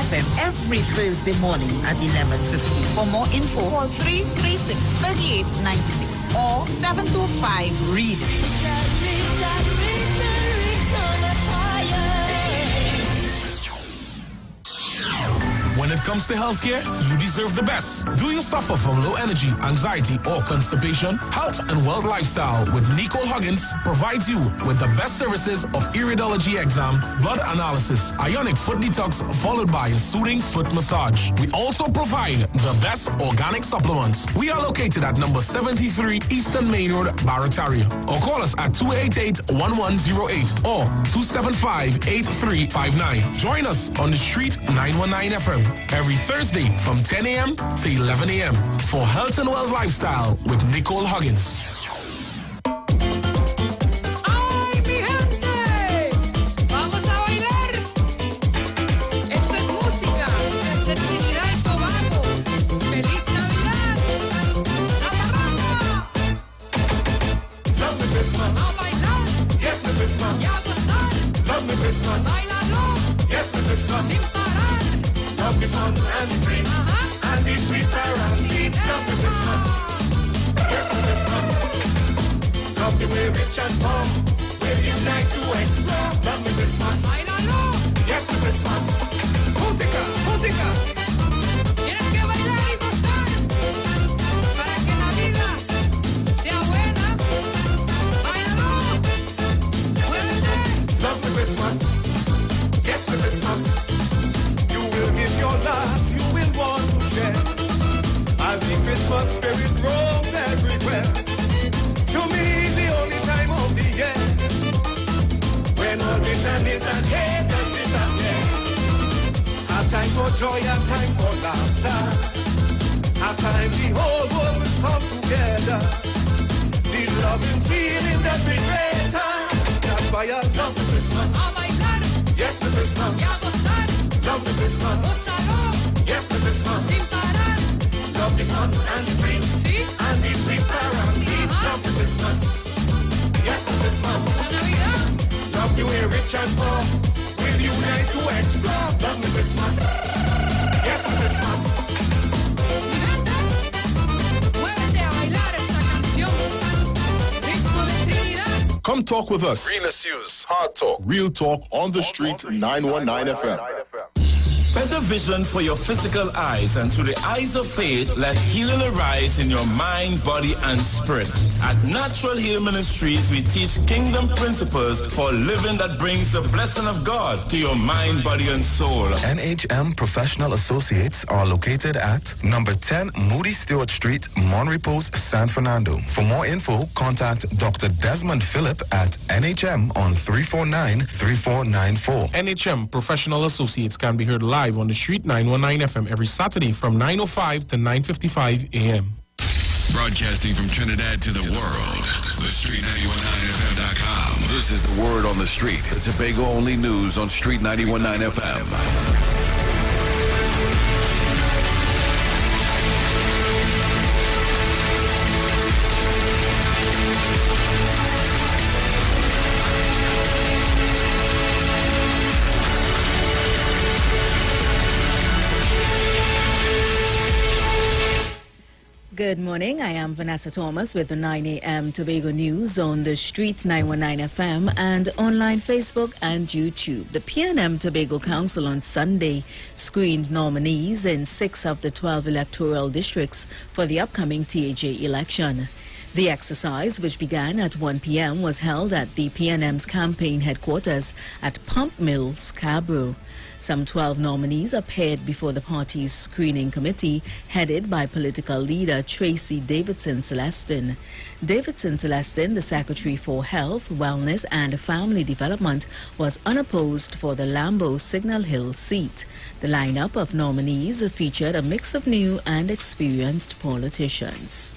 FM every Thursday morning at 11:15. For more info, call 336-3896 or 725-READ. When it comes to healthcare, you deserve the best. Do you suffer from low energy, anxiety, or constipation? Health and Wealth Lifestyle with Nicole Huggins provides you with the best services of iridology exam, blood analysis, ionic foot detox, followed by a soothing foot massage. We also provide the best organic supplements. We are located at number 73 Eastern Main Road, Barataria. Or call us at 288-1108 or 275-8359. Join us on the Street 919 FM. Every Thursday from 10 a.m. to 11 a.m. for Health and Wealth Lifestyle with Nicole Huggins. ¡Ay, mi gente! ¡Vamos a bailar! Esto es música desde Trinidad Tobago. ¡Feliz Navidad! ¡La parranda! Love me Christmas. ¡A bailar! Yes, me Christmas. ¡Y a gozar! Love me Christmas. ¡Bailalo! Yes, me Christmas. ¡Sin parar! Love the fun and the free and the sweet parade. Love the Christmas. Yes, the Christmas. Love the way rich and poor will unite to explore. Love the Christmas. ¡Bailalo! Yes, the Christmas. Música, música. Tienes que bailar y gozar para que la vida sea buena. ¡Bailalo! ¡Muévete! Love the Christmas. Yes, the Christmas. Give your love, you will want to share. As the Christmas spirit roams everywhere. To me, the only time of the year when all bitterness and haters disappear. A time for joy, a time for laughter. A time the whole world will come together. The loving feeling that we greater. That's why I love Christmas. A bailar. Yes, the Christmas. Y a gozar. Love the Christmas. Gózalo. Yes, the Christmas. Sin parar. Love the fun and the free. Sí. And the sweet parade. Love the Christmas. Yes, the Christmas. La Navidad. Love the way rich and poor will unite to explore. Love the Christmas. Yes, the Christmas. Mi gente, muévete a bailar esta canción. Ritmo de Trinidad. Come talk with us. Real issues, hard talk. Real Talk on the Street 919 FM. Better vision for your physical eyes, and through the eyes of faith, let healing arise in your mind, body, and spirit. At Natural Heal Ministries, we teach kingdom principles for living that brings the blessing of God to your mind, body, and soul. NHM Professional Associates are located at number 10 Moody Stewart Street, Monrepos, San Fernando. For more info, contact Dr. Desmond Phillip at NHM on 349-3494. NHM Professional Associates can be heard live on the Street 919 FM every Saturday from 9:05 to 9:55 a.m. Broadcasting from Trinidad to the world, the Street919FM.com. This is the word on the street. The Tobago only news on Street 919 FM. Good morning. I am Vanessa Thomas with the 9 a.m. Tobago News on the Street 919 FM and online Facebook and YouTube. The PNM Tobago Council on Sunday screened nominees in 6 of the 12 electoral districts for the upcoming TAJ election. The exercise, which began at 1 p.m., was held at the PNM's campaign headquarters at Pump Mill, Scarborough. Some 12 nominees appeared before the party's screening committee, headed by political leader Tracy Davidson Celestin. Davidson Celestin, the Secretary for Health, Wellness and Family Development, was unopposed for the Lambo Signal Hill seat. The lineup of nominees featured a mix of new and experienced politicians.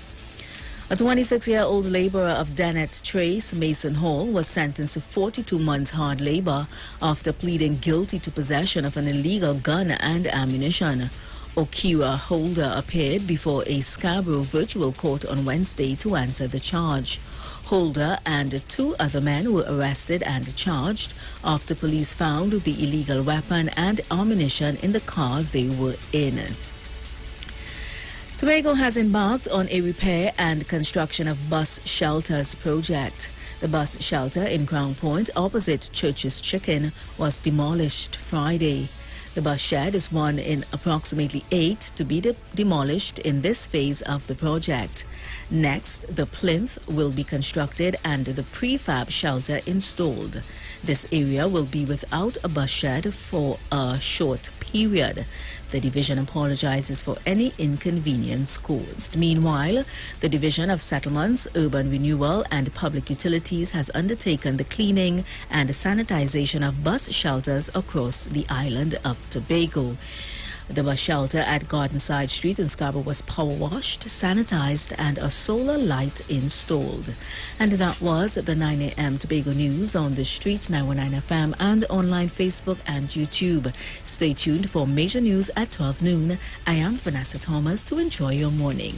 A 26-year-old laborer of Danette Trace, Mason Hall, was sentenced to 42 months hard labor after pleading guilty to possession of an illegal gun and ammunition. Okira Holder appeared before a Scarborough virtual court on Wednesday to answer the charge. Holder and 2 other men were arrested and charged after police found the illegal weapon and ammunition in the car they were in. Tobago has embarked on a repair and construction of bus shelters project. The bus shelter in Crown Point opposite Church's Chicken was demolished Friday. The bus shed is one in approximately 8 to be demolished in this phase of the project. Next, the plinth will be constructed and the prefab shelter installed. This area will be without a bus shed for a short period. The division apologizes for any inconvenience caused. Meanwhile, the Division of Settlements, Urban Renewal and Public Utilities has undertaken the cleaning and sanitization of bus shelters across the island of Tobago. The bus shelter at Gardenside Street in Scarborough was power washed, sanitized, and a solar light installed. And that was the 9 a.m. Tobago News on the Street 919 FM and online Facebook and YouTube. Stay tuned for major news at 12 noon. I am Vanessa Thomas to enjoy your morning.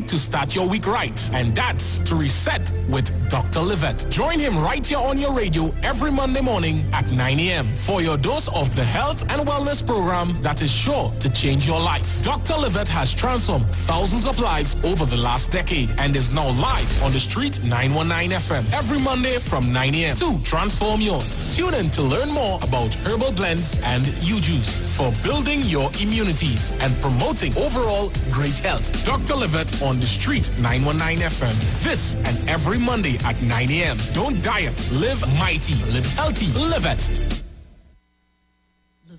To start your week right, and that's to reset with Dr. Livette. Join him right here on your radio every Monday morning at 9 a.m. for your dose of the health and wellness program that is sure to change your life. Dr. Livette has transformed thousands of lives over the last decade and is now live on the Street 919 FM every Monday from 9 a.m. to transform yours. Tune in to learn more about herbal blends and U-Juice for building your immunities and promoting overall great health. Dr. Livette on the Street 919 FM. This and every Monday at 9 a.m. Don't diet, live mighty, live healthy, live it.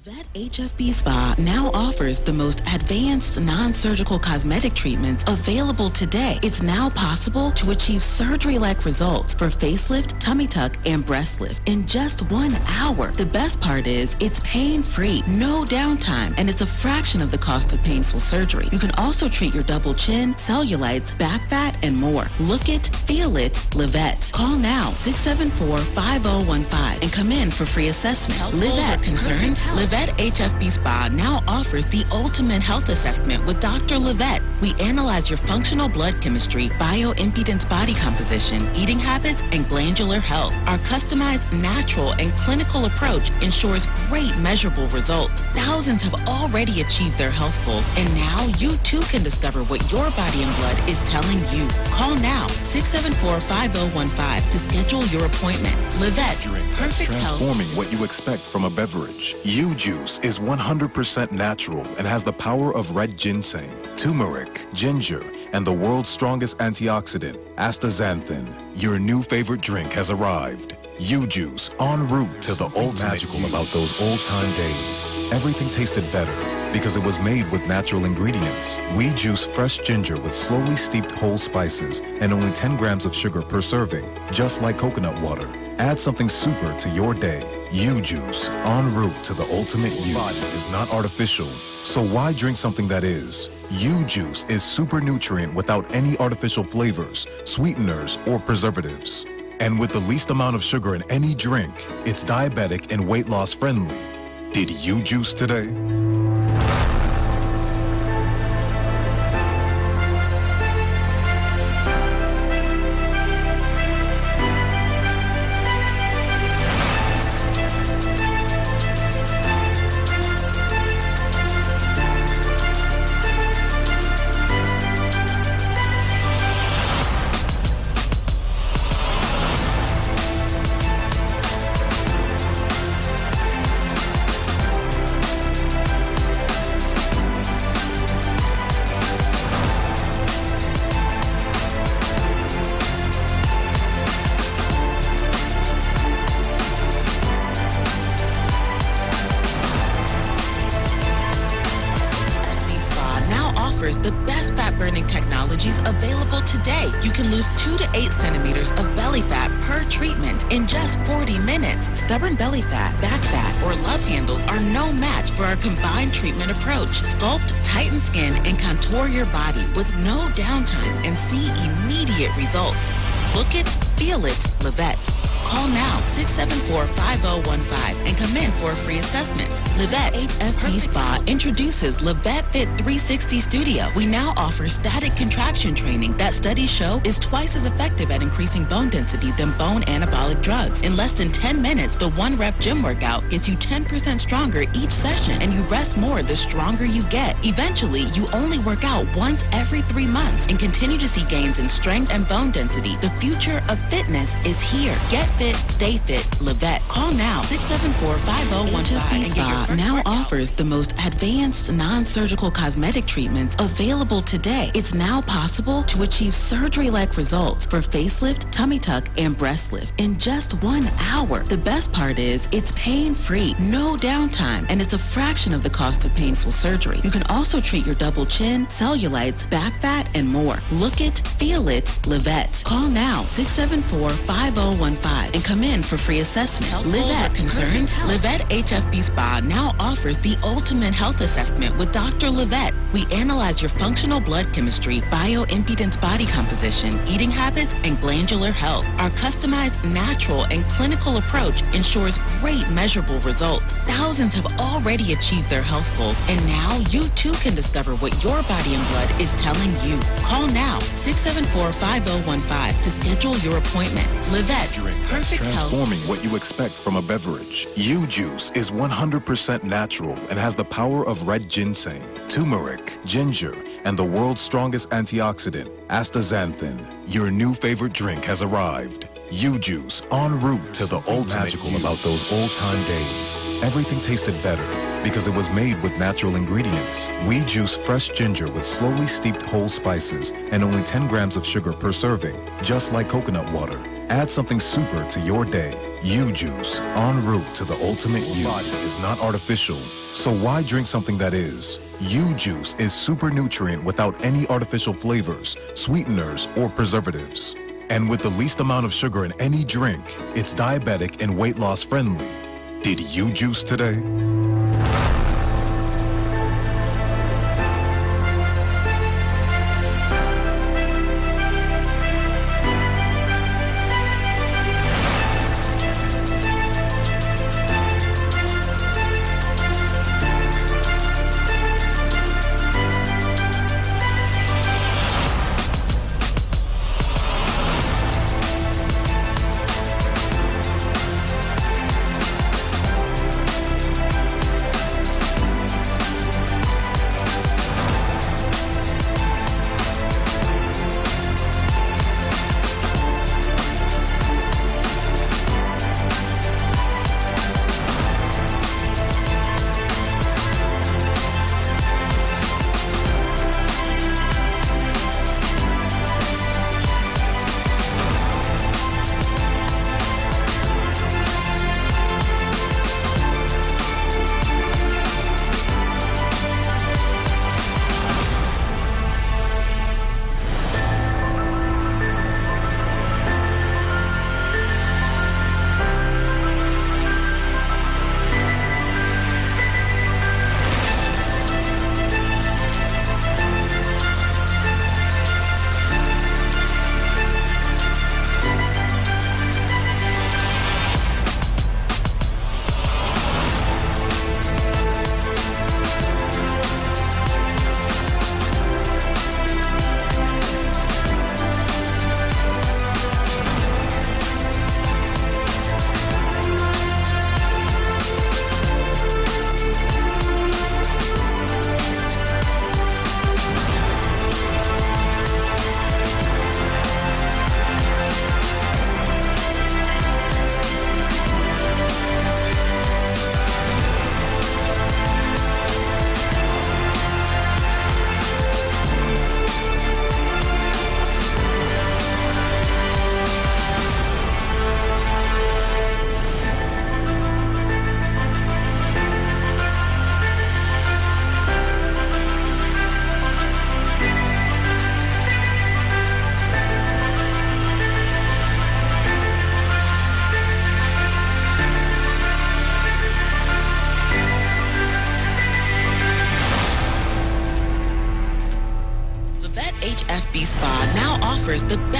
Vet HFB Spa now offers the most advanced non-surgical cosmetic treatments available today. It's now possible to achieve surgery-like results for facelift, tummy tuck, and breast lift in just 1 hour. The best part is it's pain-free, no downtime, and it's a fraction of the cost of painful surgery. You can also treat your double chin, cellulites, back fat, and more. Look it, feel it, Livette. Call now, 674-5015, and come in for free assessment. Livette concerns, Livette HFB Spa now offers the ultimate health assessment with Dr. Livette. We analyze your functional blood chemistry, bioimpedance body composition, eating habits, and glandular health. Our customized, natural, and clinical approach ensures great measurable results. Thousands have already achieved their health goals, and now you too can discover what your body and blood is telling you. Call now, 674-5015 to schedule your appointment. Livette, perfect health. Transforming what you expect from a beverage. U-Juice is 100% natural and has the power of red ginseng, turmeric, ginger, and the world's strongest antioxidant, astaxanthin. Your new favorite drink has arrived. U-Juice, en route to the old magical about those old-time days. Everything tasted better because it was made with natural ingredients. We juice fresh ginger with slowly steeped whole spices and only 10 grams of sugar per serving, just like coconut water. Add something super to your day. U-Juice, en route to the ultimate you. Body is not artificial, so why drink something that is? U-Juice is super nutrient without any artificial flavors, sweeteners, or preservatives. And with the least amount of sugar in any drink, it's diabetic and weight loss friendly. Did you juice today? Today, you can lose 2 to 8 centimeters of belly fat per treatment in just 40 minutes. Stubborn belly fat, back fat, or love handles are no match for our combined treatment approach. Sculpt, tighten skin, and contour your body with no downtime and see immediate results. Look it, feel it, Livette. Call now, 674-5015, and come in for a free assessment. Livette HFP Spa introduces Livette Fit 360 Studio. We now offer static contraction training that studies show is twice as effective at increasing bone density than bone anabolic drugs. In less than 10 minutes, the 1-rep gym workout gets you 10% stronger each session, and you rest more the stronger you get. Eventually, you only work out once every 3 months and continue to see gains in strength and bone density. The future of fitness is here. Get fit, stay fit, Livette. Call now, 674-5015, and get your now offers the most advanced non-surgical cosmetic treatments available today. It's now possible to achieve surgery-like results for facelift, tummy tuck, and breast lift in just 1 hour. The best part is it's pain-free, no downtime, and it's a fraction of the cost of painful surgery. You can also treat your double chin, cellulites, back fat, and more. Look it, feel it, Livette. Call now, 674-5015, and come in for free assessment. Livette concerns. Livette HFB Spa now offers the ultimate health assessment with Dr. Livette. We analyze your functional blood chemistry, bioimpedance body composition, eating habits, and glandular health. Our customized, natural, and clinical approach ensures great measurable results. Thousands have already achieved their health goals, and now you too can discover what your body and blood is telling you. Call now, 674-5015, to schedule your appointment. Livette, perfect health. Transforming what you expect from a beverage. U-Juice is 100% natural and has the power of red ginseng, turmeric, ginger, and the world's strongest antioxidant, astaxanthin. Your new favorite drink has arrived. U-Juice, en route to the ultimate. Magical about those old-time days. Everything tasted better because it was made with natural ingredients. We juice fresh ginger with slowly steeped whole spices and only 10 grams of sugar per serving, just like coconut water. Add something super to your day. U-Juice, en route to the ultimate you. Body is not artificial, so why drink something that is? U-Juice is super nutrient without any artificial flavors, sweeteners, or preservatives. And with the least amount of sugar in any drink, it's diabetic and weight loss friendly. Did you juice today?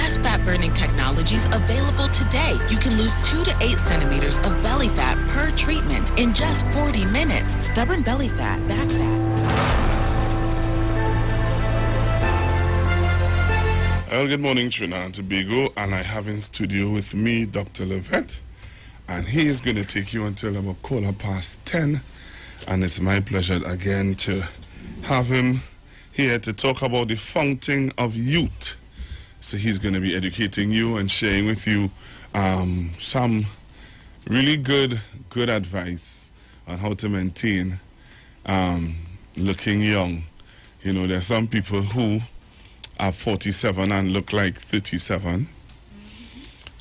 best fat-burning technologies available today. You can lose 2 to 8 centimeters of belly fat per treatment in just 40 minutes. Stubborn belly fat, back fat. Well, good morning, Trinidad and Tobago, and I have in studio with me Dr. Levette, and he is going to take you until about 10:15, and it's my pleasure again to have him here to talk about the fountain of youth. So he's going to be educating you and sharing with you some really good advice on how to maintain looking young. You know, there's some people who are 47 and look like 37.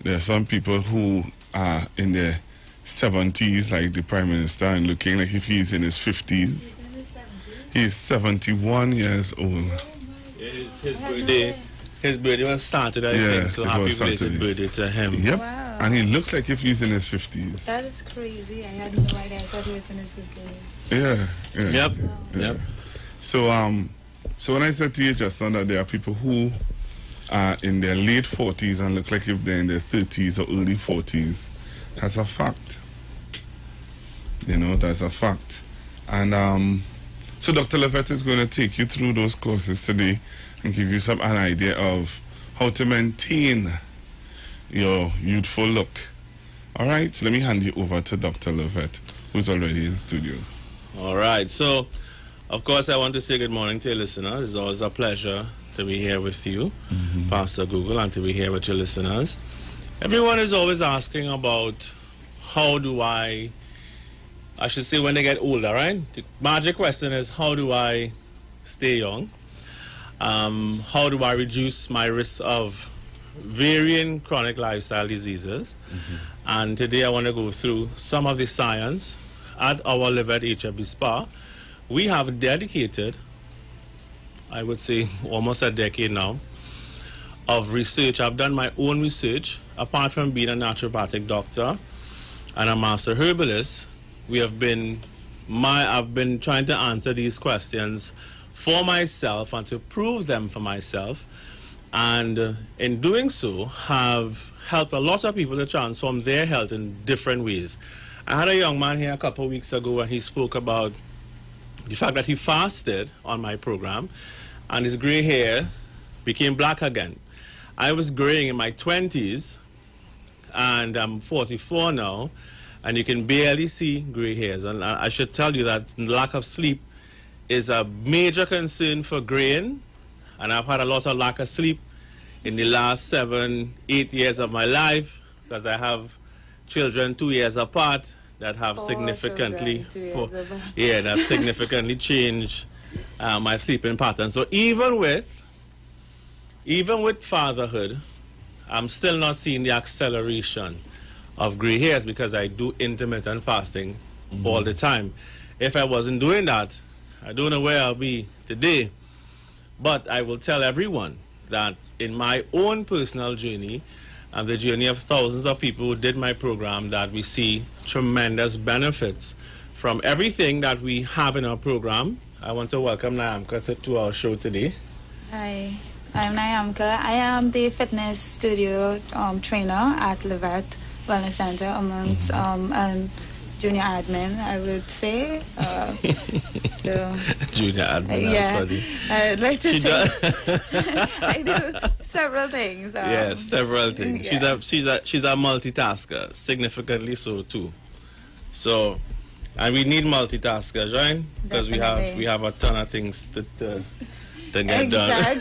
There are some people who are in their 70s, like the Prime Minister, and looking like if he's in his 50s. He's 71 years old. His birthday was Saturday, I think, so happy belated birthday to him. Yep. Wow. And he looks like if he's in his 50s. That is crazy. I had no idea. I thought he was in his 50s. Yeah. Yep. Yeah. Yep. So when I said to you just now that there are people who are in their late 40s and look like if they're in their 30s or early 40s, that's a fact. You know, that's a fact. And so Dr. Levette is going to take you through those courses today and give you an idea of how to maintain your youthful look. All right, so let me hand you over to Dr. Levette, who's already in studio. All right, so of course I want to say good morning to your listeners. It's always a pleasure to be here with you, Pastor Google, and to be here with your listeners. Everyone is always asking about how do I should say when they get older, right? The magic question is, how do I stay young? How do I reduce my risk of varying chronic lifestyle diseases? And today I want to go through some of the science. At our Levette HFB Spa, we have dedicated, I would say, almost a decade now, of research. I've done my own research. Apart from being a naturopathic doctor and a master herbalist, I've been trying to answer these questions for myself and to prove them for myself, and in doing so have helped a lot of people to transform their health in different ways. I had a young man here a couple of weeks ago and he spoke about the fact that he fasted on my program and his gray hair became black again. I was graying in my 20s and I'm 44 now, and you can barely see gray hairs. And I should tell you that lack of sleep is a major concern for graying, and I've had a lot of lack of sleep in the last 7-8 years of my life because I have children 2 years apart that have significantly changed my sleeping pattern. So even with fatherhood, I'm still not seeing the acceleration of gray hairs because I do intermittent fasting all the time. If I wasn't doing that, I don't know where I'll be today. But I will tell everyone that in my own personal journey and the journey of thousands of people who did my program, that we see tremendous benefits from everything that we have in our program. I want to welcome Nyamka to our show today. Hi, I'm Nyamka. I am the fitness studio trainer at Levette Wellness Center amongst junior admin, I would say. Junior admin, yeah. funny. I'd like to say I do several things. Yes, several things. Yeah. She's a multitasker, significantly so too. So, and we need multitaskers, right? Because we have a ton of things to get done.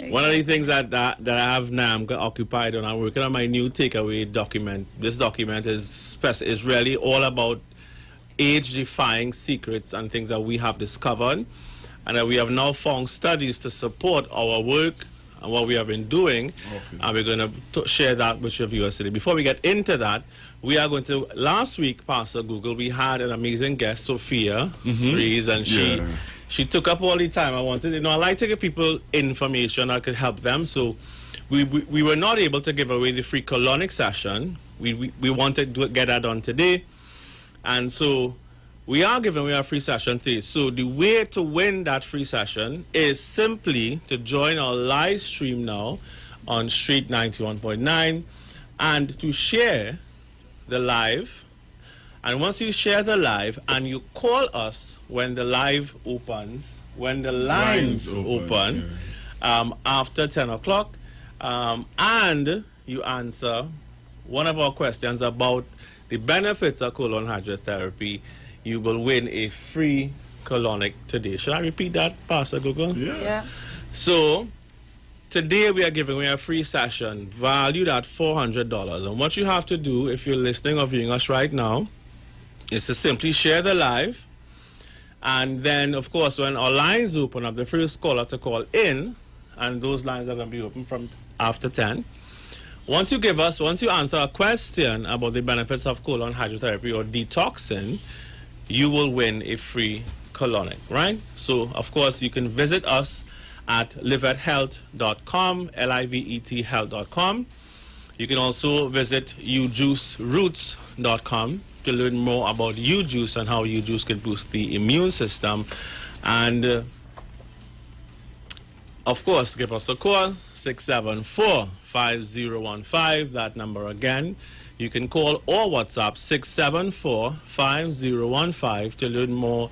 One of the things that I have now occupied on, I'm working on my new takeaway document. This document is really all about age-defying secrets and things that we have discovered, and that we have now found studies to support our work and what we have been doing. And we're going to share that with your viewers today. Before we get into that, we are going to, last week, Pastor Google, we had an amazing guest, Sophia Rees, and she took up all the time. I like to give people information that could help them. So we were not able to give away the free colonic session. We wanted to get that done today. And so we are giving away a free session today. So the way to win that free session is simply to join our live stream now on Street 91.9 and to share the live. And once you share the live and you call us when the live opens, when the lines open after 10 o'clock, and you answer one of our questions about the benefits of colon hydrotherapy, you will win a free colonic today. Should I repeat that, Pastor Google? Yeah. So, today we are giving away a free session valued at $400. And what you have to do, if you're listening or viewing us right now, is to simply share the live. And then, of course, when our lines open up, the first caller to call in, and those lines are going to be open from after 10. Once you answer a question about the benefits of colon hydrotherapy or detoxing, you will win a free colonic, right? So, of course, you can visit us at livethealth.com, L-I-V-E-T health.com. You can also visit ujuiceroots.com to learn more about U-Juice and how U-Juice can boost the immune system. And, of course, give us a call, 674-5015, that number again. You can call or WhatsApp 674-5015 to learn more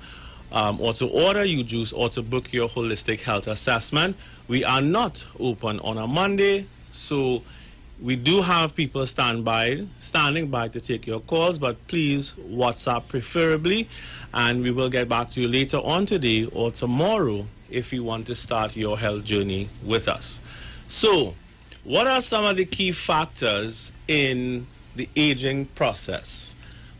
or to order U-Juice or to book your holistic health assessment. We are not open on a Monday, so we do have people standing by to take your calls, but please WhatsApp preferably, and we will get back to you later on today or tomorrow if you want to start your health journey with us. So, what are some of the key factors in the aging process?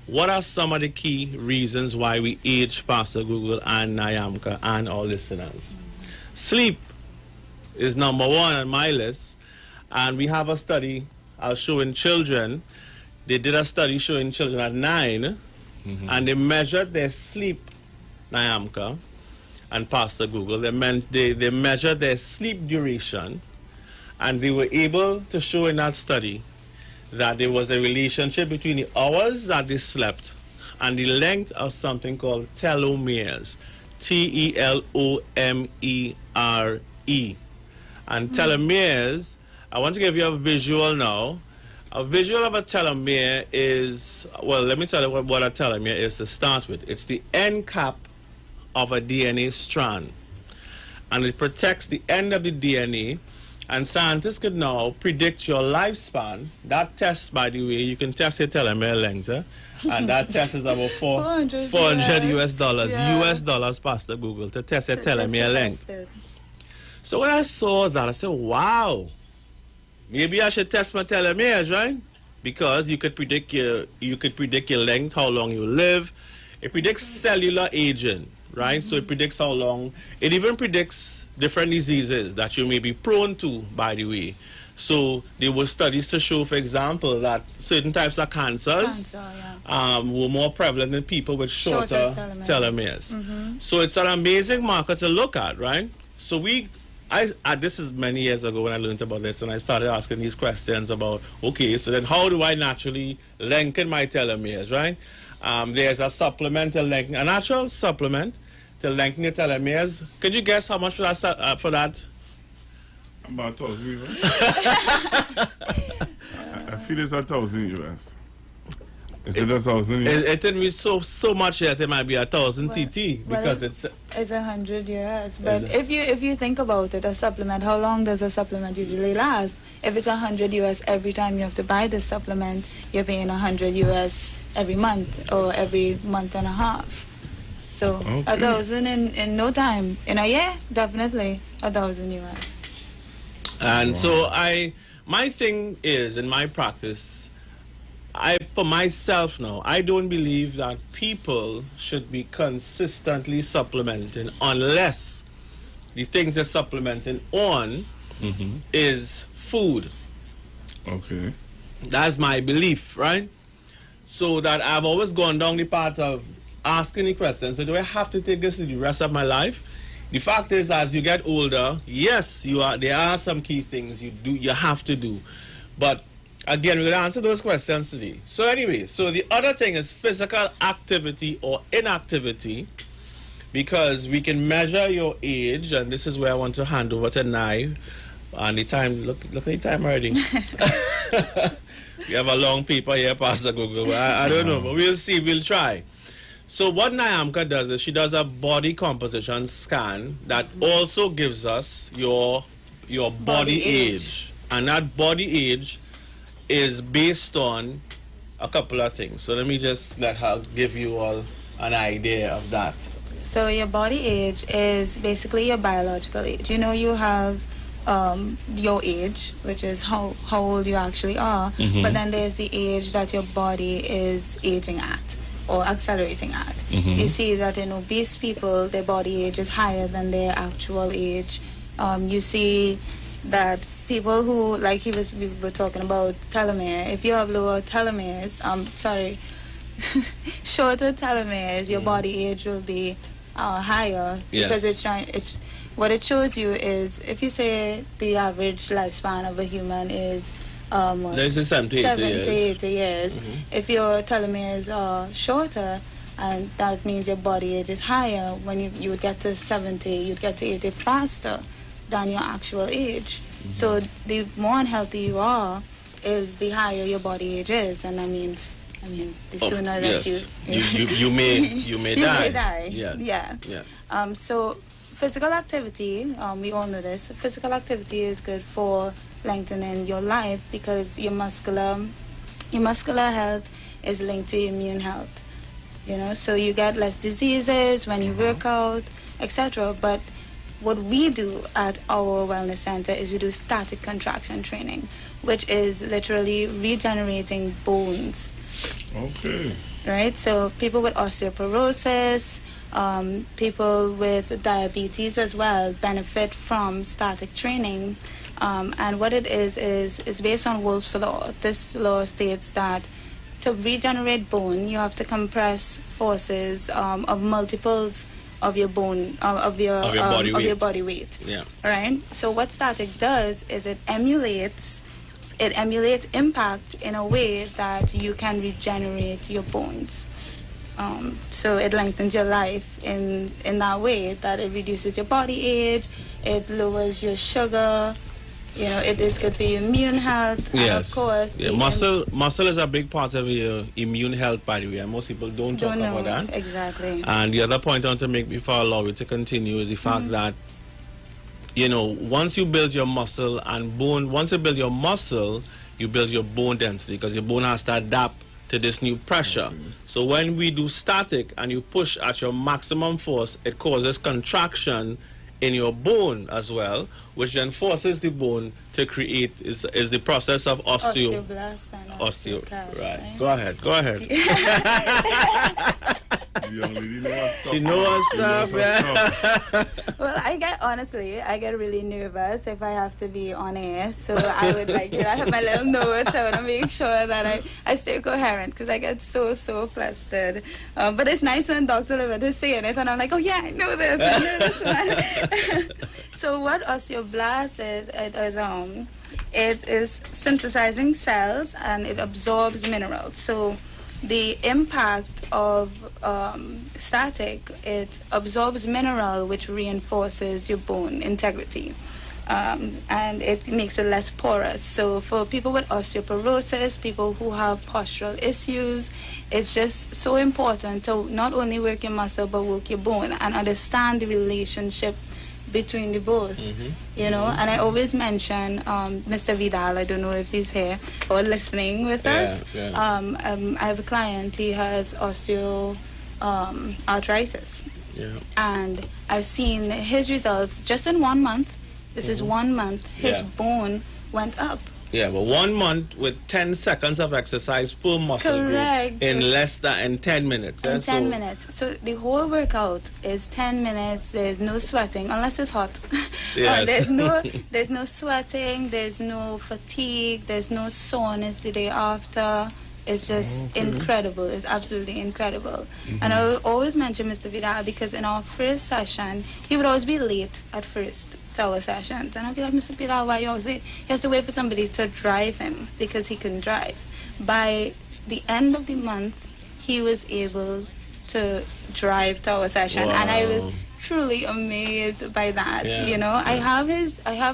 What are some of the key reasons why we age, Pastor Google and Nyamka and our listeners? Sleep is number one on my list. And we have a study showing children. They did a study showing children at 9, and they measured their sleep, Nyamka and Pastor Google. They measured their sleep duration, and they were able to show in that study that there was a relationship between the hours that they slept and the length of something called telomeres, T-E-L-O-M-E-R-E. And telomeres, I want to give you a visual now. A visual of a telomere is, well, let me tell you what a telomere is to start with. It's the end cap of a DNA strand, and it protects the end of the DNA, and scientists can now predict your lifespan. That test, by the way, you can test your telomere length, and that test is about $400 US dollars, US dollars, Pastor Google, to test your telomere length. So when I saw that, I said, wow, maybe I should test my telomeres, right? Because you could predict your length, how long you live. It predicts cellular aging, right? So it predicts how long. It even predicts different diseases that you may be prone to, by the way. So there were studies to show, for example, that certain types of cancers were more prevalent in people with shorter telomeres. So it's an amazing marker to look at, right? So this is many years ago when I learned about this, and I started asking these questions about, okay, so then how do I naturally lengthen my telomeres, right? There's a supplement to lengthen, a natural supplement to lengthen your telomeres. Could you guess how much for that? About 1,000 US. I feel it's 1,000 US. Is it 1,000 US? It didn't be so much that it might be 1,000 TT because it's 100 years. But if you think about it, a supplement, how long does a supplement usually last? If it's 100 US every time you have to buy this supplement, you're paying 100 US every month or every month and a half. So 1,000 in no time. In a year, definitely 1,000 US. And so my thing is, in my practice, for myself now, I don't believe that people should be consistently supplementing unless the things they're supplementing on is food. Okay. That's my belief, right? So that I've always gone down the path of asking the question, so do I have to take this the rest of my life? The fact is, as you get older, yes, there are some key things you have to do. But Again, we're going to answer those questions today. So anyway, so the other thing is physical activity or inactivity, because we can measure your age, and this is where I want to hand over to Nai. And the time, look at the time already. We have a long paper here, Pastor Google. I don't know, but we'll see, we'll try. So what Nyamka does is she does a body composition scan that also gives us your body age. And that body age is based on a couple of things. So let me just let her give you all an idea of that. So your body age is basically your biological age. You know, you have your age, which is how old you actually are, but then there's the age that your body is aging at or accelerating at. You see that in obese people, their body age is higher than their actual age. You see that people who, like we were talking about telomere, if you have lower telomeres, shorter telomeres, your body age will be higher, because what it shows you is, if you say the average lifespan of a human is 70 to 80 years. If your telomeres are shorter, and that means your body age is higher, when you would get to 70, you'd get to 80 faster than your actual age. So the more unhealthy you are, is the higher your body age is, and that means, the sooner that you may die. Yes. So physical activity, we all know this. Physical activity is good for lengthening your life, because your muscular health is linked to your immune health. You know, so you get less diseases when you work out, etc. But what we do at our wellness center is we do static contraction training, which is literally regenerating bones. Okay. Right? So people with osteoporosis, people with diabetes as well benefit from static training. And what it is based on Wolff's Law. This law states that to regenerate bone, you have to compress forces of multiples of your bone, of your body weight. Yeah. Right? So what static does is it emulates impact in a way that you can regenerate your bones. So it lengthens your life in that way, that it reduces your body age, it lowers your sugar, you know, it is good for your immune health. Yes. And of course, muscle is a big part of your immune health, by the way, and most people don't talk about that. Exactly. And the other point I want to make before I allow you to continue is the fact that, you know, once you build your muscle and bone, once you build your muscle, you build your bone density, because your bone has to adapt to this new pressure. So when we do static and you push at your maximum force, it causes contraction in your bone as well, which then forces the bone to create is the process of osteoblast and osteoclast. Right. Go ahead. Young lady knows her stuff. She knows her stuff, yeah. Well, I get really nervous if I have to be on air. So I would I have my little notes. I want to make sure that I stay coherent, because I get so flustered. But it's nice when Dr. Levitt is saying it, and I'm like, oh yeah, I know this one. So what osteoblast is, it is synthesizing cells, and it absorbs minerals. So the impact of static, it absorbs mineral, which reinforces your bone integrity, and it makes it less porous. So for people with osteoporosis, people who have postural issues, it's just so important to not only work your muscle but work your bone and understand the relationship between the both, you know. And I always mention Mr. Vidal, I don't know if he's here or listening with us. I have a client, he has arthritis, and I've seen his results just in 1 month. This is 1 month, his bone went up. Yeah, but 1 month with 10 seconds of exercise per muscle group in less than 10 minutes. In 10 minutes. So the whole workout is 10 minutes. There's no sweating unless it's hot. Yes. There's no sweating. There's no fatigue. There's no soreness the day after. is just incredible. It's absolutely incredible. And I will always mention Mr. Vidal because in our first session, he would always be late at first to our sessions. And I'd be like, Mr. Vidal, why are you always late? He has to wait for somebody to drive him because he couldn't drive. By the end of the month, he was able to drive to our session. And I was truly amazed by that. You know, I have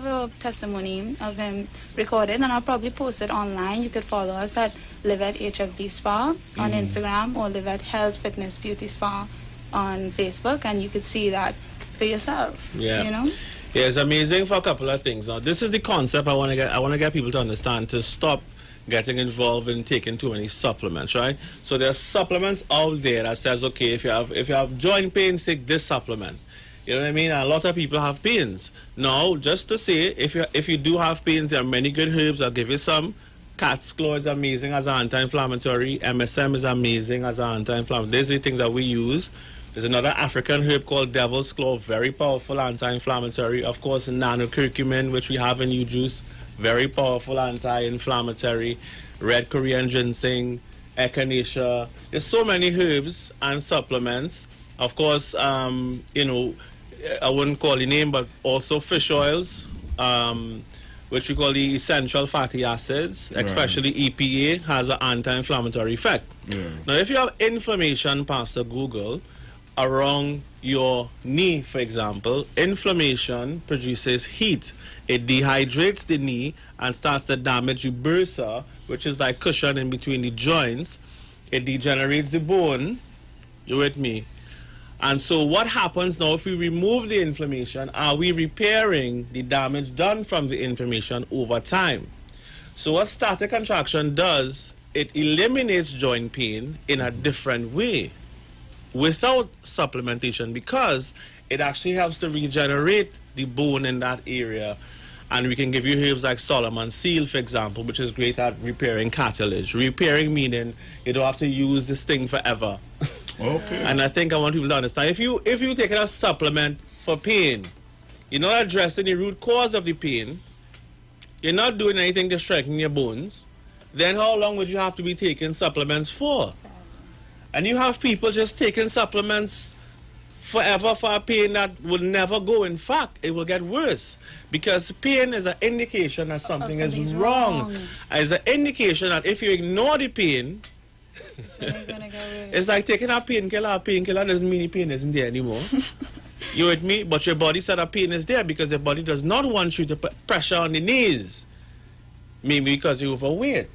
a testimony of him recorded, and I'll probably post it online. You could follow us at Live at HFB Spa on Instagram or Live at Health Fitness Beauty Spa on Facebook, and you could see that for yourself. You know? Yeah, it's amazing for a couple of things. Now, this is the concept I want to get people to understand, to stop getting involved in taking too many supplements, right? So there are supplements out there that says, okay, if you have joint pains, take this supplement. You know what I mean? And a lot of people have pains. Now, just to say, if you do have pains, there are many good herbs. I'll give you some. Cat's claw is amazing as an anti-inflammatory. MSM is amazing as an anti-inflammatory. These are the things that we use. There's another African herb called Devil's Claw, very powerful anti-inflammatory. Of course, nanocurcumin, which we have in juice, very powerful anti-inflammatory. Red Korean ginseng, echinacea. There's so many herbs and supplements. Of course, you know, I wouldn't call the name, but also fish oils, which we call the essential fatty acids, especially EPA, has an anti-inflammatory effect. Now, if you have inflammation, Pastor Google, around your knee, for example, inflammation produces heat. It dehydrates the knee and starts to damage the bursa, which is like cushion in between the joints. It degenerates the bone. You with me? And so what happens now if we remove the inflammation? Are we repairing the damage done from the inflammation over time? So what static contraction does, it eliminates joint pain in a different way without supplementation, because it actually helps to regenerate the bone in that area. And we can give you herbs like Solomon Seal, for example, which is great at repairing cartilage. Repairing meaning you don't have to use this thing forever. Okay. And I think I want people to understand, if you take a supplement for pain, you're not addressing the root cause of the pain, you're not doing anything to strengthen your bones, then how long would you have to be taking supplements for? And you have people just taking supplements forever for a pain that will never go. In fact, it will get worse, because pain is an indication that something is wrong. It's an indication that if you ignore the pain, it's like taking a painkiller. A painkiller doesn't mean the pain isn't there anymore. You with me? But your body said a pain is there because your body does not want you to put pressure on the knees. Maybe because you're overweight.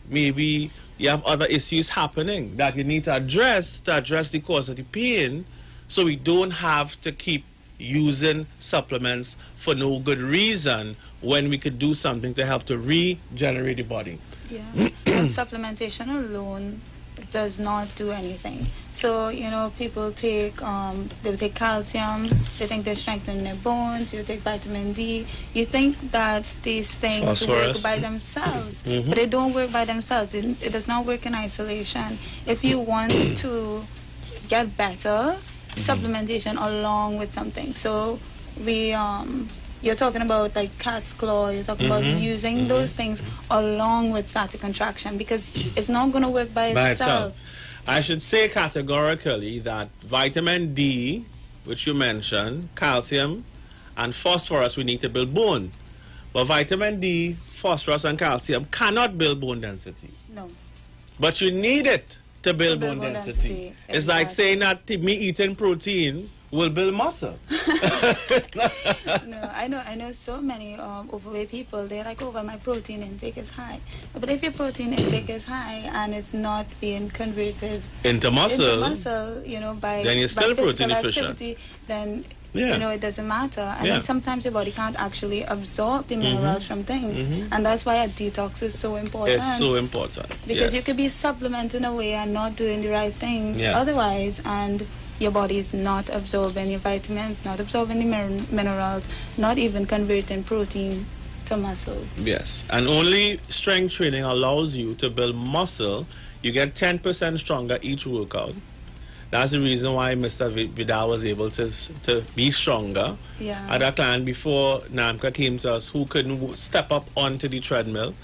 Maybe you have other issues happening that you need to address the cause of the pain, so we don't have to keep using supplements for no good reason when we could do something to help to regenerate the body. Yeah. And supplementation alone does not do anything. So, you know, people take, they will take calcium, they think they're strengthening their bones, you take vitamin D. You think that these things work by themselves, but they don't work by themselves. It does not work in isolation. If you want to get better, supplementation along with something. So we, you're talking about like cat's claw, you're talking about using those things along with static contraction, because it's not going to work by itself. I should say categorically that vitamin D, which you mentioned, calcium, and phosphorus, we need to build bone. But vitamin D, phosphorus, and calcium cannot build bone density. No. But you need it to build bone density. It's like saying that me eating protein will build muscle. No, I know so many overweight people. They're like, oh, well, my protein intake is high. But if your protein intake is high and it's not being converted into muscle, you know, by then you're still protein deficient. Then you know, it doesn't matter. And then sometimes your body can't actually absorb the minerals from things, and that's why a detox is so important. It's so important because you could be supplementing away and not doing the right things otherwise, and your body is not absorbing your vitamins, not absorbing the minerals, not even converting protein to muscle. Yes, and only strength training allows you to build muscle. You get 10% stronger each workout. That's the reason why Mr. Vidal was able to be stronger. I had a client before NAMCA came to us who couldn't step up onto the treadmill,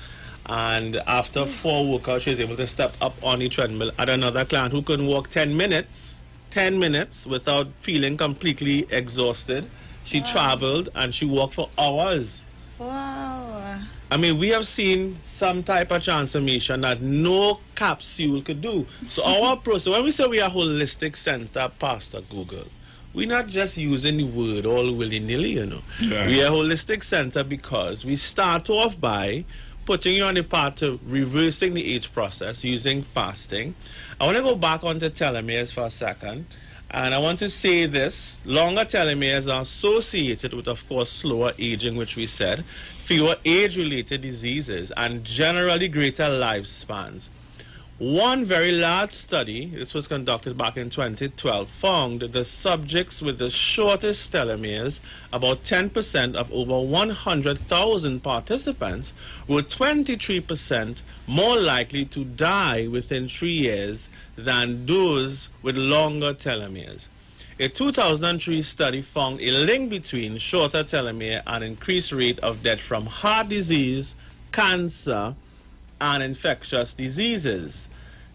And after 4 workouts, she was able to step up on the treadmill. At another client who couldn't walk 10 minutes without feeling completely exhausted. She traveled and she walked for hours. Wow. I mean, we have seen some type of transformation that no capsule could do. So our approach, so when we say we are holistic center, Pastor Google, we're not just using the word all willy-nilly, you know. Yeah. We are holistic center because we start off by putting you on the path to reversing the age process using fasting. I want to go back onto telomeres for a second. And I want to say this, longer telomeres are associated with, of course, slower aging, which we said, fewer age-related diseases, and generally greater lifespans. One very large study, this was conducted back in 2012, found that the subjects with the shortest telomeres, about 10% of over 100,000 participants, were 23% more likely to die within 3 years than those with longer telomeres. A 2003 study found a link between shorter telomere and increased rate of death from heart disease, cancer, and infectious diseases.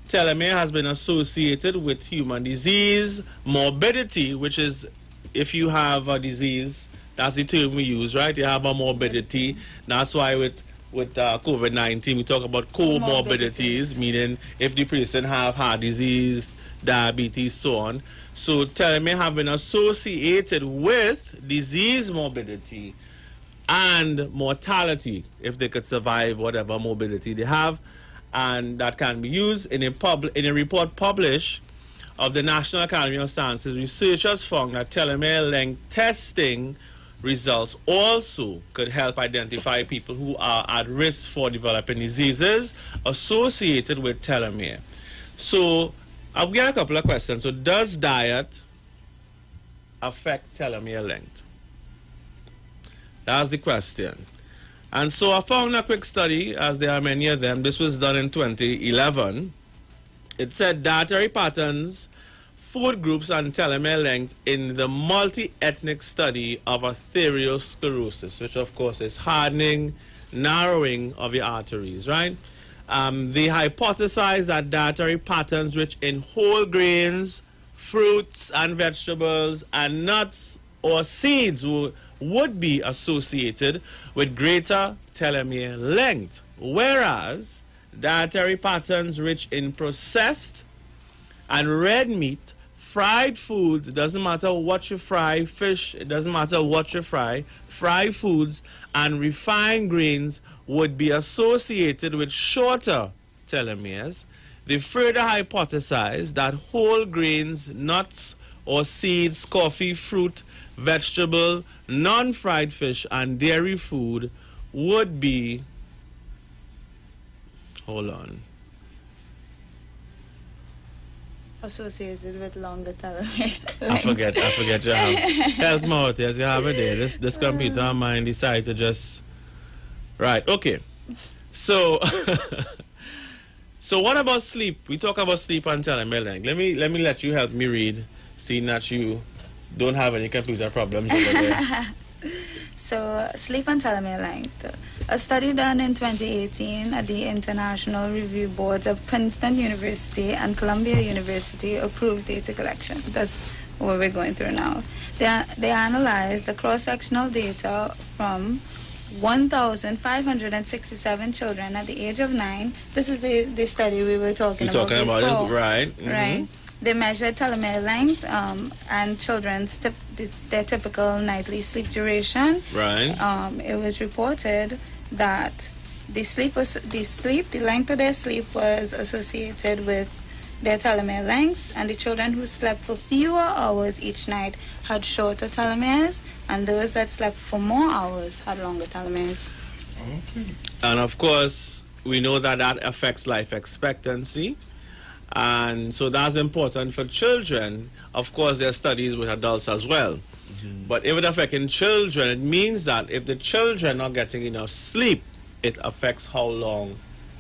Telomere has been associated with human disease, morbidity, which is if you have a disease, that's the term we use, right? You have a morbidity. That's why with COVID-19, we talk about comorbidities, meaning if the person have heart disease, diabetes, so on. So telomere have been associated with disease morbidity and mortality if they could survive whatever morbidity they have, and that can be used in a report published of the National Academy of Sciences. Researchers found that telomere length testing results also could help identify people who are at risk for developing diseases associated with telomere. So I've got a couple of questions. So does diet affect telomere length? That's the question. And so I found a quick study, as there are many of them. This was done in 2011. It said dietary patterns, food groups, and telomere length in the multi-ethnic study of atherosclerosis, which of course is hardening, narrowing of the arteries, right? They hypothesized that dietary patterns rich in whole grains, fruits and vegetables, and nuts or seeds would be associated with greater telomere length, whereas dietary patterns rich in processed and red meat, fried foods, it doesn't matter what you fry, fish, it doesn't matter what you fry, fried foods and refined grains would be associated with shorter telomeres. They further hypothesized that whole grains, nuts or seeds, coffee, fruit, vegetable, non-fried fish, and dairy food would be, hold on, associated with longer telomere. I forget you have. Help me out, yes, you have it there. This computer of mine decided to just, right, okay. So, so what about sleep? We talk about sleep and telomere length. Let me let you help me read, seeing that you don't have any computer problems over there. So, sleep and telomere length. A study done in 2018 at the International Review Boards of Princeton University and Columbia University approved data collection. That's what we're going through now. They analyzed the cross-sectional data from 1,567 children at the age of 9. This is the study we were talking about. We're talking about it, right? Mm-hmm. Right. They measured telomere length and children's their typical nightly sleep duration. Right. It was reported that the length of their sleep was associated with their telomere lengths, and the children who slept for fewer hours each night had shorter telomeres, and those that slept for more hours had longer telomeres. Okay. And of course, we know that affects life expectancy. And so that's important for children. Of course, there are studies with adults as well. Mm-hmm. But if it affects children, it means that if the children are getting enough sleep, it affects how long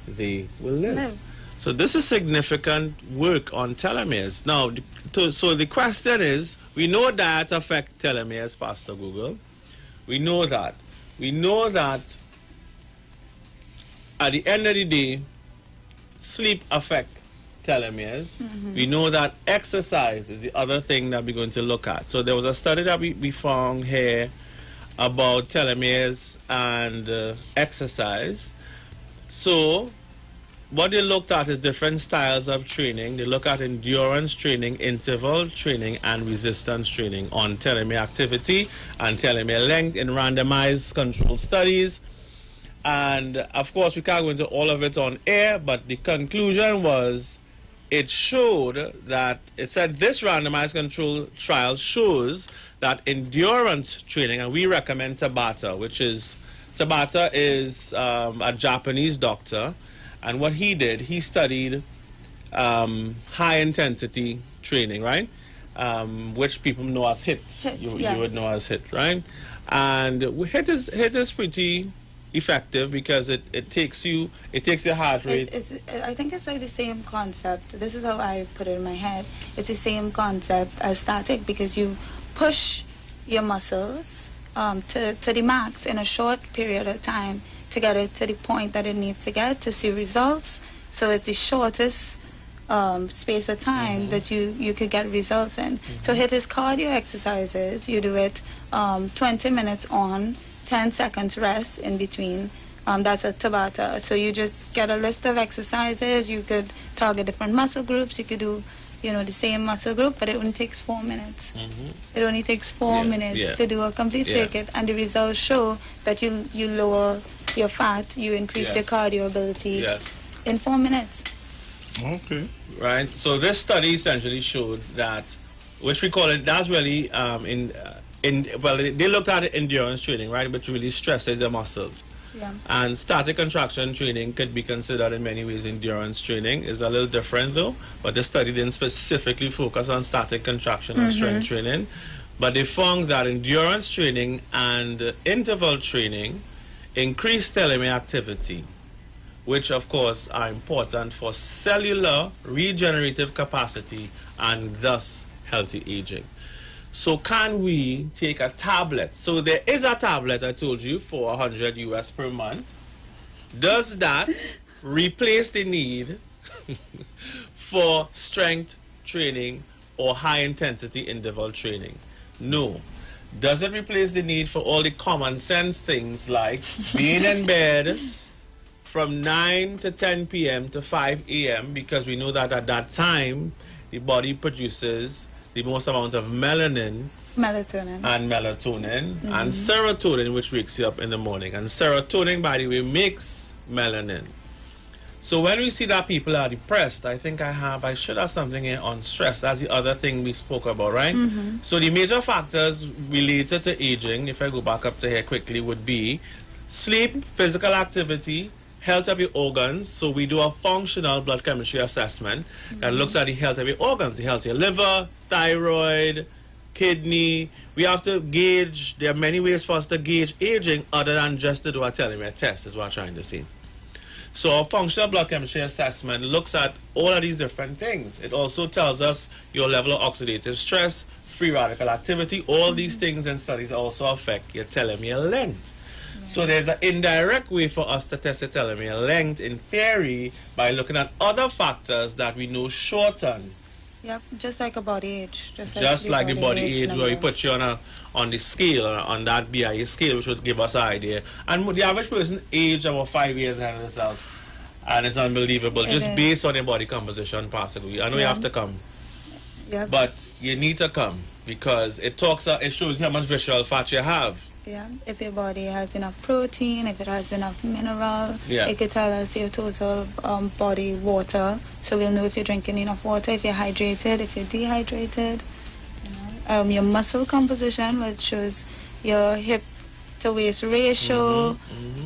they will live. So this is significant work on telomeres. Now, so the question is, we know that affects telomeres, Pastor Google. We know that. at the end of the day, sleep affects telomeres. We know that exercise is the other thing that we're going to look at. So there was a study that we found here about telomeres and exercise. So what they looked at is different styles of training. They look at endurance training, interval training, and resistance training on telomere activity and telomere length in randomized controlled studies. And of course, we can't go into all of it on air, but the conclusion was it showed that it said this randomized control trial shows that endurance training, and we recommend Tabata, Tabata is a Japanese doctor. And what he did, he studied high intensity training, right? Which people know as HIIT. You would know as HIIT, right? And HIIT is pretty effective because it takes your heart rate. I think it's like the same concept. This is how I put it in my head. It's the same concept as static because you push your muscles to the max in a short period of time to get it to the point that it needs to get to see results. So it's the shortest space of time that you could get results in. So HIIT is cardio exercises. You do it 20 minutes on, 10 seconds rest in between. That's a Tabata. So you just get a list of exercises. You could target different muscle groups. You could do the same muscle group, but it only takes 4 minutes. It only takes 4 minutes to do a complete circuit, and the results show that you lower your fat, you increase your cardio ability in 4 minutes. Okay. Right. So this study essentially showed that, which we call it, that's really they looked at endurance training, right, which really stresses the muscles. Yeah. And static contraction training could be considered in many ways endurance training. Is a little different though, but the study didn't specifically focus on static contraction or strength training. But they found that endurance training and interval training increase telomere activity, which of course are important for cellular regenerative capacity and thus healthy aging. So can we take a tablet? So there is a tablet, I told you, for $100 US per month. Does that replace the need for strength training or high intensity interval training? No. Does it replace the need for all the common sense things like being in bed from 9 to 10 p.m. to 5 a.m. because we know that at that time the body produces the most amount of melatonin and serotonin, which wakes you up in the morning. And serotonin, by the way, makes melanin. So when we see that people are depressed, I think I should have something here on stress. That's the other thing we spoke about, right? So the major factors related to aging, if I go back up to here quickly, would be sleep, physical activity, health of your organs. So we do a functional blood chemistry assessment that looks at the health of your organs, the health of your liver, thyroid, kidney. We have to gauge, there are many ways for us to gauge aging other than just to do a telomere test, is what I'm trying to say. So a functional blood chemistry assessment looks at all of these different things. It also tells us your level of oxidative stress, free radical activity. All these things and studies also affect your telomere length. So there's an indirect way for us to test the telomere length in theory by looking at other factors that we know shorten. Yep, just like a body age. Just like the body age where we put you on the scale, on that BIA scale, which would give us an idea. And the average person age about 5 years ahead of themselves. And it's unbelievable, just based on your body composition, possibly. I know you have to come. Yep. But you need to come because it shows you how much visceral fat you have. Yeah, if your body has enough protein, if it has enough mineral, it could tell us your total body water. So we'll know if you're drinking enough water, if you're hydrated, if you're dehydrated. Your muscle composition, which shows your hip to waist ratio.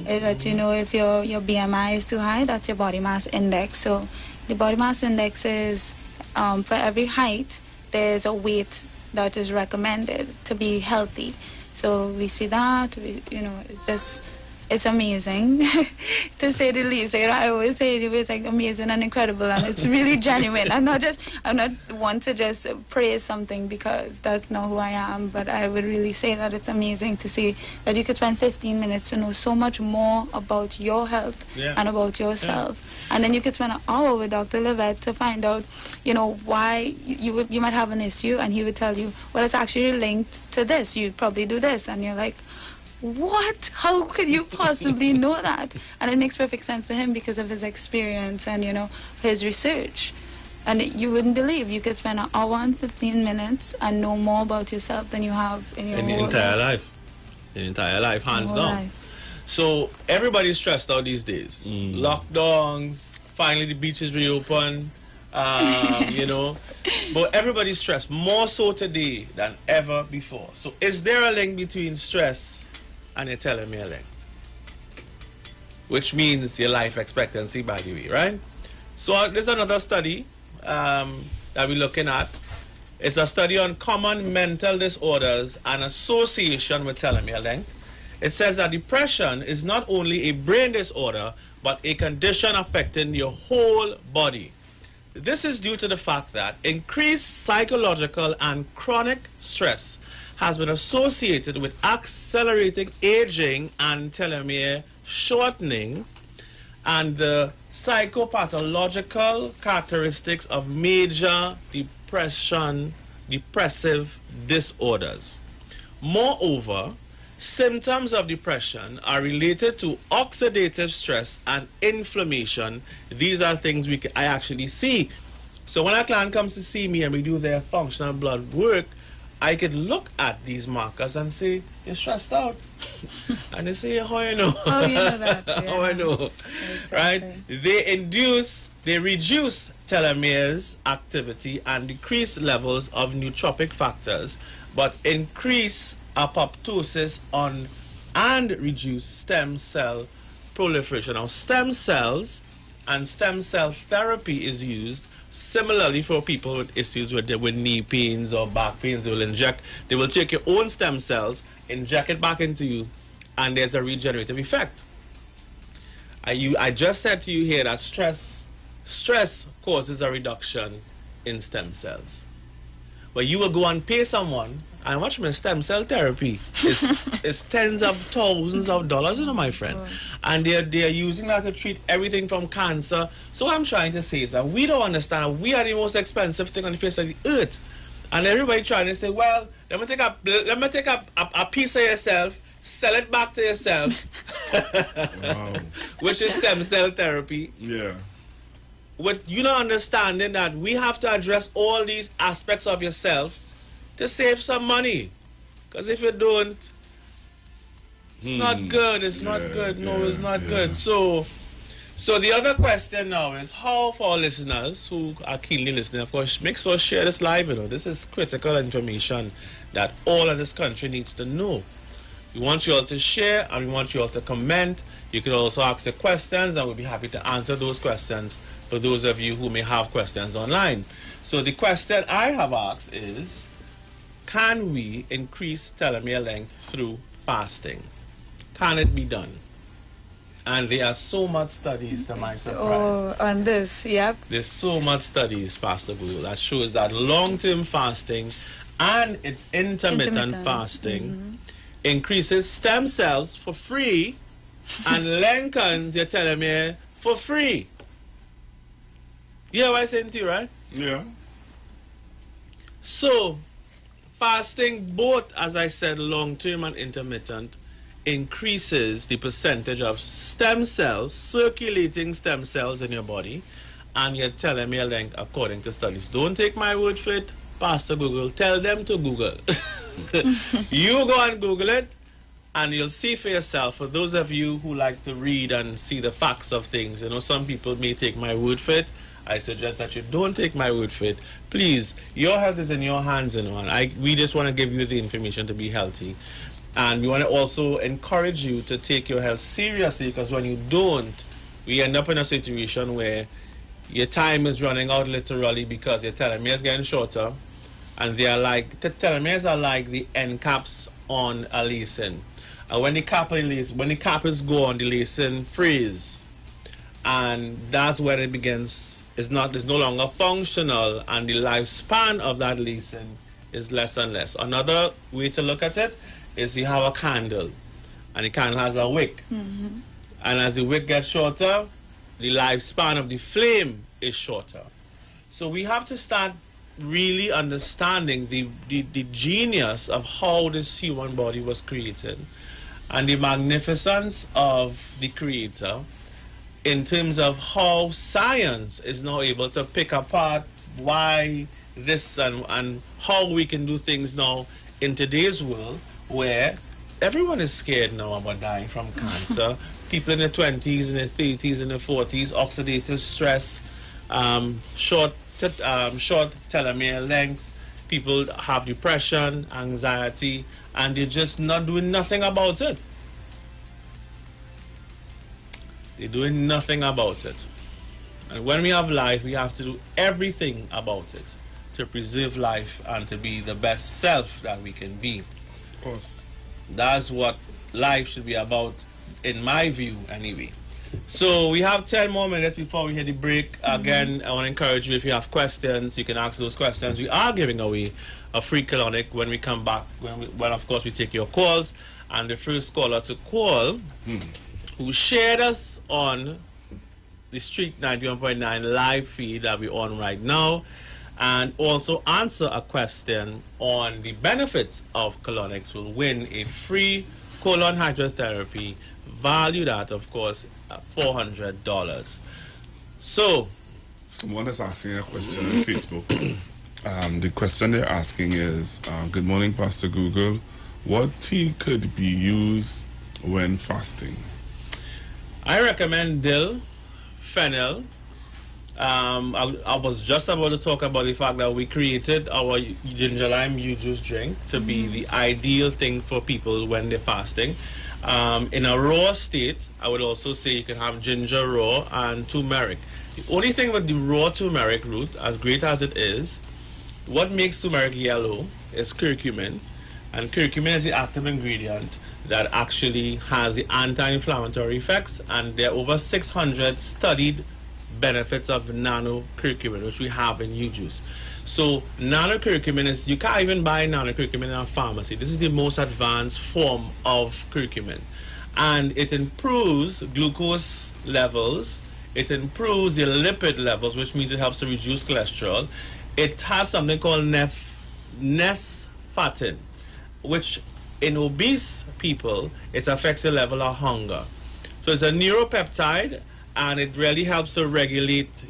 It lets you know if your BMI is too high. That's your body mass index. So the body mass index is for every height, there's a weight that is recommended to be healthy. So we see that, it's just it's amazing, to say the least. I always say it's like amazing and incredible, and it's really genuine. I'm not one to just praise something, because that's not who I am, but I would really say that it's amazing to see that you could spend 15 minutes to know so much more about your health and about yourself. And then you could spend an hour with Dr. Livett to find out, why you might have an issue, and he would tell you, well, it's actually linked to this. You'd probably do this, and you're like, what? How could you possibly know that? And it makes perfect sense to him because of his experience and, his research. And you wouldn't believe you could spend an hour and 15 minutes and know more about yourself than you have in your whole entire life. In entire life, hands down. So everybody's stressed out these days. Lockdowns, finally the beaches reopen, but everybody's stressed, more so today than ever before. So is there a link between stress and your telomere length? Which means your life expectancy, by the way, right? So there's another study that we're looking at. It's a study on common mental disorders and association with telomere length. It says that depression is not only a brain disorder, but a condition affecting your whole body. This is due to the fact that increased psychological and chronic stress has been associated with accelerating aging and telomere shortening, and the psychopathological characteristics of major depressive disorders. Moreover, symptoms of depression are related to oxidative stress and inflammation. These are things I actually see. So when a client comes to see me and we do their functional blood work, I could look at these markers and say, you're stressed out. And they say, how you know? How you know that? Yeah. How I know. Exactly. Right? They reduce telomeres activity and decrease levels of nootropic factors, but increase apoptosis and reduce stem cell proliferation. Now, stem cells and stem cell therapy is used similarly for people with issues with knee pains or back pains. They will take your own stem cells, inject it back into you, and there's a regenerative effect. I just said to you here that stress causes a reduction in stem cells. But you will go and pay someone, and watch me, stem cell therapy is tens of thousands of dollars, my friend. And they're using that to treat everything from cancer. So what I'm trying to say is that we don't understand we are the most expensive thing on the face of the earth. And everybody trying to say, well, let me take a piece of yourself, sell it back to yourself, which is stem cell therapy. Yeah. With you not understanding that we have to address all these aspects of yourself to save some money. Because if you don't, it's not good. It's not good. No, it's not good. So the other question now is how, for our listeners who are keenly listening, of course, make sure share this live. This is critical information that all of this country needs to know. We want you all to share, and we want you all to comment. You can also ask your questions, and we'll be happy to answer those questions for those of you who may have questions online. So the question I have asked is, can we increase telomere length through fasting? Can it be done? And there are so much studies, to my surprise. Oh, on this, yep. There's so much studies, Pastor Google, that shows that long-term fasting and intermittent fasting increases stem cells for free and lengthens your telomere for free. You hear what I'm saying to you, right? Yeah. So, fasting, both, as I said, long-term and intermittent, increases the percentage of stem cells, circulating stem cells in your body, and your telomere length according to studies. Don't take my word for it, Pastor Google. Tell them to Google. You go and Google it, and you'll see for yourself. For those of you who like to read and see the facts of things, some people may take my word for it. I suggest that you don't take my word for it. Please, your health is in your hands, we just want to give you the information to be healthy. And we want to also encourage you to take your health seriously, because when you don't, we end up in a situation where your time is running out literally because your telomeres getting shorter, and they are like, the telomeres are like the end caps on a leucine. And when the cap is gone, the lacing freeze, and that's when it begins. It's no longer functional, and the lifespan of that lacing is less and less. Another way to look at it is you have a candle, and the candle has a wick, and as the wick gets shorter, the lifespan of the flame is shorter. So we have to start really understanding the genius of how this human body was created and the magnificence of the creator in terms of how science is now able to pick apart why this and how we can do things now in today's world where everyone is scared now about dying from cancer. People in their 20s, in their 30s, in their 40s, oxidative stress, short telomere length, people have depression, anxiety, and they're just not doing nothing about it. They're doing nothing about it. And when we have life, we have to do everything about it to preserve life and to be the best self that we can be. Of course. That's what life should be about, in my view, anyway. So we have 10 more minutes before we hit the break. Again, I want to encourage you, if you have questions, you can ask those questions. We are giving away a free colonic when we come back, when of course we take your calls. And the first caller to call, who shared us on the Street 91.9 live feed that we're on right now, and also answer a question on the benefits of colonics, will win a free colon hydrotherapy valued at, of course, $400. So, someone is asking a question on Facebook. The question they're asking is, good morning, Pastor Google. What tea could be used when fasting? I recommend dill, fennel. I was just about to talk about the fact that we created our ginger lime juice drink to be the ideal thing for people when they're fasting. In a raw state, I would also say you can have ginger raw and turmeric. The only thing with the raw turmeric root, as great as it is, what makes turmeric yellow is curcumin. And curcumin is the active ingredient that actually has the anti-inflammatory effects, and there are over 600 studied benefits of nano curcumin, which we have in U-Juice. So nano curcumin is, you can't even buy nano curcumin in a pharmacy. This is the most advanced form of curcumin, and it improves glucose levels, it improves your lipid levels, which means it helps to reduce cholesterol. It has something called nesfatin, which in obese people, it affects the level of hunger. So it's a neuropeptide, and it really helps to regulate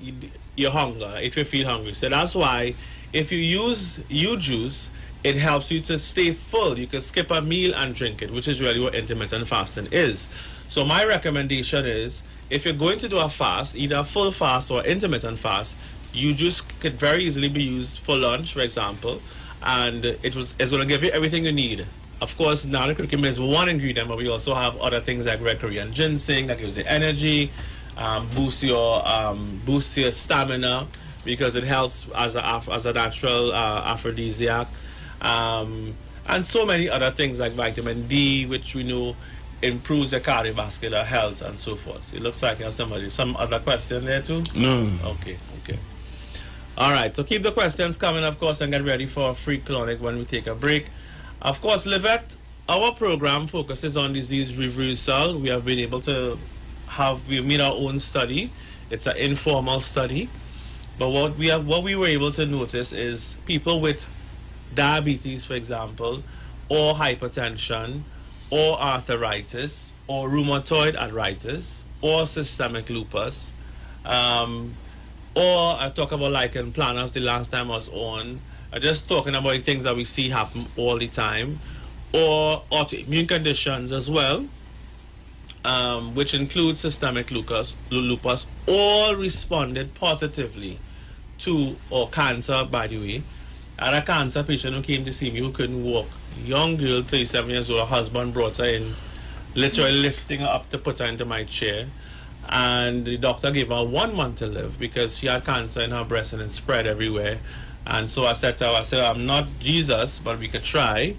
your hunger if you feel hungry. So that's why if you use U-Juice, it helps you to stay full. You can skip a meal and drink it, which is really what intermittent fasting is. So my recommendation is, if you're going to do a fast, either a full fast or intermittent fast, U-Juice could very easily be used for lunch, for example, and it's going to give you everything you need. Of course, nano curcumin is one ingredient, but we also have other things like red Korean ginseng that gives you energy, boost your stamina, because it helps as a natural aphrodisiac, and so many other things like vitamin D, which we know improves the cardiovascular health and so forth. It looks like you have some other question there too? No. Okay. All right, so keep the questions coming, of course, and get ready for a free colonic when we take a break. Of course, Livette, our program focuses on disease reversal. We have been able to we've made our own study. It's an informal study. But what we were able to notice is people with diabetes, for example, or hypertension, or arthritis, or rheumatoid arthritis, or systemic lupus, or I talk about lichen planus the last time I was on, just talking about the things that we see happen all the time, or autoimmune conditions as well, which include systemic lupus, all responded positively to, or cancer, by the way. I had a cancer patient who came to see me who couldn't walk. Young girl, 37 years old, her husband brought her in, literally lifting her up to put her into my chair. And the doctor gave her 1 month to live because she had cancer in her breast and it spread everywhere. And so I said to her, I'm not Jesus, but we could try.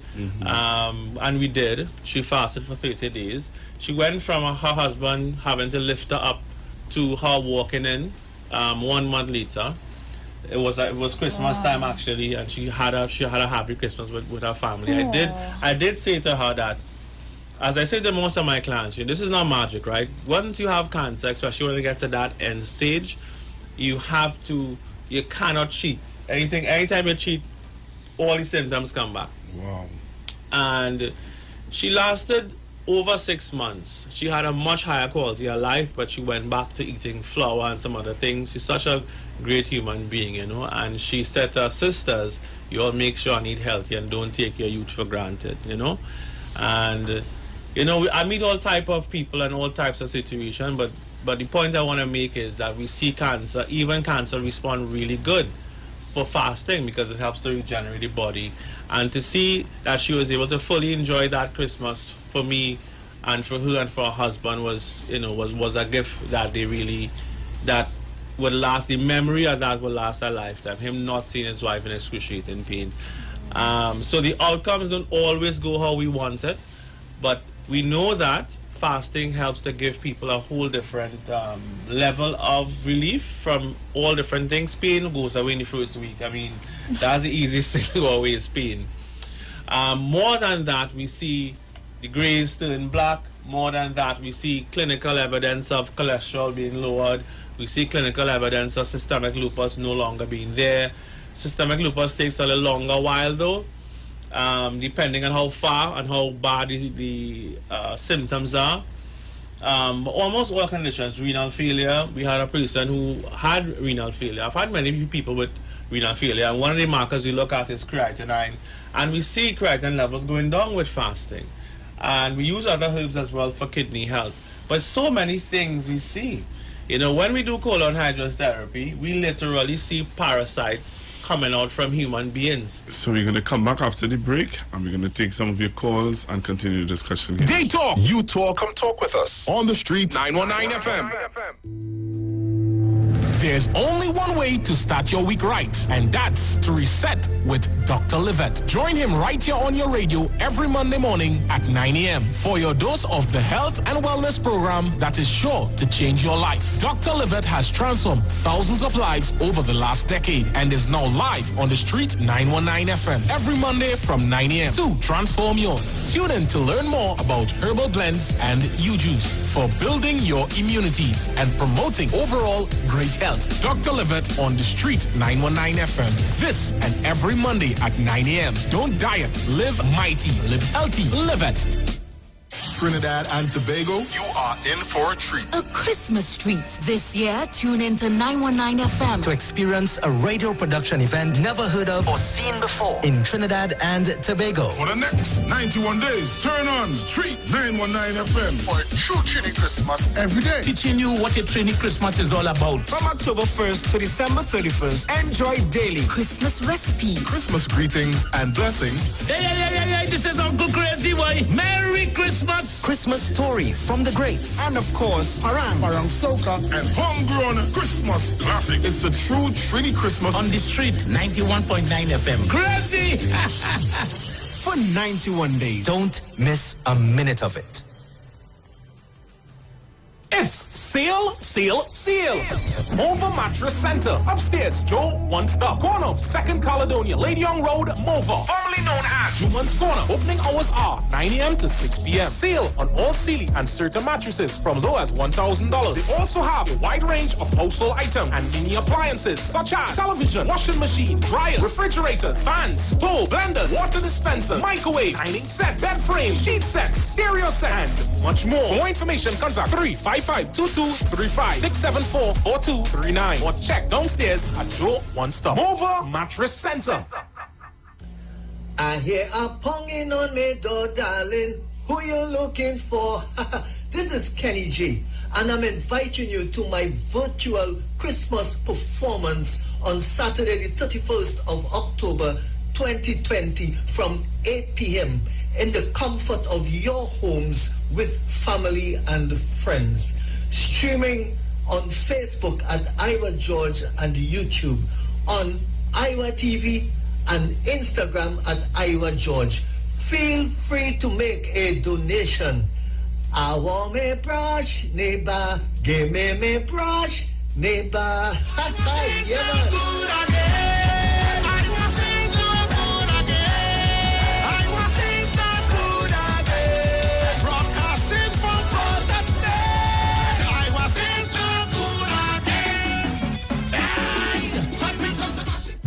And we did. She fasted for 30 days. She went from her husband having to lift her up to her walking in 1 month later. It was Christmas time actually, and she had a happy Christmas with her family. I did say to her that, as I say to most of my clients, this is not magic, right? Once you have cancer, especially when you get to that end stage, you cannot cheat. Anytime you cheat, all the symptoms come back. Wow. And she lasted over 6 months. She had a much higher quality of life, but she went back to eating flour and some other things. She's such a great human being, and she said to her sisters, you all make sure and eat healthy and don't take your youth for granted, And, I meet all type of people and all types of situations, but the point I want to make is that we see cancer, even cancer, respond really good for fasting because it helps to regenerate the body. And to see that she was able to fully enjoy that Christmas for me and for her and for her husband was a gift that that would last. The memory of that will last a lifetime. Him not seeing his wife in excruciating pain. So the outcomes don't always go how we want it, but we know that fasting helps to give people a whole different level of relief from all different things. Pain goes away in the first week. I mean, that's the easiest thing to go away is pain. More than that, we see the grays turn black. More than that, we see clinical evidence of cholesterol being lowered. We see clinical evidence of systemic lupus no longer being there. Systemic lupus takes a little longer while though, depending on how far and how bad the symptoms are. Almost all conditions, renal failure. We had a person who had renal failure. I've had many people with renal failure, and one of the markers we look at is creatinine, and we see creatinine levels going down with fasting. And we use other herbs as well for kidney health. But so many things we see. When we do colon hydrotherapy, we literally see parasites coming out from human beings. So we're going to come back after the break, and we're going to take some of your calls and continue the discussion here. They talk. You talk. Come talk with us on the street. 919 FM. There's only one way to start your week right, and that's to reset with Dr. Livett. Join him right here on your radio every Monday morning at 9 a.m. for your dose of the health and wellness program that is sure to change your life. Dr. Livett has transformed thousands of lives over the last decade and is now live on the street 919 FM every Monday from 9 a.m. to transform yours. Tune in to learn more about herbal blends and U-Juice for building your immunities and promoting overall great health. Dr. Livett on the street 919 FM. This and every Monday at 9 a.m. Don't diet, live mighty, live healthy, live it. Trinidad and Tobago, you are in for a treat. A Christmas treat. This year, tune in to 919 FM to experience a radio production event never heard of or seen before in Trinidad and Tobago. For the next 91 days, turn on Street 919 FM for a true Trini Christmas every day. Teaching you what a Trini Christmas is all about. From October 1st to December 31st, enjoy daily Christmas recipes, Christmas greetings and blessings. Hey, this is Uncle Crazy Boy. Merry Christmas. Christmas stories from the greats. And of course, Parang Soca, and homegrown Christmas classics. It's a true Trini Christmas on the street 91.9 FM. Crazy! For 91 days. Don't miss a minute of it. It's Seal, Seal, Seal. Mova Mattress Center. Upstairs, Joe One Stop. Corner of 2nd Caledonia, Lady Young Road, Mova. Formerly known as Juman's Corner. Opening hours are 9 a.m. to 6 p.m. Sale on all Sealy and certain mattresses from low as $1,000. They also have a wide range of household items and mini appliances such as television, washing machine, dryers, refrigerators, fans, stove, blenders, water dispensers, microwave, dining sets, bed frames, sheet sets, stereo sets, and much more. For more information, contact 355-2235-674-4239 or check downstairs at Joe One Stop. Mova Mattress Center. I hear a ponging on me door, darling. Who you looking for? This is Kenny G, and I'm inviting you to my virtual Christmas performance on Saturday, the 31st of October, 2020, from 8 p.m. in the comfort of your homes with family and friends. Streaming on Facebook at Iwer George and YouTube, on Iwer TV and Instagram at Iwer George. Feel free to make a donation. I want me brush, neighbor. Give me brush, neighbor. Yeah,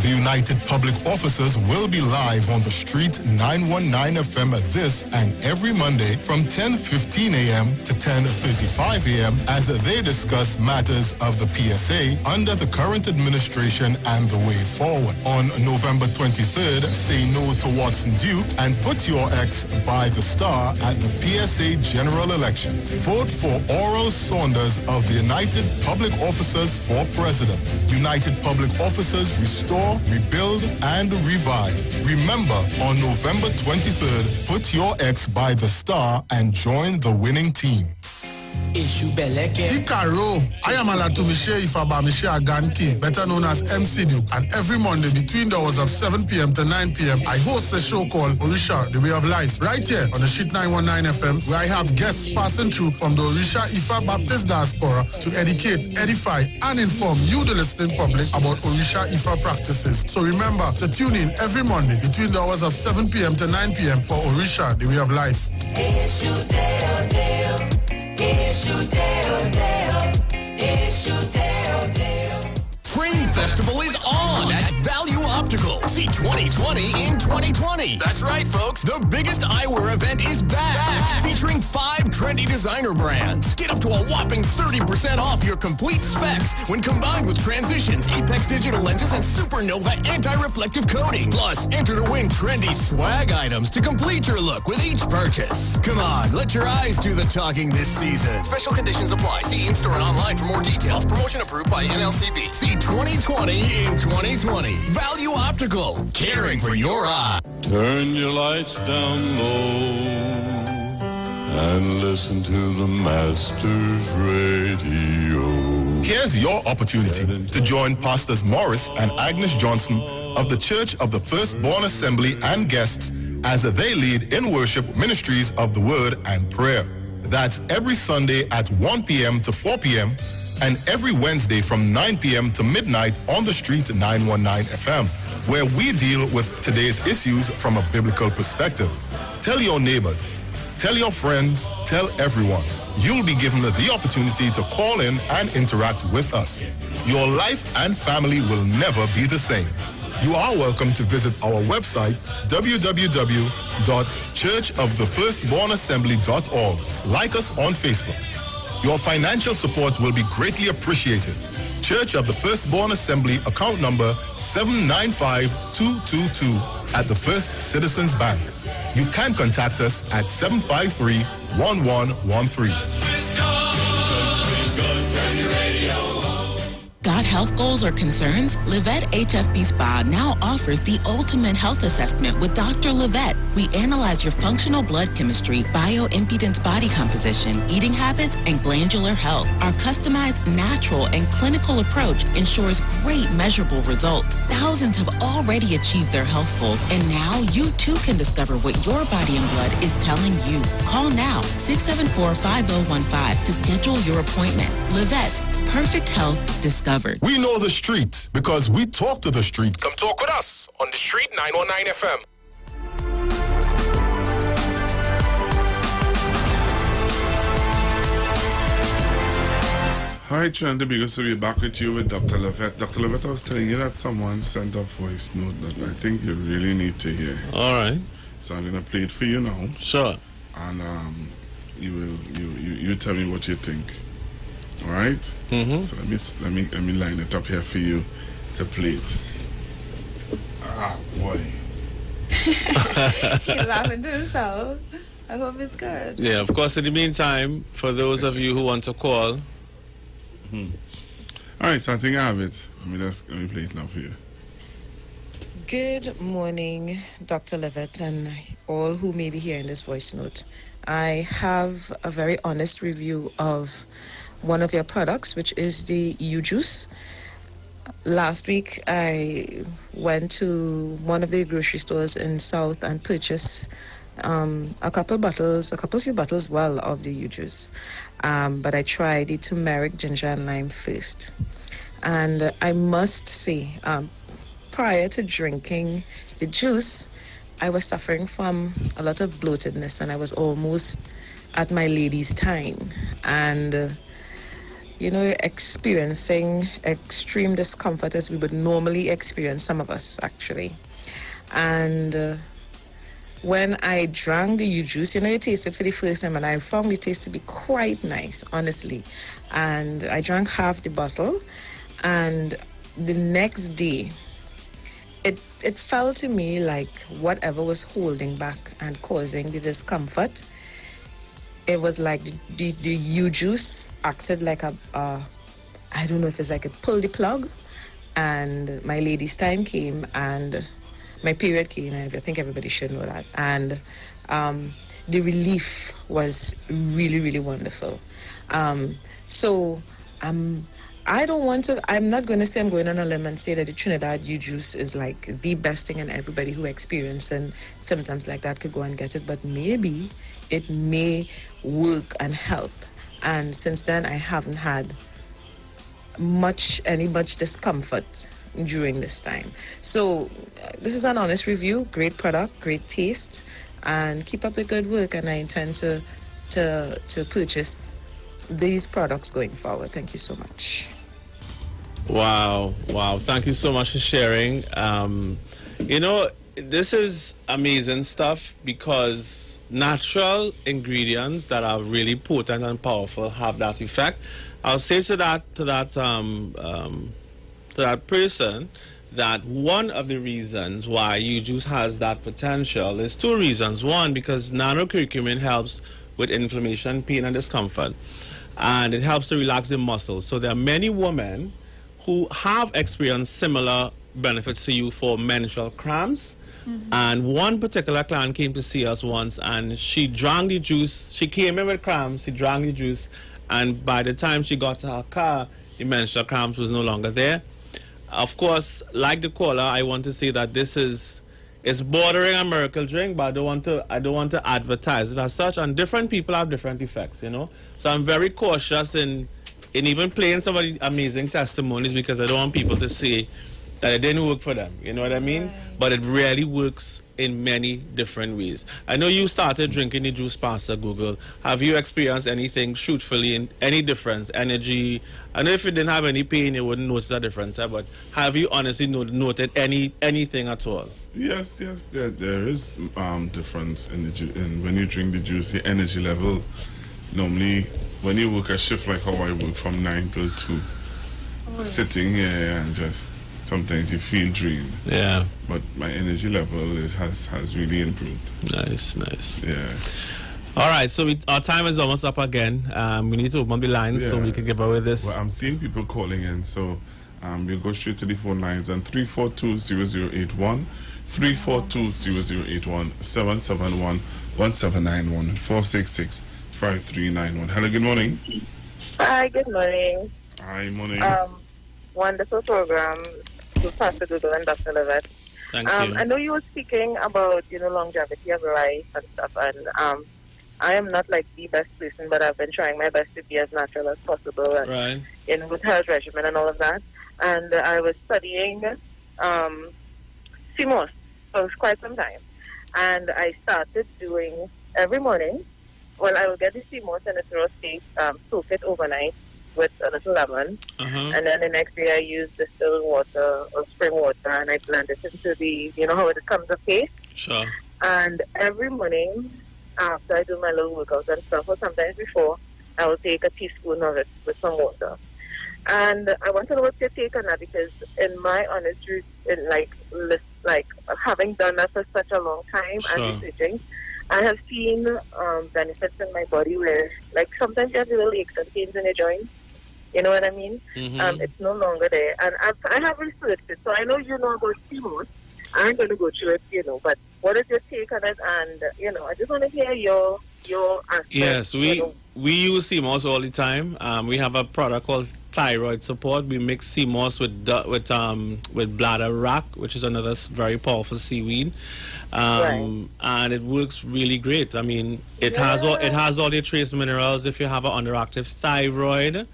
The United Public Officers will be live on the street 919 FM this and every Monday from 10:15 a.m. to 10:35 a.m. as they discuss matters of the PSA under the current administration and the way forward. On November 23rd, say no to Watson Duke and put your ex by the star at the PSA general elections. Vote for Oral Saunders of the United Public Officers for President. United Public Officers restore, rebuild, and revive. Remember, on November 23rd, put your ex by the star and join the winning team. Ikaro, I am Alatumishe Ifabamishe Aganki, better known as MC Duke, and every Monday between the hours of 7 p.m. to 9 p.m. I host a show called Orisha, The Way of Life, right here on the Sheet 919 FM, where I have guests passing through from the Orisha Ifa Baptist Diaspora to educate, edify, and inform you, the listening public, about Orisha Ifa practices. So remember to tune in every Monday between the hours of 7 p.m. to 9 p.m. for Orisha, The Way of Life. Frame Festival is on at Value Optical. See 2020 in 2020. That's right, folks. The biggest eyewear event is back. Featuring 5 trendy designer brands. Get up to a whopping 30% off your complete specs when combined with Transitions, Apex digital lenses, and Supernova anti-reflective coating. Plus, enter to win trendy swag items to complete your look with each purchase. Come on, let your eyes do the talking this season. Special conditions apply. See in-store and online for more details. Promotion approved by NLCB. See 2020 in 2020. Value Optical, caring for your eye. Turn your lights down low and listen to the Master's Radio. Here's your opportunity to join Pastors Morris and Agnes Johnson of the Church of the Firstborn Assembly and guests as they lead in worship ministries of the Word and Prayer. That's every Sunday at 1 p.m. to 4 p.m. and every Wednesday from 9 p.m. to midnight on the street 919 FM, where we deal with today's issues from a biblical perspective. Tell your neighbors, tell your friends, tell everyone. You'll be given the opportunity to call in and interact with us. Your life and family will never be the same. You are welcome to visit our website, www.churchofthefirstbornassembly.org. Like us on Facebook. Your financial support will be greatly appreciated. Church of the Firstborn Assembly, account number 795222 at the First Citizens Bank. You can contact us at 753-1113. Got health goals or concerns? Livette HFB Spa now offers the ultimate health assessment with Dr. Livette. We analyze your functional blood chemistry, bioimpedance body composition, eating habits, and glandular health. Our customized, natural, and clinical approach ensures great measurable results. Thousands have already achieved their health goals, and now you too can discover what your body and blood is telling you. Call now, 674-5015 to schedule your appointment. Livette. Perfect health discovered. We know the streets because we talk to the streets. Come talk with us on the Street 919 FM. All right, Trinidad Tobago, so we're back with you with Dr. Livette. Dr. Livette, I was telling you that someone sent a voice note that I think you really need to hear. All right. So I'm gonna play it for you now. Sure. And you tell me what you think. All right. Mm-hmm. So let me line it up here for you to play it. Ah, boy. He's laughing to himself. I hope it's good. Yeah, of course, in the meantime, for those of you who want to call. All right, so I think I have it. Let me play it now for you. Good morning, Dr. Livette, and all who may be hearing this voice note. I have a very honest review of one of your products, which is the U juice. last week I went to one of the grocery stores in South and purchased a few bottles, of the U juice. But I tried the turmeric, ginger, and lime first. And I must say, prior to drinking the juice, I was suffering from a lot of bloatedness, and I was almost at my lady's time. And experiencing extreme discomfort as we would normally experience, some of us actually. And when I drank the U-juice, I tasted for the first time, and I found the taste to be quite nice, honestly. And I drank half the bottle, and the next day, it felt to me like whatever was holding back and causing the discomfort, it was like the U-juice acted like I don't know if it's like it pulled the plug, and my lady's time came, and my period came. I think everybody should know that. And the relief was really, really wonderful. I'm not going to say I'm going on a limb and say that the Trinidad U-juice is like the best thing, and everybody who experiences symptoms like that could go and get it, but maybe it may work and help. And since then, I haven't had much discomfort during this time. So this is an honest review. Great product, great taste, and keep up the good work. And I intend to purchase these products going forward. Thank you so much. Wow. Thank you so much for sharing. This is amazing stuff, because natural ingredients that are really potent and powerful have that effect. I'll say to that person that one of the reasons why U-juice has that potential is two reasons. One, because nanocurcumin helps with inflammation, pain, and discomfort, and it helps to relax the muscles. So there are many women who have experienced similar benefits to you for menstrual cramps. Mm-hmm. And one particular client came to see us once, and she drank the juice. She came in with cramps, she drank the juice, and by the time she got to her car, the menstrual cramps was no longer there. Of course, like the caller, I want to say that it's bordering a miracle drink, but I don't want to advertise it as such. And different people have different effects, So I'm very cautious in even playing some of the amazing testimonies, because I don't want people to say that it didn't work for them. You know what I mean? Right. But it really works in many different ways. I know you started drinking the juice, Pastor Google. Have you experienced anything, truthfully, in any difference, energy? I know if you didn't have any pain, you wouldn't notice that difference, but have you honestly noted anything at all? Yes, there is difference in when you drink the juice, the energy level. Normally, when you work a shift like how I work from 9 till 2, sitting here and just sometimes you feel drained. Yeah. But my energy level has really improved. Nice. Yeah. All right, so our time is almost up again. We need to open the lines so we can get away with this. Well, I'm seeing people calling in, so we'll go straight to the phone lines on 342-0081, 342-0081, 771-1791, 466-5391. Hello, good morning. Hi, good morning. Hi, morning. Wonderful program to Pastor Google and Dr. Levitt. Thank you. I know you were speaking about, longevity of life and stuff, and I am not like the best person, but I've been trying my best to be as natural as possible, and, right. With health regimen and all of that. And I was studying CMOS for quite some time, and I started doing every morning. Well, I will get the CMOS in a throw state, soak it overnight with a little lemon, and then the next day I use distilled water or spring water, and I blend it into the, how it comes a paste. Sure. And every morning after I do my little workouts and stuff, or sometimes before, I will take a teaspoon of it with some water. And I want to know what's your take on that, because in my honest truth, having done that for such a long time and researching, I have seen benefits in my body where, sometimes you have little aches and pains in your joints. You know what I mean? Mm-hmm. It's no longer there. And I have researched it, so I know you know about CMOS. I ain't going to go through it, but what is your take on it? And, I just want to hear your your aspect? Yes, we use sea moss all the time. We have a product called Thyroid Support. We mix sea moss with bladder wrack, which is another very powerful seaweed, and it works really great. I mean, it has all the trace minerals. If you have an underactive thyroid,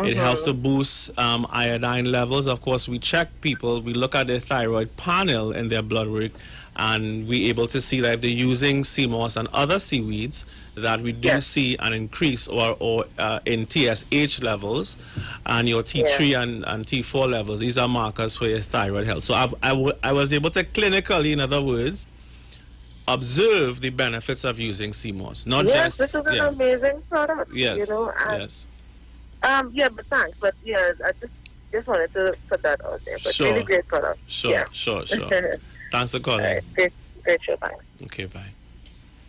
it helps to boost iodine levels. Of course, we check people. We look at their thyroid panel in their blood work, and we're able to see that if they're using sea moss and other seaweeds, that we do see an increase or in TSH levels and your T3 and T4 levels. These are markers for your thyroid health. So I was able to clinically, in other words, observe the benefits of using sea moss. Not just... this is an amazing product. Yes, you know, and, yes. But thanks. But yeah, I just wanted to put that out there. But really great product. Sure. Thanks for calling. Right. Great show, thanks. Okay, bye.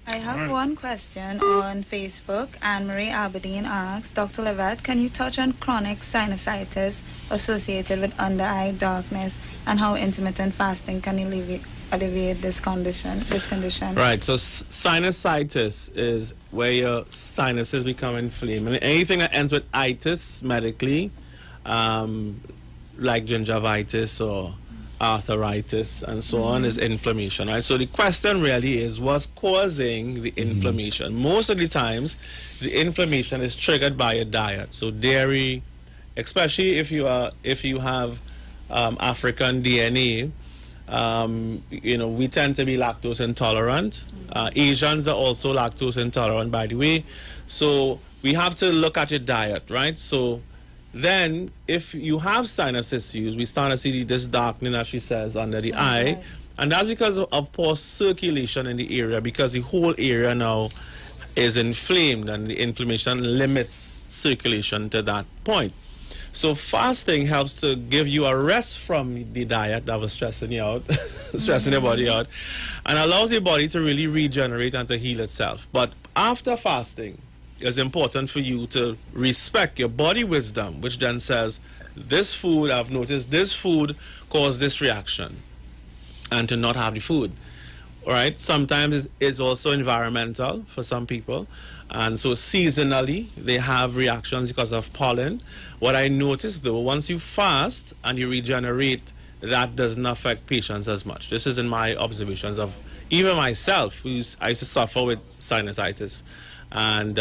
I have one question on Facebook. Anne-Marie Aberdeen asks, Dr. Levette, can you touch on chronic sinusitis associated with under-eye darkness and how intermittent fasting can alleviate this condition? Right, so sinusitis is where your sinuses become inflamed. And anything that ends with itis medically, like gingivitis or arthritis and so on, is inflammation, right? So the question really is what's causing the inflammation. Most of the times the inflammation is triggered by a diet. So dairy, especially if you have African DNA, we tend to be lactose intolerant. Asians are also lactose intolerant, by the way. So we have to look at your diet, right? So then, if you have sinus issues, we start to see this darkening, as she says, under the eye. And that's because of poor circulation in the area, because the whole area now is inflamed, and the inflammation limits circulation to that point. So fasting helps to give you a rest from the diet that was stressing you out, stressing your body out, and allows your body to really regenerate and to heal itself. But after fasting, it's important for you to respect your body wisdom, which then says, this food, I've noticed this food caused this reaction, and to not have the food. All right, sometimes it's also environmental for some people, and so seasonally they have reactions because of pollen. What I noticed though, once you fast and you regenerate, that doesn't affect patients as much. This is in my observations of even myself, I used to suffer with sinusitis. And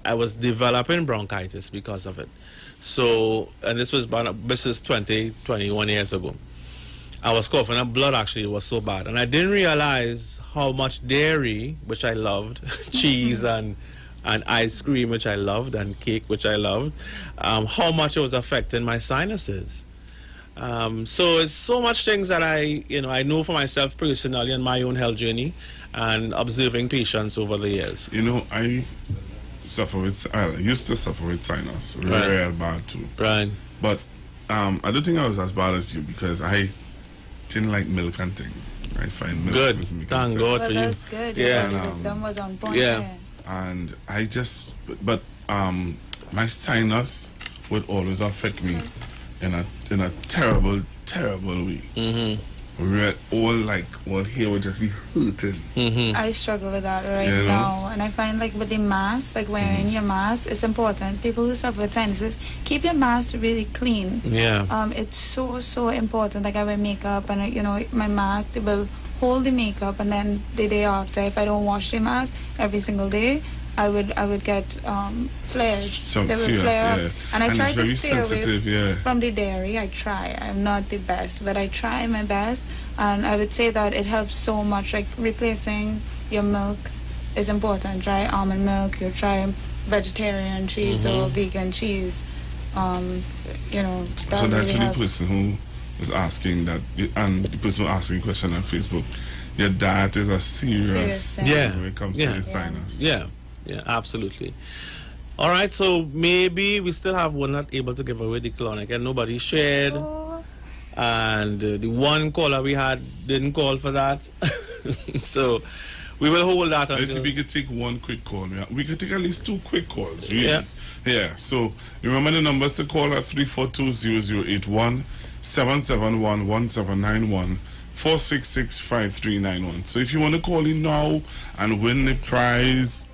I was developing bronchitis because of it. So, and this is 21 years ago. I was coughing up blood, actually. It was so bad. And I didn't realize how much dairy, which I loved, cheese and ice cream, which I loved, and cake, which I loved, how much it was affecting my sinuses. So it's so much things that I know for myself personally and my own health journey, and observing patients over the years. I used to suffer with sinus, real bad too. Right. But I don't think I was as bad as you, because I didn't like milk and thing. I find milk good. was making Thank sense. God for you. That's good. Yeah. Your wisdom was on point. Yeah. And I just, but my sinus would always affect me in a terrible way. All here would just be hurting. I struggle with that now, and I find with the mask, wearing your mask is important. People who suffer with sinuses, keep your mask really clean. Yeah. It's so important. I wear makeup, and my mask will hold the makeup, and then the day after, if I don't wash the mask every single day, I would get flares. They would flare up. And I try to stay away from the dairy. I try. I'm not the best, but I try my best. And I would say that it helps so much. Replacing your milk is important. Try almond milk. You try vegetarian cheese or vegan cheese. That so that's really for the person who was asking that, and the person who asking question on Facebook. Your diet is a serious thing when it comes to the sinus. Yeah, absolutely. All right, so maybe we still have one not able to give away the colonic, and nobody shared. And the one caller we had didn't call for that. So we will hold that until... Let's see if we could take one quick call. We could take at least 2 quick calls, really. Yeah, so remember the numbers to call at 342-0081, 771-1791, 466-5391. So if you want to call in now and win the prize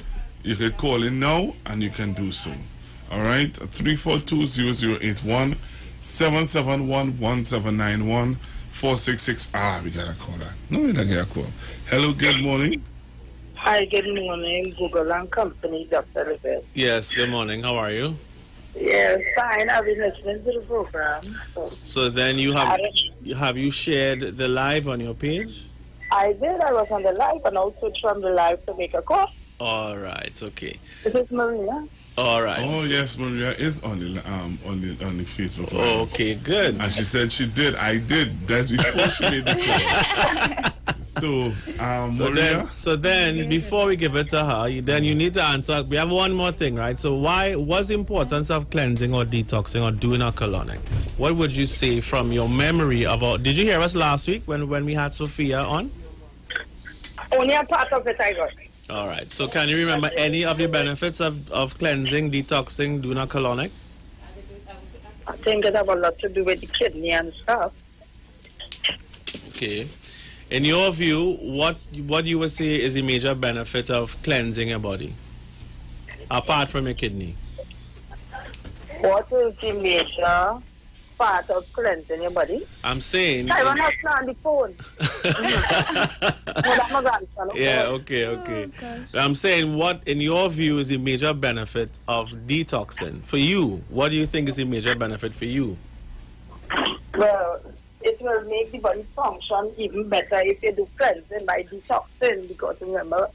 you can call in now and you can do so. All right, 342-0081, 771-1791, 466. We got a caller. No, we don't get a call. Hello, good morning. Hi, good morning, Google and Company, Dr. Levette. Yes, good morning. How are you? Yes, fine. I've been listening to the program. So then you have you shared the live on your page? I did. I was on the live and also from the live to make a call. All right, okay. This is Maria. All right. Oh yes, Maria is on the Facebook. Oh, okay, good. And she said she did. I did. That's before she made the call. So, Maria. So then, before we give it to her, you need to answer. We have one more thing, right? So what's the importance of cleansing or detoxing or doing a colonic? What would you say from your memory about? Did you hear us last week when we had Sophia on? Only a part of it I got. All right. So can you remember any of the benefits of cleansing, detoxing, doing a colonic? I think it have a lot to do with the kidney and stuff. Okay. In your view, what you would say is the major benefit of cleansing your body, apart from your kidney? What is the major part of cleansing your body? I'm saying... I want to on the phone. Yeah, okay. I'm saying, what, in your view, is the major benefit of detoxing? For you, what do you think is the major benefit for you? Well, it will make the body function even better if you do cleansing by detoxing, because remember,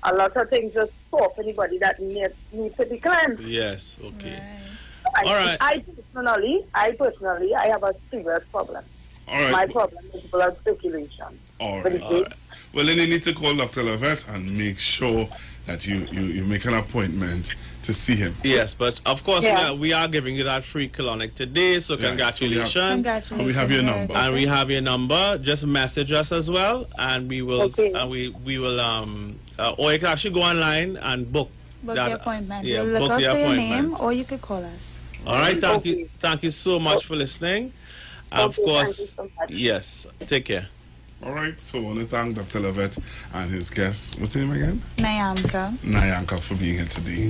a lot of things just stop in the body that need to be cleansed. Yes, okay. All right. I personally, I have a serious problem. All right. My problem is blood circulation. All right. Well, then you need to call Dr. Levette and make sure that you make an appointment to see him. Yes, but of course we are giving you that free colonic today, so congratulations. And we have your number. And we have your number. Just message us as well, and we will we will or you can actually go online and book the appointment. Yeah, we'll look book up the for your appointment. name, or you could call us. All right, thank you so much for listening. Of course, yes. Take care. All right, so I want to thank Dr. Levette and his guest. What's his name again? Nyanka for being here today.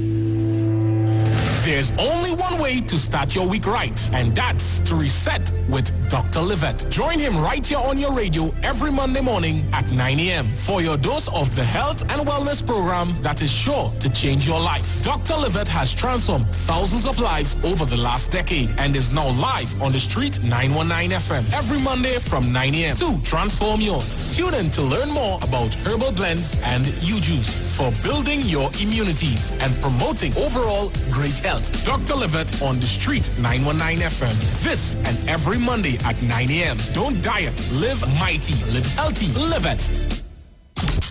There's only one way to start your week right, and that's to reset with Dr. Levette. Join him right here on your radio every Monday morning at 9 a.m. for your dose of the health and wellness program that is sure to change your life. Dr. Levette has transformed thousands of lives over the last decade and is now live on the Street 919 FM every Monday from 9 a.m. to transform yours. Tune in to learn more about herbal blends and U-Juice for building your immunities and promoting overall great health. Dr. Levette on the Street 919 FM. This and every Monday at 9 a.m. Don't diet, live mighty, live healthy, Levette.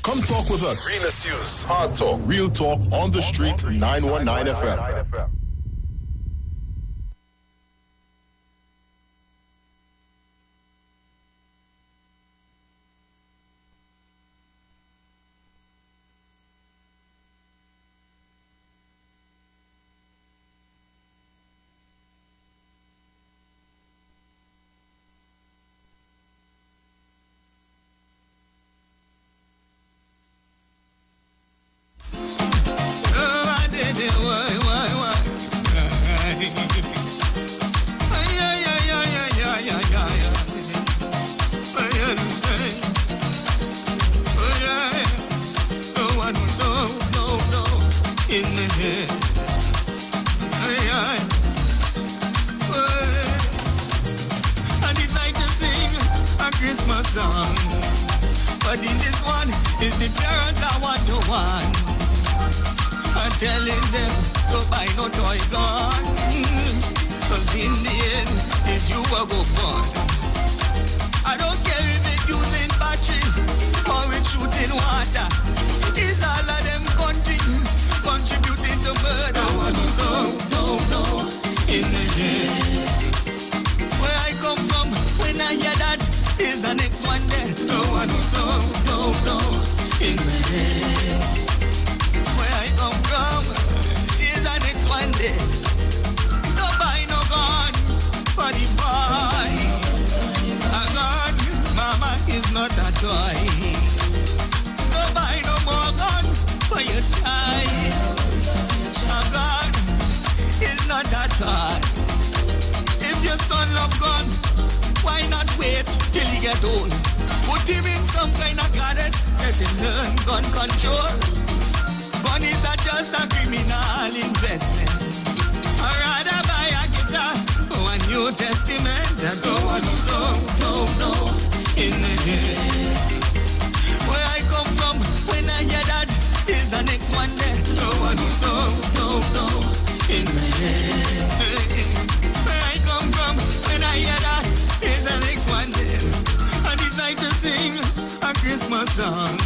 Come talk with us. Real issues, hard talk, real talk on the Street 919 FM. But in this one, is the parents I want to want. I'm telling them, go buy no toy gun. Cause in the end, it's you who go fun. I don't care if it's using battery or it's shooting water. It's all of them contributing to murder. I want to know, in the end. Where I come from, when I hear that, is the next one there. No one know, in the head. Where I come from, is the next one there. No buy no gun for the boy. A gun, mama, is not a toy. No buy no more gun for your child. it till he get old. Put him in some kind of gadgets, let him learn gun control. Gun is not just a criminal investment. I'd rather buy a guitar or a New Testament. I don't want to no, in the head. Where I come from, when I hear that, is the next one there. Don't want to no, in the head. Where I come from, when I hear that, is the next one there. I decide to sing a Christmas song.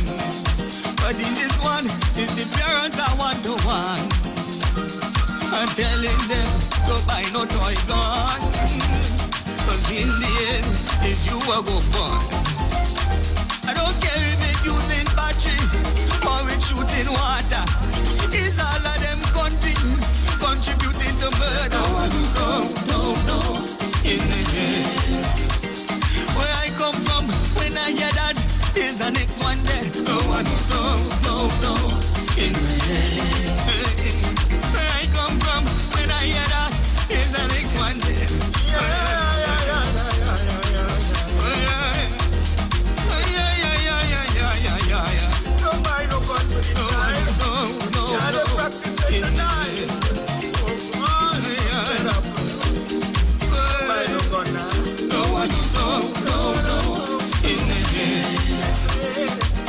But in this one, it's the parents I want to want. I'm telling them, go buy no toy gun. Cause in the end, it's you who go born. I don't care if it's using battery or it's shooting water. It's all of them contributing to murder. No, in the head. Where I come from, when I hear that, is the next one there. No, in the head. Where I come from, when I hear that, is the next one there. Don't buy no gun for the child. No. Yeah, they practice it tonight. Don't buy no gun now. No. In the head.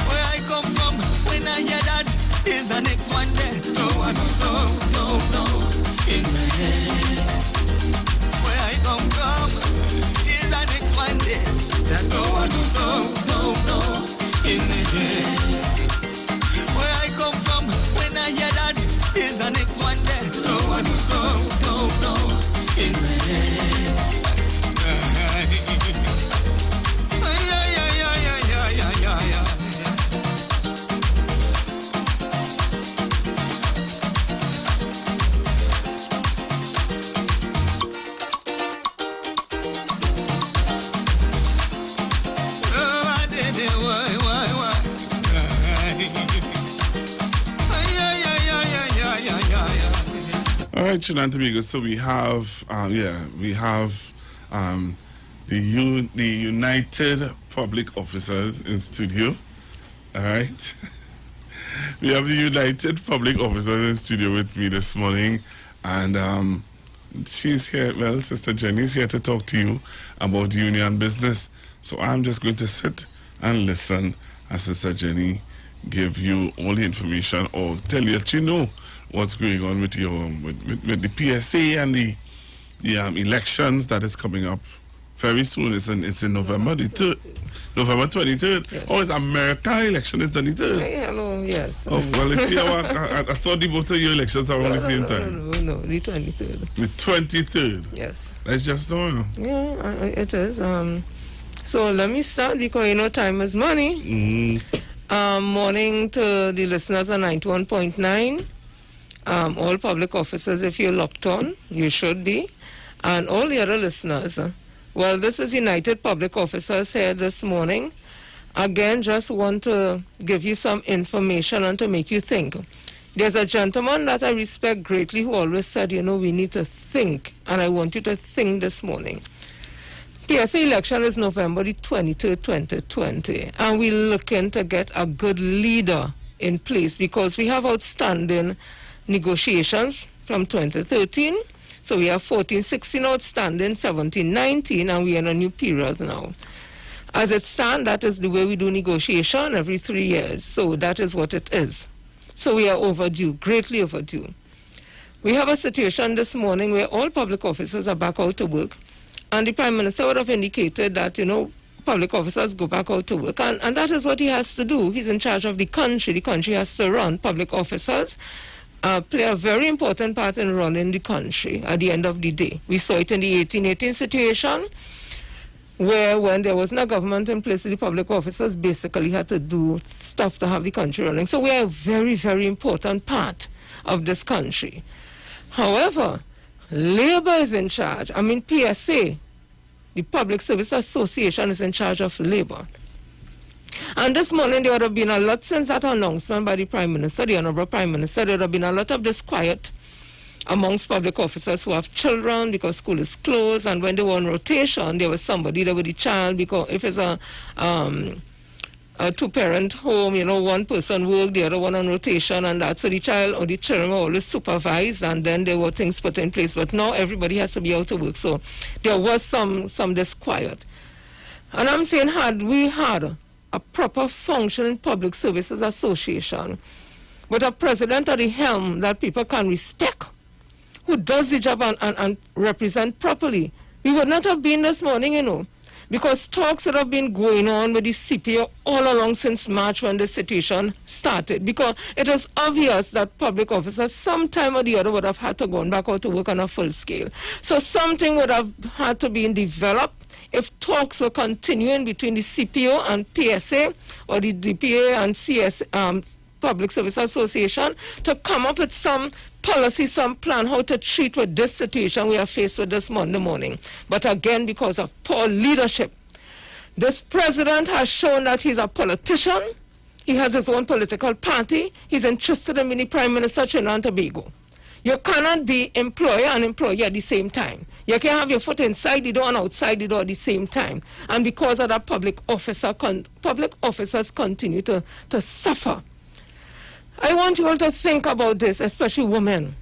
Where I come from, when I hear that, is the next one there. No. In the head. Where I come from, is the next one there. No. In the head. Where I come from, when I hear that, is the next one there. No, in the head. All right, Trinidad Tobago. So we have, the United Public Officers in studio. All right. We have the United Public Officers in studio with me this morning, and she's here. Well, Sister Jenny's here to talk to you about union business. So I'm just going to sit and listen as Sister Jenny give you all the information or tell you that you know what's going on with your with the PSA and the elections that is coming up very soon. It's in November the 3rd, November 23rd. Yes. Oh, it's America election is the 23rd. Hello, yes. Oh well, you see, I thought the both of your elections are around the same time. No, the 23rd. The 23rd. Yes. That's just know. Yeah, it is. So let me start because time is money. Morning to the listeners on 91.9. All public officers, if you're locked on, you should be. And all the other listeners. Well, this is United Public Officers here this morning. Again, just want to give you some information and to make you think. There's a gentleman that I respect greatly who always said, we need to think. And I want you to think this morning. PSA election is November the 23rd, 2020. And we're looking to get a good leader in place because we have outstanding negotiations from 2013. So we have 14-16 outstanding, 17-19, and we're in a new period now. As it stands, that is the way we do negotiation every 3 years. So that is what it is. So we are overdue, greatly overdue. We have a situation this morning where all public officers are back out to work. And the Prime Minister would have indicated that, public officers go back out to work. And that is what he has to do. He's in charge of the country. The country has to run. Public officers play a very important part in running the country at the end of the day. We saw it in the 1818 situation where when there was no government in place, the public officers basically had to do stuff to have the country running. So we are a very, very important part of this country. However, Labour is in charge. PSA, the Public Service Association, is in charge of Labour. And this morning there would have been a lot since that announcement by the Prime Minister, the Honourable Prime Minister. There would have been a lot of disquiet amongst public officers who have children because school is closed, and when they were on rotation, there was somebody there with the child, because if it's a two-parent home, one person worked, the other one on rotation, and that, so the child or the children were always supervised, and then there were things put in place. But now everybody has to be out to work, so there was some disquiet. And I'm saying, had we had a proper functioning public services association with a president at the helm that people can respect, who does the job and represent properly, we would not have been this morning, because talks would have been going on with the CPO all along since March when the situation started, because it was obvious that public officers sometime or the other would have had to go back out to work on a full scale. So something would have had to be developed if talks were continuing between the CPO and PSA, or the DPA and CS, Public Service Association, to come up with some policy, some plan how to treat with this situation we are faced with this Monday morning. But again, because of poor leadership, this president has shown that he's a politician. He has his own political party. He's interested in being the Prime Minister of Trinidad and Tobago. You cannot be employer and employee at the same time. You can't have your foot inside the door and outside the door at the same time. And because of that, public officers continue to suffer. I want you all to think about this, especially women.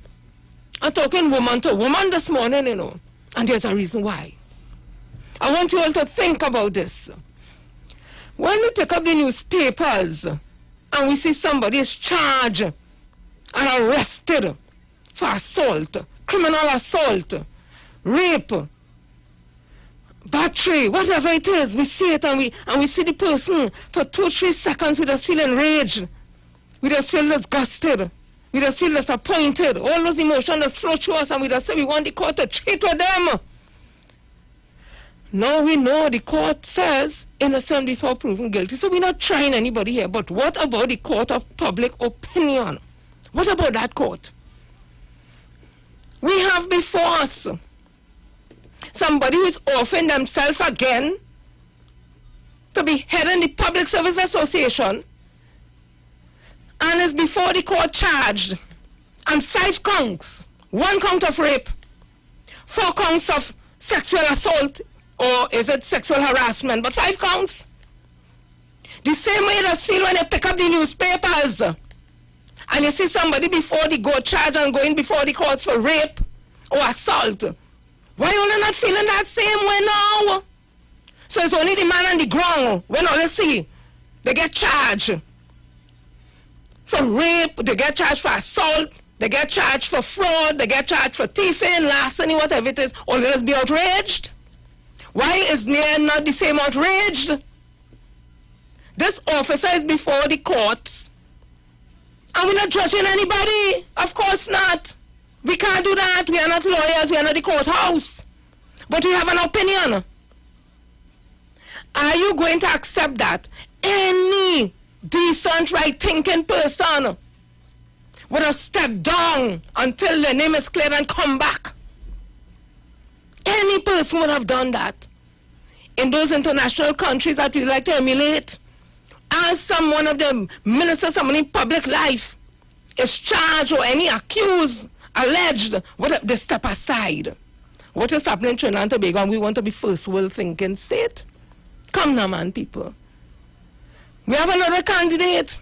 I'm talking woman to woman this morning, and there's a reason why. I want you all to think about this. When we pick up the newspapers and we see somebody is charged and arrested for assault, criminal assault, rape, battery, whatever it is, we see it and we see the person for 2-3 seconds, we just feel enraged. We just feel disgusted. We just feel disappointed. All those emotions just flow through us, and we just say we want the court to treat with them. Now we know the court says innocent before proven guilty. So we're not trying anybody here. But what about the court of public opinion? What about that court? We have before us somebody who is offering themselves again to be heading the Public Service Association, and is before the court charged on 5 counts. 1 count of rape, 4 counts of sexual assault, or is it sexual harassment, but 5 counts. The same way it does feel when you pick up the newspapers and you see somebody before the court charge and going before the courts for rape or assault. Why are you not feeling that same way now? So it's only the man on the ground, when all you see, they get charged for rape, they get charged for assault, they get charged for fraud, they get charged for thieving, larceny, whatever it is. All let us be outraged. Why is there not the same outraged? This officer is before the courts, and we're not judging anybody. Of course not. We can't do that. We are not lawyers. We are not the courthouse. But we have an opinion. Are you going to accept that any decent, right-thinking person would have stepped down until their name is cleared and come back? Any person would have done that. In those international countries that we like to emulate, as one of the ministers, someone in public life is charged or any accused, alleged, they step aside. What is happening in Trinidad and Tobago, and we want to be first world thinking state? Come now, man, people. We have another candidate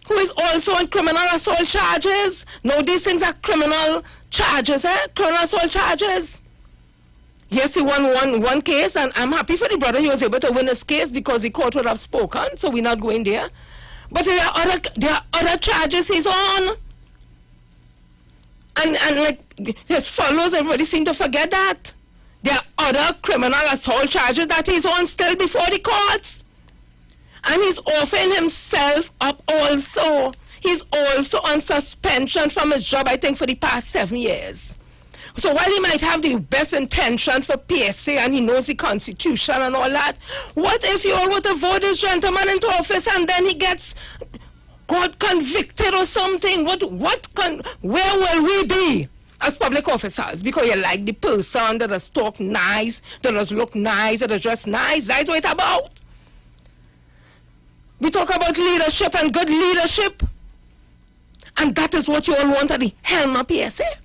who is also on criminal assault charges. No, these things are criminal charges, criminal assault charges. Yes, he won one case, and I'm happy for the brother. He was able to win his case because the court would have spoken, so we're not going there. But there are other charges he's on. And like his followers, everybody seem to forget that. There are other criminal assault charges that he's on still before the courts. And he's offering himself up also. He's also on suspension from his job, I think, for the past 7 years. So while he might have the best intention for PSA and he knows the Constitution and all that, what if you all were to vote this gentleman into office and then he gets convicted or something? Where will we be as public officers? Because you like the person that does talk nice, that does look nice, that does dress nice. That's what it's about. We talk about leadership and good leadership, and that is what you all want at the helm of PSA.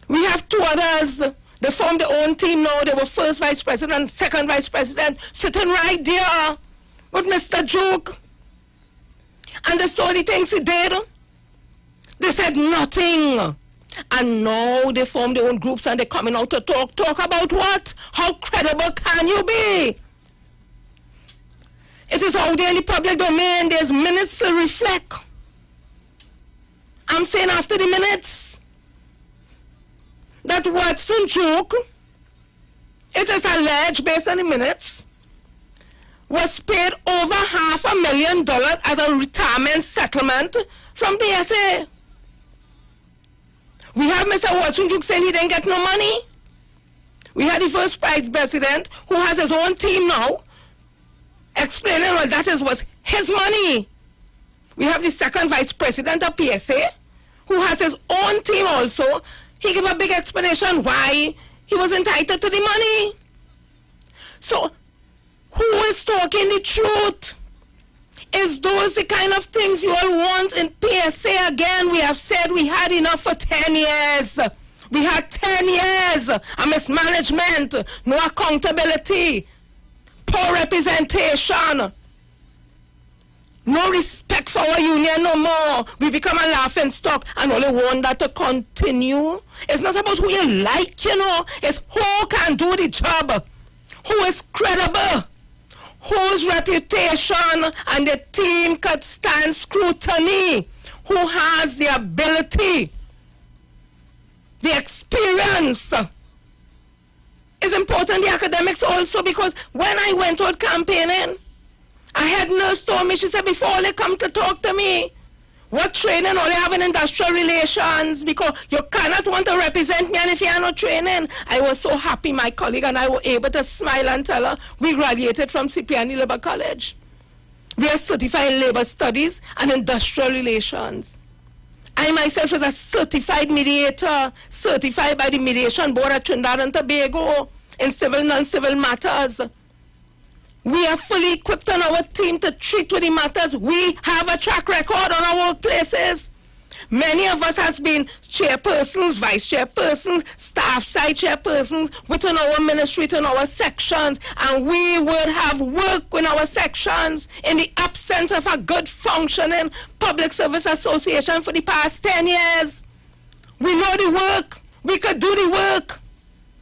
We have two others. They formed their own team now. They were first vice president, second vice president, sitting right there with Mr. Duke. And they saw the things he did. They said nothing. And now they form their own groups and they're coming out to talk. Talk about what? How credible can you be? It is out there in the public domain. There's minutes to reflect. I'm saying after the minutes that Watson Duke, it is alleged based on the minutes, was paid over $500,000 as a retirement settlement from BSA. We have Mr. Watson Duke saying he didn't get no money. We had the first vice president who has his own team now explaining what that was his money. We have the second vice president of PSA who has his own team also. He gave a big explanation why he was entitled to the money. So who is talking the truth? Is those the kind of things you all want in PSA? Again, we have said we had enough for 10 years. We had 10 years of mismanagement, no accountability, poor representation, no respect for our union no more. We become a laughing stock and only want that to continue. It's not about who you like, you know. It's who can do the job, who is credible, whose reputation and the team could stand scrutiny, who has the ability, the experience. It's important, the academics also, because when I went out campaigning, I had nurse told me, she said, before they come to talk to me, what training all they have in industrial relations, because you cannot want to represent me and if you have no training. I was so happy my colleague and I were able to smile and tell her we graduated from Cipriani Labour College. We are certified in labor studies and industrial relations. I myself was a certified mediator, certified by the Mediation Board at Trinidad and Tobago in civil, non-civil matters. We are fully equipped on our team to treat with the matters. We have a track record on our workplaces. Many of us has been chairpersons, vice chairpersons, staff side chairpersons within our ministry, within our sections, and we would have worked in our sections in the absence of a good functioning public service association for the past 10 years. We know the work. We could do the work.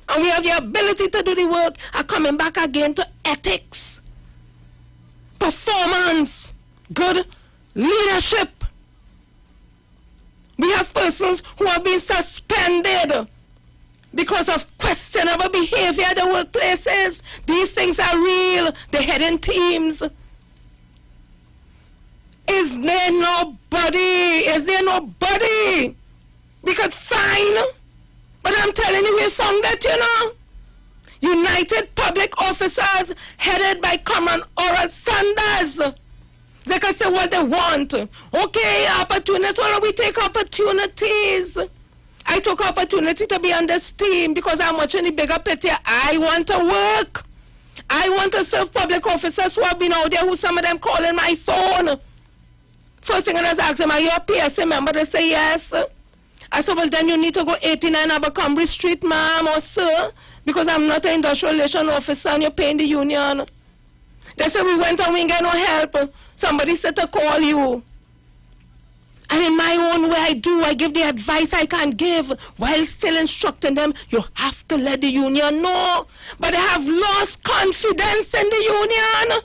And we have the ability to do the work. And coming back again to ethics, performance, good leadership. We have persons who have been suspended because of questionable behavior at the workplaces. These things are real. They're heading teams. Is there nobody we could find? But I'm telling you, we found it, you know. United Public Officers headed by Cameron Oral Sanders. They can say what they want. Okay, opportunities. Well, we take opportunities. I took opportunity to be on this team because I'm much in the bigger picture. I want to work. I want to serve public officers who have been out there, who some of them calling my phone. First thing I was asking them, are you a PSA member? They say yes. I said, well, then you need to go 89 Abercrombie Street, ma'am or sir, because I'm not an industrial relation officer and you're paying the union. They said, we went and we didn't get no help. Somebody said to call you. And in my own way, I give the advice I can give while still instructing them, you have to let the union know. But they have lost confidence in the union.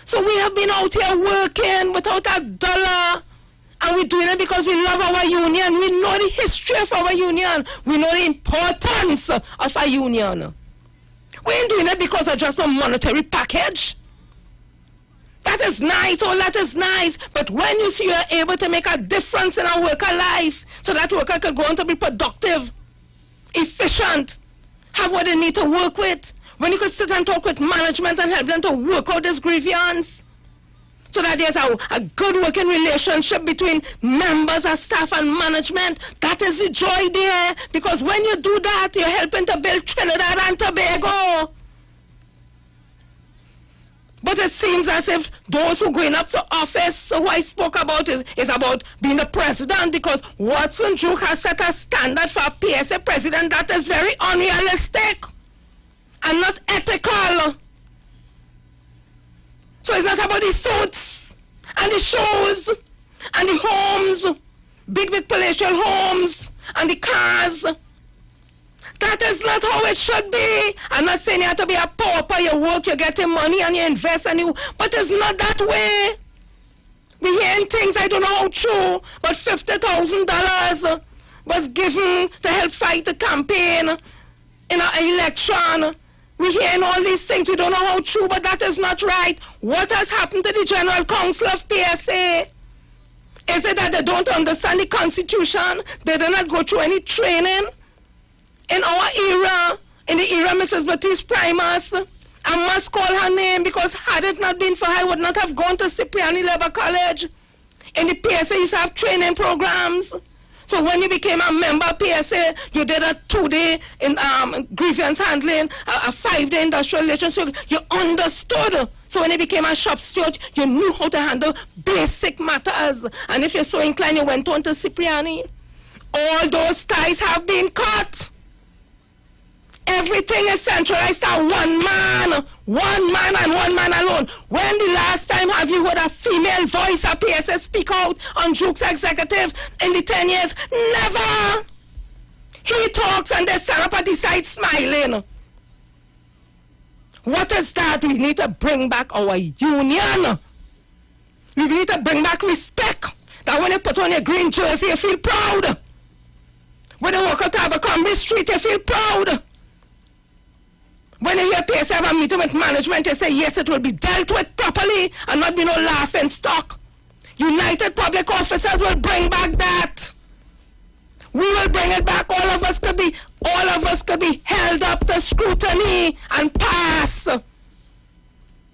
So we have been out here working without a dollar. And we're doing it because we love our union. We know the history of our union. We know the importance of our union. We ain't doing it because of just a monetary package. That is nice, oh, that is nice. But when you see you're able to make a difference in a worker life, so that worker could go on to be productive, efficient, have what they need to work with, when you could sit and talk with management and help them to work out this grievance, so that there's a good working relationship between members of staff and management, that is the joy there. Because when you do that, you're helping to build Trinidad and Tobago. But But it seems as if those who going up for office, who I spoke about, is about being the president, because Watson Duke has set a standard for a PSA president that is very unrealistic and not ethical. So it's not about the suits and the shows and the homes, big palatial homes and the cars. That is not how it should be. I'm not saying you have to be a pauper, you work, you get your money and you invest, but it's not that way. We hearing things, I don't know how true, but $50,000 was given to help fight the campaign in an election. We hearing all these things, we don't know how true, but that is not right. What has happened to the General Council of PSA? Is it that they don't understand the Constitution? They do not go through any training? In our era, in the era Mrs. Baptiste Primus, I must call her name because had it not been for her, I would not have gone to Cipriani Labour College. In the PSA, you used to have training programs. So when you became a member of PSA, you did a 2-day in grievance handling, a 5-day industrial relations. So you understood. So when you became a shop steward, you knew how to handle basic matters. And if you're so inclined, you went on to Cipriani. All those ties have been cut. Everything is centralized at one man and one man alone. When the last time have you heard a female voice at PSA speak out on Duke's executive in the 10 years? Never. He talks and they stand up at the side smiling. What is that? We need to bring back our union. We need to bring back respect. That when you put on your green jersey, you feel proud. When you walk up to Abercrombie Street, you feel proud. When you hear PSA have a meeting with management, they say, yes, it will be dealt with properly and not be no laughing stock. United Public Officers will bring back that. We will bring it back. All of us could be held up to scrutiny and pass.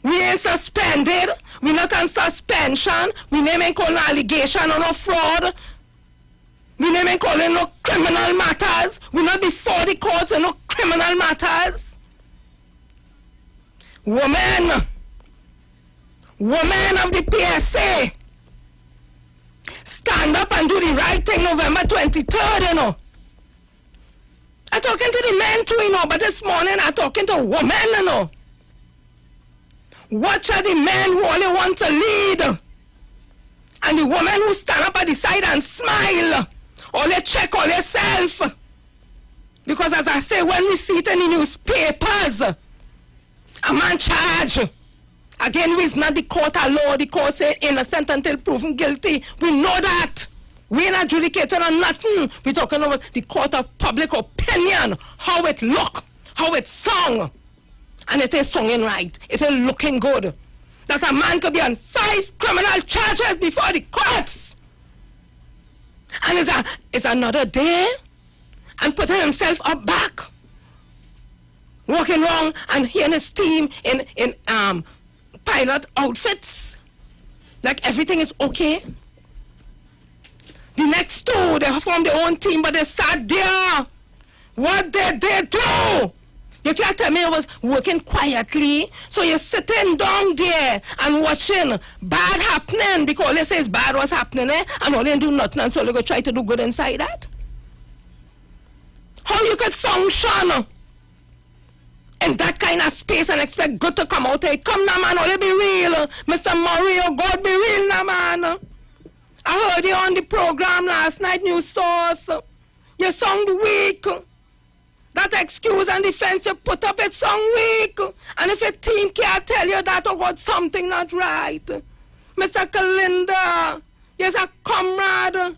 We ain't suspended. We not on suspension. We ain't calling allegation or no fraud. We ain't calling no criminal matters. We not before the courts and no criminal matters. Women of the PSA, stand up and do the right thing November 23rd, you know. I'm talking to the men too, you know, but this morning I'm talking to women, you know. Watch out the men who only want to lead, and the women who stand up at the side and smile, only check on yourself. Because as I say, when we see it in the newspapers, a man charged. Again, we is not the court of law. The court say innocent until proven guilty. We know that. We ain't adjudicating on nothing. We're talking about the court of public opinion. How it look. How it sung. And it is singing right. It is looking good. That a man could be on 5 criminal charges before the courts. And it's another day. And putting himself up back. Walking around and hearing his team in pilot outfits. Like everything is okay. The next two, they formed their own team, but they sat there. What did they do? You can't tell me I was working quietly. So you're sitting down there and watching bad happening because they say it's bad what's happening, and all they do nothing, and so they go try to do good inside that. How you could function in that kind of space and expect good to come out here? Come now, man, only be real. Mr. Mario, God be real now, man. I heard you on the program last night, News Source. You sound weak. That excuse and defense you put up, it sound weak. And if your team can't tell you that, oh God, something not right. Mr. Kalinda, yes, a comrade.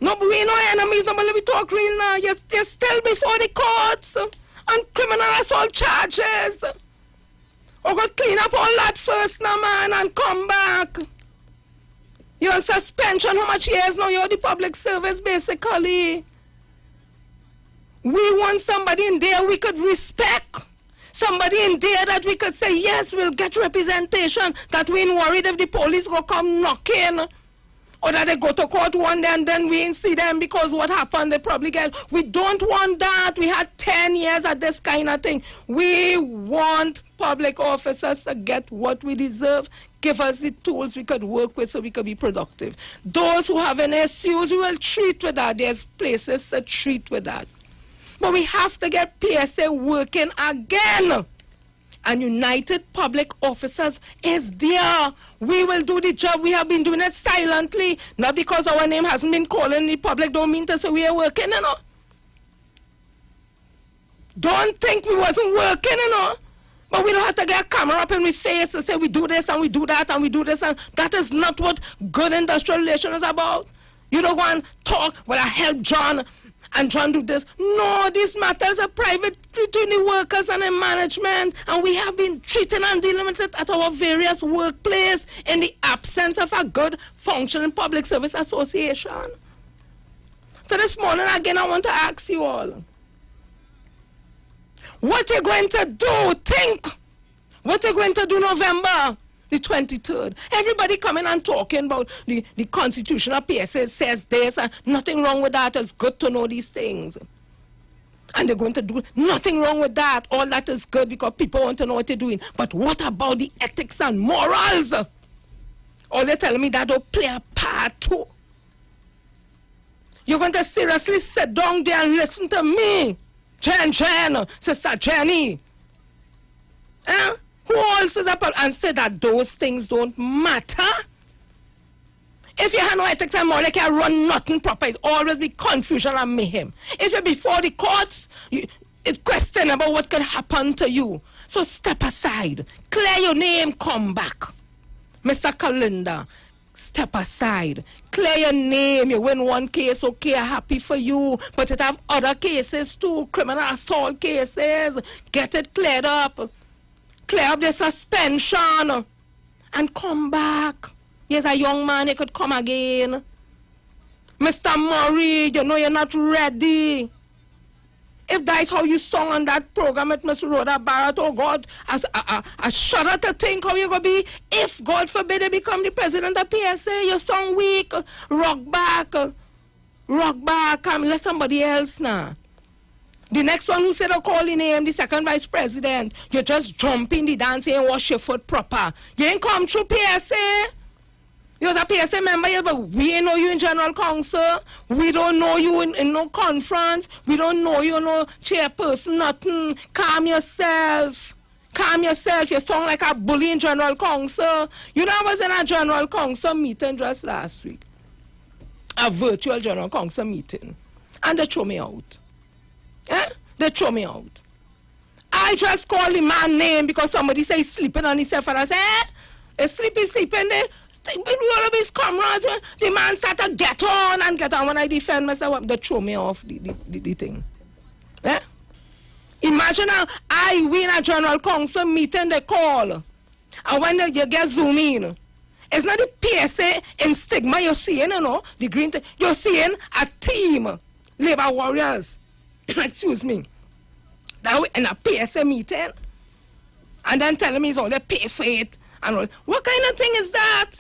No, we ain't no enemies, nobody we talk real now. You're still before the courts on criminal assault charges. Oh God, clean up all that first now, man, and come back. You're on suspension. How much years now? You're the public service, basically. We want somebody in there we could respect. Somebody in there that we could say, yes, we'll get representation. That we ain't worried if the police go come knocking. Or that they go to court one day and then we ain't see them because what happened, they probably get. We don't want that. We had 10 years at this kind of thing. We want public officers to get what we deserve. Give us the tools we could work with so we could be productive. Those who have any issues, we will treat with that. There's places to treat with that. But we have to get PSA working again. And United Public Officers is there. We will do the job. We have been doing it silently. Not because our name hasn't been called in the public. Don't mean to say we are working, you know. Don't think we wasn't working, you know. But we don't have to get a camera up in my face and say we do this and we do that and we do this. And that is not what good industrial relations is about. You don't go and talk, well, I helped John and John do this. No, these matters are private between the workers and the management, and we have been treating and dealing with it at our various workplaces in the absence of a good functioning public service association. So this morning again I want to ask you all, what are you going to do? Think. What are you going to do November the 23rd? Everybody coming and talking about the Constitution of PSA says this, and nothing wrong with that. It's good to know these things. And they're going to do nothing wrong with that. All that is good because people want to know what they're doing. But what about the ethics and morals? All they're telling me that don't play a part too. You're going to seriously sit down there and listen to me, Jen, Sister Jenny. Who else is up and say that those things don't matter? If you have no ethics and morals, you can't run nothing proper. It's always be confusion and mayhem. If you're before the courts, it's questionable what could happen to you. So step aside. Clear your name, come back. Mr. Kalinda, step aside. Clear your name. You win one case, okay, happy for you. But it have other cases too, criminal assault cases. Get it cleared up. Clear up the suspension and come back. Yes, a young man, he could come again. Mr. Murray, you know you're not ready. If that is how you sung on that program at Miss Rhoda Barrett, oh God, I shudder to think how you're going to be if, God forbid, you become the president of PSA. You sung weak, rock back, let somebody else now. The next one who said a call in name, the second vice president, you just jump in the dance and wash your foot proper. You ain't come through PSA. You was a PSA member, yes, but we ain't know you in general council. We don't know you in no conference. We don't know you no chairperson, nothing. Calm yourself. Calm yourself. You sound like a bully in general council. You know, I was in a general council meeting just last week. A virtual general council meeting. And they throw me out. They throw me out. I just call the man name because somebody say he's sleeping on himself, and I say, he's sleeping there. All of his comrades, the man started to get on. When I defend myself, they throw me off the thing. Imagine I win a general council meeting, they call. And when you get zoom in, it's not the PSA in stigma you're seeing, you know, the green thing. You're seeing a team, labor warriors. Excuse me, that we in a PSA meeting, and then telling me it's all they pay for it and all. What kind of thing is that?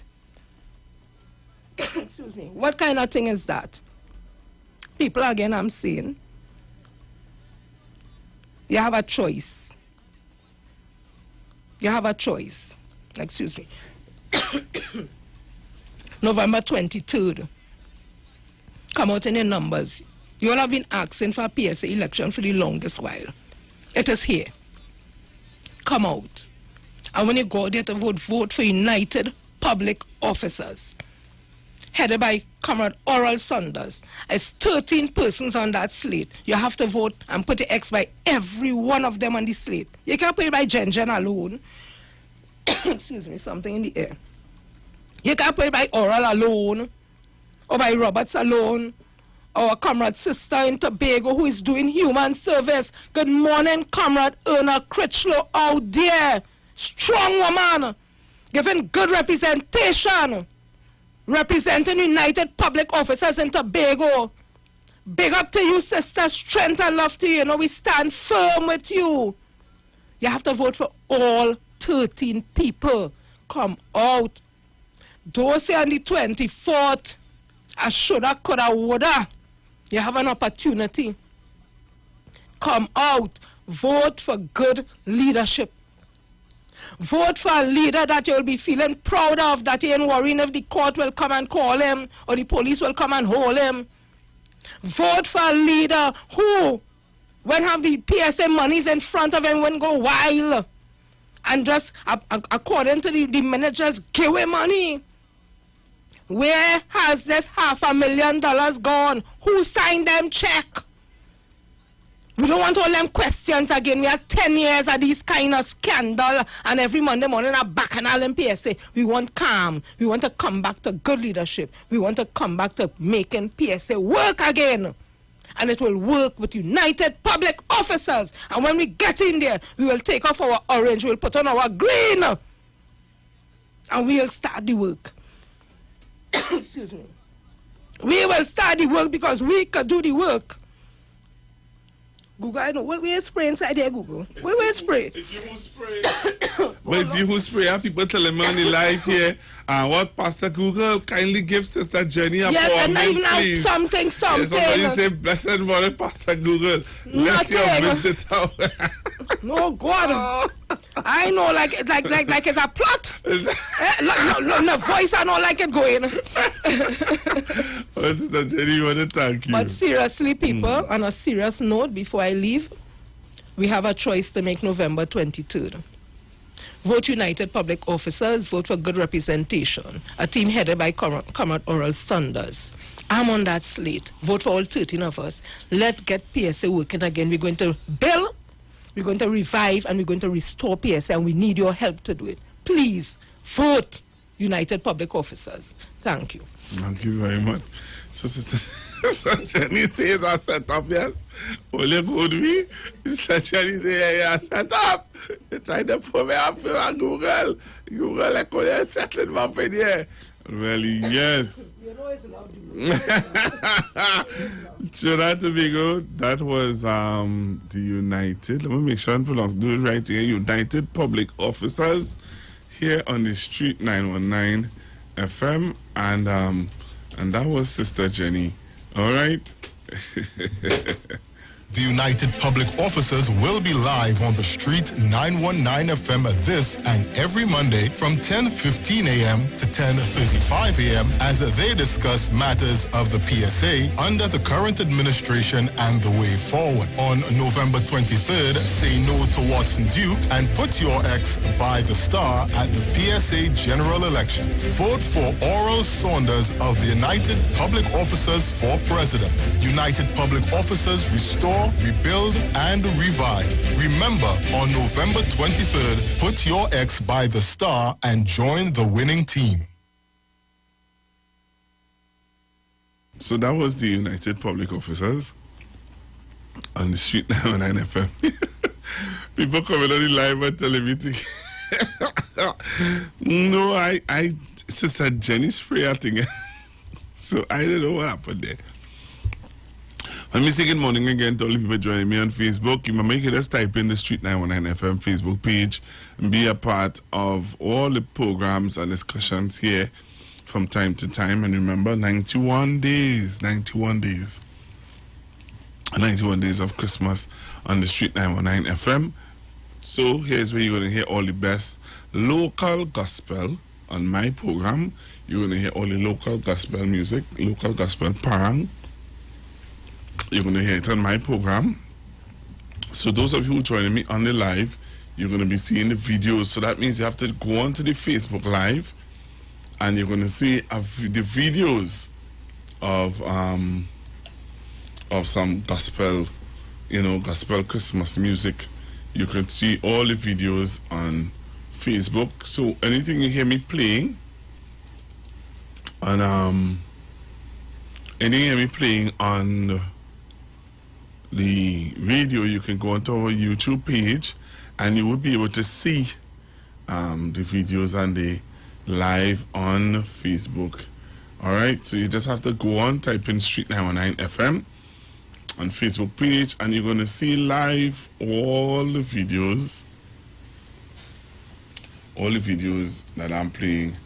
Excuse me. What kind of thing is that? People, again, I'm saying, you have a choice. You have a choice. Excuse me. November 23rd. Come out in the numbers. You all have been asking for a PSA election for the longest while. It is here. Come out. And when you go there to vote for United Public Officers, headed by Comrade Oral Saunders. It's 13 persons on that slate. You have to vote and put the X by every one of them on the slate. You can't put it by Jen alone. Excuse me, something in the air. You can't put it by Oral alone, or by Roberts alone, our comrade sister in Tobago who is doing human service. Good morning, Comrade Erna Critchlow out there. Strong woman, giving good representation, representing United Public Officers in Tobago. Big up to you, sister. Strength and love to you. You know, we stand firm with you. You have to vote for all 13 people. Come out. Don't say on the 24th, I shoulda, coulda, woulda. You have an opportunity. Come out. Vote for good leadership. Vote for a leader that you'll be feeling proud of, that you ain't worrying if the court will come and call him or the police will come and hold him. Vote for a leader who, when have the PSA monies in front of him, won't go wild and just, according to the managers, give him money. Where has this $500,000 gone? Who signed them check? We don't want all them questions again. We have 10 years of these kind of scandal, and every Monday morning a bacchanal in PSA. We want calm. We want to come back to good leadership. We want to come back to making PSA work again. And it will work with united public officers. And when we get in there, we will take off our orange, we'll put on our green, and we'll start the work. Excuse me. We will start the work because we could do the work. Google, I know. Where spray inside there, Google? Where spray? It's you who spray. But it's you who spray. People telling me on the live here. What Pastor Google kindly give Sister Jenny a and comment, even please. Something. Yes, somebody say, blessed morning, Pastor Google. Let your visit out. No, God. I know, like it's a plot. No voice, I know like it going. Well, Sister Jenny, we want to thank you. But seriously, people, on a serious note, before I leave, we have a choice to make November 23rd. Vote United Public Officers, vote for good representation. A team headed by Comrade Oral Saunders. I'm on that slate. Vote for all 13 of us. Let's get PSA working again. We're going to build, we're going to revive, and we're going to restore PSA, and we need your help to do it. Please, vote United Public Officers. Thank you. Thank you very much. So, Sister Jenny says I set up, yes. Only good me. Sister Jenny says, yeah, set up. They tried to put me up on Google. Google, I couldn't set it up in here. Really, yes. Trinidad Tobago, that was the United. Let me make sure I'm pronounced. Do it right here. United Public Officers here on the Street 919 FM, and that was Sister Jenny. All right. The United Public Officers will be live on the Street 919 FM this and every Monday from 10:15 a.m. to 10:35 a.m. as they discuss matters of the PSA under the current administration and the way forward. On November 23rd, say no to Watson Duke and put your ex by the star at the PSA general elections. Vote for Oral Saunders of the United Public Officers for President. United Public Officers restore, rebuild, and revive. Remember, on November 23rd, put your ex by the star and join the winning team. So that was the United Public Officers on the Street 919 FM. People coming on the live and telling me no, I Sister Jenny's prayer thing. So I don't know what happened there. Let me say good morning again to all the people joining me on Facebook. You may make it, just type in the Street 919 FM Facebook page and be a part of all the programs and discussions here from time to time. And remember, 91 days of Christmas on the Street 919 FM. So here's where you're going to hear all the best local gospel on my program. You're going to hear all the local gospel music, local gospel parang. You're going to hear it on my program. So those of you who are joining me on the live, you're going to be seeing the videos. So that means you have to go onto the Facebook Live and you're going to see the videos of some gospel, gospel Christmas music. You can see all the videos on Facebook. So anything you hear me playing on the radio, you can go onto our YouTube page and you will be able to see the videos and the live on Facebook. Alright, so you just have to go on, type in Street 919 FM on Facebook page, and you're going to see live all the videos that I'm playing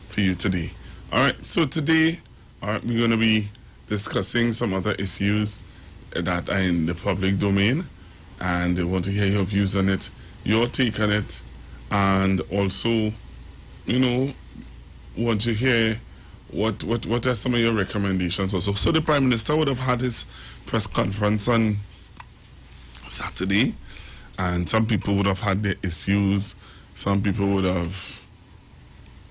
for you today. Alright, so today we're going to be discussing some other issues that are in the public domain, and they want to hear your views on it, your take on it, and also, you know, want to hear what are some of your recommendations also. So the Prime Minister would have had his press conference on Saturday, and some people would have had their issues, some people would have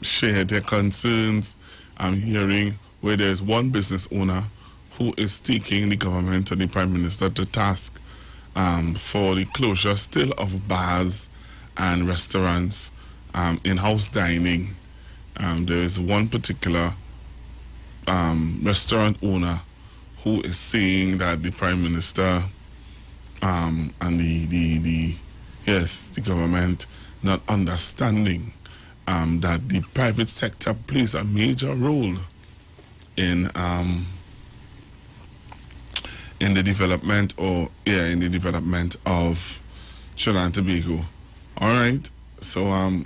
shared their concerns. I'm hearing where there's one business owner who is taking the government and the Prime Minister to task for the closure still of bars and restaurants, in-house dining. There is one particular restaurant owner who is saying that the Prime Minister and the government not understanding that the private sector plays a major role in the development of Trinidad and Tobago. All right, so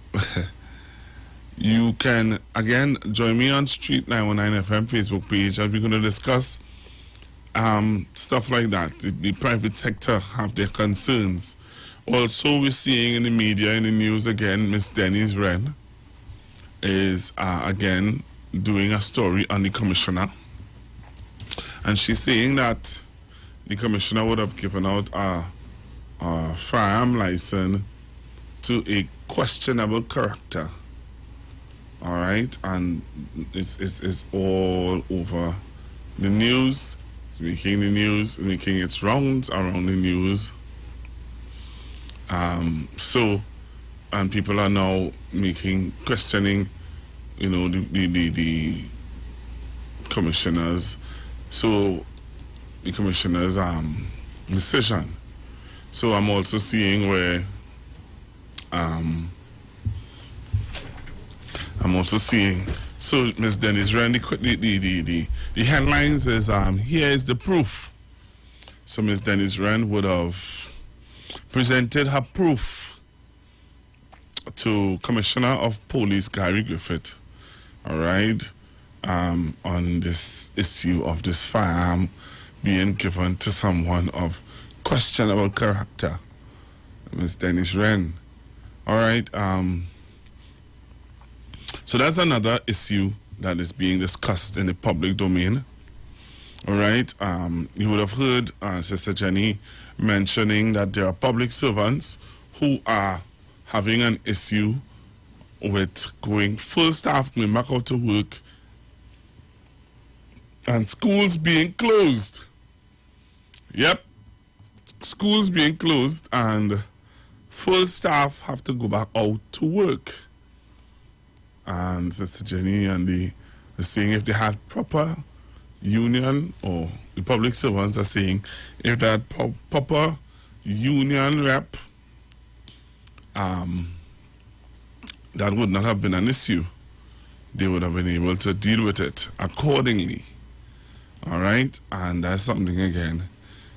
you can again join me on Street 919 FM Facebook page, and we're going to discuss stuff like that. The private sector have their concerns. Also, we're seeing in the media, in the news again, Miss Denise Wren is again doing a story on the commissioner, and she's saying that the commissioner would have given out a firearm license to a questionable character. All right, and it's all over the news. It's making the news, making its rounds around the news. And people are now questioning, you know, the commissioners. So the commissioner's decision. So I'm also seeing where so Ms. Dennis Rand, the headlines is here is the proof. So Ms. Dennis Rand would have presented her proof to Commissioner of Police Gary Griffith, all right, on this issue of this firearm being given to someone of questionable character, Ms. Dennis Wren. All right, so that's another issue that is being discussed in the public domain. All right, you would have heard Sister Jenny mentioning that there are public servants who are having an issue with going full staff going back out to work and schools being closed. Yep, schools being closed and full staff have to go back out to work. And Sister Jenny and the saying if they had proper union, or the public servants are saying if they had proper union rep, that would not have been an issue. They would have been able to deal with it accordingly. All right, and that's something again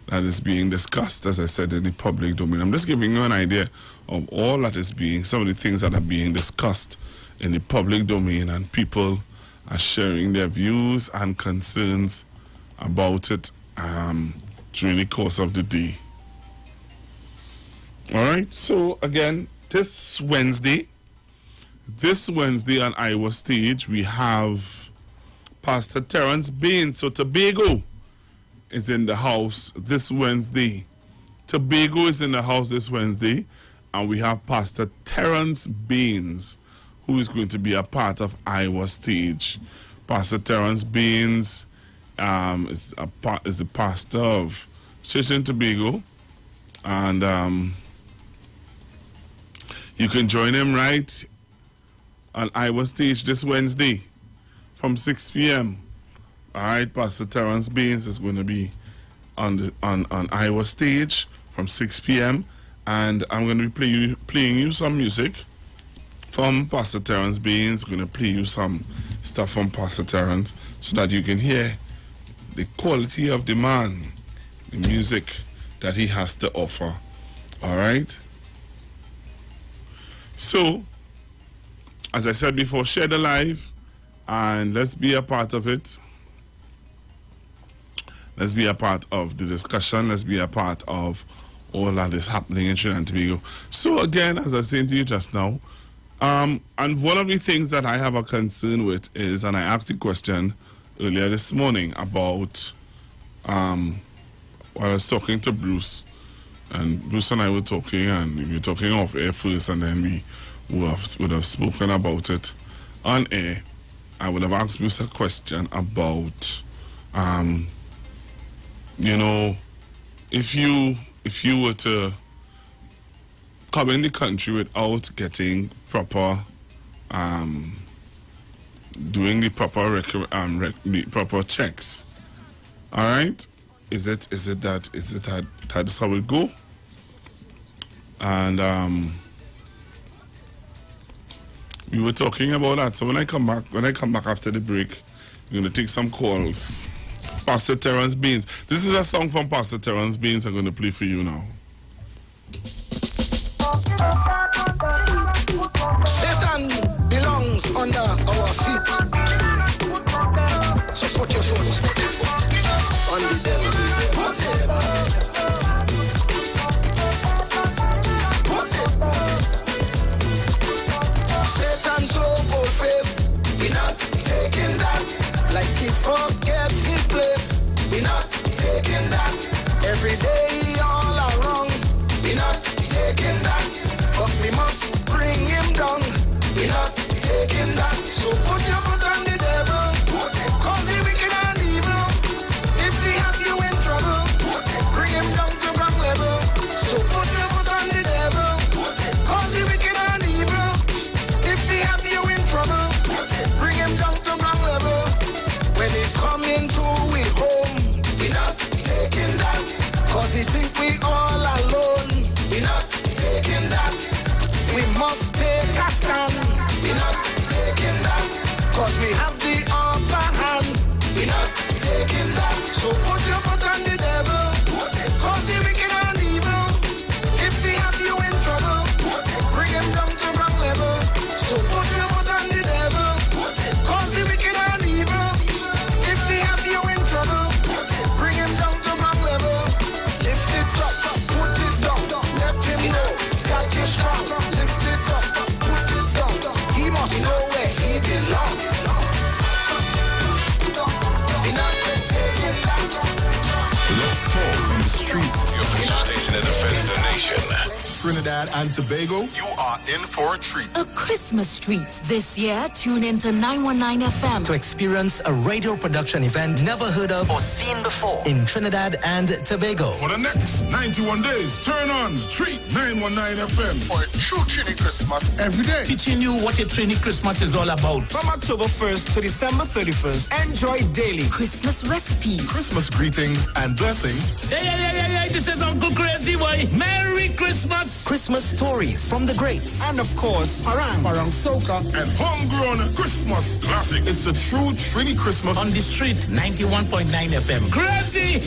that is being discussed, as I said, in the public domain. I'm just giving you an idea of all that is being, some of the things that are being discussed in the public domain, and people are sharing their views and concerns about it during the course of the day. All right, so again, this Wednesday on Iwer Stage, we have Pastor Terence Baines. So Tobago is in the house this Wednesday. Tobago is in the house this Wednesday, and we have Pastor Terence Baines, who is going to be a part of Iwer Stage. Pastor Terence Baines is the pastor of Church in Tobago, and you can join him right on Iwer Stage this Wednesday from 6 p.m. All right, Pastor Terence Baines is going to be on Iwer Stage from 6 p.m. and I'm going to be playing you some music from Pastor Terence Baines. Going to play you some stuff from Pastor Terence so that you can hear the quality of the man, the music that he has to offer. All right. So, as I said before, share the live and let's be a part of it. Let's be a part of the discussion. Let's be a part of all that is happening in Trinidad and Tobago. So again, as I was saying to you just now, and one of the things that I have a concern with is, and I asked the question earlier this morning about, while I was talking to Bruce, and Bruce and I were talking, and we were talking off air first, and then we would have spoken about it on air. I would have asked Bruce a question about, you know, if you were to come in the country without getting proper, doing the proper proper checks, all right? Is it that that's how it go? And we were talking about that. So when I come back after the break, we're gonna take some calls. Pastor Terrence Beans. This is a song from Pastor Terrence Beans I'm gonna play for you now. Satan belongs under our feet. So put your foot on the devil. Satan so bold-faced, we not taking that. Like he forget his place, we not taking that. Every day all around, we not taking that. But we must bring him down, we not taking that. So put your foot on the devil, cause he wicked and evil. If he have you in trouble, bring him down to ground level. So put your foot on the devil, cause he wicked and evil. If he have you in trouble, bring him down to ground level. When he come into we home, we not taking that. Cause he think we all alone, we not taking that. We must take a stand, we not taking that. Cause we have the upper hand, we not taking that. So put your foot on the devil, cause he wicked and evil. If he have you in trouble, bring him down to ground level. So put your foot on the devil, cause he wicked and evil. If he have you in trouble, bring him down to ground level. Lift it up, put it down, let him know that you're strong. Lift it up, put it down, he must know where he belongs. Let's talk on the streets. Your official station that defends the nation. Trinidad and Tobago, you are in for a treat. A Christmas treat. This year, tune into 919 FM to experience a radio production event never heard of or seen before in Trinidad and Tobago. For the next 91 days, turn on Street 919 FM for a true Trini Christmas every day. Teaching you what a Trini Christmas is all about. From October 1st to December 31st, enjoy daily Christmas recipes, Christmas greetings and blessings. Hey, this is Uncle Crazy Boy. Merry Christmas. Christmas stories from the greats. And of course, Parang Soca and homegrown Christmas classic. It's a true Trini Christmas on the street 91.9 FM. Crazy!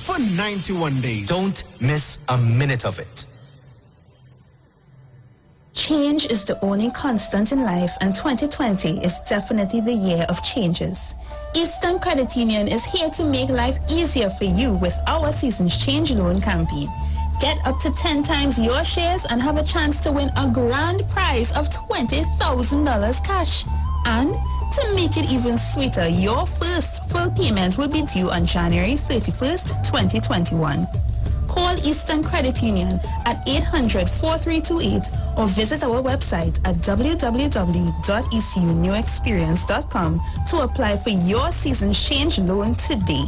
For 91 days. Don't miss a minute of it. Change is the only constant in life, and 2020 is definitely the year of changes. Eastern Credit Union is here to make life easier for you with our Seasons Change Loan campaign. Get up to 10 times your shares and have a chance to win a grand prize of $20,000 cash. And to make it even sweeter, your first full payment will be due on January 31st, 2021. Call Eastern Credit Union at 800-4328 or visit our website at www.ecunewexperience.com to apply for your Seasons Change Loan today.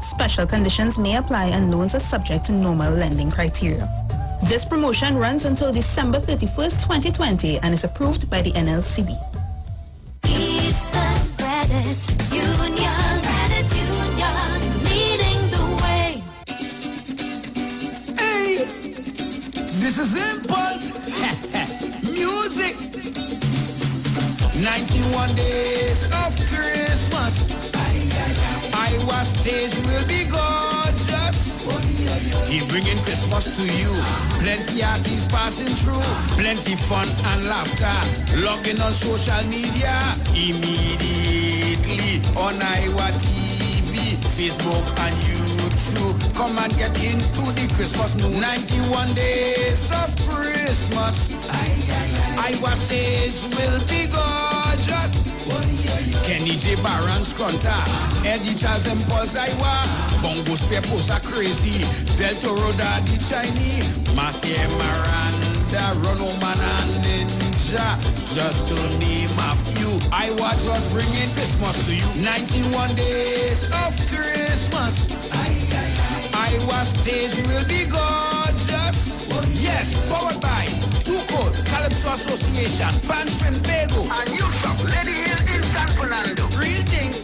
Special conditions may apply and loans are subject to normal lending criteria. This promotion runs until December 31st, 2020 and is approved by the NLCB. Eastern Credit Union, leading the way. Hey, this is Impulse Music. 91 days of Christmas. Iwer Stage will be gorgeous. He's bringing Christmas to you. Plenty artists passing through. Plenty fun and laughter. Log in on social media immediately on Iwer TV, Facebook and YouTube. true. Come and get into the Christmas mood. 91 days of Christmas. Iwer Stage will be gorgeous. Kenny J. Barron's Conta, Eddie Charles and Paul's Iwer, Bongos Pepos are crazy, Del Toro Daddy Chinese, Marcia Miranda, Rono Man and Ninja, just to name a few. Iwer just bringing Christmas to you. 91 days of Christmas. Iwer Stage will be gorgeous. Yes, powered by Tuco, Calypso Association, Trinidad Tobago, and Yusuf, Lady Hill in San Fernando. Greetings.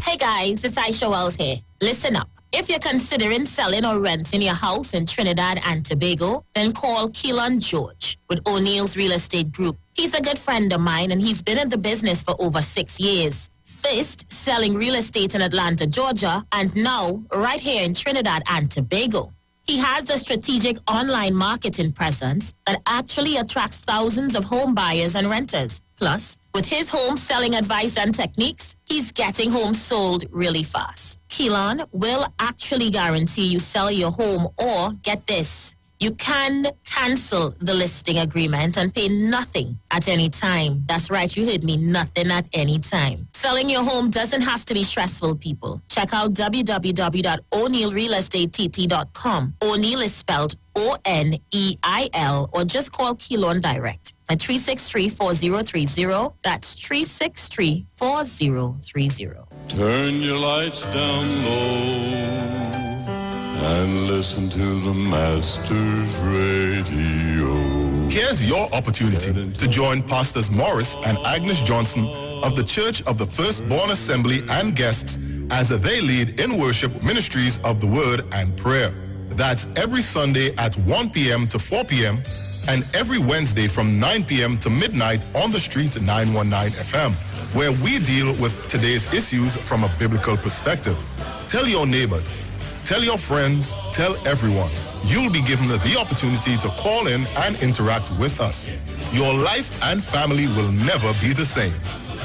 Hey guys, it's Aisha Wells here. Listen up. If you're considering selling or renting your house in Trinidad and Tobago, then call Keelan George with O'Neill's Real Estate Group. He's a good friend of mine and he's been in the business for over 6 years. First, selling real estate in Atlanta, Georgia, and now right here in Trinidad and Tobago. He has a strategic online marketing presence that actually attracts thousands of home buyers and renters. Plus, with his home selling advice and techniques, he's getting homes sold really fast. Keelan will actually guarantee you sell your home, or get this, you can cancel the listing agreement and pay nothing at any time. That's right, you heard me, nothing at any time. Selling your home doesn't have to be stressful, people. Check out www.o'neillrealestatetT.com. O'Neill is spelled O-N-E-I-L, or just call Keelan direct at 363-4030. That's 363-4030. Turn your lights down low and listen to the Master's Radio. Here's your opportunity to join Pastors Morris and Agnes Johnson of the Church of the Firstborn Assembly and guests as they lead in worship ministries of the Word and Prayer. That's every Sunday at 1 p.m. to 4 p.m. and every Wednesday from 9 p.m. to midnight on the street 919 FM, where we deal with today's issues from a biblical perspective. Tell your neighbors, tell your friends, tell everyone. You'll be given the opportunity to call in and interact with us. Your life and family will never be the same.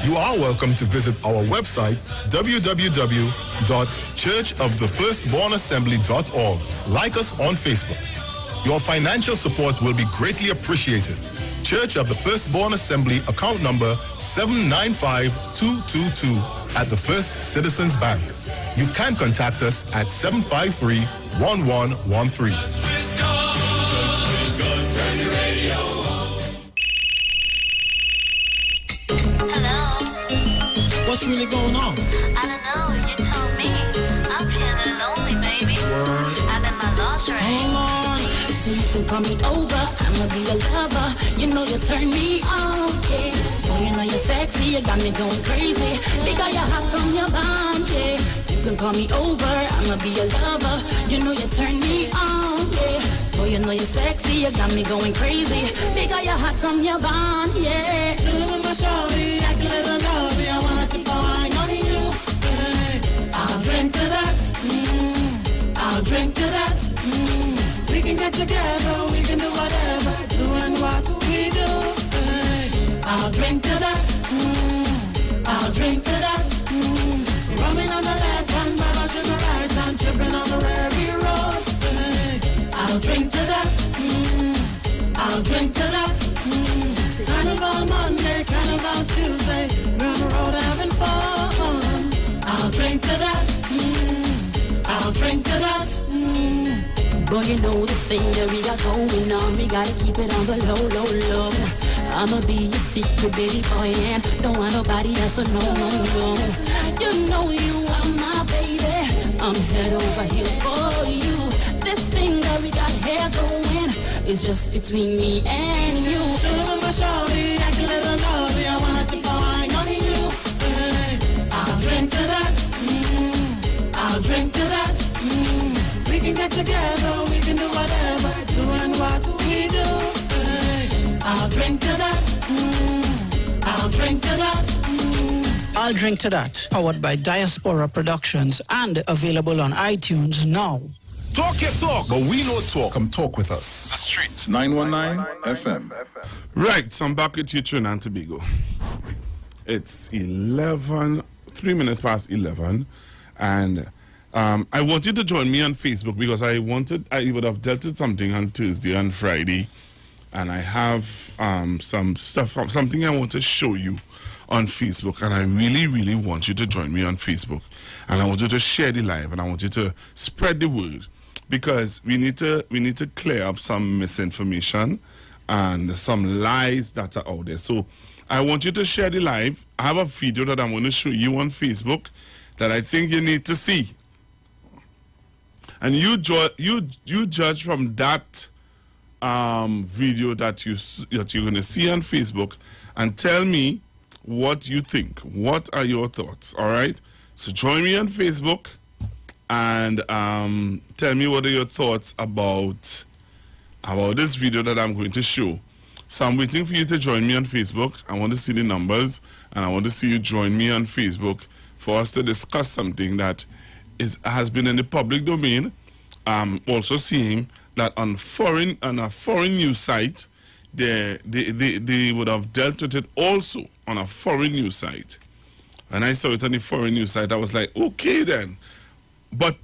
You are welcome to visit our website, www.churchofthefirstbornassembly.org. Like us on Facebook. Your financial support will be greatly appreciated. Church of the Firstborn Assembly, account number 795222 at the First Citizens Bank. You can contact us at 753-1113. What's really going on? I don't know, you told me. I'm feeling lonely, baby. I'm in my lingerie. Hold on. So you can call me over, I'ma be a lover. You know you turn me on, yeah. Boy, you know you're sexy, you got me going crazy. Because you're hot from your bond, yeah. You can call me over, I'ma be a lover. You know you turn me on, yeah. Boy, you know you're sexy, you got me going crazy. Because you're hot from your bond, yeah. Chillin' with my shawty, I can let her know. I wanna keep flying on you. Hey, I'll drink to that. I'll drink to that. We can get together, we can do whatever, doing what we do. Hey, I'll drink to that. I'll drink to that. Rumming on the left hand, Baba sugar right hand, tripping on the Rary road. Hey, I'll drink to that. I'll drink to that. Carnival Monday, Carnival Tuesday, we're on the road having fun. I'll drink to that. I'll drink to that. Boy, you know this thing that we got going on. We gotta keep it on the low, low, low. I'ma be your secret baby boy, and don't want nobody else, so no, no, no. You know you are my baby. I'm head over heels for you. This thing that we got here going is just between me and you. Chillin' with my shawty, I can let her know. I wanna keep flying on you. Hey, I'll drink to that. I'll drink to that. We can get together, we can do whatever, doing what we do. Hey, I'll drink to that. I'll drink to that. I'll Drink to That, powered by Diaspora Productions and available on iTunes now. Talk your talk, but we know talk. Come talk with us. The Street 919 FM. Right, so I'm back with you, Trinidad and Tobago. It's 3 minutes past 11, and I want you to join me on Facebook because I would have dealt with something on Thursday and Friday, and I have something I want to show you on Facebook, and I really, really want you to join me on Facebook, and I want you to share the live, and I want you to spread the word, because we need to clear up some misinformation and some lies that are out there. So I want you to share the live. I have a video that I'm going to show you on Facebook that I think you need to see, and you judge from that video that you're going to see on Facebook, and tell me what you think. What are your thoughts? All right, so join me on Facebook and tell me what are your thoughts about this video that I'm going to show. So I'm waiting for you to join me on Facebook. I want to see the numbers, and I want to see you join me on Facebook for us to discuss something that has been in the public domain. Also seeing that on a foreign news site, they would have dealt with it also on a foreign news site. And I saw it on the foreign news site. I was like, okay then. But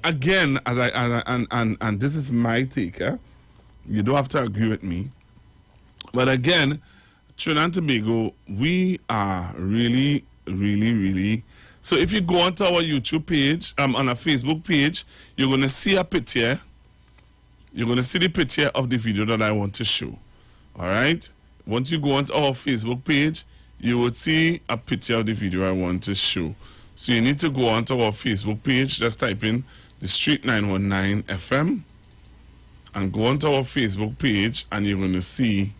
again, and this is my take. You don't have to agree with me. But again, Trinidad and Tobago, we are really, really, really. So if you go onto our YouTube page, on our Facebook page, you're going to see a picture. You're going to see the picture of the video that I want to show. All right? Once you go onto our Facebook page, you would see a picture of the video I want to show. So you need to go onto our Facebook page, just type in the Street 919 FM, and go onto our Facebook page, and you're going to see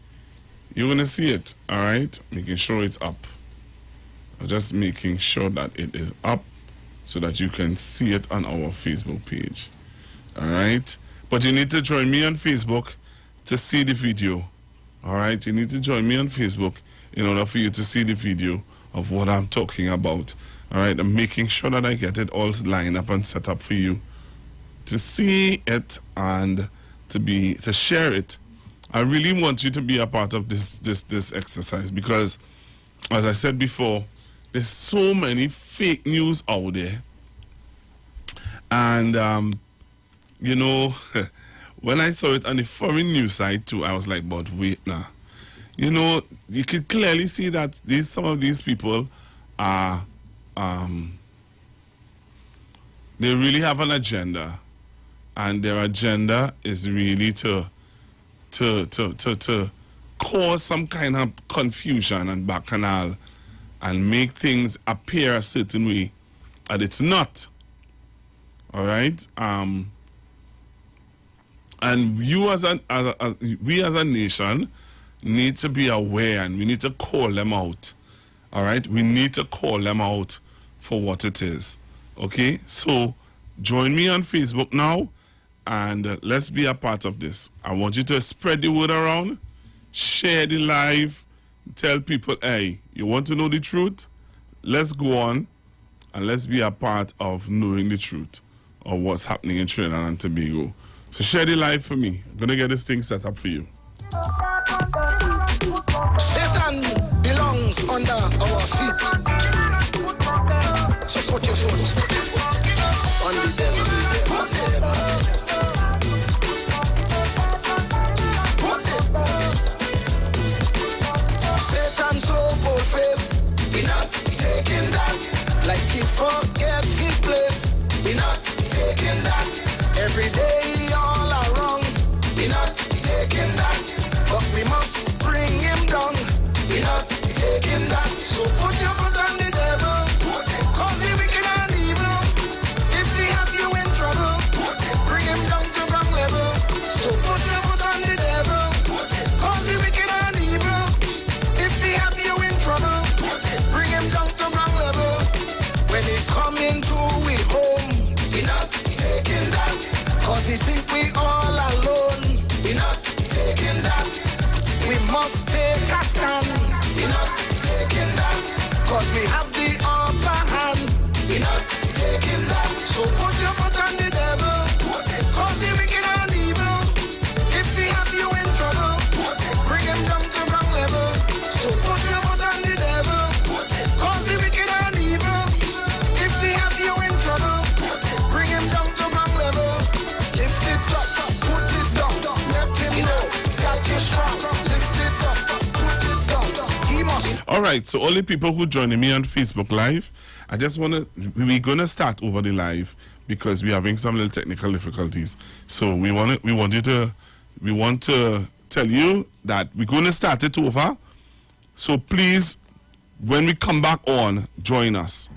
it. All right? Making sure it's up. Just making sure that it is up so that you can see it on our Facebook page. All right? But you need to join me on Facebook to see the video. All right? You need to join me on Facebook in order for you to see the video of what I'm talking about. All right? I'm making sure that I get it all lined up and set up for you to see it and to share it. I really want you to be a part of this exercise, because, as I said before, there's so many fake news out there. And, you know, when I saw it on the foreign news site too, I was like, but wait now. You know, you could clearly see that some of these people are, they really have an agenda. And their agenda is really to cause some kind of confusion and bacchanal and make things appear a certain way that it's not. All right? And we as a nation need to be aware, and we need to call them out. All right? We need to call them out for what it is. Okay? So join me on Facebook now, and let's be a part of this. I want you to spread the word around, share the live, tell people, hey, you want to know the truth? Let's go on and let's be a part of knowing the truth of what's happening in Trinidad and Tobago. So share the live for me. I'm going to get this thing set up for you. Satan belongs under our feet. So put your foot on the devil. Satan's so bold face, we not taking that. Like he forget his place, we not taking that. Every day all around, we not taking that. But we must bring him down, we not taking that. So put your foot on the devil, cause he wicked. All right, so all the people who joining me on Facebook Live, we're gonna start over the live because we're having some little technical difficulties. So we want to tell you that we're gonna start it over. So please, when we come back on, join us.